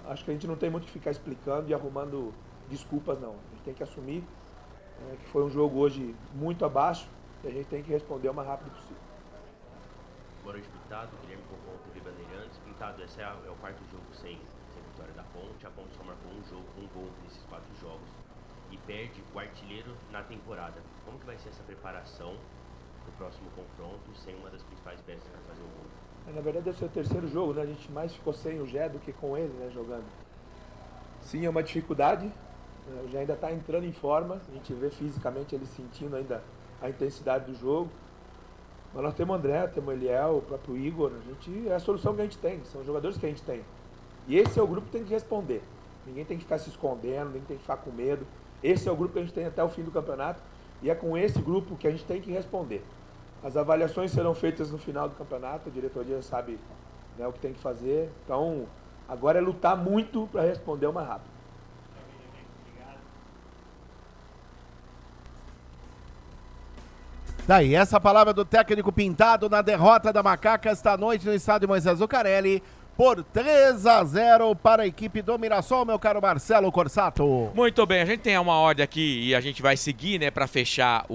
Acho que a gente não tem muito que ficar explicando e arrumando desculpas, não. A gente tem que assumir que foi um jogo hoje muito abaixo e a gente tem que responder o mais rápido possível. Boa noite, Pintado. Guilherme Cocon, TV Bandeirantes. Pintado, esse é o 4º jogo sem vitória da Ponte. A Ponte só marcou um gol nesses 4 jogos e perde o artilheiro na temporada. Como que vai ser essa preparação para o próximo confronto sem uma das principais peças para fazer o gol? Na verdade, esse é o 3º jogo, né? A gente mais ficou sem o Gé do que com ele, né, jogando. Sim, é uma dificuldade. O Gé ainda está entrando em forma. A gente vê fisicamente ele sentindo ainda a intensidade do jogo. Mas nós temos o André, temos o Eliel, o próprio Igor, é a solução que a gente tem, são os jogadores que a gente tem. E esse é o grupo que tem que responder. Ninguém tem que ficar se escondendo, ninguém tem que ficar com medo. Esse é o grupo que a gente tem até o fim do campeonato e é com esse grupo que a gente tem que responder. As avaliações serão feitas no final do campeonato, a diretoria sabe, né, o que tem que fazer. Então, agora é lutar muito para responder o mais rápido. Daí, essa palavra do técnico Pintado na derrota da Macaca esta noite no estádio Moisés Zucarelli por 3-0 para a equipe do Mirassol, meu caro Marcelo Corsato. Muito bem, a gente tem uma ordem aqui e a gente vai seguir, né, para fechar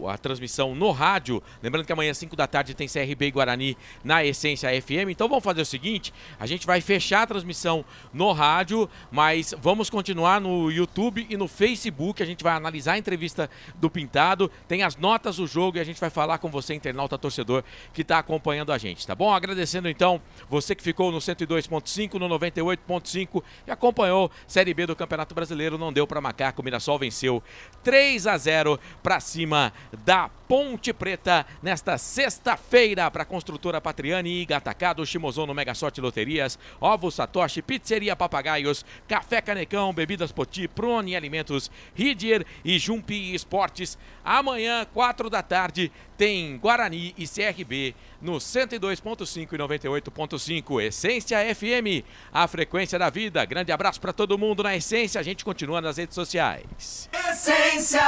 a transmissão no rádio. Lembrando que amanhã, 5 da tarde, tem CRB e Guarani na Essência FM. Então vamos fazer o seguinte, a gente vai fechar a transmissão no rádio, mas vamos continuar no YouTube e no Facebook. A gente vai analisar a entrevista do Pintado, tem as notas do jogo e a gente vai falar com você, internauta torcedor, que está acompanhando a gente, tá bom? Agradecendo então você que ficou no 102.5, no 98.5 e acompanhou Série B do Campeonato Brasileiro. Não deu para Macaco, o Mirassol venceu 3-0 para cima da Ponte Preta nesta sexta-feira para a construtora Patriani, Iga Atacado, Shimozono, Mega Sorte Loterias, Ovo Satoshi, Pizzeria Papagaios, Café Canecão, Bebidas Poti, Prone Alimentos, Ridier e Jumpi Esportes. Amanhã, 4 da tarde, tem Guarani e CRB no 102.5 e 98.5. Essência FM, a frequência da vida. Grande abraço para todo mundo na Essência. A gente continua nas redes sociais. Essência,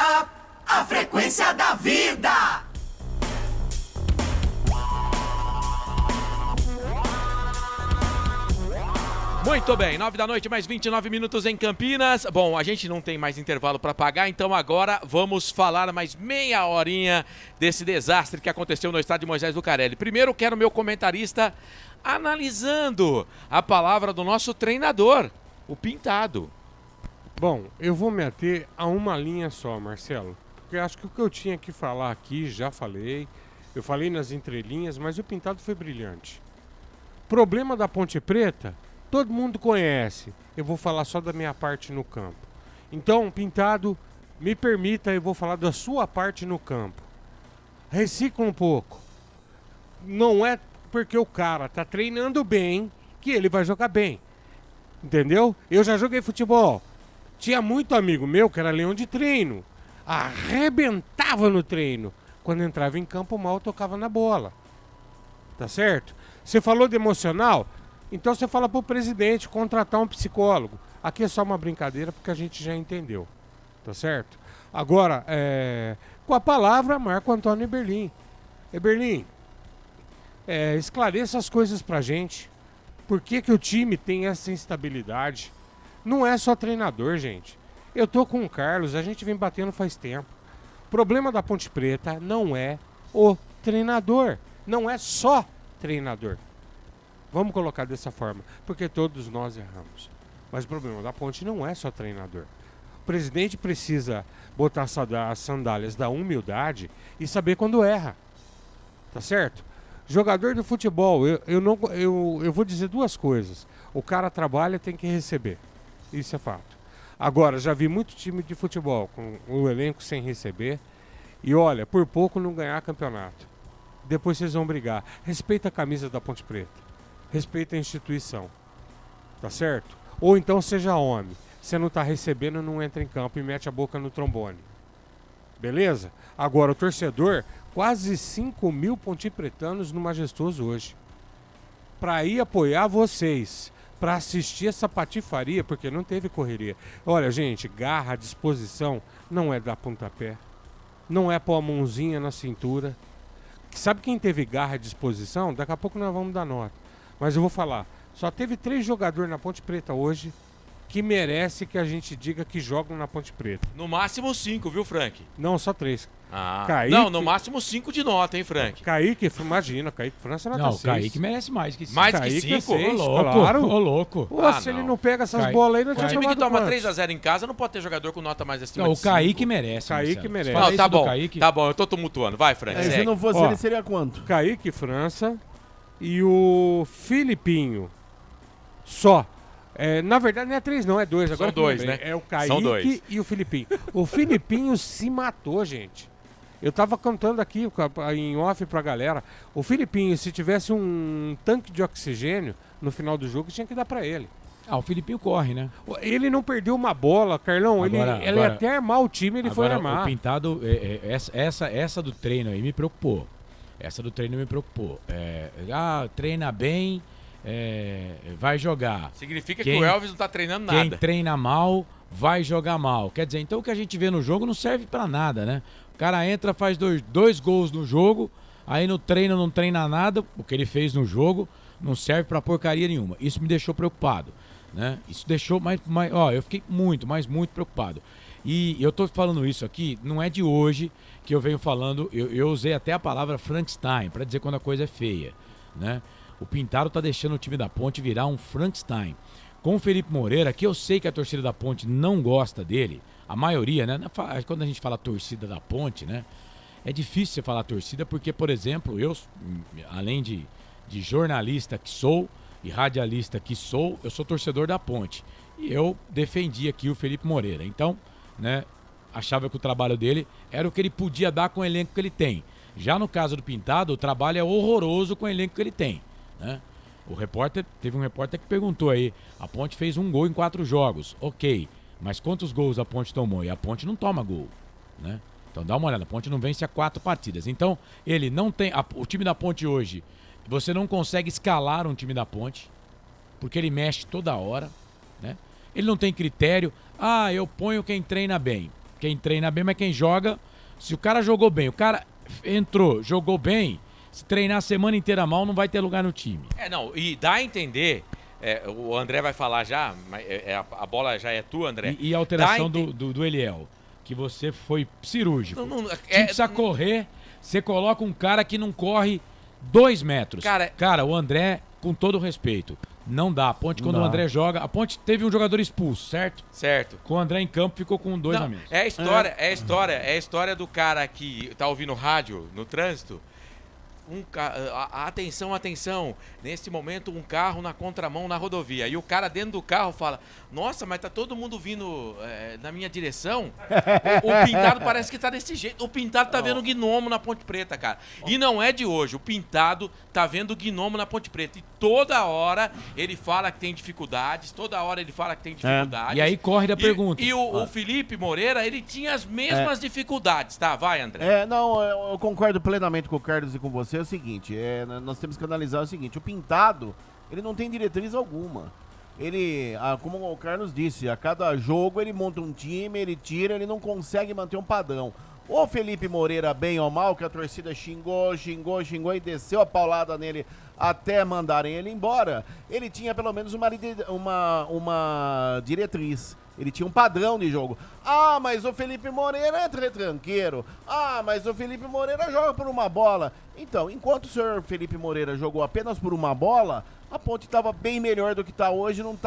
a frequência da vida. Muito bem, 9 da noite, mais 29 minutos em Campinas. Bom, a gente não tem mais intervalo para pagar, então agora vamos falar mais meia horinha desse desastre que aconteceu no estádio Moisés Zucarelli. Primeiro, quero meu comentarista analisando a palavra do nosso treinador, o Pintado. Bom, eu vou me ater a uma linha só, Marcelo, porque acho que o que eu tinha que falar aqui, já falei, eu falei nas entrelinhas, mas o Pintado foi brilhante. Problema da Ponte Preta, todo mundo conhece. Eu vou falar só da minha parte no campo. Então, Pintado, me permita, eu vou falar da sua parte no campo. Recicla um pouco. Não é porque o cara tá treinando bem que ele vai jogar bem. Entendeu? Eu já joguei futebol. Tinha muito amigo meu que era leão de treino. Arrebentava no treino. Quando entrava em campo, mal tocava na bola. Tá certo? Você falou de emocional? Então você fala pro presidente contratar um psicólogo. Aqui é só uma brincadeira porque a gente já entendeu. Tá certo? Agora, com a palavra, Marco Antônio Eberlin. Eberlin, esclareça as coisas pra gente. Por que o time tem essa instabilidade? Não é só treinador, gente. Eu tô com o Carlos, a gente vem batendo faz tempo. O problema da Ponte Preta não é o treinador. Não é só treinador. Vamos colocar dessa forma, porque todos nós erramos. Mas o problema da Ponte não é só treinador. O presidente precisa botar as sandálias da humildade e saber quando erra. Tá certo? Jogador de futebol, eu vou dizer duas coisas. O cara trabalha, tem que receber. Isso é fato. Agora, já vi muito time de futebol com o elenco sem receber. E olha, por pouco não ganhar campeonato. Depois vocês vão brigar. Respeita a camisa da Ponte Preta. Respeita a instituição, tá certo? Ou então seja homem, você não tá recebendo, não entra em campo e mete a boca no trombone, beleza? Agora o torcedor, quase 5 mil pontipretanos no Majestoso hoje, pra ir apoiar vocês, pra assistir essa patifaria, porque não teve correria. Olha gente, garra, disposição, não é dar pontapé, não é pôr a mãozinha na cintura. Sabe quem teve garra e disposição? Daqui a pouco nós vamos dar nota. Mas eu vou falar, só teve 3 jogadores na Ponte Preta hoje que merece que a gente diga que jogam na Ponte Preta. No máximo 5, viu, Frank? Não, só 3. Kaique... Não, no máximo 5 de nota, hein, Frank? Kaique, imagina, Kaique França nota 6. Não, o Kaique merece mais que 5. Mais Kaique que 5? É 6, Claro. Ô, louco. Se ele não pega essas bolas aí, não tinha time que jogado toma quantos? 3-0 em casa não pode ter jogador com nota mais acima Não, de o 5. Kaique merece. Kaique merece. Não, tá bom, Kaique. tá bom, eu tô tumultuando. Vai, Frank, Se segue. não fosse ele, seria quanto? Kaique França e o Filipinho. Só. Na verdade não é 3 não, é 2. Agora São 2, né? É o São Kaique 2. e o Filipinho. O Filipinho se matou, gente. Eu tava cantando aqui em off pra galera. O Filipinho, se tivesse um tanque de oxigênio no final do jogo, tinha que dar pra ele. O Filipinho corre, né? Ele não perdeu uma bola, Carlão. Ele ia até armar o time, ele foi armar. O Pintado, essa do treino aí me preocupou. Essa do treino me preocupou. Treina bem, vai jogar. Significa que o Elvis não tá treinando nada. Quem treina mal, vai jogar mal. Quer dizer, então o que a gente vê no jogo não serve pra nada, né? O cara entra, faz dois gols no jogo, aí no treino não treina nada. O que ele fez no jogo não serve pra porcaria nenhuma. Isso me deixou preocupado. Né? Isso deixou eu fiquei muito preocupado. E eu tô falando isso aqui, não é de hoje que eu venho falando, eu usei até a palavra Frankenstein para dizer quando a coisa é feia, né? O Pintado tá deixando o time da Ponte virar um Frankenstein. Com o Felipe Moreira, que eu sei que a torcida da Ponte não gosta dele, a maioria, né? Quando a gente fala torcida da Ponte, né? É difícil você falar torcida porque, por exemplo, eu, além de jornalista que sou, e radialista que sou, eu sou torcedor da Ponte. E eu defendi aqui o Felipe Moreira. Então, né, achava que o trabalho dele era o que ele podia dar com o elenco que ele tem. Já no caso do Pintado, o trabalho é horroroso com o elenco que ele tem, né? Teve um repórter que perguntou aí, a Ponte fez 1 gol em 4 jogos. Ok, mas quantos gols a Ponte tomou? E a Ponte não toma gol, né? Então dá uma olhada, a Ponte não vence há 4 partidas. Então, ele não tem... O time da Ponte hoje... Você não consegue escalar um time da Ponte, porque ele mexe toda hora, né? Ele não tem critério. Eu ponho quem treina bem. Quem treina bem, mas quem joga... Se o cara jogou bem, o cara entrou, jogou bem, se treinar a semana inteira mal, não vai ter lugar no time. E dá a entender... o André vai falar já, mas a bola já é tua, André. E a alteração do Eliel, que você foi cirúrgico. Precisa correr, você coloca um cara que não corre 2 metros. Cara, o André, com todo respeito, não dá. A Ponte, quando o André joga... A Ponte teve um jogador expulso, certo? Certo. Com o André em campo, ficou com 2 a menos. É a história do cara que tá ouvindo rádio no trânsito. Atenção, nesse momento um carro na contramão na rodovia, e o cara dentro do carro fala, nossa, mas tá todo mundo vindo na minha direção. O Pintado parece que tá desse jeito. O Pintado tá vendo gnomo na Ponte Preta, cara. E não é de hoje, o Pintado tá vendo gnomo na Ponte Preta, e toda hora ele fala que tem dificuldades, E aí corre da pergunta. E o Felipe Moreira, ele tinha as mesmas dificuldades, tá? Vai, André. Eu concordo plenamente com o Carlos e com você. É o seguinte, nós temos que analisar o seguinte, o Pintado, ele não tem diretriz alguma. Ele, como o Carlos disse, a cada jogo ele monta um time, ele tira, ele não consegue manter um padrão. O Felipe Moreira, bem ou mal, que a torcida xingou e desceu a paulada nele até mandarem ele embora, ele tinha pelo menos uma diretriz. Ele tinha um padrão de jogo. Mas o Felipe Moreira é retranqueiro. Mas o Felipe Moreira joga por uma bola. Então, enquanto o senhor Felipe Moreira jogou apenas por uma bola, a Ponte estava bem melhor do que está hoje, não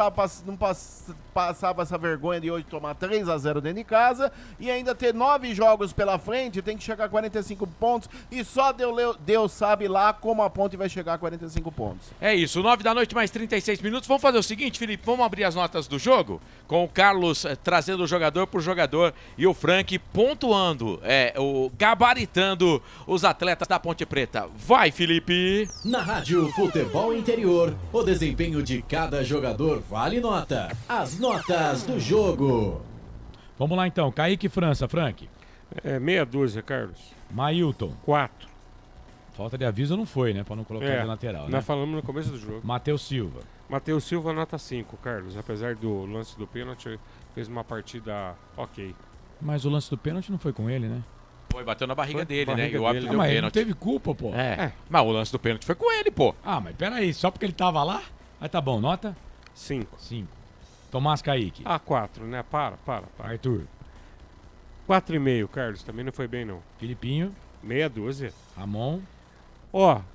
passava essa vergonha de hoje tomar 3-0 dentro de casa e ainda ter 9 jogos pela frente, tem que chegar a 45 pontos e só Deus sabe lá como a Ponte vai chegar a 45 pontos. É isso, 9 da noite mais 36 minutos. Vamos fazer o seguinte, Felipe, vamos abrir as notas do jogo? Com o Carlos trazendo jogador por jogador e o Frank pontuando, gabaritando os atletas da Ponte Preta. Vai, Felipe! Na Rádio Futebol Interior, o desempenho de cada jogador vale nota. As notas do jogo. Vamos lá então, Kaique França, Frank. Meia dúzia, Carlos. Mailton. 4. Falta de aviso não foi, né? Pra não colocar de lateral, né? Nós falamos no começo do jogo. Matheus Silva. Matheus Silva, nota 5, Carlos. Apesar do lance do pênalti, fez uma partida ok. Mas o lance do pênalti não foi com ele, né? Foi, bateu na barriga dele, né? E o árbitro deu mas pênalti. Ele não teve culpa, pô. Mas o lance do pênalti foi com ele, pô. Mas peraí, só porque ele tava lá? Aí tá bom, nota? 5. Tomás Kaique. 4, né? Para. Arthur. 4,5, Carlos. Também não foi bem, não. Filipinho. Meia dúzia. Ramon.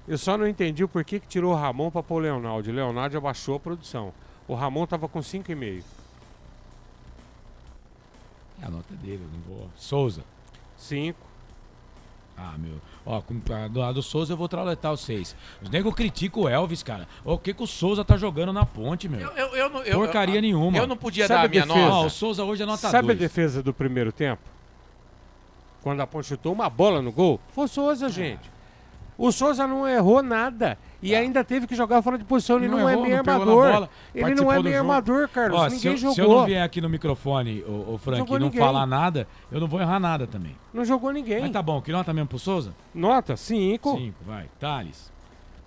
Eu só não entendi o porquê que tirou o Ramon pra pôr o Leonardo. O Leonardo abaixou a produção. O Ramon tava com 5,5. É a nota dele, eu não vou. Souza. 5. Com a do Souza eu vou trauletar os 6. Os nego criticam o Elvis, cara. O que o Souza tá jogando na Ponte, meu? Porcaria nenhuma. Eu não podia dar a minha nota. O Souza hoje é nota 2. Sabe a defesa do primeiro tempo? quando a Ponte chutou uma bola no gol, foi o Souza, gente. O Souza não errou nada. E ainda teve que jogar fora de posição. Ele não é errou, meio não pegou na armador. bola, Ele participou não é do meio jogo. armador, Carlos. Ó, Ninguém jogou. Se eu não vier aqui no microfone, o Frank, Jogou e não ninguém. falar nada, eu não vou errar nada também. Não jogou ninguém. Mas tá bom, que nota mesmo pro Souza? Nota 5. 5, vai. Thales.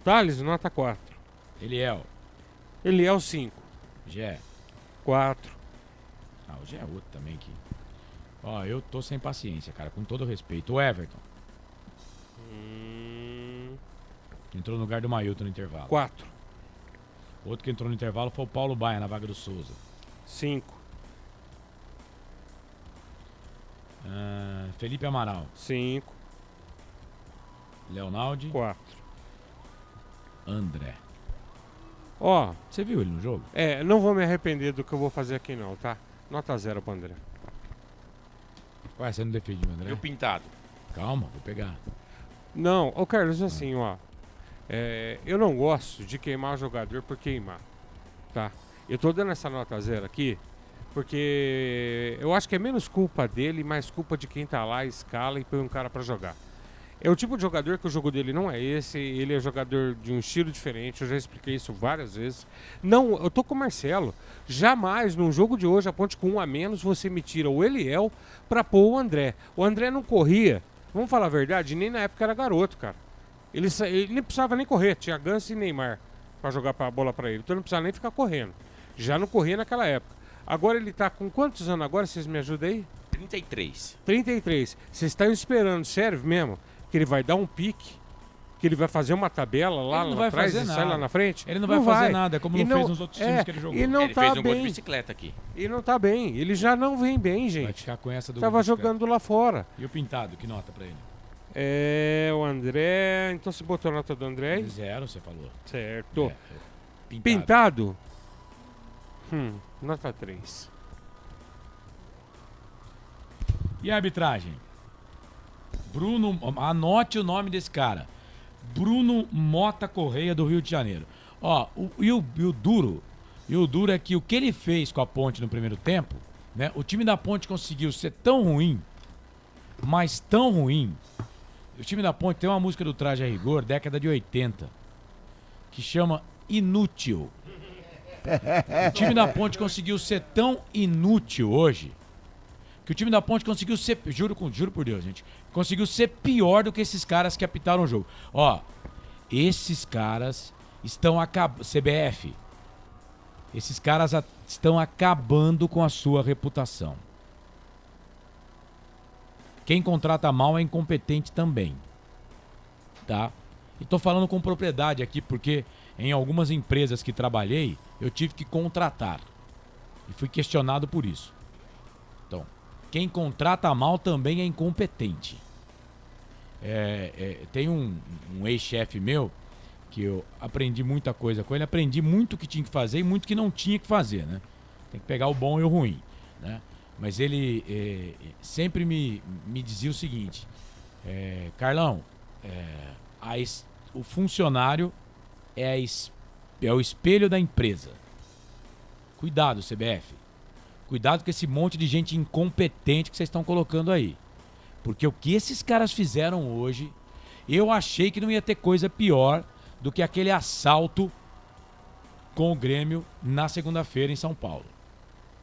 Thales, nota 4. Eliel. Eliel, 5. Gé. 4. Ah, o Gé é outro também que... Ó, eu tô sem paciência, cara, com todo respeito. O Everton. Entrou no lugar do Mailton no intervalo. 4. Outro que entrou no intervalo foi o Paulo Baia, na vaga do Souza. 5. Felipe Amaral. 5. Leonaldi. 4. André. Ó. Você viu ele no jogo? Não vou me arrepender do que eu vou fazer aqui não, tá? Nota 0 pro André. Ué, você não defende o André? E o Pintado? Calma, vou pegar. Não, ô Carlos, assim, ó. Eu não gosto de queimar o jogador por queimar, tá? Eu tô dando essa nota 0 aqui porque eu acho que é menos culpa dele, mais culpa de quem tá lá, escala e põe um cara pra jogar. É o tipo de jogador que o jogo dele não é esse, ele é jogador de um estilo diferente, eu já expliquei isso várias vezes. Não, eu tô com o Marcelo, jamais num jogo de hoje, a Ponte com 1 a menos, você me tira o Eliel pra pôr o André. O André não corria, vamos falar a verdade, nem na época era garoto, cara. Ele nem precisava nem correr, tinha Ganso e Neymar pra jogar a bola pra ele, então não precisava nem ficar correndo. Já não corria naquela época. Agora ele tá com quantos anos agora, vocês me ajudam aí? 33. 33. Vocês estão esperando, sério mesmo, que ele vai dar um pique, que ele vai fazer uma tabela lá, Ele não lá vai atrás fazer e nada. sai lá na frente? Ele não vai fazer nada, como não fez nos outros times que ele jogou. E não Ele tá fez um bem. gol de bicicleta aqui. E não tá bem. Ele já não vem bem, gente. Vai ficar com essa do Tava bicicleta. jogando lá fora. E o Pintado, que nota pra ele? O André... Então você botou a nota do André aí? 0, você falou. Certo. Pintado. Nota 3. E a arbitragem? Bruno, anote o nome desse cara. Bruno Mota Correia, do Rio de Janeiro. Ó, o duro é que o que ele fez com a Ponte no primeiro tempo, né? O time da Ponte conseguiu ser tão ruim, mas tão ruim. O time da Ponte tem uma música do Traje a Rigor, década de 80, que chama Inútil. O time da Ponte conseguiu ser tão inútil hoje, que o time da Ponte conseguiu ser, juro por Deus, gente, conseguiu ser pior do que esses caras que apitaram o jogo. Ó, esses caras estão acabando, CBF, esses caras estão acabando com a sua reputação. Quem contrata mal é incompetente também, tá? E tô falando com propriedade aqui, porque em algumas empresas que trabalhei, eu tive que contratar. E fui questionado por isso. Então, quem contrata mal também é incompetente. Tem um ex-chefe meu, que eu aprendi muita coisa com ele, aprendi muito o que tinha que fazer e muito que não tinha que fazer, né? Tem que pegar o bom e o ruim, né? Mas ele sempre me dizia o seguinte, Carlão, o funcionário é o espelho da empresa. Cuidado, CBF. Cuidado com esse monte de gente incompetente que vocês estão colocando aí. Porque o que esses caras fizeram hoje, eu achei que não ia ter coisa pior do que aquele assalto com o Grêmio na segunda-feira em São Paulo.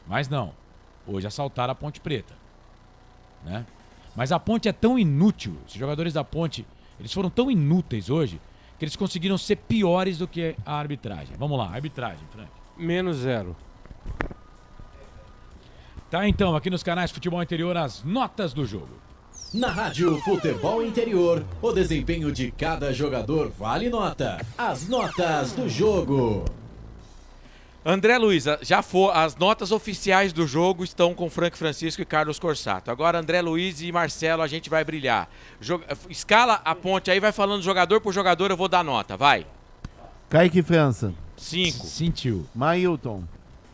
Mas não. Hoje assaltaram a Ponte Preta, né? Mas a Ponte é tão inútil, os jogadores da Ponte, eles foram tão inúteis hoje, que eles conseguiram ser piores do que a arbitragem. Vamos lá, arbitragem, Frank. -0. Tá, então, aqui nos canais Futebol Interior, as notas do jogo. Na Rádio Futebol Interior, o desempenho de cada jogador vale nota. As notas do jogo. André Luiz, as notas oficiais do jogo estão com Frank Francisco e Carlos Corsato. Agora André Luiz e Marcelo, a gente vai brilhar. Escala a Ponte aí, vai falando jogador por jogador, eu vou dar nota, vai. Kaique França. 5. Sentiu. Mailton.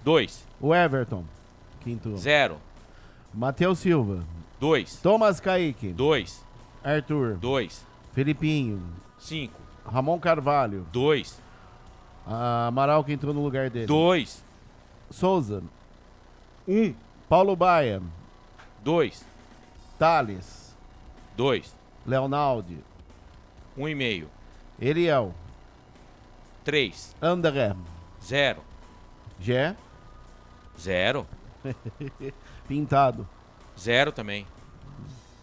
2. O Everton. Quinto. 0. Matheus Silva. 2. Thomas Kaique. 2. Arthur. 2. Felipinho. 5. Ramon Carvalho. 2. Amaral que entrou no lugar dele. 2. Souza. 1. Paulo Baia. 2. Thales. 2. Leonaldi. 1,5. Eliel. 3. André. 0. Gé. 0. Pintado. 0 também.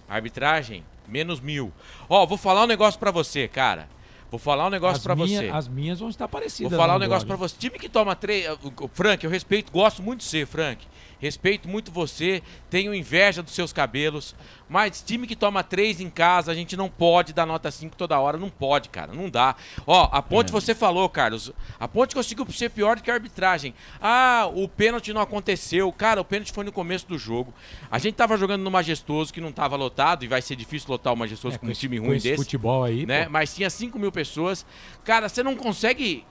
Arbitragem, menos 1.000. Ó, vou falar um negócio pra você, cara. Vou falar um negócio pra você. As minhas vão estar parecidas. Vou falar um né, negócio Dog? pra você. Time que toma 3... Frank, eu respeito, gosto muito de você, Frank. Respeito muito você, tenho inveja dos seus cabelos, mas time que toma 3 em casa, a gente não pode dar nota 5 toda hora, não pode, cara, não dá. Ó, a Ponte você falou, Carlos, a Ponte conseguiu ser pior do que a arbitragem. Ah, o pênalti não aconteceu, cara, o pênalti foi no começo do jogo. A gente tava jogando no Majestoso, que não tava lotado, e vai ser difícil lotar o Majestoso com um time ruim esse desse. futebol aí, né? pô. Mas tinha 5.000 pessoas. Cara, você não consegue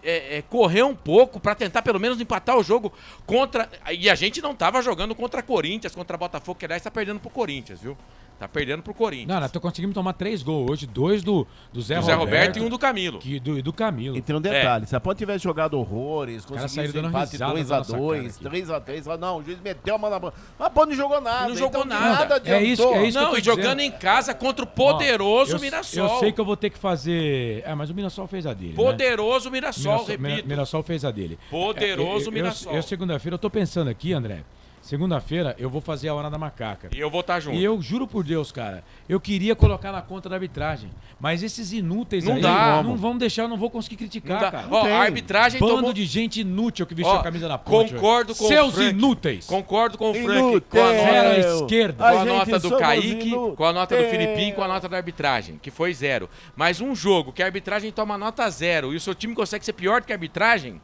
correr um pouco pra tentar pelo menos empatar o jogo contra... E a gente não tava jogando contra Corinthians, contra Botafogo, que aliás tá perdendo pro Corinthians, viu? Tá perdendo pro Corinthians. Não, nós conseguimos tomar 3 gols hoje, 2 do Zé Roberto e um do Camilo. Do Camilo. E tem um detalhe, se a Ponte tivesse jogado horrores, conseguisse dando empate risada 2-2, 3-3, não, o juiz meteu a mão na bola. Mas a Ponte não jogou nada. Não jogou então, nada. adiantou. É isso que eu Não, tô e jogando dizendo. em casa contra o poderoso Mirassol. Eu sei que eu vou ter que fazer... mas o Mirassol fez a dele, Poderoso Mirassol, repito. Mirassol fez a dele. Poderoso Mirassol. Eu segunda-feira, eu tô pensando aqui, André, segunda-feira eu vou fazer a Hora da Macaca. E eu vou estar junto. E eu juro por Deus, cara, eu queria colocar na conta da arbitragem, mas esses inúteis Não aí dá. não vão deixar, eu não vou conseguir criticar, Não dá. cara. Ó, a arbitragem Bando tomou- de gente inútil que vestiu a camisa da Ponte. Concordo com Seus o Frank. inúteis. Concordo com o Frank. Inútil. Com a nota, Zero à esquerda. Com a A nota gente do somos Kaique, inúteis. com a nota do Filipinho, com a nota da arbitragem, que foi 0. Mas um jogo que a arbitragem toma nota 0 e o seu time consegue ser pior do que a arbitragem,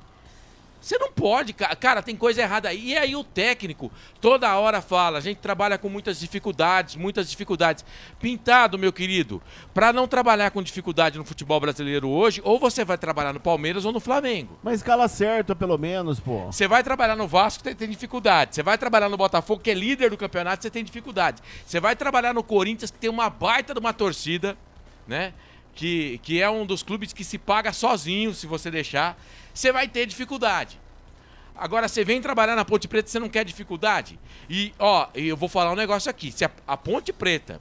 você não pode, cara, tem coisa errada aí. E aí o técnico toda hora fala, a gente trabalha com muitas dificuldades. Pintado, meu querido, pra não trabalhar com dificuldade no futebol brasileiro hoje, ou você vai trabalhar no Palmeiras ou no Flamengo. Mas escala certo, pelo menos, pô. Você vai trabalhar no Vasco, você tem dificuldade. Você vai trabalhar no Botafogo, que é líder do campeonato, você tem dificuldade. Você vai trabalhar no Corinthians, que tem uma baita de uma torcida, né? Que é um dos clubes que se paga sozinho, se você deixar. Você vai ter dificuldade. Agora, você vem trabalhar na Ponte Preta, você não quer dificuldade? E, ó, eu vou falar um negócio aqui. Se a Ponte Preta,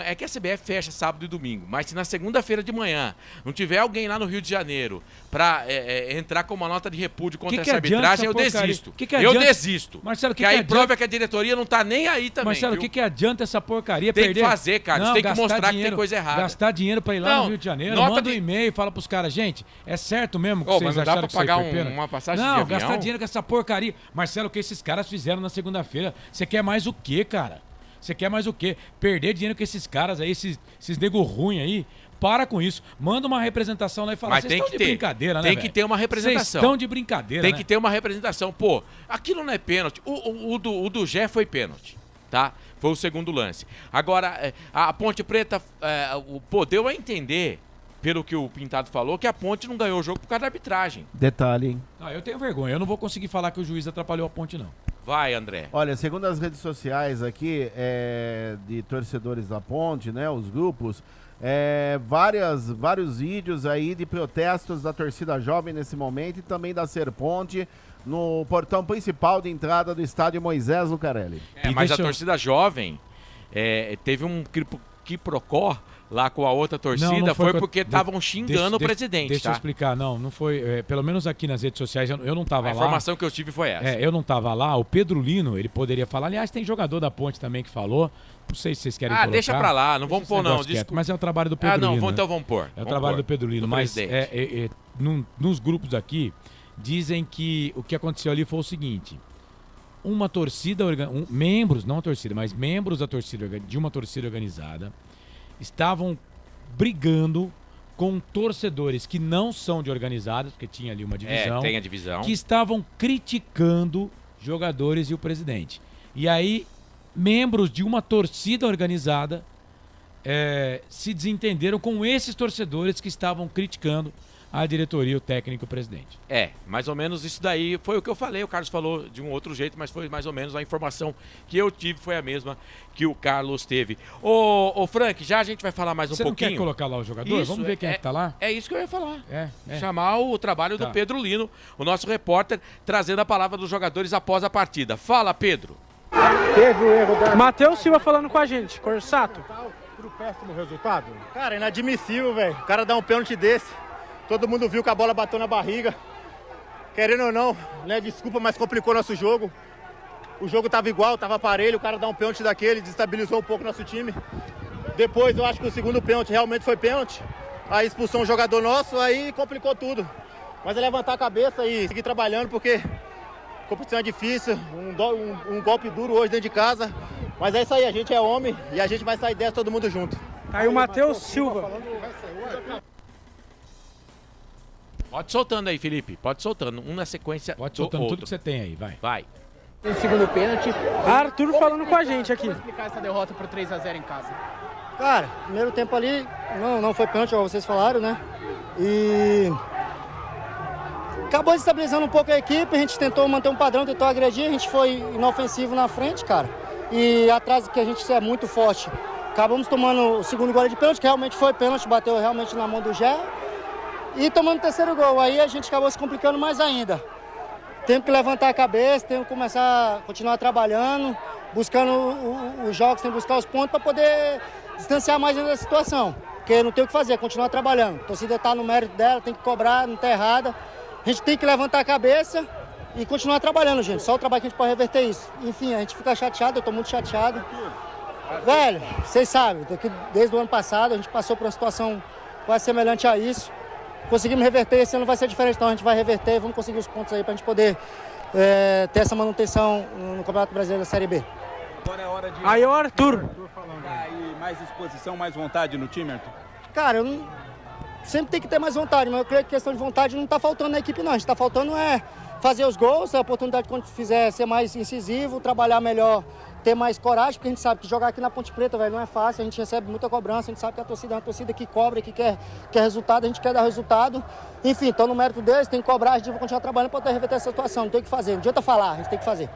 é que a CBF fecha sábado e domingo, mas se na segunda-feira de manhã não tiver alguém lá no Rio de Janeiro pra entrar com uma nota de repúdio contra essa arbitragem, eu desisto. Eu desisto. Marcelo, que aí prova que a diretoria não tá nem aí também. Marcelo, o viu? que adianta essa porcaria? Tem perder? que fazer, Carlos. Não, tem que gastar mostrar que dinheiro, tem coisa errada. Gastar dinheiro pra ir lá Não, no Rio de Janeiro, nota manda um de- e-mail e fala pros caras, gente, é certo mesmo que Ô, vocês mas não dá acharam pra que isso aí pagar foi pênalti? uma passagem Não, de avião? gastar dinheiro com essa porcaria. Marcelo, o que esses caras fizeram na segunda-feira? Você quer mais o quê, cara? Você quer mais o quê? Perder dinheiro com esses caras aí, esses nego ruim aí? Para com isso. Manda uma representação lá e fala, Mas vocês tem estão que de ter. brincadeira, né, Tem que velho? ter uma representação. Vocês estão de brincadeira, Tem né? que ter uma representação. Pô, aquilo não é pênalti. O do Gé foi pênalti, tá? Foi o segundo lance. Agora, a Ponte Preta, deu a entender, pelo que o Pintado falou, que a Ponte não ganhou o jogo por causa da arbitragem. Detalhe, hein? Eu tenho vergonha. Eu não vou conseguir falar que o juiz atrapalhou a Ponte, não. Vai, André. Olha, segundo as redes sociais aqui, de torcedores da Ponte, né, os grupos, vários vídeos aí de protestos da torcida jovem nesse momento e também da Serponte no portão principal de entrada do estádio Moisés Lucarelli. Mas a torcida jovem teve um quiprocó lá com a outra torcida, foi porque estavam xingando o presidente, Deixa eu tá? explicar, não foi, pelo menos aqui nas redes sociais, eu não tava lá. A informação que eu tive foi essa. Eu não tava lá, o Pedro Lino, ele poderia falar, aliás, tem jogador da Ponte também que falou, não sei se vocês querem colocar. Deixa pra lá, não vamos pôr não, desculpa. Mas é o trabalho do Pedro Lino. Então vamos pôr. É o trabalho do Pedro Lino, do mas presidente. nos grupos aqui, dizem que o que aconteceu ali foi o seguinte, uma torcida, membros, não a torcida, mas membros da torcida, de uma torcida organizada, estavam brigando com torcedores que não são de organizadas, porque tinha ali uma divisão. Tem a divisão. Que estavam criticando jogadores e o presidente. E aí, membros de uma torcida organizada se desentenderam com esses torcedores que estavam criticando a diretoria, o técnico e o presidente. Mais ou menos isso daí foi o que eu falei. O Carlos falou de um outro jeito, mas foi mais ou menos a informação que eu tive, foi a mesma que o Carlos teve. Ô Frank, já a gente vai falar mais um pouquinho. Você não quer colocar lá o jogador? Isso, Vamos ver quem é que tá lá? É isso que eu ia falar. É. Chamar o trabalho Tá. do Pedro Lino, o nosso repórter, trazendo a palavra dos jogadores após a partida. Fala, Pedro. Teve o erro da... Matheus Silva falando com a gente, Corsato. Pro péssimo resultado? Cara, inadmissível, velho. O cara dá um pênalti desse. Todo mundo viu que a bola bateu na barriga. Querendo ou não, né? Desculpa, mas complicou nosso jogo. O jogo tava igual, tava parelho. O cara dá um pênalti daquele, desestabilizou um pouco nosso time. Depois eu acho que o segundo pênalti realmente foi pênalti. Aí expulsou um jogador nosso, aí complicou tudo. Mas é levantar a cabeça e seguir trabalhando, porque a competição é difícil, um golpe duro hoje dentro de casa. Mas é isso aí, a gente é homem e a gente vai sair dessa todo mundo junto. Aí o Matheus Silva. Pode soltando aí, Felipe. Pode soltando. Um na sequência. Pode soltando tudo que você tem aí, vai. Vai. Tem segundo pênalti. Arthur falando com a gente aqui. Como explicar essa derrota por 3-0 em casa? Cara, primeiro tempo ali não foi pênalti, como vocês falaram, né? E acabou desestabilizando um pouco a equipe, a gente tentou manter um padrão, tentou agredir, a gente foi inofensivo na frente, cara. E atrás que a gente é muito forte. Acabamos tomando o segundo gol de pênalti, que realmente foi pênalti, bateu realmente na mão do Gé. E tomando o terceiro gol, aí a gente acabou se complicando mais ainda. Temos que levantar a cabeça, temos que continuar trabalhando, buscando os jogos, temos que buscar os pontos para poder distanciar mais ainda da situação. Porque não tem o que fazer, continuar trabalhando. A torcida está no mérito dela, tem que cobrar, não está errada. A gente tem que levantar a cabeça e continuar trabalhando, gente. Só o trabalho que a gente pode reverter isso. Enfim, a gente fica chateado, eu estou muito chateado. Velho, vocês sabem, desde o ano passado a gente passou por uma situação quase semelhante a isso. Conseguimos reverter, esse ano vai ser diferente, então a gente vai reverter, vamos conseguir os pontos aí para a gente poder ter essa manutenção no Campeonato Brasileiro da Série B. Agora é hora de... Aí o Arthur. Aí, mais disposição, mais vontade no time, Arthur? Cara, sempre tem que ter mais vontade, mas eu creio que questão de vontade não está faltando na equipe não. A gente está faltando fazer os gols, a oportunidade quando fizer ser mais incisivo, trabalhar melhor, ter mais coragem, porque a gente sabe que jogar aqui na Ponte Preta, velho, não é fácil, a gente recebe muita cobrança, a gente sabe que a torcida é uma torcida que cobra, que quer resultado, a gente quer dar resultado. Enfim, então no mérito deles, tem que cobrar, a gente vai continuar trabalhando para poder reverter essa situação, não tem o que fazer, não adianta falar, a gente tem que fazer.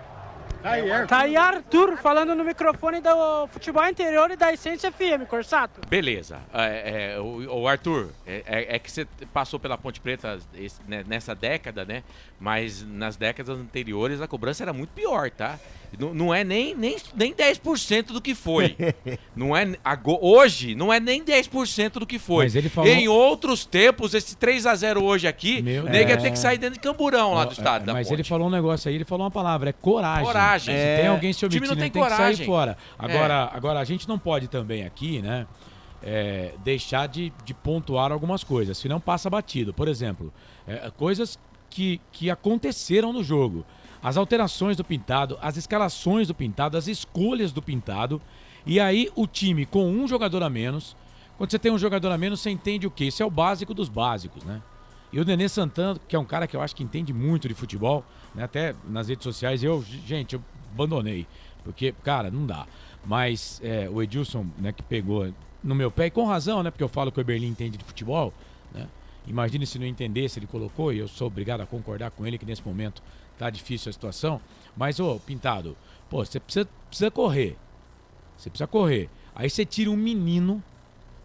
Tá aí Arthur falando no microfone do Futebol Interior e da Essência FM, Corsato. Beleza. O Arthur, é que você passou pela Ponte Preta nessa década, né? Mas nas décadas anteriores a cobrança era muito pior, tá? Não é nem 10% do que foi. Não é, hoje não é nem 10% do que foi. Mas ele falou... Em outros tempos, esse 3-0 hoje aqui, nega ia ter que sair dentro de Camburão lá do estado da Mas Ponte. ele falou um negócio aí, ele falou uma palavra, é coragem. Coragem. Se tem alguém se omitindo, não tem tem que coragem. sair fora. Agora, a gente não pode também aqui, né, deixar de pontuar algumas coisas, senão passa batido. Por exemplo, coisas que aconteceram no jogo. As alterações do Pintado, as escalações do Pintado, as escolhas do Pintado. E aí o time com um jogador a menos. Quando você tem um jogador a menos, você entende o quê? Isso é o básico dos básicos, né? E o Nenê Santana, que é um cara que eu acho que entende muito de futebol, né? Até nas redes sociais, eu abandonei. Porque, cara, não dá. Mas o Edilson, né, que pegou no meu pé, e com razão, né? Porque eu falo que o Eberlin entende de futebol, né? Imagine se não entendesse, ele colocou, e eu sou obrigado a concordar com ele que nesse momento tá difícil a situação. Mas, Pintado, pô, você precisa correr. Você precisa correr. Aí você tira um menino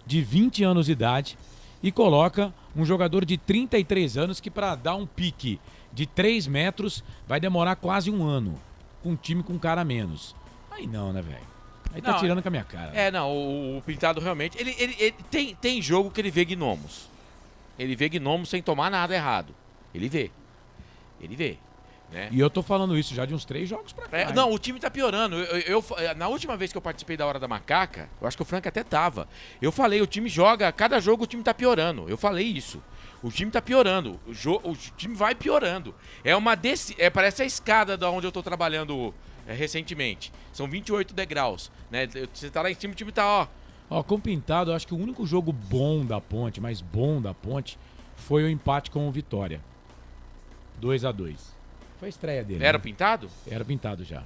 de 20 anos de idade e coloca um jogador de 33 anos que para dar um pique de 3 metros vai demorar quase um ano. Com um time com um cara a menos. Aí não, né, velho? Aí tá tirando com a minha cara. O Pintado realmente... Ele tem jogo que ele vê gnomos. Ele vê gnomos sem tomar nada errado. Ele vê. Né? E eu tô falando isso já de uns 3 jogos pra cá. Não, o time tá piorando. Na última vez que eu participei da Hora da Macaca, eu acho que o Frank até tava. Eu falei, o time joga, cada jogo o time tá piorando. Eu falei isso. O time tá piorando. O time vai piorando. Parece a escada da onde eu tô trabalhando recentemente. São 28 degraus. Né? Você tá lá em cima, o time tá, com o Pintado, eu acho que o único jogo bom da Ponte, mais bom da Ponte, foi o empate com o Vitória. 2-2. Foi a estreia dele. Era né? Pintado? Era Pintado já.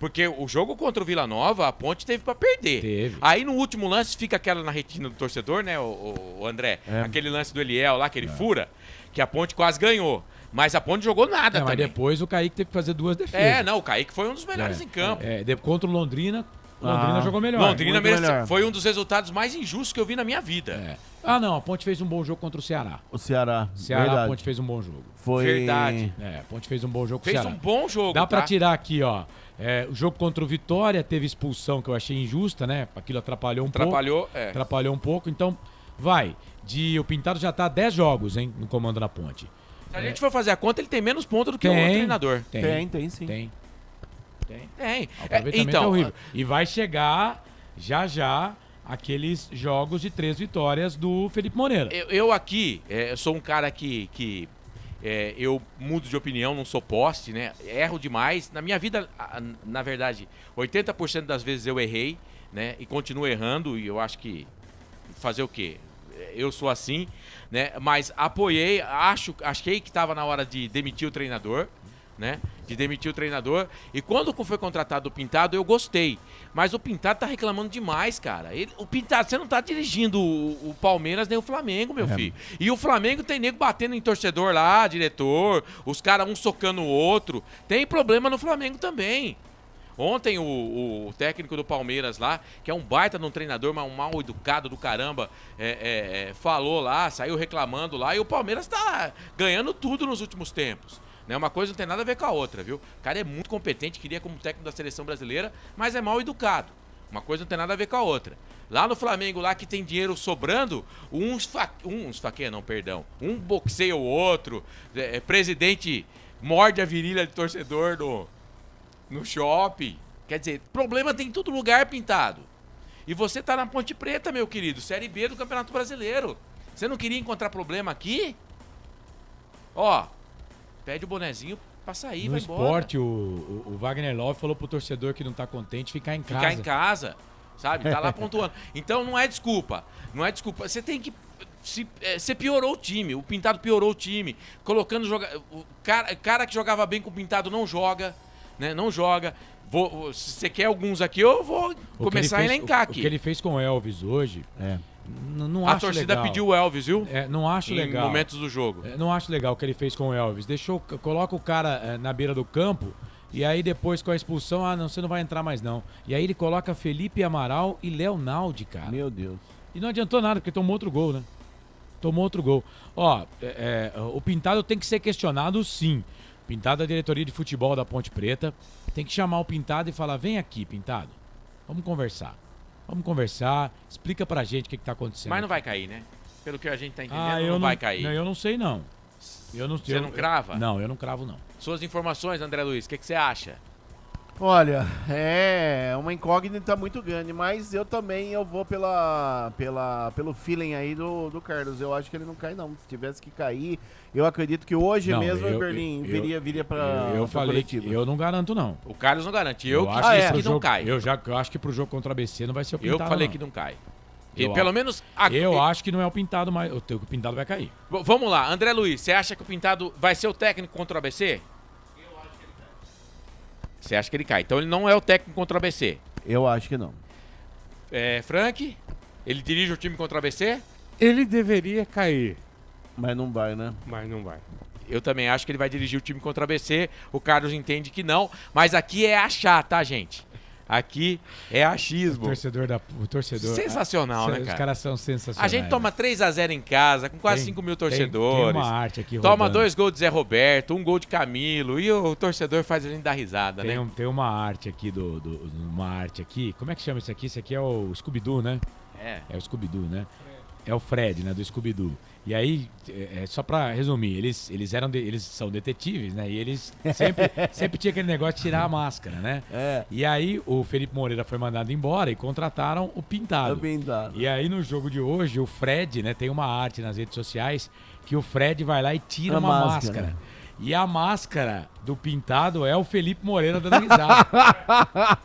Porque o jogo contra o Vila Nova, a Ponte teve pra perder. Teve. Aí no último lance fica aquela na retina do torcedor, né, o André? Aquele lance do Eliel lá, que ele fura, que a Ponte quase ganhou. Mas a Ponte jogou nada também. Mas depois o Kaique teve que fazer 2 defesas. O Kaique foi um dos melhores em campo. Contra o Londrina jogou melhor. Londrina foi um dos resultados mais injustos que eu vi na minha vida. Ah, não, a Ponte fez um bom jogo contra o Ceará. O Ceará, A Ponte fez um bom jogo. Foi... Verdade. A Ponte fez um bom jogo com o Fez Ceará. um bom jogo, Dá pra tá? tirar aqui, ó. O jogo contra o Vitória teve expulsão que eu achei injusta, né? Aquilo atrapalhou um pouco. Atrapalhou um pouco, então vai. O Pintado já tá 10 jogos, hein, no comando da Ponte. Se a gente for fazer a conta, ele tem menos pontos do que o outro treinador. Tem sim. Tem. O aproveitamento então, é horrível. E vai chegar já aqueles jogos de 3 vitórias do Felipe Moreira. Eu aqui, eu sou um cara que eu mudo de opinião, não sou poste, né? Erro demais. Na minha vida, na verdade, 80% das vezes eu errei, né? E continuo errando, e eu acho que fazer o quê? Eu sou assim, né? Mas apoiei, achei que estava na hora de demitir o treinador, né? De demitir o treinador. E quando foi contratado o Pintado, eu gostei. Mas o Pintado tá reclamando demais, cara. O Pintado, você não tá dirigindo o Palmeiras nem o Flamengo, meu filho. E o Flamengo tem nego batendo em torcedor lá, diretor, os caras um socando o outro. Tem problema no Flamengo também. Ontem o técnico do Palmeiras lá, que é um baita de um treinador, mas um mal educado do caramba, falou lá, saiu reclamando lá, e o Palmeiras tá ganhando tudo nos últimos tempos. Né? Uma coisa não tem nada a ver com a outra, viu? O cara é muito competente, queria como técnico da seleção brasileira, mas é mal educado. Uma coisa não tem nada a ver com a outra. Lá no Flamengo, lá que tem dinheiro sobrando, um boxeia o outro, presidente morde a virilha de torcedor no shopping. Quer dizer, problema tem em todo lugar, Pintado. E você tá na Ponte Preta, meu querido, Série B do Campeonato Brasileiro. Você não queria encontrar problema aqui? Ó, pede o bonezinho pra sair, vai embora. No esporte, o Wagner Love falou pro torcedor que não tá contente ficar em casa. Ficar em casa, sabe? Tá lá pontuando. Então não é desculpa. Não é desculpa. Você tem que... Você piorou o time. O Pintado piorou o time. Colocando... O cara que jogava bem com o Pintado não joga, né? Não joga. Se você quer alguns aqui, eu vou começar a elencar aqui. O que ele fez com o Elvis hoje... Não acho a torcida legal. pediu o Elvis, viu? Não acho legal. Em momentos do jogo. Não acho legal o que ele fez com o Elvis. Coloca o cara na beira do campo e aí depois com a expulsão, não, você não vai entrar mais não. E aí ele coloca Felipe Amaral e Léo Naldi, cara. Meu Deus. E não adiantou nada, porque tomou outro gol, né? Tomou outro gol. Ó, o Pintado tem que ser questionado, sim. Pintado da diretoria de futebol da Ponte Preta. Tem que chamar o Pintado e falar, vem aqui, Pintado. Vamos conversar. Vamos conversar, explica pra gente o que tá acontecendo. Mas não vai cair, né? Pelo que a gente tá entendendo, não vai cair. Não, eu não sei, não. Você não crava? Não, eu não cravo, não. Suas informações, André Luiz, o que você acha? Olha, é uma incógnita muito grande, mas eu vou pelo feeling aí do Carlos. Eu acho que ele não cai, não. Se tivesse que cair, eu acredito que hoje mesmo o Berlim viria pra Eu falei que eu não garanto, não. O Carlos não garante. Eu acho que não cai. Eu acho que pro jogo contra o ABC não vai ser o Pintado. Eu falei que não cai. E pelo menos... Eu acho que não é o Pintado, mas o Pintado vai cair. Vamos lá, André Luiz, você acha que o Pintado vai ser o técnico contra o ABC? Você acha que ele cai? Então ele não é o técnico contra o ABC? Eu acho que não. Frank, ele dirige o time contra o ABC? Ele deveria cair. Mas não vai, né? Mas não vai. Eu também acho que ele vai dirigir o time contra o ABC. O Carlos entende que não. Mas aqui é achar, tá, gente? Aqui é achismo. O torcedor. Sensacional, né, cara? Os caras são sensacionais. A gente toma 3-0 em casa, com quase 5 mil torcedores. Tem uma arte aqui Toma rodando. 2 gols de Zé Roberto, 1 gol de Camilo. E o torcedor faz a gente dar risada, né? Tem uma arte aqui uma arte aqui. Como é que chama isso aqui? Isso aqui é o Scooby-Doo, né? É o Scooby-Doo, né? É o Fred, né? Do Scooby-Doo. E aí, só pra resumir, eles são detetives, né? E eles sempre tinha aquele negócio de tirar a máscara, né? E aí o Felipe Moreira foi mandado embora e contrataram o Pintado. E aí no jogo de hoje, o Fred, né? Tem uma arte nas redes sociais que o Fred vai lá e tira uma máscara. E a máscara do Pintado é o Felipe Moreira dando risada.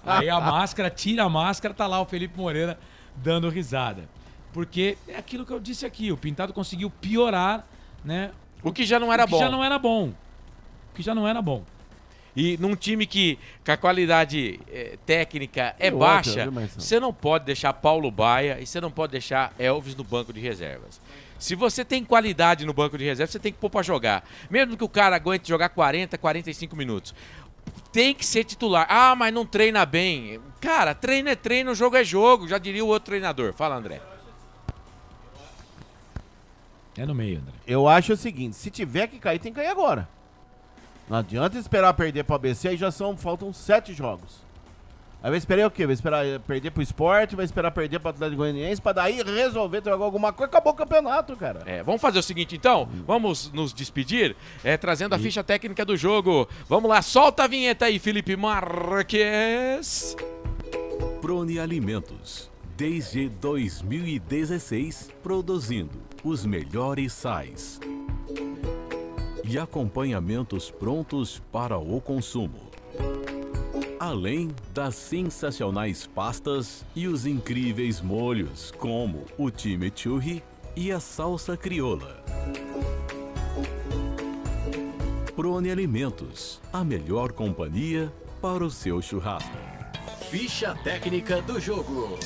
Aí a máscara, tira a máscara, tá lá o Felipe Moreira dando risada. Porque é aquilo que eu disse aqui, o Pintado conseguiu piorar, né? O que já não era bom. O que já não era bom. E num time que a qualidade técnica é baixa, você não pode deixar Paulo Baia e você não pode deixar Elvis no banco de reservas. Se você tem qualidade no banco de reservas, você tem que pôr pra jogar. Mesmo que o cara aguente jogar 40, 45 minutos. Tem que ser titular. Ah, mas não treina bem. Cara, treino é treino, jogo é jogo. Já diria o outro treinador. Fala, André. É no meio, André. Eu acho o seguinte, se tiver que cair, tem que cair agora. Não adianta esperar perder pro ABC, aí faltam 7 jogos. Aí vai esperar o quê? Vai esperar perder pro Sport, vai esperar perder pro Atlético Goianiense, pra daí resolver ter alguma coisa, acabou o campeonato, cara. Vamos fazer o seguinte então, vamos nos despedir, trazendo a ficha técnica do jogo. Vamos lá, solta a vinheta aí, Felipe Marques. Prone Alimentos, desde 2016, produzindo os melhores sais e acompanhamentos prontos para o consumo. Além das sensacionais pastas e os incríveis molhos, como o chimichurri e a salsa crioula. Prone Alimentos, a melhor companhia para o seu churrasco. Ficha técnica do jogo.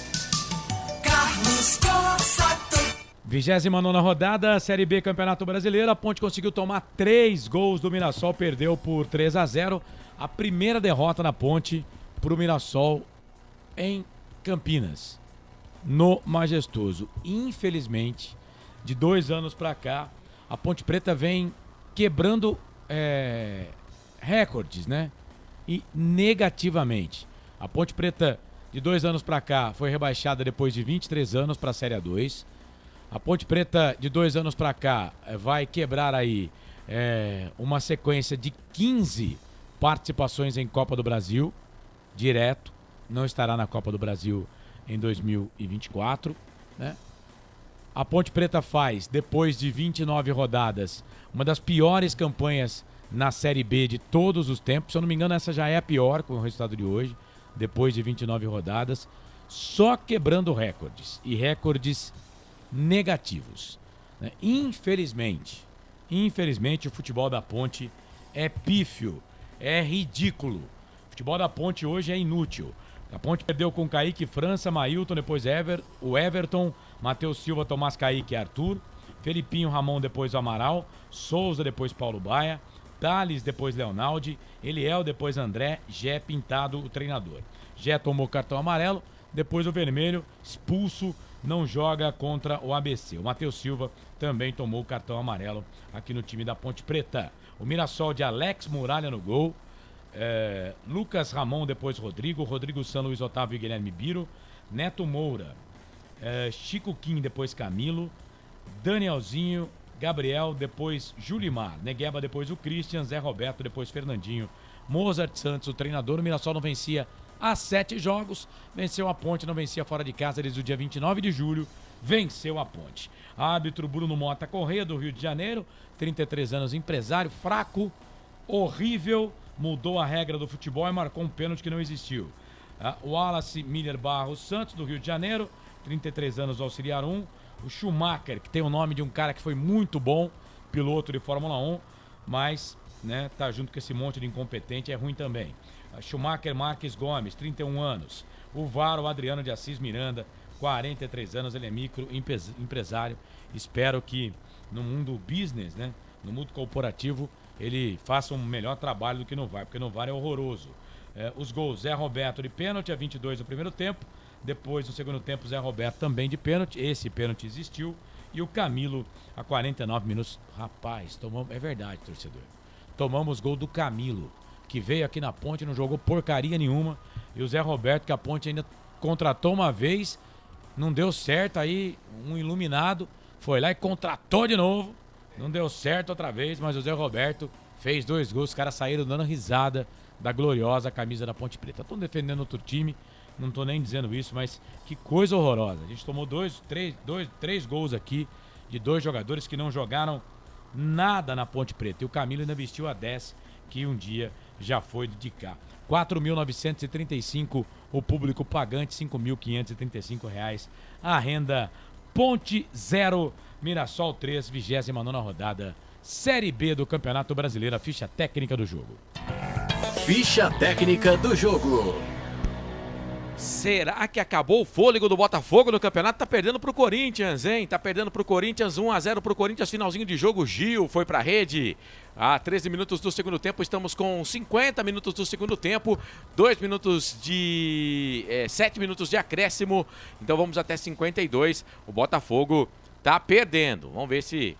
Carlos Cossato. 29ª rodada, Série B Campeonato Brasileiro. A Ponte conseguiu tomar 3 gols do Mirassol, perdeu por 3-0. A primeira derrota na Ponte pro Mirassol em Campinas, no Majestoso. Infelizmente, de 2 anos pra cá, a Ponte Preta vem quebrando recordes, né? E negativamente. A Ponte Preta, de 2 anos pra cá, foi rebaixada depois de 23 anos pra Série A2. A Ponte Preta, de 2 anos pra cá, vai quebrar aí uma sequência de 15 participações em Copa do Brasil, direto. Não estará na Copa do Brasil em 2024, né? A Ponte Preta faz, depois de 29 rodadas, uma das piores campanhas na Série B de todos os tempos. Se eu não me engano, essa já é a pior com o resultado de hoje, depois de 29 rodadas, só quebrando recordes, e recordes negativos, né? Infelizmente, o futebol da Ponte é pífio, é ridículo. O futebol da Ponte hoje é inútil. A Ponte perdeu com Kaique, França, Mailton, depois o Everton, Matheus Silva, Tomás Kaique e Arthur, Felipinho, Ramon, depois o Amaral, Souza, depois Paulo Baia, Thales, depois Leonaldi, Eliel, depois André, Gé Pintado, o treinador. Gé tomou cartão amarelo, depois o vermelho, expulso, não joga contra o ABC. O Matheus Silva também tomou o cartão amarelo aqui no time da Ponte Preta. O Mirassol de Alex Muralha no gol, Lucas Ramon, depois Rodrigo San, Luiz Otávio e Guilherme Biro, Neto Moura, Chico Kim, depois Camilo, Danielzinho, Gabriel, depois Julimar, Negueba, depois o Christian, Zé Roberto, depois Fernandinho, Mozart Santos, o treinador. O Mirassol não vencia há 7 jogos, venceu a Ponte, não vencia fora de casa desde o dia 29 de julho, venceu a Ponte. Árbitro Bruno Mota Correia, do Rio de Janeiro, 33 anos, empresário, fraco, horrível, mudou a regra do futebol e marcou um pênalti que não existiu. O Wallace Miller Barros Santos, do Rio de Janeiro, 33 anos, auxiliar 1. O Schumacher, que tem o nome de um cara que foi muito bom, piloto de Fórmula 1, mas, né, tá junto com esse monte de incompetente, é ruim também. Schumacher Marques Gomes, 31 anos. O Varo Adriano de Assis Miranda, 43 anos, ele é micro empresário. Espero que no mundo business, né, no mundo corporativo, ele faça um melhor trabalho do que no VAR, porque no VAR é horroroso. Os gols, Zé Roberto de pênalti a 22 do primeiro tempo, depois no segundo tempo Zé Roberto também de pênalti, esse pênalti existiu, e o Camilo a 49 minutos. Rapaz, é verdade, torcedor, tomamos gol do Camilo, que veio aqui na Ponte, não jogou porcaria nenhuma, e o Zé Roberto, que a Ponte ainda contratou uma vez, não deu certo, aí um iluminado foi lá e contratou de novo, não deu certo outra vez, mas o Zé Roberto fez 2 gols, os caras saíram dando risada da gloriosa camisa da Ponte Preta. Estão defendendo outro time, não estou nem dizendo isso, mas que coisa horrorosa. A gente tomou 3 gols aqui de 2 jogadores que não jogaram nada na Ponte Preta. E o Camilo ainda vestiu a 10, que um dia já foi de cá. 4.935 o público pagante, R$5.535 a renda. Ponte 0, Mirassol 3, 29ª rodada, Série B do Campeonato Brasileiro. A ficha técnica do jogo. Ficha técnica do jogo. Será que acabou o fôlego do Botafogo no campeonato? Tá perdendo pro Corinthians, hein? Tá perdendo pro Corinthians, 1-0 pro Corinthians, finalzinho de jogo. Gil foi pra rede. Há 13 minutos do segundo tempo, estamos com 50 minutos do segundo tempo, 7 minutos de acréscimo, então vamos até 52. O Botafogo tá perdendo. Vamos ver se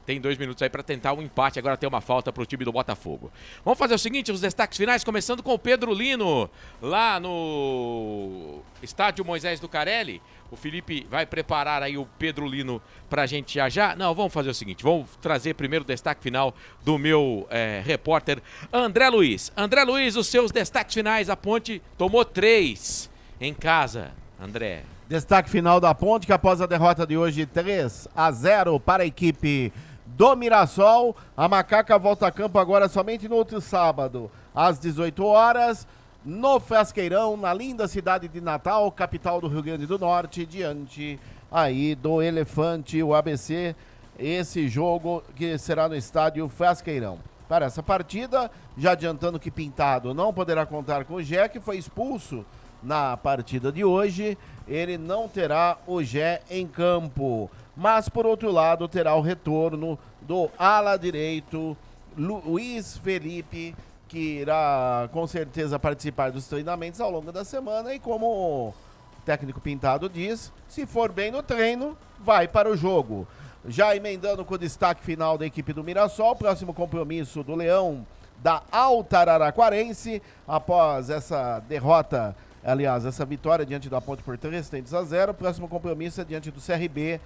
tem 2 minutos aí para tentar um empate. Agora tem uma falta pro time do Botafogo. Vamos fazer o seguinte, os destaques finais, começando com o Pedro Lino, lá no estádio Moisés Lucarelli. O Felipe vai preparar aí o Pedro Lino pra gente já. Não, vamos fazer o seguinte, vamos trazer primeiro o destaque final do meu repórter André Luiz. André Luiz, os seus destaques finais. A Ponte tomou 3 em casa, André. Destaque final da Ponte, que após a derrota de hoje 3-0 para a equipe do Mirassol, a Macaca volta a campo agora somente no outro sábado, às 18 horas, no Frasqueirão, na linda cidade de Natal, capital do Rio Grande do Norte, diante aí do Elefante, o ABC, esse jogo que será no estádio Frasqueirão. Para essa partida, já adiantando que Pintado não poderá contar com o Gé, que foi expulso na partida de hoje, ele não terá o Gé em campo. Mas, por outro lado, terá o retorno do ala direito, Luiz Felipe, que irá com certeza participar dos treinamentos ao longo da semana. E como o técnico Pintado diz, se for bem no treino, vai para o jogo. Já emendando com o destaque final da equipe do Mirassol, próximo compromisso do Leão da Alta Araraquarense, após essa derrota. Aliás, essa vitória diante da Ponte por 3-0, próximo compromisso é diante do CRB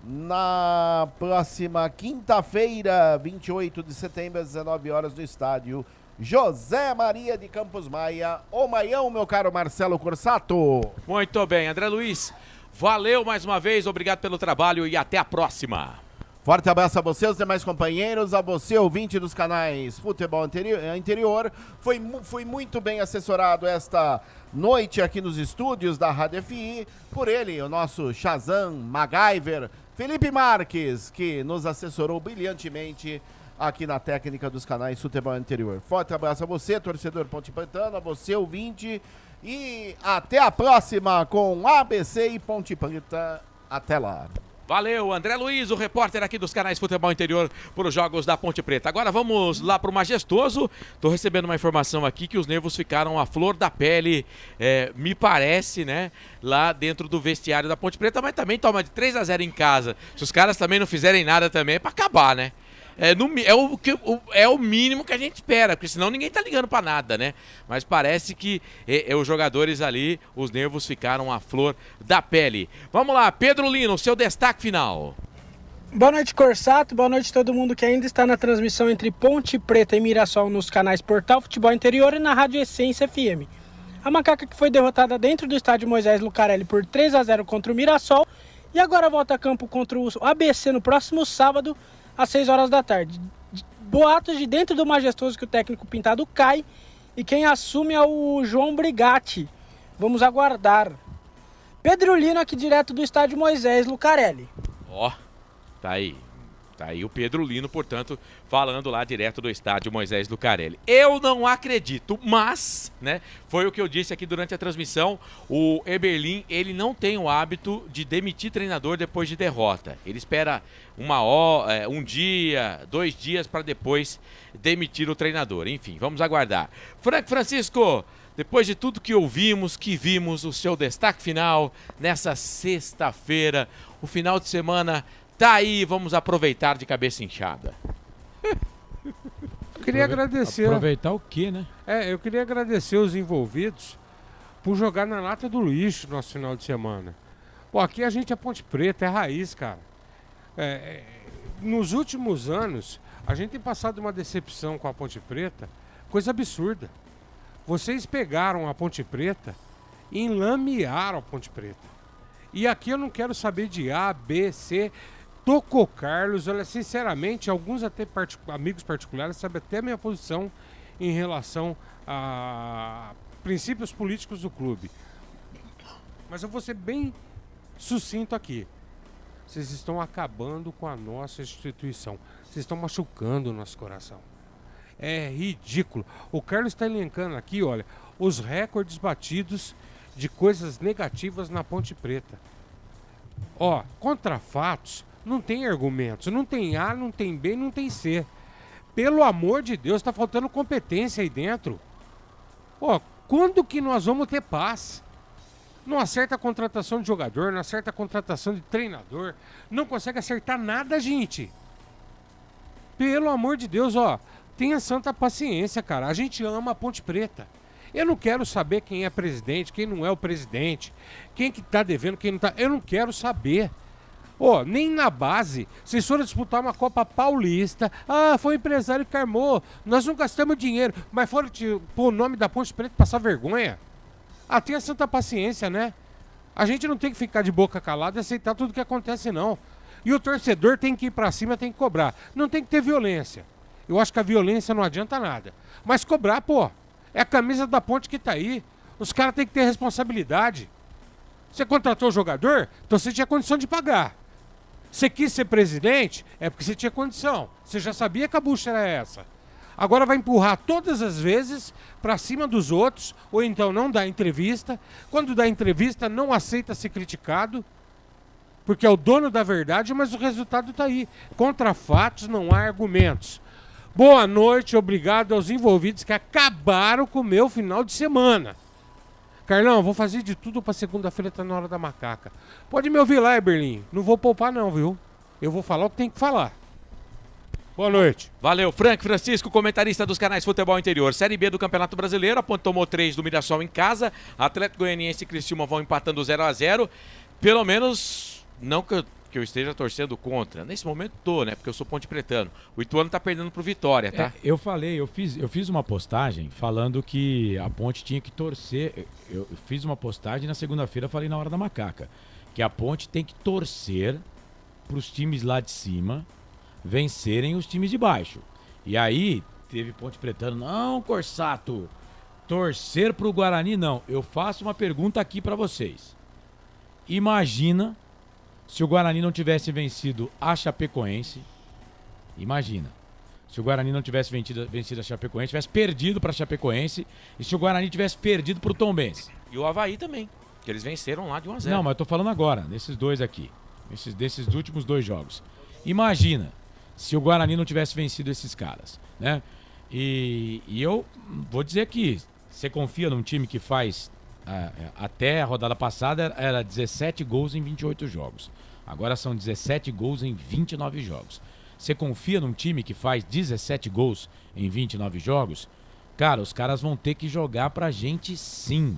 na próxima quinta-feira, 28 de setembro, às 19 horas, no estádio José Maria de Campos Maia, o Maião, meu caro Marcelo Corsato. Muito bem, André Luiz, valeu mais uma vez, obrigado pelo trabalho e até a próxima. Forte abraço a você, os demais companheiros, a você, ouvinte dos canais Futebol Interior. Fui muito bem assessorado esta noite aqui nos estúdios da Rádio FI, por ele, o nosso Shazam, MacGyver, Felipe Marques, que nos assessorou brilhantemente aqui na técnica dos canais Futebol Interior. Forte abraço a você, torcedor Ponte Pretano, a você, ouvinte, e até a próxima com ABC e Ponte Preta. Até lá. Valeu, André Luiz, o repórter aqui dos canais Futebol Interior para os jogos da Ponte Preta. Agora vamos lá para o Majestoso. Estou recebendo uma informação aqui que os nervos ficaram à flor da pele, me parece, né? Lá dentro do vestiário da Ponte Preta, mas também toma de 3-0 em casa. Se os caras também não fizerem nada também, é para acabar, né? É o mínimo que a gente espera, porque senão ninguém tá ligando pra nada, né? Mas parece que os jogadores ali, os nervos ficaram à flor da pele. Vamos lá, Pedro Lino, seu destaque final. Boa noite, Corsato. Boa noite a todo mundo que ainda está na transmissão entre Ponte Preta e Mirassol nos canais Portal Futebol Interior e na Rádio Essência FM. A Macaca que foi derrotada dentro do estádio Moisés Lucarelli por 3-0 contra o Mirassol e agora volta a campo contra o ABC no próximo sábado, às 6 horas da tarde. Boatos de dentro do Majestoso que o técnico Pintado cai e quem assume é o João Brigatti. Vamos aguardar. Pedro Lino aqui direto do estádio Moisés Lucarelli. Ó, tá aí o Pedro Lino, portanto, falando lá direto do estádio Moisés Lucarelli. Eu não acredito, mas, né, foi o que eu disse aqui durante a transmissão, o Eberlin, ele não tem o hábito de demitir treinador depois de derrota. Ele espera um dia, 2 dias para depois demitir o treinador. Enfim, vamos aguardar. Francisco, depois de tudo que ouvimos, que vimos, o seu destaque final nessa sexta-feira, o final de semana tá aí, vamos aproveitar de cabeça inchada. Eu queria agradecer. Aproveitar o quê, né? Eu queria agradecer os envolvidos por jogar na lata do lixo no nosso final de semana. Pô, aqui a gente é Ponte Preta, é raiz, cara. Nos últimos anos, a gente tem passado uma decepção com a Ponte Preta, coisa absurda. Vocês pegaram a Ponte Preta e enlamearam a Ponte Preta. E aqui eu não quero saber de A, B, C. Tocou Carlos, olha, sinceramente, alguns até amigos particulares sabem até a minha posição em relação a princípios políticos do clube. Mas eu vou ser bem sucinto aqui. Vocês estão acabando com a nossa instituição. Vocês estão machucando o nosso coração. É ridículo. O Carlos está elencando aqui, olha, os recordes batidos de coisas negativas na Ponte Preta. Ó, contra fatos, não tem argumentos. Não tem A, não tem B, não tem C. Pelo amor de Deus, está faltando competência aí dentro. Ó, quando que nós vamos ter paz? Não acerta a contratação de jogador, não acerta a contratação de treinador. Não consegue acertar nada, gente. Pelo amor de Deus, ó. Tenha santa paciência, cara. A gente ama a Ponte Preta. Eu não quero saber quem é presidente, quem não é o presidente. Quem que tá devendo, quem não tá. Eu não quero saber. Ó, nem na base. Vocês foram disputar uma Copa Paulista. Ah, foi o empresário que armou. Nós não gastamos dinheiro. Mas foram pôr o nome da Ponte Preta passar vergonha. Ah, tenha santa paciência, né? A gente não tem que ficar de boca calada e aceitar tudo que acontece, não. E o torcedor tem que ir pra cima, tem que cobrar. Não tem que ter violência. Eu acho que a violência não adianta nada. Mas cobrar, pô, é a camisa da Ponte que tá aí. Os caras têm que ter responsabilidade. Você contratou o jogador, então você tinha condição de pagar. Você quis ser presidente, é porque você tinha condição. Você já sabia que a bucha era essa. Agora vai empurrar todas as vezes para cima dos outros, ou então não dá entrevista. Quando dá entrevista, não aceita ser criticado, porque é o dono da verdade, mas o resultado está aí. Contra fatos não há argumentos. Boa noite, obrigado aos envolvidos que acabaram com o meu final de semana. Carlão, vou fazer de tudo para segunda-feira estar na hora da macaca. Pode me ouvir lá, Berlim. Não vou poupar não, viu? Eu vou falar o que tem que falar. Boa noite. Valeu, Frank Francisco, comentarista dos canais Futebol Interior. Série B do Campeonato Brasileiro, a Ponte tomou 3 do Mirassol em casa. Atlético Goianiense e Criciúma vão empatando 0-0. Pelo menos, não que eu esteja torcendo contra. Nesse momento tô, né? Porque eu sou ponte pretano. O Ituano tá perdendo pro Vitória, tá? Eu fiz uma postagem falando que a Ponte tinha que torcer. Eu fiz uma postagem na segunda-feira, falei na hora da macaca, que a Ponte tem que torcer pros times lá de cima vencerem os times de baixo. E aí, teve ponte pretano, não, Corsato, torcer pro Guarani não. Eu faço uma pergunta aqui pra vocês. Imagina se o Guarani não tivesse vencido a Chapecoense. Imagina. Se o Guarani não tivesse vencido a Chapecoense, tivesse perdido pra Chapecoense, e se o Guarani tivesse perdido pro Tombense. E o Avaí também, que eles venceram lá de 1-0. Não, mas eu tô falando agora, desses dois aqui. Desses últimos 2 jogos. Imagina se o Guarani não tivesse vencido esses caras, né? E eu vou dizer que você confia num time que faz, até a rodada passada era 17 gols em 28 jogos. Agora são 17 gols em 29 jogos. Você confia num time que faz 17 gols em 29 jogos? Cara, os caras vão ter que jogar pra gente sim.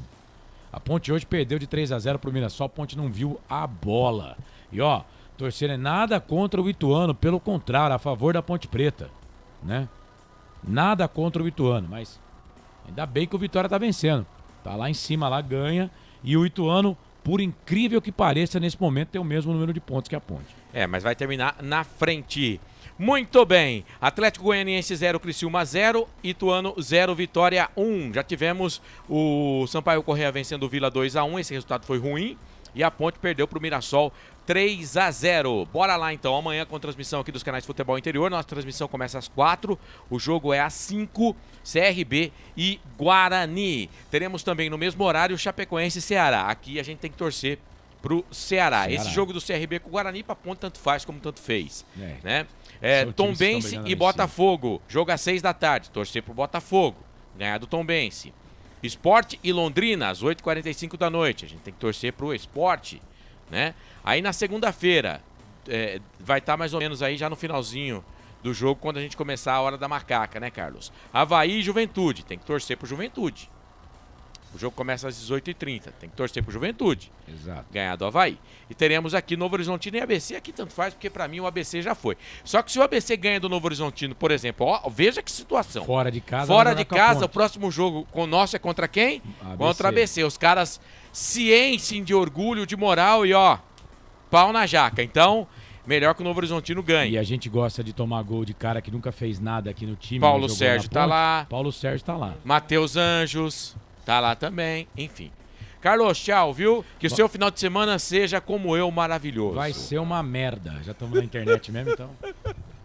A Ponte hoje perdeu de 3-0 pro Mirassol, a Ponte não viu a bola. E ó, torcer é nada contra o Ituano, pelo contrário, a favor da Ponte Preta, né? Nada contra o Ituano, mas ainda bem que o Vitória tá vencendo. Tá lá em cima, lá ganha. E o Ituano, por incrível que pareça, nesse momento tem o mesmo número de pontos que a Ponte. Mas vai terminar na frente. Muito bem. Atlético Goianiense 0, Criciúma 0, Ituano 0, Vitória 1. Já tivemos o Sampaio Corrêa vencendo o Vila 2-1, esse resultado foi ruim. E a Ponte perdeu para o Mirassol 3-0. Bora lá então, amanhã com transmissão aqui dos canais Futebol Interior. Nossa transmissão começa às 4, o jogo é às 5, CRB e Guarani. Teremos também no mesmo horário Chapecoense e Ceará. Aqui a gente tem que torcer pro Ceará. Esse jogo do CRB com o Guarani pra Ponte tanto faz como tanto fez, né? Tombense e Botafogo, jogo às 6 da tarde, torcer pro Botafogo, ganhar do Tombense. Sport e Londrina, às 8h45 da noite. A gente tem que torcer pro Sport, né? Aí na segunda-feira, vai estar mais ou menos aí já no finalzinho do jogo, quando a gente começar a hora da macaca, né, Carlos? Avaí e Juventude, tem que torcer pro Juventude. O jogo começa às 18h30, tem que torcer pro Juventude. Exato. Ganhar do Avaí. E teremos aqui Novo Horizontino e ABC, aqui tanto faz, porque pra mim o ABC já foi. Só que se o ABC ganha do Novo Horizontino, por exemplo, ó, veja que situação. Fora de casa. Fora de casa, o próximo jogo com o nosso é contra quem? ABC. Contra a ABC. Os caras se enchem de orgulho, de moral e ó, pau na jaca. Então, melhor que o Novo Horizontino ganhe. E a gente gosta de tomar gol de cara que nunca fez nada aqui no time. Paulo Sérgio tá lá. Paulo Sérgio tá lá. Matheus Anjos tá lá também, enfim. Carlos, tchau, viu? Que o seu final de semana seja como eu, maravilhoso. Vai ser uma merda. Já estamos na internet mesmo, então.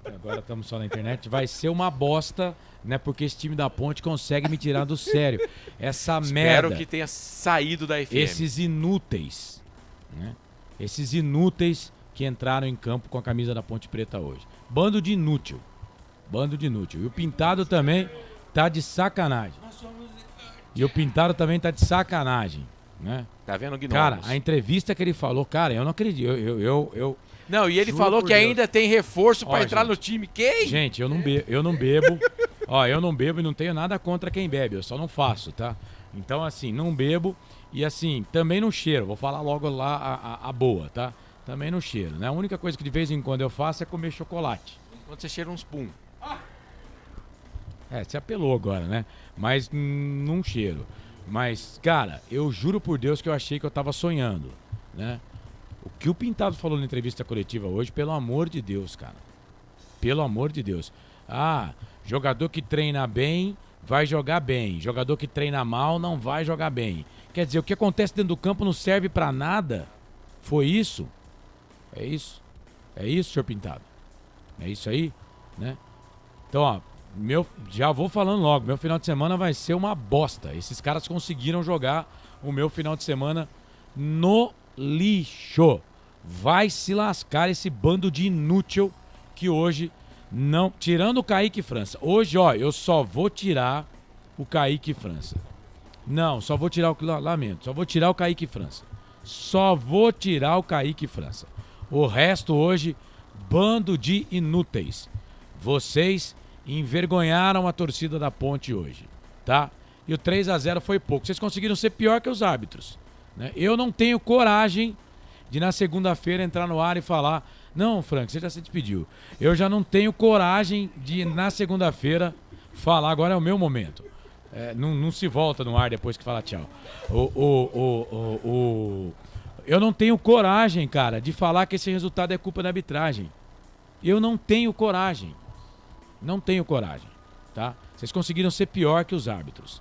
Agora estamos só na internet. Vai ser uma bosta, né? Porque esse time da Ponte consegue me tirar do sério. Essa merda. Espero que tenha saído da FM. Esses inúteis, né? Esses inúteis que entraram em campo com a camisa da Ponte Preta hoje. Bando de inútil. Bando de inútil. E o Pintado também tá de sacanagem. E o Pintado também tá de sacanagem, né? Tá vendo, Gnomos? Cara, a entrevista que ele falou, cara, eu não acredito. Não, e ele Juro falou por que Deus. ainda tem reforço pra Ó, entrar gente. no time. Quem? Gente, eu não bebo. Ó, eu não bebo e não tenho nada contra quem bebe, eu só não faço, tá? Então, assim, não bebo e, assim, também não cheiro. Vou falar logo lá a boa, tá? Também não cheiro, né? A única coisa que de vez em quando eu faço é comer chocolate. Quando você cheira uns pum. Você apelou agora, né? Mas não cheiro. Mas, cara, eu juro por Deus que eu achei que eu tava sonhando, né? O que o Pintado falou na entrevista coletiva hoje, pelo amor de Deus, cara. Pelo amor de Deus. Ah, jogador que treina bem vai jogar bem. Jogador que treina mal não vai jogar bem. Quer dizer, o que acontece dentro do campo não serve pra nada? Foi isso? É isso? É isso, senhor Pintado? É isso aí, né? Então, ó, já vou falando logo, meu final de semana vai ser uma bosta. Esses caras conseguiram jogar o meu final de semana no lixo. Vai se lascar esse bando de inútil que hoje não... Tirando o Kaique França. Hoje, ó, eu só vou tirar o Kaique França. Não, só vou tirar o... Lamento, só vou tirar o Kaique França. Só vou tirar o Kaique França. O resto hoje, bando de inúteis. Vocês envergonharam a torcida da Ponte hoje, tá? E o 3-0 foi pouco. Vocês conseguiram ser pior que os árbitros, né? Eu não tenho coragem de na segunda-feira entrar no ar e falar: não, Frank, você já se despediu. Eu já não tenho coragem de na segunda-feira falar: agora é o meu momento. Não se volta no ar depois que fala tchau. Eu não tenho coragem, cara, de falar que esse resultado é culpa da arbitragem. Eu não tenho coragem. Não tenho coragem, tá? Vocês conseguiram ser pior que os árbitros.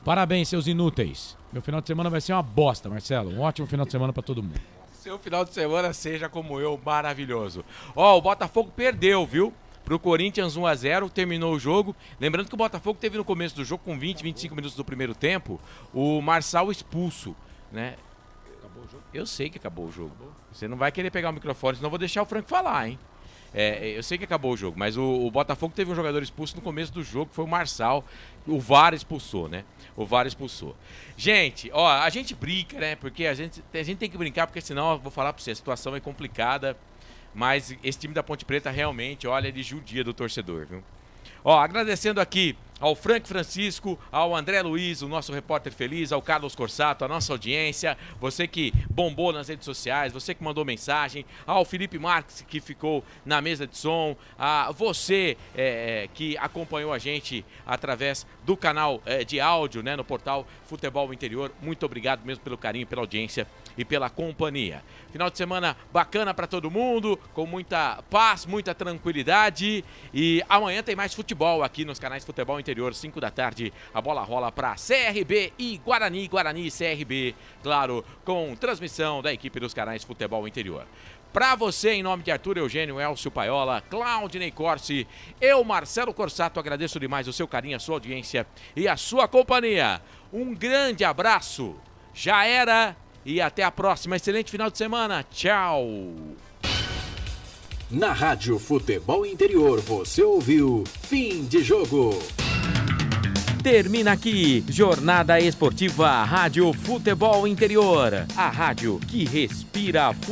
Parabéns, seus inúteis. Meu final de semana vai ser uma bosta, Marcelo. Um ótimo final de semana pra todo mundo. Seu final de semana seja como eu, maravilhoso. Ó, o Botafogo perdeu, viu? Pro Corinthians 1-0, terminou o jogo. Lembrando que o Botafogo teve no começo do jogo, com 25 minutos do primeiro tempo, o Marçal expulso, né? Acabou o jogo? Eu sei que acabou o jogo. Você não vai querer pegar o microfone, senão eu vou deixar o Frank falar, hein? Eu sei que acabou o jogo, mas o Botafogo teve um jogador expulso no começo do jogo, que foi o Marçal. O VAR expulsou, né? O VAR expulsou. Gente, ó, a gente brinca, né? Porque a gente tem que brincar, porque senão, eu vou falar pra você, a situação é complicada. Mas esse time da Ponte Preta realmente, olha, ele judia do torcedor, viu? Ó, agradecendo aqui ao Frank Francisco, ao André Luiz, o nosso repórter feliz, ao Carlos Corsato, a nossa audiência, você que bombou nas redes sociais, você que mandou mensagem, ao Felipe Marques, que ficou na mesa de som, a você que acompanhou a gente através do canal de áudio, né, no portal Futebol Interior. Muito obrigado mesmo pelo carinho, pela audiência e pela companhia. Final de semana bacana pra todo mundo, com muita paz, muita tranquilidade, e amanhã tem mais futebol aqui nos canais Futebol Interior, 5 da tarde, a bola rola pra CRB e Guarani, Guarani e CRB, claro, com transmissão da equipe dos canais Futebol Interior. Pra você, em nome de Arthur Eugênio, Elcio Paiola, Claudinei Corsi, eu, Marcelo Corsato, agradeço demais o seu carinho, a sua audiência e a sua companhia. Um grande abraço, já era, e até a próxima. Excelente final de semana, tchau! Na Rádio Futebol Interior, você ouviu Fim de Jogo. Termina aqui, Jornada Esportiva Rádio Futebol Interior, a rádio que respira futebol.